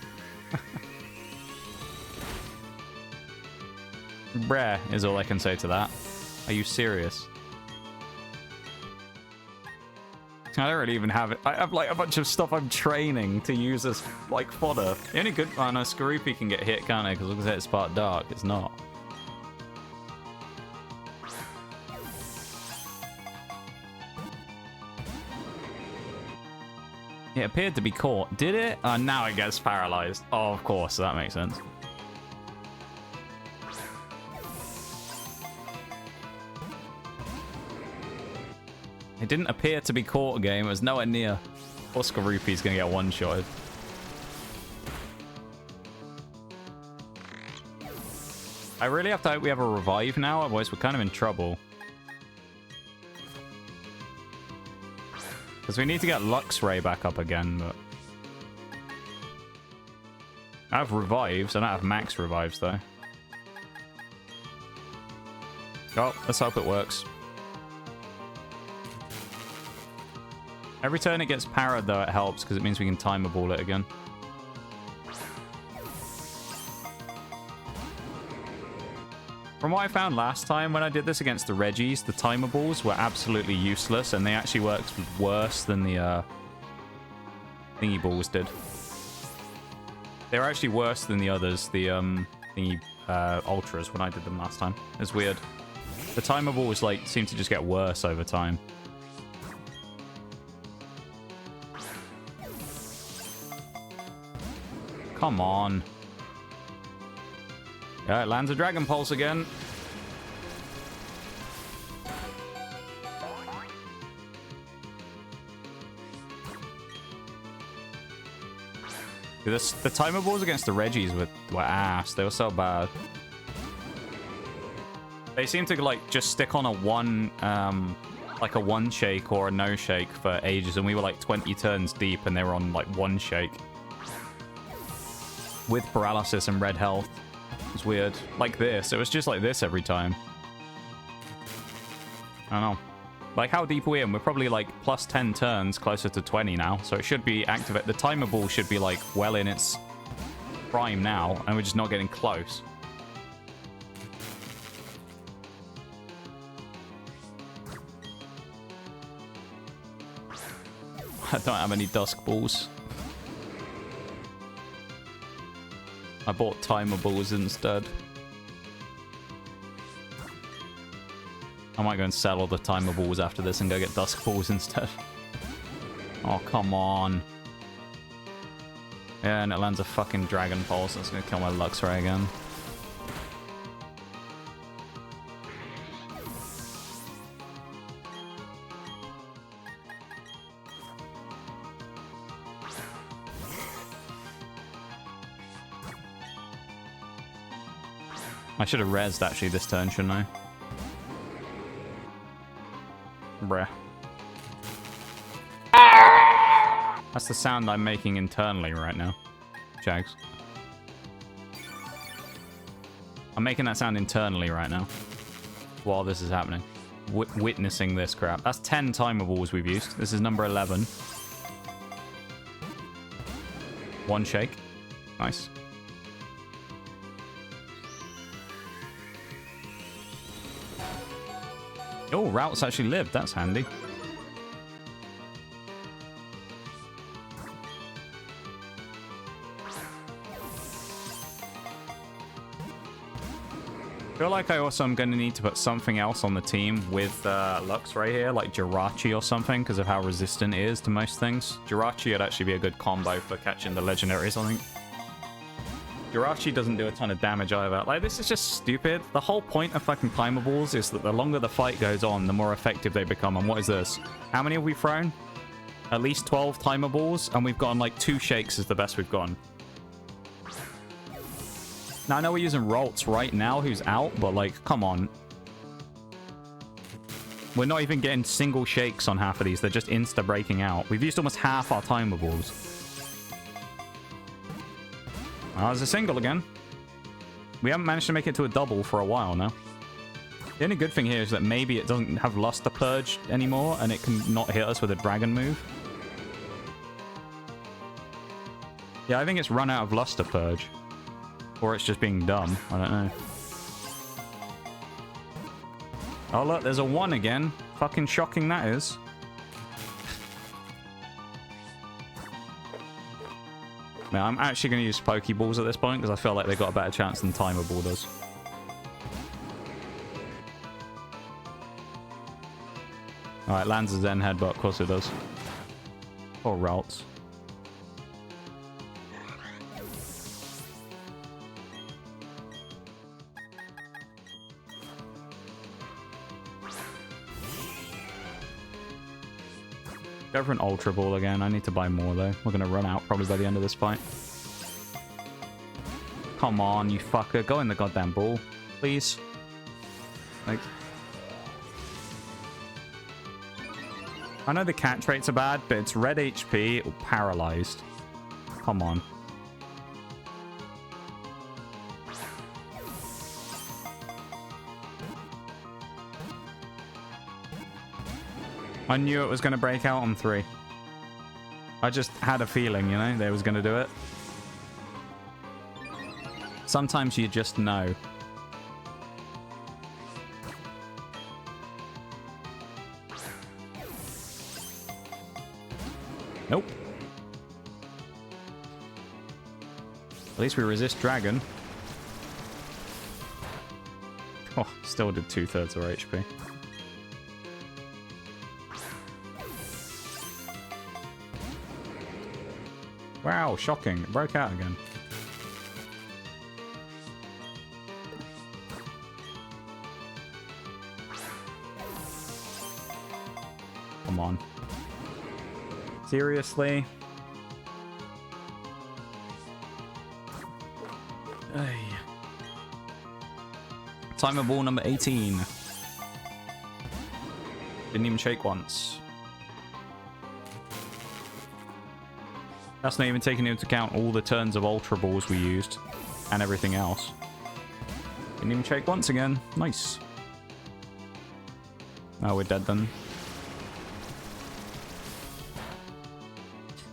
Bruh is all I can say to that. Are you serious? I don't really even have it. I have like a bunch of stuff I'm training to use as like fodder. The only good... oh no, Skorupi can get hit, can't it? Because look at it, it's part dark. It's not. It appeared to be caught. Did it? Now it gets paralyzed. Oh, of course. That makes sense. It didn't appear to be caught a game. It was nowhere near. Oscar Rupee's going to get one-shotted. I really have to hope we have a revive now, otherwise we're kind of in trouble. Because we need to get Luxray back up again, but... I have revives. I don't have max revives, though. Oh, let's hope it works. Every turn it gets parried, though, it helps, because it means we can timer ball it again. From what I found last time when I did this against the Reggies, the timer balls were absolutely useless, and they actually worked worse than the thingy balls did. They were actually worse than the others, the thingy ultras, when I did them last time. It's weird. The timer balls like seem to just get worse over time. Come on. Yeah, it lands a Dragon Pulse again. The timer balls against the Reggies were ass. They were so bad. They seem to like just stick on a like a one shake or a no shake for ages, and we were like 20 turns deep, and they were on like one shake with paralysis and red health. It's weird. Like this. It was just like this every time. I don't know. Like, how deep are we in? We're probably like plus 10 turns, closer to 20 now. So it should be activate. The timer ball should be like well in its prime now, and we're just not getting close. I don't have any Dusk Balls. I bought timer balls instead. I might go and sell all the timer balls after this and go get Dusk Balls instead. Oh, come on. Yeah, and it lands a fucking Dragon Pulse. That's gonna kill my Luxray again. I should have rezzed actually this turn, shouldn't I? Bruh. That's the sound I'm making internally right now, Jags. I'm making that sound internally right now while this is happening. Witnessing this crap. That's 10 timer balls we've used. This is number 11. One shake. Nice. Oh, routes actually lived. That's handy. I feel like I also am going to need to put something else on the team with Lux right here, like Jirachi or something, because of how resistant it is to most things. Jirachi would actually be a good combo for catching the legendaries, I think. Jirachi doesn't do a ton of damage either. Like, this is just stupid. The whole point of fucking timer balls is that the longer the fight goes on, the more effective they become. And what is this? How many have we thrown? At least 12 timer balls, and we've gotten like 2 shakes is the best we've gotten. Now, I know we're using Roltz right now, who's out, but, like, come on. We're not even getting single shakes on half of these. They're just insta-breaking out. We've used almost half our timer balls. Oh, there's a single again. We haven't managed to make it to a double for a while now. The only good thing here is that maybe it doesn't have Luster Purge anymore, and it can not hit us with a dragon move. Yeah, I think it's run out of Luster Purge. Or it's just being dumb. I don't know. Oh, look, there's a 1 again. Fucking shocking that is. Man, I'm actually going to use Pokeballs at this point because I feel like they got a better chance than Timer Ball does. Alright, lands a Zen Headbutt. Of course it does. Or Routes. Go for an Ultra Ball again. I need to buy more, though. We're going to run out probably by the end of this fight. Come on, you fucker. Go in the goddamn ball, please. Like, I know the cat traits are bad, but it's red HP or paralyzed. Come on. I knew it was going to break out on 3. I just had a feeling, you know, they was going to do it. Sometimes you just know. Nope. At least we resist dragon. Oh, still did 2/3 of our HP. Wow, shocking. It broke out again. Come on. Seriously? Hey. Timer ball number 18. Didn't even shake once. That's not even taking into account all the turns of Ultra Balls we used. And everything else. Didn't even shake once again. Nice. Oh, we're dead then.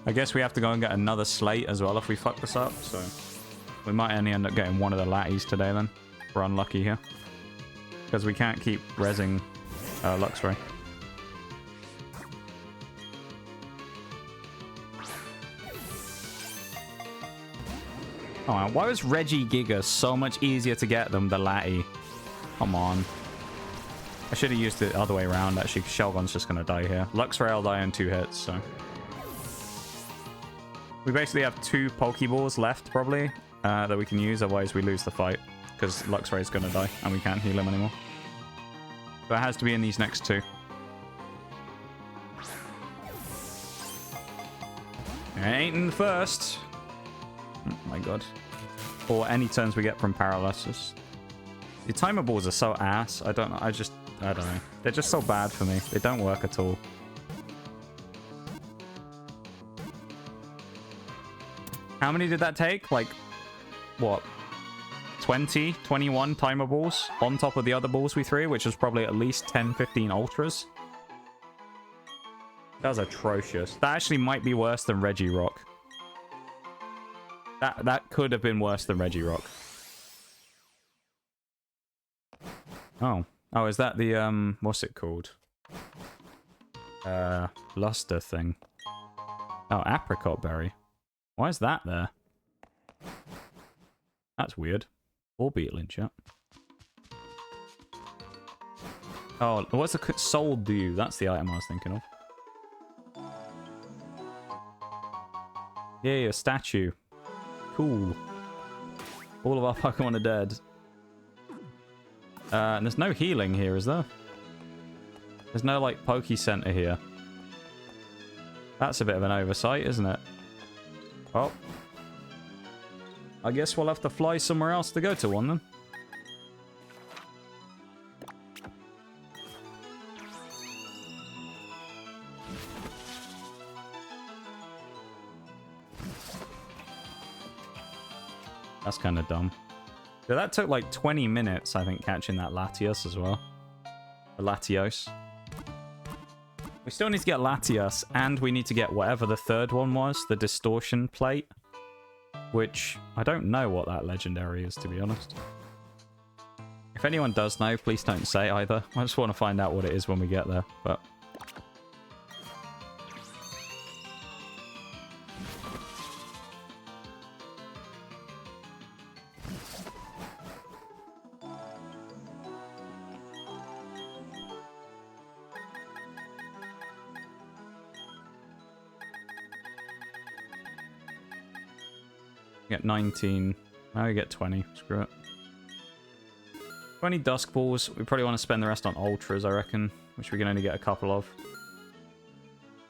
I guess we have to go and get another slate as well if we fuck this up. So we might only end up getting one of the latties today then. We're unlucky here. Because we can't keep rezzing Luxray. Oh, why was Reggie Giga so much easier to get than the Latty? Come on. I should have used it the other way around, actually. Shelgon's just going to die here. Luxray will die in 2 hits, so... We basically have 2 Pokeballs left, probably, that we can use. Otherwise, we lose the fight. Because Luxray's going to die, and we can't heal him anymore. So it has to be in these next 2. It ain't in the first. Oh my god. Or any turns we get from paralysis. The timer balls are so ass. I don't know. I don't know. They're just so bad for me. They don't work at all. How many did that take? Like, what? 20, 21 timer balls on top of the other balls we threw, which was probably at least 10, 15 ultras. That was atrocious. That actually might be worse than Regirock. That could have been worse than Reggie Rock. Oh. Oh, is that the, what's it called? Luster thing. Oh, apricot berry. Why is that there? That's weird. Or beetle in chat. Oh, what's the soul dew? That's the item I was thinking of. Yeah, a statue. Cool. All of our Pokemon are dead. And there's no healing here, is there? There's no, like, Poke Center here. That's a bit of an oversight, isn't it? Well, I guess we'll have to fly somewhere else to go to one, then. That's kind of dumb. So that took like 20 minutes, I think, catching that Latios as well. The Latios. We still need to get Latios, and we need to get whatever the third one was, the Distortion Plate. Which, I don't know what that legendary is, to be honest. If anyone does know, please don't say either. I just want to find out what it is when we get there, but... Get 19. Now we get 20. Screw it. 20 Dusk Balls. We probably want to spend the rest on Ultras, I reckon. Which we can only get a couple of.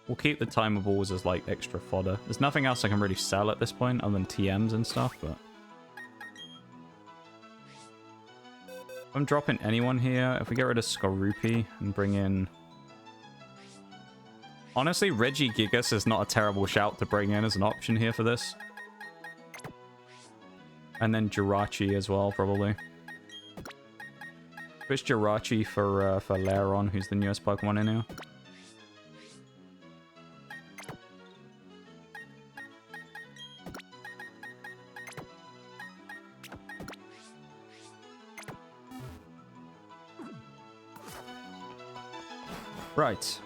We'll keep the Timer Balls as, like, extra fodder. There's nothing else I can really sell at this point, other than TMs and stuff, but... If I'm dropping anyone here, if we get rid of Skorupi and bring in... Honestly, Regigigas is not a terrible shout to bring in as an option here for this. And then Jirachi as well, probably. Switch Jirachi for Lairon, who's the newest Pokemon in here. Right. Should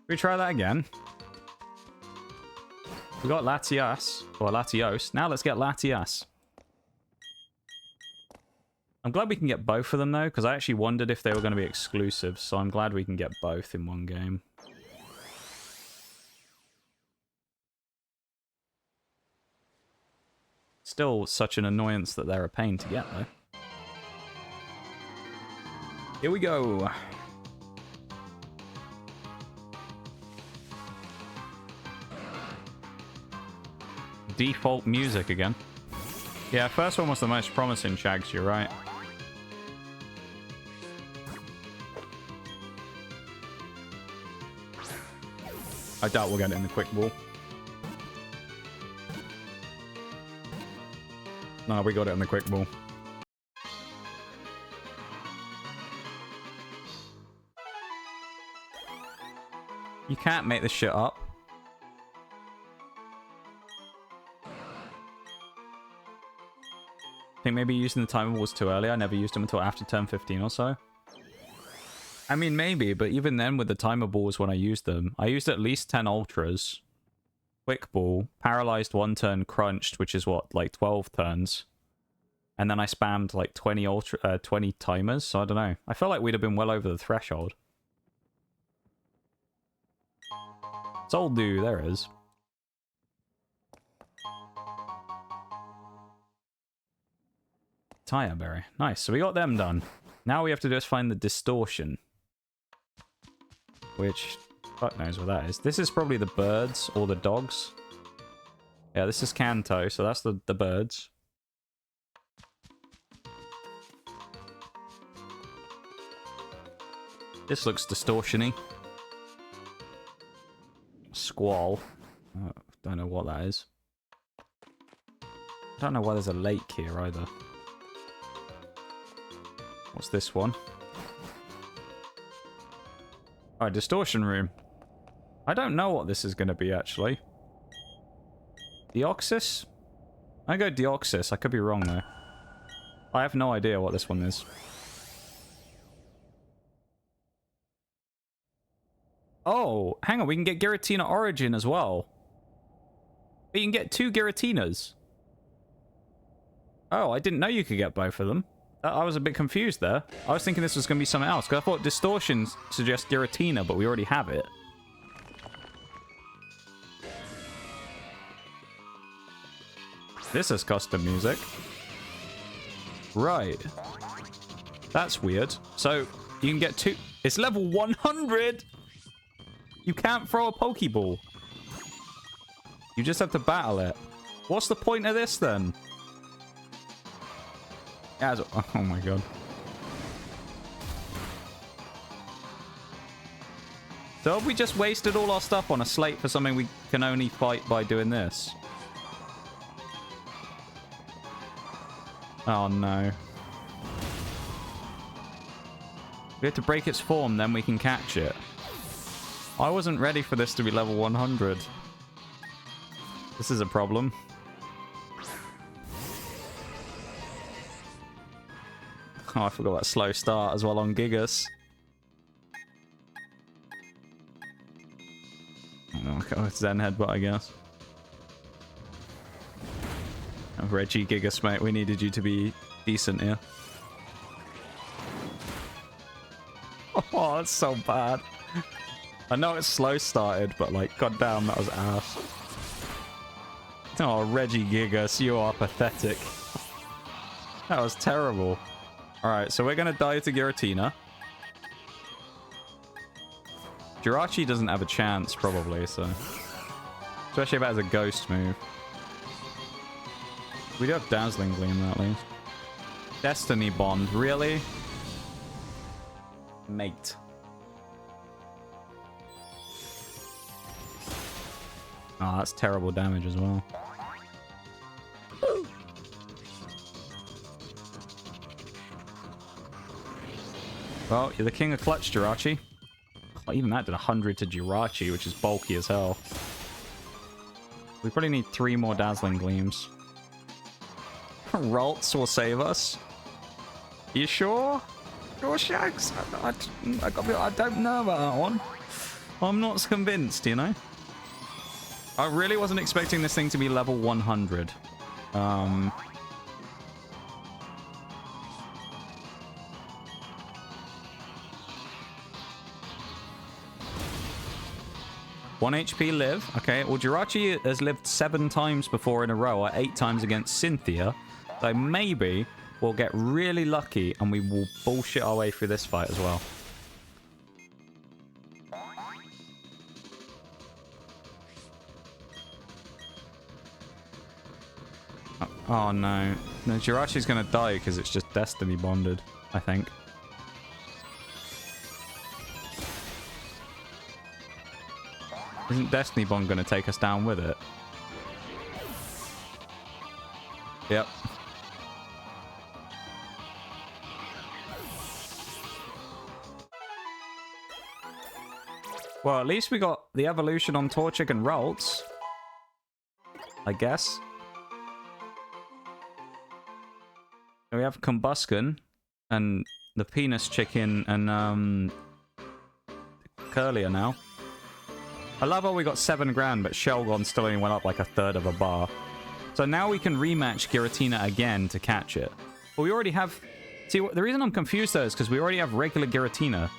we try that again? We got Latias, or Latios. Now let's get Latias. I'm glad we can get both of them, though, because I actually wondered if they were going to be exclusive, so I'm glad we can get both in one game. Still such an annoyance that they're a pain to get, though. Here we go. Default music again. Yeah, first one was the most promising, Shags, you're right. I doubt we'll get it in the quick ball. No, we got it in the quick ball. You can't make this shit up. I think maybe using the timer was too early. I never used them until after turn 15 or so. I mean, maybe, but even then with the timer balls when I used them, I used at least 10 ultras. Quick ball, paralyzed one turn, crunched, which is what, like 12 turns. And then I spammed like 20 timers, so I don't know. I feel like we'd have been well over the threshold. Soul Dew, there it is. Tire Berry. Nice, so we got them done. Now we have to just find the Distortion. Which, fuck knows what that is. This is probably the birds or the dogs. Yeah, this is Kanto, so that's the birds. This looks distortion-y. Squall. Oh, don't know what that is. I don't know why there's a lake here either. What's this one? Oh, distortion room. I don't know what this is going to be, actually. Deoxys? I go Deoxys. I could be wrong, though. I have no idea what this one is. Oh, hang on. We can get Giratina Origin as well. You can get 2 Giratinas. Oh, I didn't know you could get both of them. I was a bit confused there. I was thinking this was going to be something else. Because I thought Distortion suggests Giratina, but we already have it. This is custom music. Right. That's weird. So, you can get 2... It's level 100! You can't throw a Pokeball. You just have to battle it. What's the point of this, then? Oh my god. So have we just wasted all our stuff on a slate for something we can only fight by doing this? Oh no. We have to break its form, then we can catch it. I wasn't ready for this to be level 100. This is a problem. Oh, I forgot that slow start as well on Gigas. Oh, Zen Headbutt, I guess. Oh, Reggie Gigas, mate. We needed you to be decent here. Oh, that's so bad. I know it's slow started, but like, goddamn, that was ass. Oh, Reggie Gigas, you are pathetic. That was terrible. Alright, so we're going to die to Giratina. Jirachi doesn't have a chance, probably, so... Especially if it has a ghost move. We do have Dazzling Gleam, at least. Destiny Bond, really? Mate. Oh, that's terrible damage as well. Well, you're the king of clutch, Jirachi. Oh, even that did 100 to Jirachi, which is bulky as hell. We probably need 3 more Dazzling Gleams. Ralts will save us. You sure? Sure, Shags? I don't know about that one. I'm not convinced, you know? I really wasn't expecting this thing to be level 100. 1 HP live. Okay, well, Jirachi has lived 7 times before in a row, or 8 times against Cynthia. So maybe we'll get really lucky and we will bullshit our way through this fight as well. Oh no. No, Jirachi's gonna die because it's just Destiny bonded, I think. Isn't Destiny Bond gonna take us down with it? Yep. Well, at least we got the evolution on Torchic and Ralts, I guess. We have Combusken and the Penis Chicken and Curlier now. I love how we got 7 grand, but Shelgon still only went up like 1/3 of a bar. So now we can rematch Giratina again to catch it. But we already have... See, the reason I'm confused though is because we already have regular Giratina.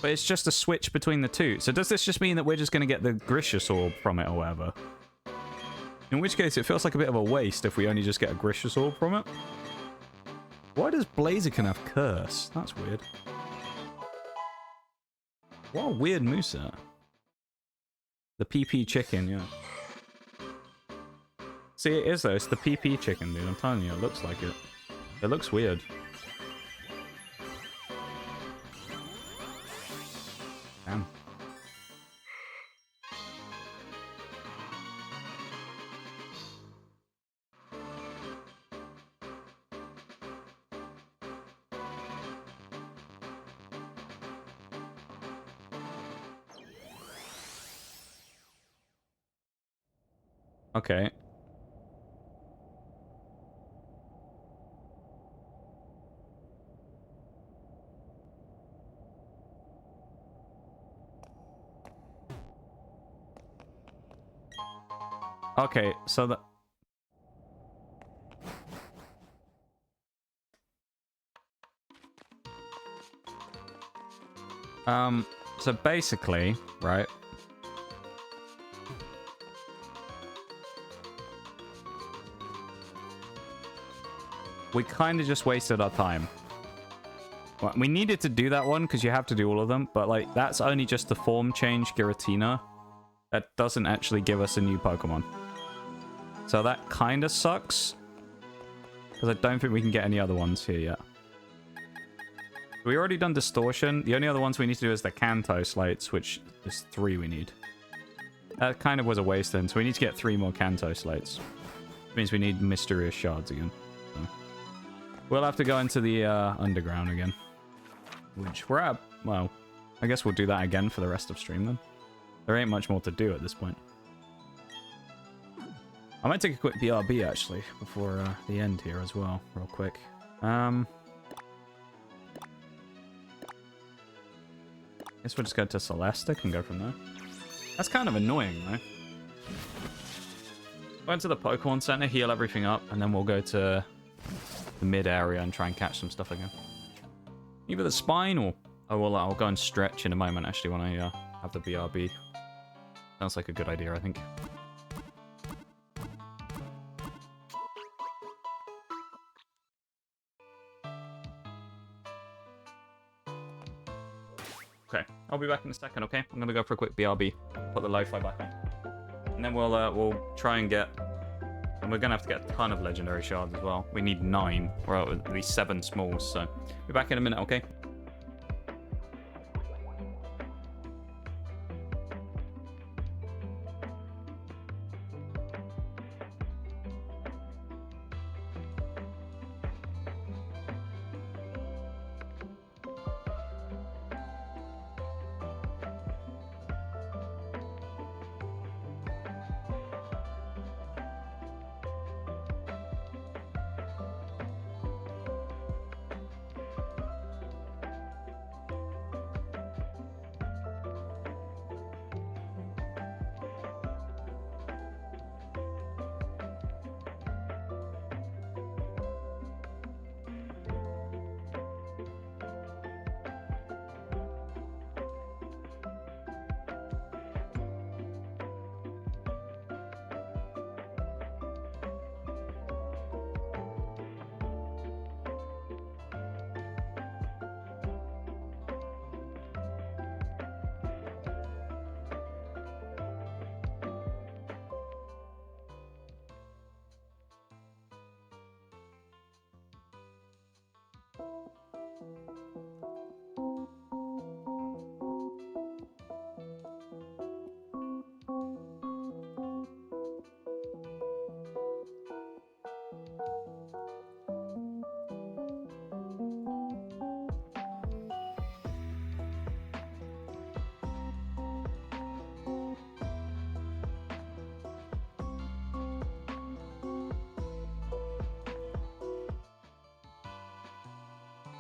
But it's just a switch between the two. So does this just mean that we're just going to get the Grishus Orb from it or whatever? In which case, it feels like a bit of a waste if we only just get a Grishus Orb from it. Why does Blaziken have Curse? That's weird. What a weird moveset. The PP Chicken, yeah. See, it is though. It's the PP Chicken, dude. I'm telling you, it looks like it. It looks weird. Damn. Okay. Okay, so the... So basically, right? We kind of just wasted our time. Well, we needed to do that one because you have to do all of them, but like that's only just the form change Giratina. That doesn't actually give us a new Pokemon. So that kind of sucks. Because I don't think we can get any other ones here yet. We already done Distortion. The only other ones we need to do is the Kanto Slates, which is 3 we need. That kind of was a waste then, so we need to get 3 more Kanto Slates. Which means we need Mysterious Shards again. So. We'll have to go into the Underground again. Which we're at... Well, I guess we'll do that again for the rest of stream then. There ain't much more to do at this point. I might take a quick BRB actually before the end here as well, real quick. Guess we'll just go to Celestic and go from there. That's kind of annoying though. Go into the Pokemon Center, heal everything up, and then we'll go to the mid area and try and catch some stuff again. Either the spine or... Oh, well, I'll go and stretch in a moment actually when I have the BRB. Sounds like a good idea, I think. Okay, I'll be back in a second, okay? I'm gonna go for a quick BRB. Put the lo-fi back on. And then we'll try and get... And we're gonna have to get a ton of legendary shards as well. We need 9, or at least 7 smalls, so... Be back in a minute, okay?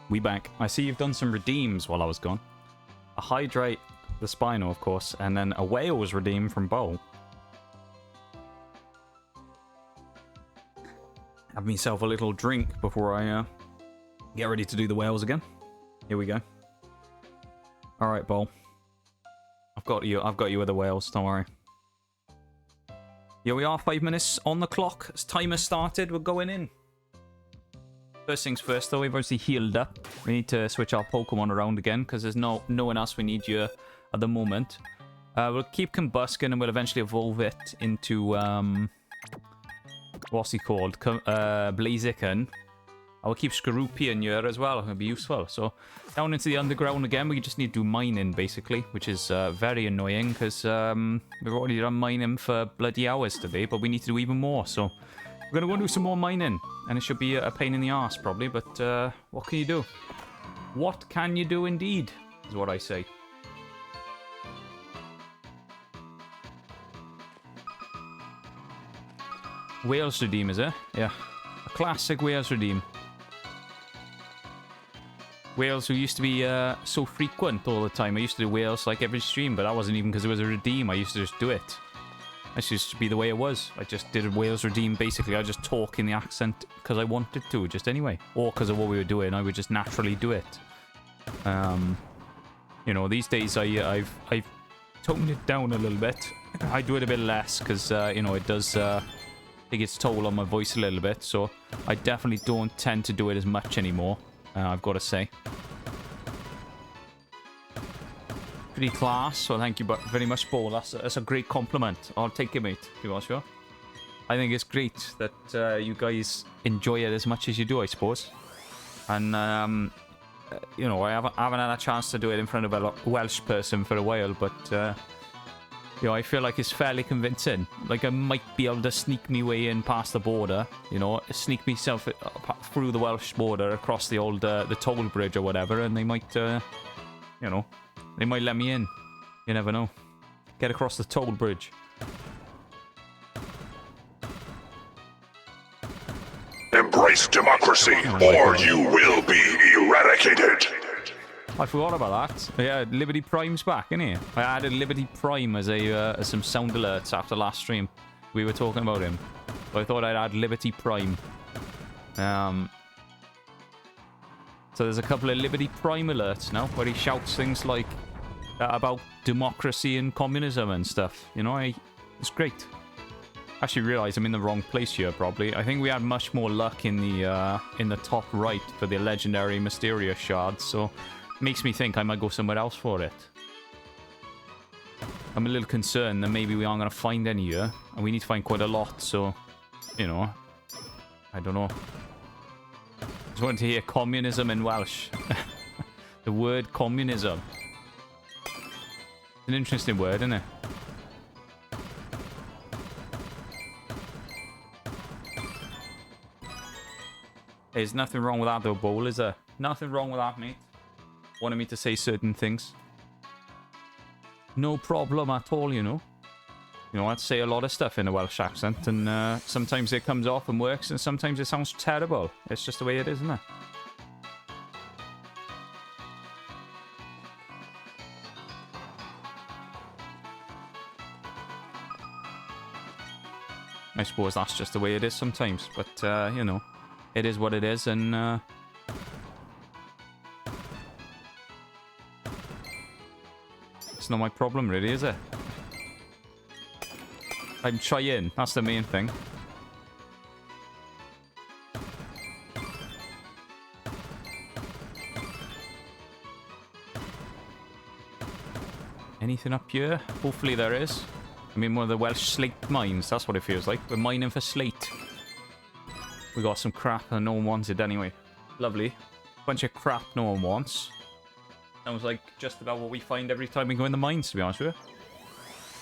We back. I see you've done some redeems while I was gone. A Hydrate, the Spinal, of course, and then a whale was redeemed from Bowl. Have myself a little drink before I get ready to do the whales again. Here we go. All right, Bowl. I've got you with the whales. Don't worry. Here we are, 5 minutes on the clock. As timer started, we're going in. First things first, though, we've obviously healed up. We need to switch our Pokemon around again, because there's no one else we need here at the moment. We'll keep Combuskin, and we'll eventually evolve it into, what's he called? Blaziken. I will keep Skorupian here as well, it'll be useful. So, down into the underground again, we just need to do mining, basically, which is very annoying, because we've already done mining for bloody hours today, but we need to do even more, so... We're going to go do some more mining, and it should be a pain in the arse, probably, but what can you do? What can you do, indeed, is what I say. Wales Redeem, is it? Yeah. A classic Wales Redeem. Wales who used to be so frequent all the time. I used to do Wales like every stream, but that wasn't even because it was a redeem. I used to just do it. That used to be the way it was. I just did a Wales redeem. Basically, I just talk in the accent because I wanted to, just anyway. Or because of what we were doing, I would just naturally do it. You know, these days I've toned it down a little bit. I do it a bit less because, you know, it does take its toll on my voice a little bit. So I definitely don't tend to do it as much anymore. I've got to say. Pretty class. Well, thank you very much, Paul. That's a great compliment. I'll take it, mate. To be honest with you. I think it's great that you guys enjoy it as much as you do, I suppose. And, you know, I haven't had a chance to do it in front of a Welsh person for a while, but, you know, I feel like it's fairly convincing. Like, I might be able to sneak me way in past the border, you know, sneak myself through the Welsh border across the old, the toll bridge or whatever, and they might, you know, they might let me in. You never know. Get across the toll bridge. Embrace democracy, or you will be eradicated. I forgot about that. Yeah, Liberty Prime's back, isn't he? I added Liberty Prime as as some sound alerts after last stream. We were talking about him. So I thought I'd add Liberty Prime. So there's a couple of Liberty Prime alerts now, where he shouts things like about democracy and communism and stuff. You know, it's great. Actually realised I'm in the wrong place here, probably. I think we had much more luck in the top right for the legendary mysterious shards, so makes me think I might go somewhere else for it. I'm a little concerned that maybe we aren't going to find any here, and we need to find quite a lot, so, you know, I don't know. Just wanted to hear communism in Welsh. The word communism. It's an interesting word, isn't it? There's nothing wrong with that though, Bowl, is there? Nothing wrong with that, mate. Wanted me to say certain things. No problem at all, you know. You know, I'd say a lot of stuff in a Welsh accent, and sometimes it comes off and works, and sometimes it sounds terrible. It's just the way it is, isn't it? I suppose that's just the way it is sometimes, but, you know, it is what it is, and, it's not my problem, really, is it? I'm trying. That's the main thing. Anything up here? Hopefully there is. I mean, one of the Welsh slate mines. That's what it feels like. We're mining for slate. We got some crap and no one wants it anyway. Lovely. Bunch of crap no one wants. Sounds like just about what we find every time we go in the mines, to be honest with you.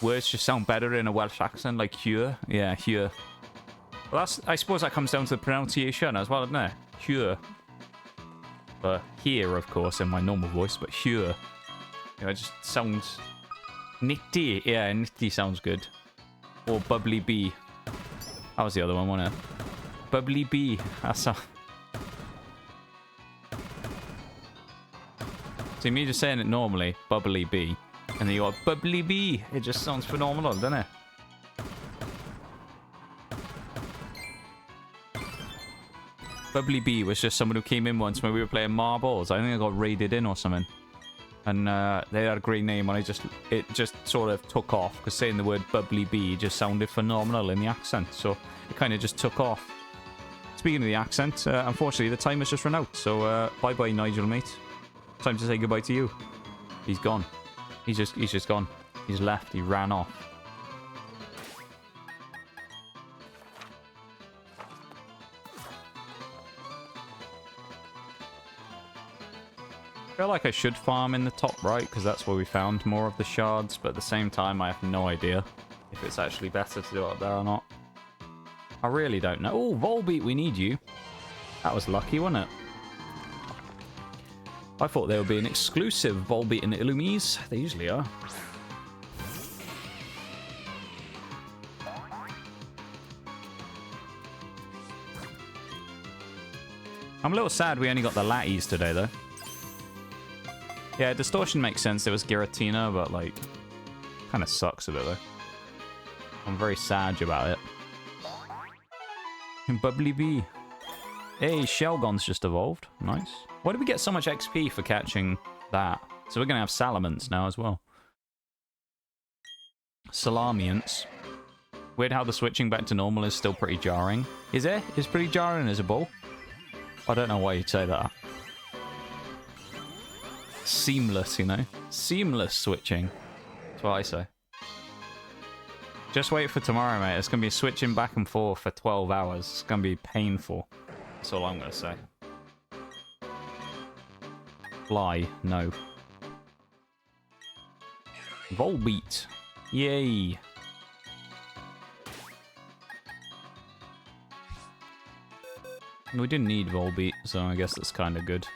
Words just sound better in a Welsh accent, like here. Yeah, here. Well, I suppose that comes down to the pronunciation as well, doesn't it? Here. But here, of course, in my normal voice, but here. You know, it just sounds nitty. Yeah, nitty sounds good. Or bubbly bee. That was the other one, wasn't it? Bubbly bee. That's a... See, me just saying it normally, bubbly bee, and then you got bubbly bee. It just sounds phenomenal, doesn't it? Bubbly bee was just someone who came in once when we were playing marbles. I think I got raided in or something. And they had a great name, and it just sort of took off, because saying the word bubbly bee just sounded phenomenal in the accent, so it kind of just took off. Speaking of the accent, unfortunately the time has just run out, so bye-bye Nigel, mate. Time to say goodbye to you. He's gone. He's just gone. He's left. He ran off. I feel like I should farm in the top right, because that's where we found more of the shards, but at the same time I have no idea if it's actually better to do it up there or not. I really don't know. Oh, Volbeat, we need you. That was lucky, wasn't it? I thought they would be an exclusive Volbeat and Illumies. They usually are. I'm a little sad we only got the latties today, though. Yeah, distortion makes sense. It was Giratina, but, like, kind of sucks a bit, though. I'm very sad about it. Bubbly Bee. Hey, Shelgon's just evolved. Nice. Why did we get so much XP for catching that? So we're going to have Salamence now as well. Salamiants. Weird how the switching back to normal is still pretty jarring. Is it? It's pretty jarring as a ball. I don't know why you'd say that. Seamless, you know? Seamless switching. That's what I say. Just wait for tomorrow, mate. It's going to be switching back and forth for 12 hours. It's going to be painful. That's all I'm going to say. Fly. No. Volbeat. Yay. We didn't need Volbeat, so I guess that's kind of good.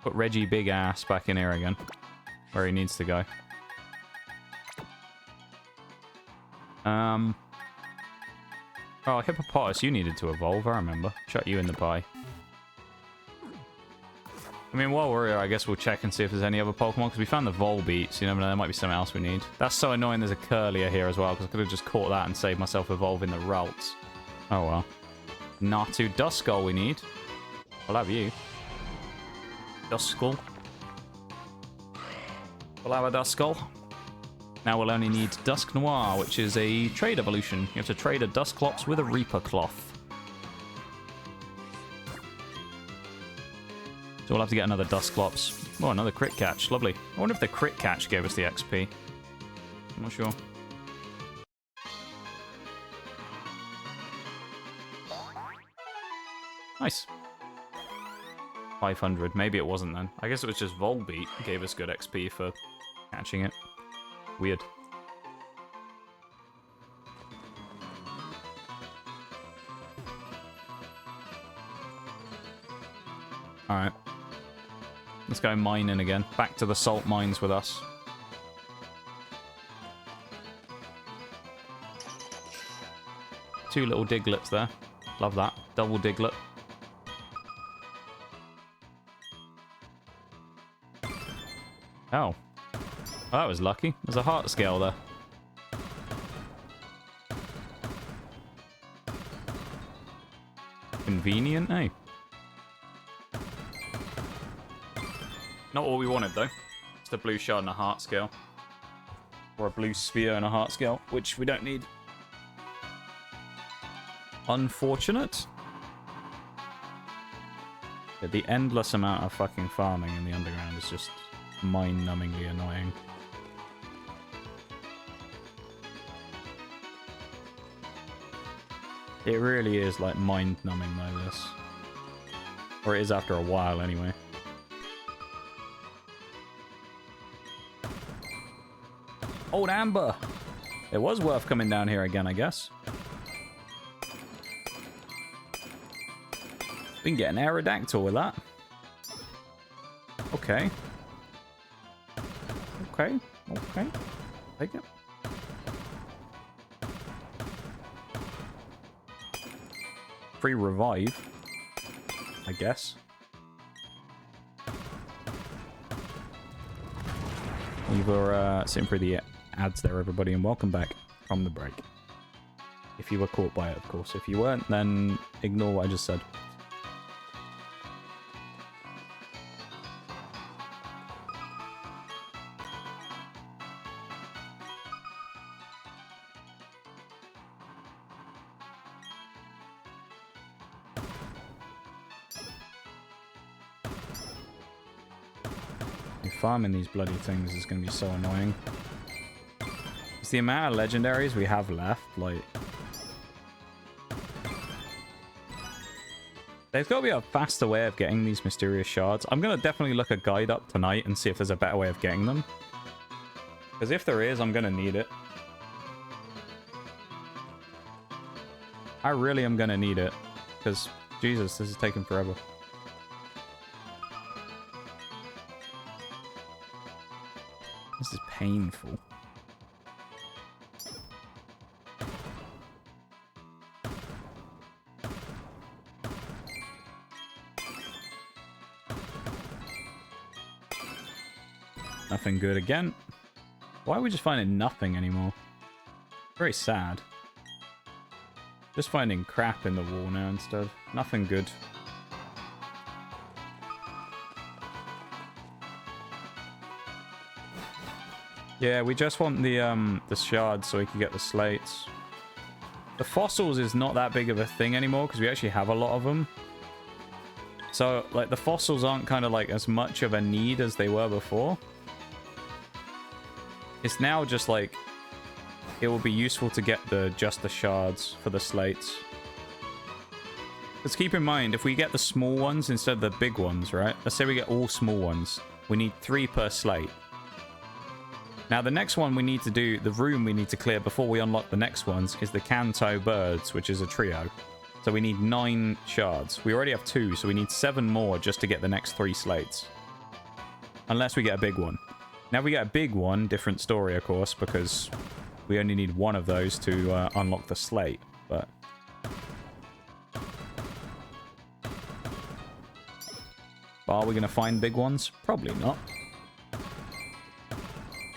Put Reggie Big Ass back in here again. Where he needs to go. Oh, Hippopotamus, you needed to evolve, I remember. Shut you in the pie. I mean, while we're here, I guess we'll check and see if there's any other Pokemon, because we found the Volbeat, so you never know, there might be something else we need. That's so annoying there's a Curlier here as well, because I could have just caught that and saved myself evolving the Ralts. Oh well. Natu Duskull we need. I'll have you. Duskull. We'll have a Duskull. Now we'll only need Dusk Noir, which is a trade evolution. You have to trade a Dusclops with a Reaper Cloth. So we'll have to get another Dusclops. Oh, another crit catch. Lovely. I wonder if the crit catch gave us the XP. I'm not sure. Nice. 500. Maybe it wasn't then. I guess it was just Volbeat gave us good XP for catching it. Weird. Alright. Let's go mining again. Back to the salt mines with us. Two little Diglets there. Love that. Double Diglett. Oh. Oh, that was lucky. There's a heart scale there. Convenient, eh? Not what we wanted, though. Just a blue shard and a heart scale. Or a blue sphere and a heart scale, which we don't need. Unfortunate. Yeah, the endless amount of fucking farming in the underground is just mind-numbingly annoying. It really is, like, mind-numbing like this. Or it is after a while, anyway. Old Amber! It was worth coming down here again, I guess. We can get an Aerodactyl with that. Okay. Okay. Okay. Take it. Free revive, I guess. We were sitting through the ads there, everybody, and welcome back from the break. If you were caught by it, of course. If you weren't, then ignore what I just said. Farming these bloody things is going to be so annoying. It's the amount of legendaries we have left, like... There's got to be a faster way of getting these mysterious shards. I'm going to definitely look a guide up tonight and see if there's a better way of getting them. Because if there is, I'm going to need it. I really am going to need it. Because, Jesus, this is taking forever. This is painful. Nothing good again. Why are we just finding nothing anymore? Very sad. Just finding crap in the wall now instead. Nothing good. Yeah, we just want the shards so we can get the slates. The fossils is not that big of a thing anymore because we actually have a lot of them. So, like, the fossils aren't kind of like as much of a need as they were before. It's now just like it will be useful to get just the shards for the slates. Let's keep in mind, if we get the small ones instead of the big ones, right? Let's say we get all small ones. We need 3 per slate. Now, the next one we need to do, the room we need to clear before we unlock the next ones, is the Canto birds, which is a trio. So we need 9 shards. We already have 2, so we need 7 more just to get the next 3 slates. Unless we get a big one. Now, if we get a big one, different story, of course, because we only need 1 of those to unlock the slate. But are we going to find big ones? Probably not.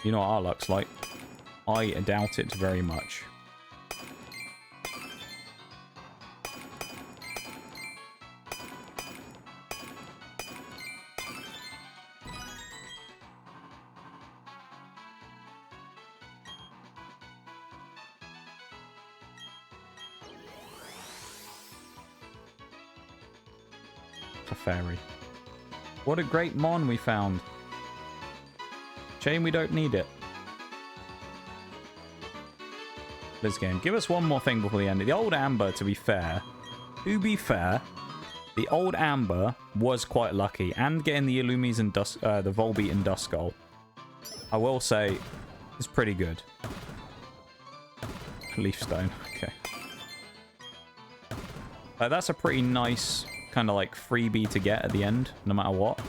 You know what our luck's like. I doubt it very much. A fairy. What a great mon we found. Shame we don't need it. This game. Give us one more thing before the end. The old Amber, to be fair, the old Amber was quite lucky. And getting the Illumies and the Volbeat and Duskull, I will say, is pretty good. Leafstone. Okay. That's a pretty nice kind of like freebie to get at the end, no matter what.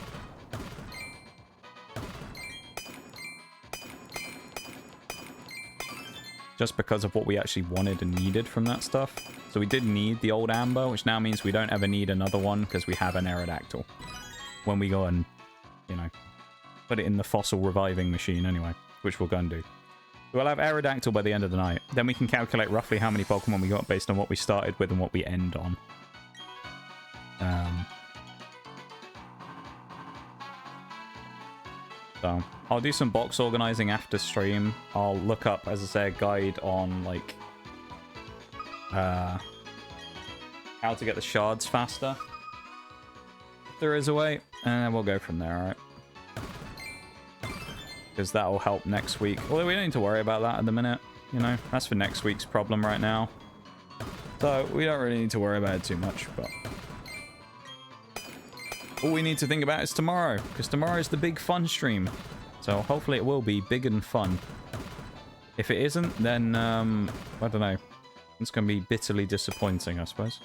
Just because of what we actually wanted and needed from that stuff. So we did need the old Amber, which now means we don't ever need another one because we have an Aerodactyl. When we go and, you know, put it in the fossil reviving machine anyway, which we'll go and do. We'll have Aerodactyl by the end of the night. Then we can calculate roughly how many Pokemon we got based on what we started with and what we end on. So I'll do some box organizing after stream. I'll look up, as I say, a guide on like how to get the shards faster. If there is a way, and we'll go from there, alright? Because that will help next week. Although we don't need to worry about that at the minute, you know. That's for next week's problem right now. So we don't really need to worry about it too much, but all we need to think about is tomorrow, because tomorrow is the big fun stream. So hopefully it will be big and fun. If it isn't, then, I don't know. It's going to be bitterly disappointing, I suppose.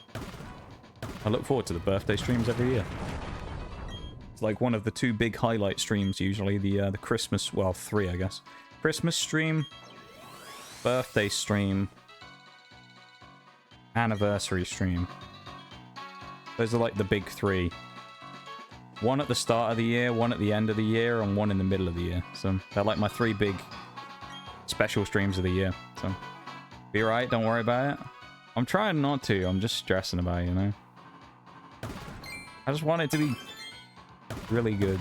I look forward to the birthday streams every year. It's like one of the 2 big highlight streams, usually. The Christmas, well, 3, I guess. Christmas stream, birthday stream, anniversary stream. Those are like the big 3. One at the start of the year, one at the end of the year, and one in the middle of the year. So they're like my 3 big special streams of the year. So be right, don't worry about it. I'm trying not to, I'm just stressing about it, you know? I just want it to be really good.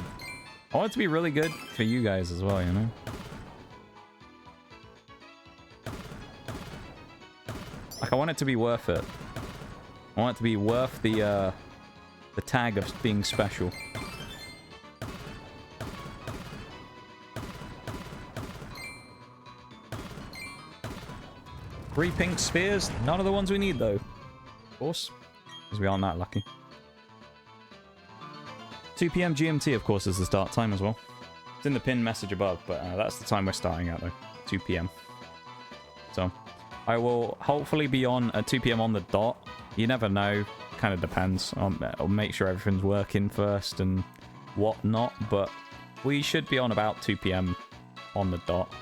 I want it to be really good for you guys as well, you know? Like, I want it to be worth it. I want it to be worth the tag of being special. Three pink spheres, none of the ones we need though. Of course, because we aren't that lucky. 2 PM GMT, of course, is the start time as well. It's in the pinned message above, but that's the time we're starting at though, 2 PM. So, I will hopefully be on at 2 PM on the dot. You never know. Kind of depends. I'll make sure everything's working first and whatnot, but we should be on about 2 PM on the dot.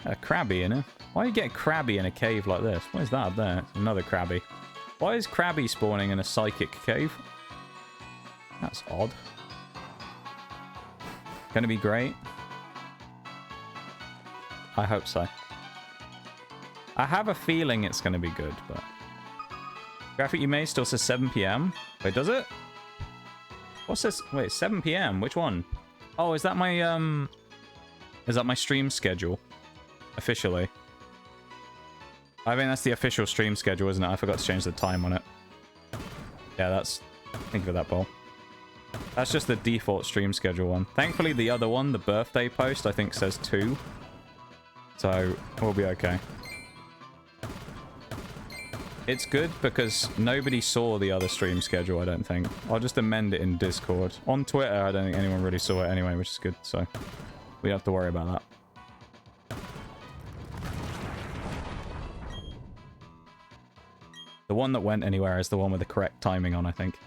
A crabby in it. Why do you get a crabby in a cave like this? What is that up there? It's another crabby. Why is crabby spawning in a psychic cave? That's odd. Gonna be great. I hope so. I have a feeling it's gonna be good, but... Graphic you made still says 7 p.m. Wait, does it? What's this? Wait, 7 p.m. Which one? Oh, is that my stream schedule? Officially. I think that's the official stream schedule, isn't it? I forgot to change the time on it. Yeah, that's... Thank you for that, Paul. That's just the default stream schedule one. Thankfully, the other one, the birthday post, I think says 2. So, we'll be okay. It's good because nobody saw the other stream schedule, I don't think. I'll just amend it in Discord. On Twitter, I don't think anyone really saw it anyway, which is good, so... We don't have to worry about that. The one that went anywhere is the one with the correct timing on, I think.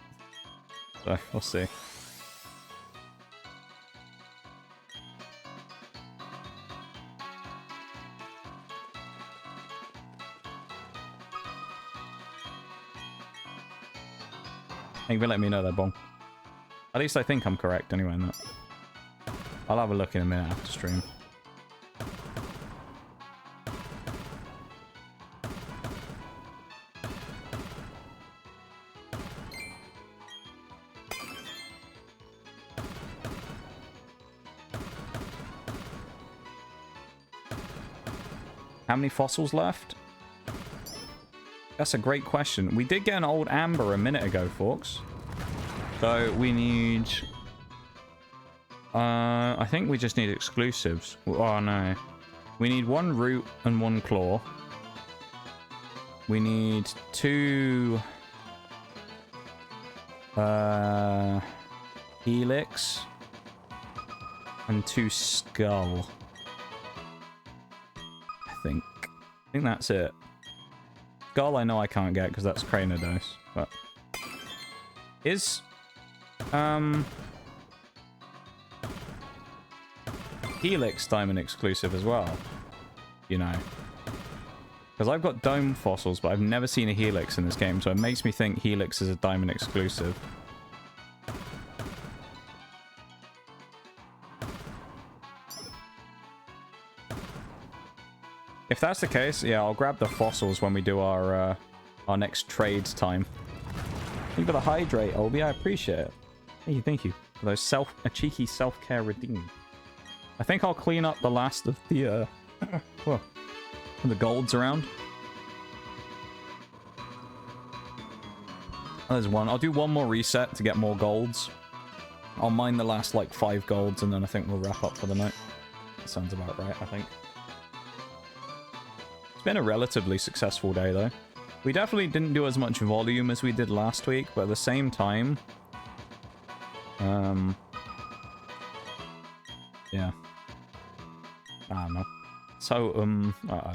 So, we'll see. Thank you for letting me know that, Bong. At least I think I'm correct anyway in that. I'll have a look in a minute after stream. How many fossils left? That's a great question. We did get an old amber a minute ago, folks. So we need... I think we just need exclusives. Oh, no. We need 1 root and 1 claw. We need 2... helix. And 2 skull. I think that's it. Skull I know I can't get because that's Cranidos, but... Is... Helix diamond exclusive as well? You know. Because I've got dome fossils, but I've never seen a helix in this game, so it makes me think helix is a diamond exclusive. If that's the case, yeah, I'll grab the fossils when we do our next trade time. Thank you for the hydrate, Obi. I appreciate it. Thank you. For those a cheeky self-care redeemed. I think I'll clean up the last of the the golds around. Oh, there's one. I'll do one more reset to get more golds. I'll mine the last like 5 golds, and then I think we'll wrap up for the night. That sounds about right, I think. It's been a relatively successful day, though. We definitely didn't do as much volume as we did last week, but at the same time... yeah. I don't know. So, uh-oh.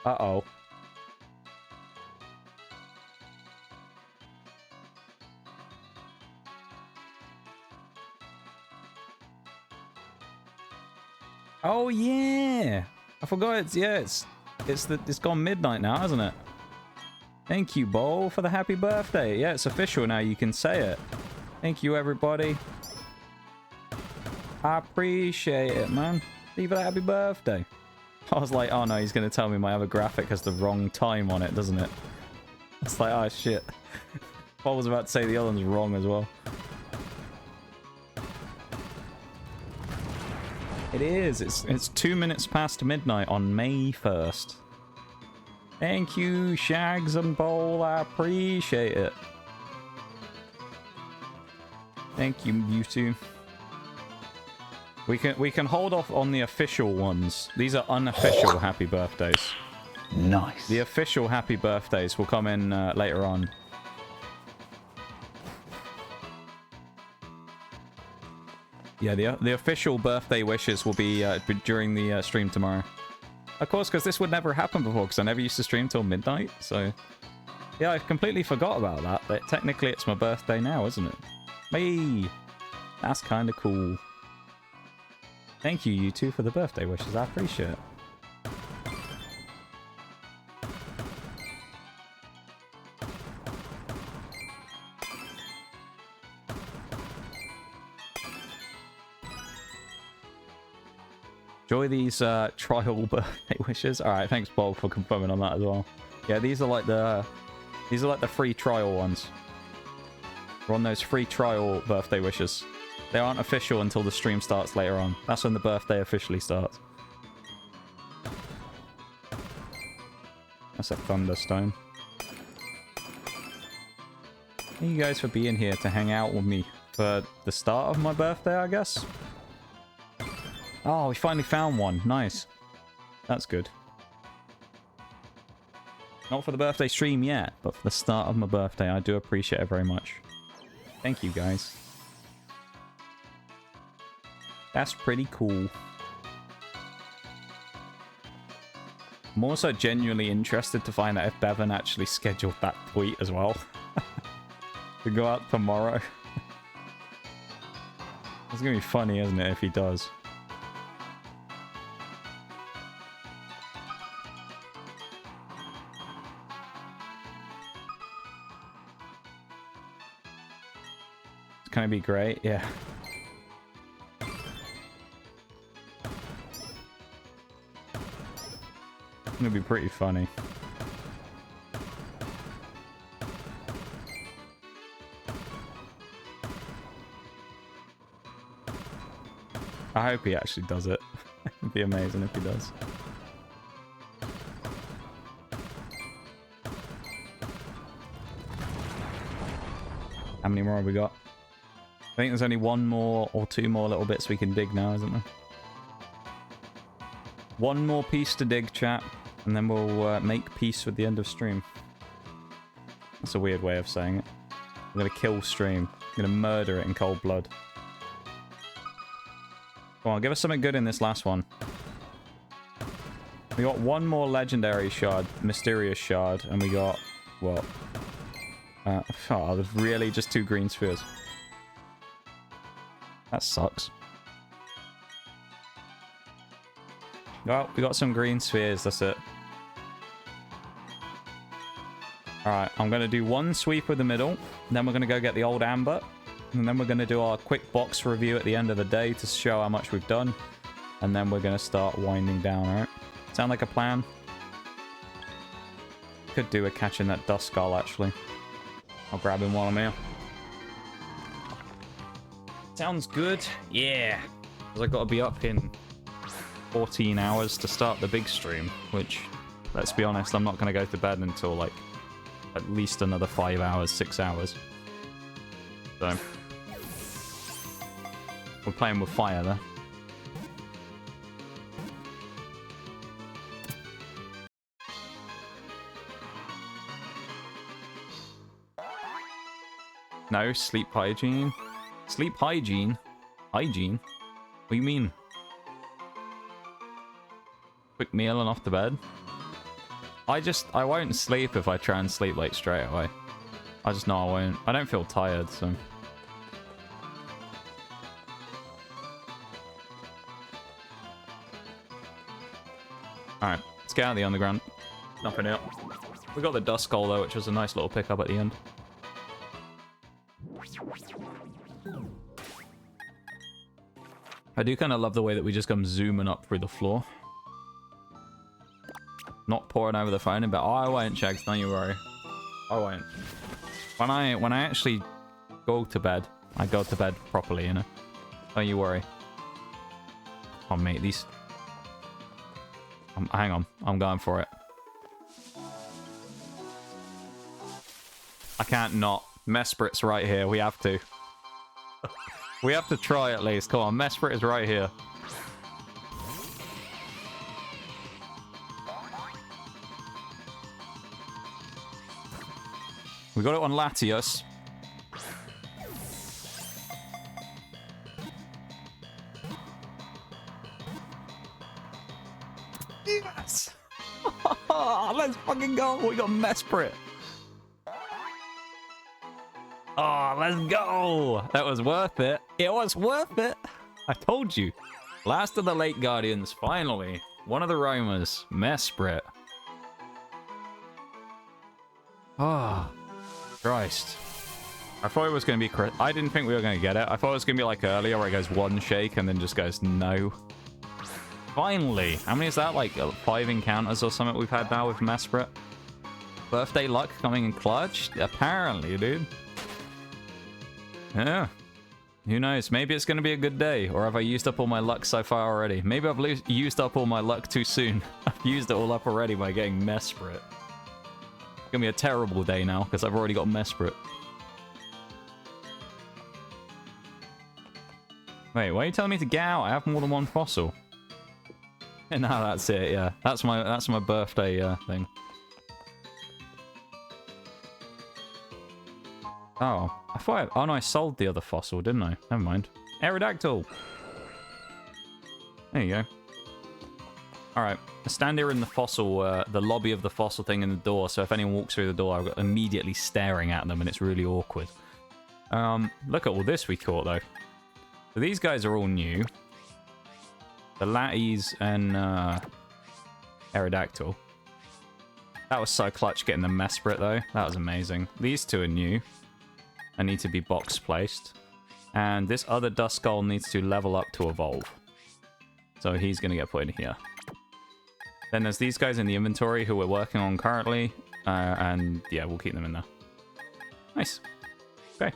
Uh-oh. Oh, yeah! I forgot it's gone midnight now, hasn't it? Thank you, Bo, for the happy birthday. Yeah, it's official now. You can say it. Thank you, everybody. I appreciate it, man. Thank you for the happy birthday. I was like, oh no, he's going to tell me my other graphic has the wrong time on it, doesn't it? It's like, oh shit. I was about to say the other one's wrong as well. It is. It's 2 minutes past midnight on May 1st. Thank you, Shags and Bowl. I appreciate it. Thank you, you two. We can hold off on the official ones. These are unofficial happy birthdays. Nice. The official happy birthdays will come in later on. Yeah, the official birthday wishes will be during the stream tomorrow. Of course, because this would never happen before, because I never used to stream till midnight, so... Yeah, I completely forgot about that, but technically it's my birthday now, isn't it? Hey! That's kind of cool. Thank you, you two, for the birthday wishes. I appreciate it. Enjoy these trial birthday wishes. All right, thanks, Bob, for confirming on that as well. Yeah, these are like the free trial ones. We're on those free trial birthday wishes. They aren't official until the stream starts later on. That's when the birthday officially starts. That's a thunderstone. Thank you guys for being here to hang out with me for the start of my birthday, I guess. Oh, we finally found one. Nice. That's good. Not for the birthday stream yet, but for the start of my birthday. I do appreciate it very much. Thank you, guys. That's pretty cool. I'm also genuinely interested to find out if Bevan actually scheduled that tweet as well. To go out tomorrow. It's gonna be funny, isn't it, if he does? It's gonna be great, yeah. It's gonna be pretty funny. I hope he actually does it. It'd be amazing if he does. How many more have we got? I think there's only one more or two more little bits we can dig now, isn't there? One more piece to dig, chat, and then we'll make peace with the end of stream. That's a weird way of saying it. I'm gonna kill stream. I'm gonna murder it in cold blood. Come on, give us something good in this last one. We got one more legendary shard, mysterious shard, and we got what? Oh, there's really just 2 green spheres. That sucks. Well, we got some green spheres, that's it. Alright, I'm going to do one sweep with the middle, then we're going to go get the old amber, and then we're going to do our quick box review at the end of the day to show how much we've done, and then we're going to start winding down, alright? Sound like a plan? Could do a catching that dust skull, actually. I'll grab him while I'm here. Sounds good. Yeah. Because I've got to be up in 14 hours to start the big stream, which, let's be honest, I'm not going to go to bed until, like, at least another 5 hours, 6 hours. So, we're playing with fire there. No, sleep hygiene. Sleep hygiene? Hygiene? What do you mean? Quick meal and off to bed? I won't sleep if I try and sleep like straight away. I just know I won't. I don't feel tired, so. Alright, let's get out of the underground. Nothing out. We got the dust skull though, which was a nice little pickup at the end. I do kind of love the way that we just come zooming up through the floor. Not pouring over the phone, but oh, I won't, Shags, don't you worry. I won't. When I actually go to bed, I go to bed properly, you know. Don't you worry. Oh, mate, these. Hang on, I'm going for it. I can't not. Mesprit's right here. We have to. We have to try at least. Come on, Mesprit is right here. We got it on Latius. Yes! Let's fucking go! We got Mesprit. Oh, let's go! That was worth it. It was worth it. I told you. Last of the late Guardians, finally. One of the roamers, Mesprit. Oh, Christ. I thought it was going to be... I didn't think we were going to get it. I thought it was going to be like earlier where it goes one shake and then just goes no. Finally. How many is that? Like 5 encounters or something we've had now with Mesprit. Birthday luck coming in clutch? Apparently, dude. Yeah. Who knows? Maybe it's going to be a good day. Or have I used up all my luck so far already? Maybe I've used up all my luck too soon. I've used it all up already by getting Mesprit. It's going to be a terrible day now because I've already got Mesprit. Wait, why are you telling me to get out? I have more than one fossil. And now that's it, yeah. That's my birthday thing. Oh, I thought oh no, I sold the other fossil, didn't I? Never mind. Aerodactyl! There you go. Alright, I stand here in the fossil, the lobby of the fossil thing in the door, so if anyone walks through the door, I've got immediately staring at them, and it's really awkward. Look at all this we caught, though. So these guys are all new. The Latties and Aerodactyl. That was so clutch getting the Mesprit, though. That was amazing. These two are new. I need to be box placed. And this other Dust Skull needs to level up to evolve. So he's going to get put in here. Then there's these guys in the inventory who we're working on currently. And yeah, we'll keep them in there. Nice. Okay.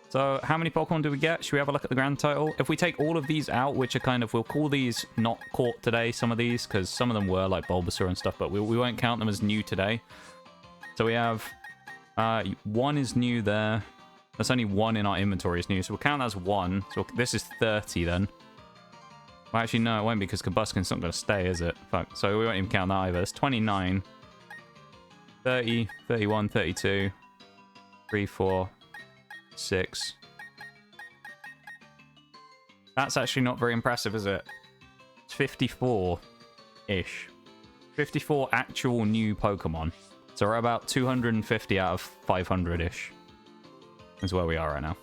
So how many Pokemon do we get? Should we have a look at the grand total? If we take all of these out, which are kind of, we'll call these not caught today, some of these, because some of them were like Bulbasaur and stuff, but we won't count them as new today. So we have, one is new there. That's only one in our inventory is new, so we'll count that as one. So this is 30 then. Well, actually, no, it won't because Combustion's not going to stay, is it? Fuck. So we won't even count that either. It's 29, 30, 31, 32, 3, 4, 6. That's actually not very impressive, is it? It's 54-ish. 54 actual new Pokemon. So we're about 250 out of 500-ish. Is where we are right now.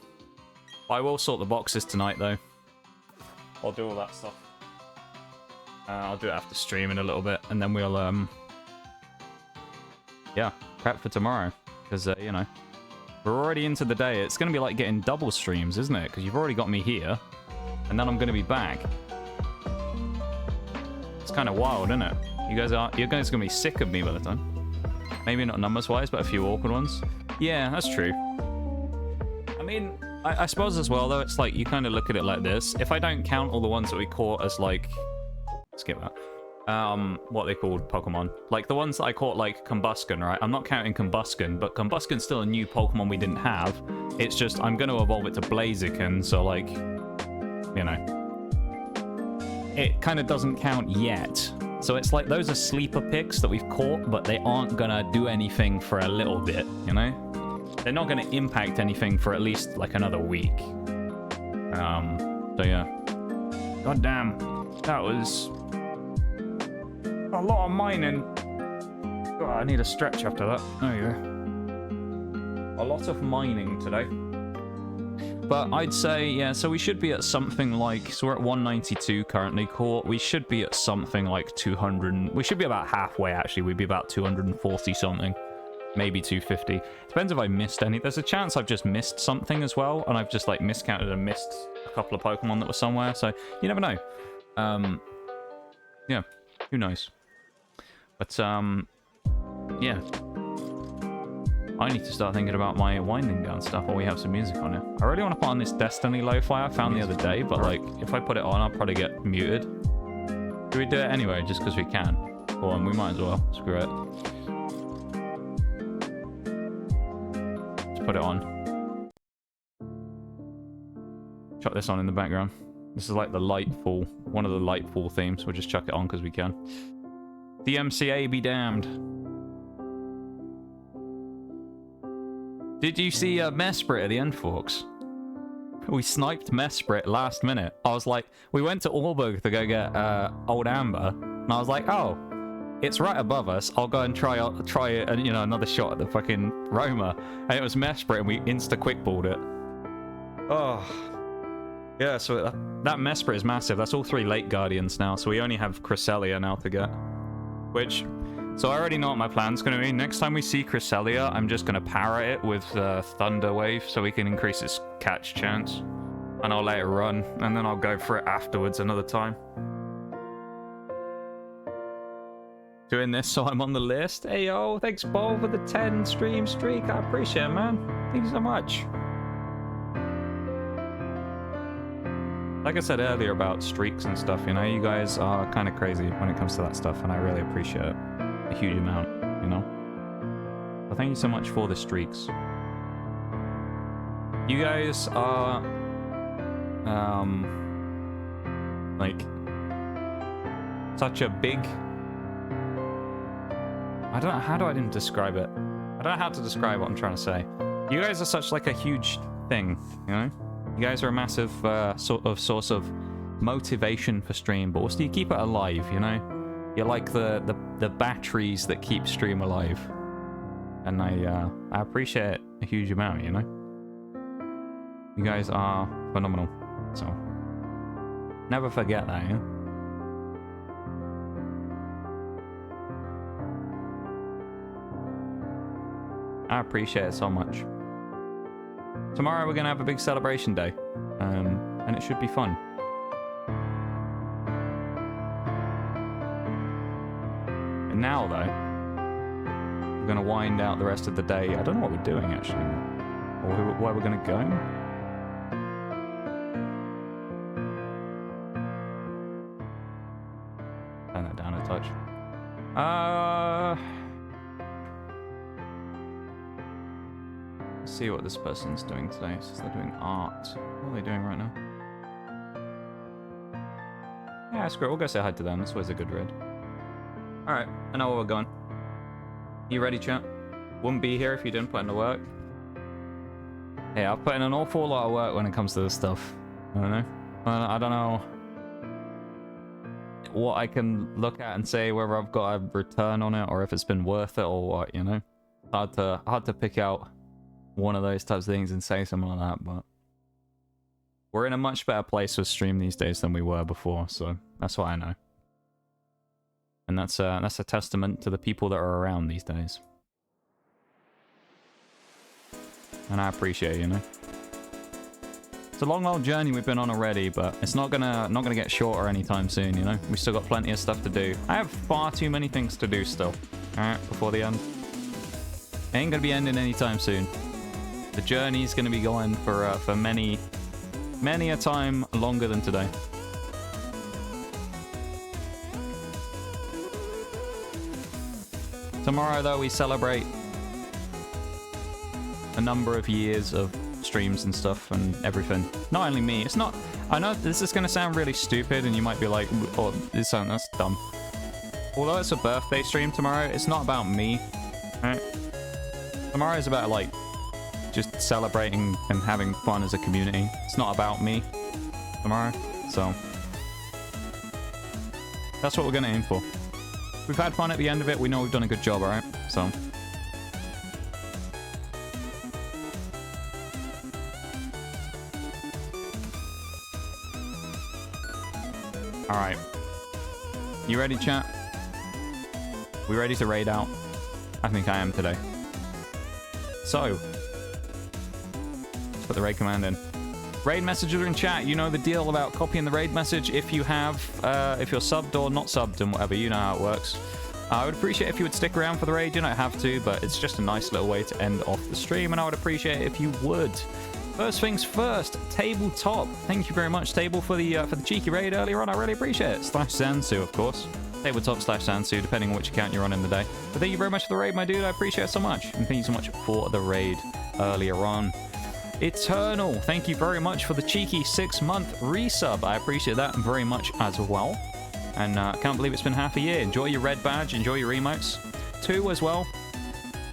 I will sort the boxes tonight, though. I'll do all that stuff. I'll do it after stream in a little bit, and then we'll, yeah, prep for tomorrow. Because, you know, we're already into the day. It's going to be like getting double streams, isn't it? Because you've already got me here, and then I'm going to be back. It's kind of wild, isn't it? You guys are going to be sick of me by the time. Maybe not numbers-wise, but a few awkward ones. Yeah, that's true. I mean, I suppose as well, though, it's like, you kind of look at it like this. If I don't count all the ones that we caught as, like... Skip that. What they called Pokemon. Like, the ones that I caught, like, Combustion, right? I'm not counting Combustion, but Combustion's still a new Pokemon we didn't have. It's just, I'm going to evolve it to Blaziken, so, like, you know. It kind of doesn't count yet. So it's like, those are sleeper picks that we've caught, but they aren't going to do anything for a little bit, you know? They're not going to impact anything for at least, like, another week. So, yeah. God damn. That was... a lot of mining. God, I need a stretch after that. There you go. A lot of mining today. But I'd say, yeah, so we should be at something like... So we're at 192 currently caught. We should be at something like 200... We should be about halfway, actually. We'd be about 240 something. Maybe 250. Depends if I missed any. There's a chance I've just missed something as well. And I've just, like, miscounted and missed a couple of Pokemon that were somewhere. So, you never know. Yeah. Who knows? But, yeah. I need to start thinking about my winding down stuff while we have some music on it. I really want to put on this Destiny lo-fi I found the other day, but, like, if I put it on, I'll probably get muted. Do we do it anyway, just because we can? Go on, we might as well. Screw it. Let's put it on. Chuck this on in the background. This is like the Lightfall, one of the Lightfall themes. We'll just chuck it on because we can. The MCA be damned. Did you see Mesprit at the end, folks? We sniped Mesprit last minute. I was like, we went to Orberg to go get Old Amber, and I was like, oh, it's right above us. I'll go and try you know, another shot at the fucking Roma, and it was Mesprit, and we insta-quickballed it. Oh. Yeah, so that Mesprit is massive. That's all 3 late Guardians now, so we only have Cresselia now to get. Which, so I already know what my plan's going to be. Next time we see Cresselia, I'm just going to power it with Thunder Wave so we can increase its catch chance. And I'll let it run, and then I'll go for it afterwards another time. Doing this so I'm on the list. Hey, yo, thanks, Bo, for the 10 stream streak. I appreciate it, man. Thank you so much. Like I said earlier about streaks and stuff, you know, you guys are kind of crazy when it comes to that stuff, and I really appreciate it. A huge amount, you know? So thank you so much for the streaks. You guys are, like, such a big... I don't know, how do I even describe it? I don't know how to describe what I'm trying to say. You guys are such, like, a huge thing, you know? You guys are a massive sort of source of motivation for stream, but also you keep it alive, you know? You're like the batteries that keep stream alive. And I appreciate it a huge amount, you know? You guys are phenomenal, so... Never forget that, yeah? I appreciate it so much. Tomorrow we're going to have a big celebration day, and it should be fun. And now, though, we're going to wind out the rest of the day. I don't know what we're doing, actually, or where we're going to go. Turn that down a touch. See what this person's doing today. So they're doing art. What are they doing right now? Yeah, screw it. We'll go say hi to them. That's always a good read. Alright, I know where we're going. You ready, chat? Wouldn't be here if you didn't put in the work. Yeah, I've put in an awful lot of work when it comes to this stuff. I don't know. I don't know what I can look at and say whether I've got a return on it or if it's been worth it or what, you know? Hard to pick out one of those types of things and say something like that, but we're in a much better place with stream these days than we were before, so that's what I know. And that's a testament to the people that are around these days. And I appreciate it, you know. It's a long old journey we've been on already, but it's not gonna get shorter anytime soon, you know. We've still got plenty of stuff to do. I have far too many things to do still. Alright, before the end. It ain't gonna be ending anytime soon. The journey's gonna be going for many a time longer than today. Tomorrow, though, we celebrate a number of years of streams and stuff and everything. Not only me. It's not... I know this is going to sound really stupid and you might be like, oh, that's dumb. Although it's a birthday stream tomorrow, it's not about me. Right? Tomorrow is about, like, just celebrating and having fun as a community. It's not about me tomorrow. So... that's what we're going to aim for. We've had fun at the end of it. We know we've done a good job, alright? So... alright. You ready, chat? We ready to raid out? I think I am today. So... let's put the raid command in. Raid messages are in chat. You know the deal about copying the raid message if you have, if you're subbed or not subbed and whatever. You know how it works. I would appreciate if you would stick around for the raid. You don't have to, but it's just a nice little way to end off the stream, and I would appreciate it if you would. First things first, Tabletop. Thank you very much, Table, for the cheeky raid earlier on. I really appreciate it. /Zansu, of course. Tabletop /Zansu, depending on which account you're on in the day. But thank you very much for the raid, my dude. I appreciate it so much. And thank you so much for the raid earlier on. Eternal, thank you very much for the cheeky 6-month resub. I appreciate that very much as well. And I can't believe it's been half a year. Enjoy your red badge, enjoy your emotes. 2 as well,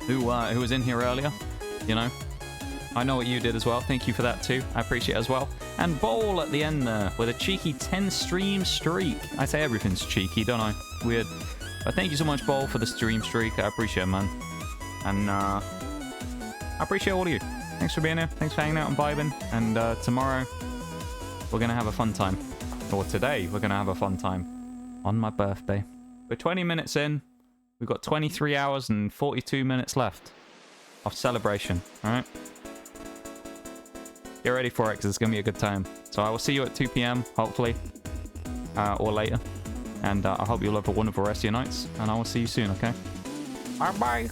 who was in here earlier, you know. I know what you did as well. Thank you for that too. I appreciate it as well. And Bowl at the end there with a cheeky 10 stream streak. I say everything's cheeky, don't I? Weird. But thank you so much, Bowl, for the stream streak. I appreciate it, man. And I appreciate all of you. Thanks for being here. Thanks for hanging out and vibing. And tomorrow, we're going to have a fun time. Or today, we're going to have a fun time. On my birthday. We're 20 minutes in. We've got 23 hours and 42 minutes left of celebration. Alright? Get ready for it, because it's going to be a good time. So I will see you at 2 p.m, hopefully. Or later. And I hope you'll have a wonderful rest of your nights. And I will see you soon, okay? Bye-bye.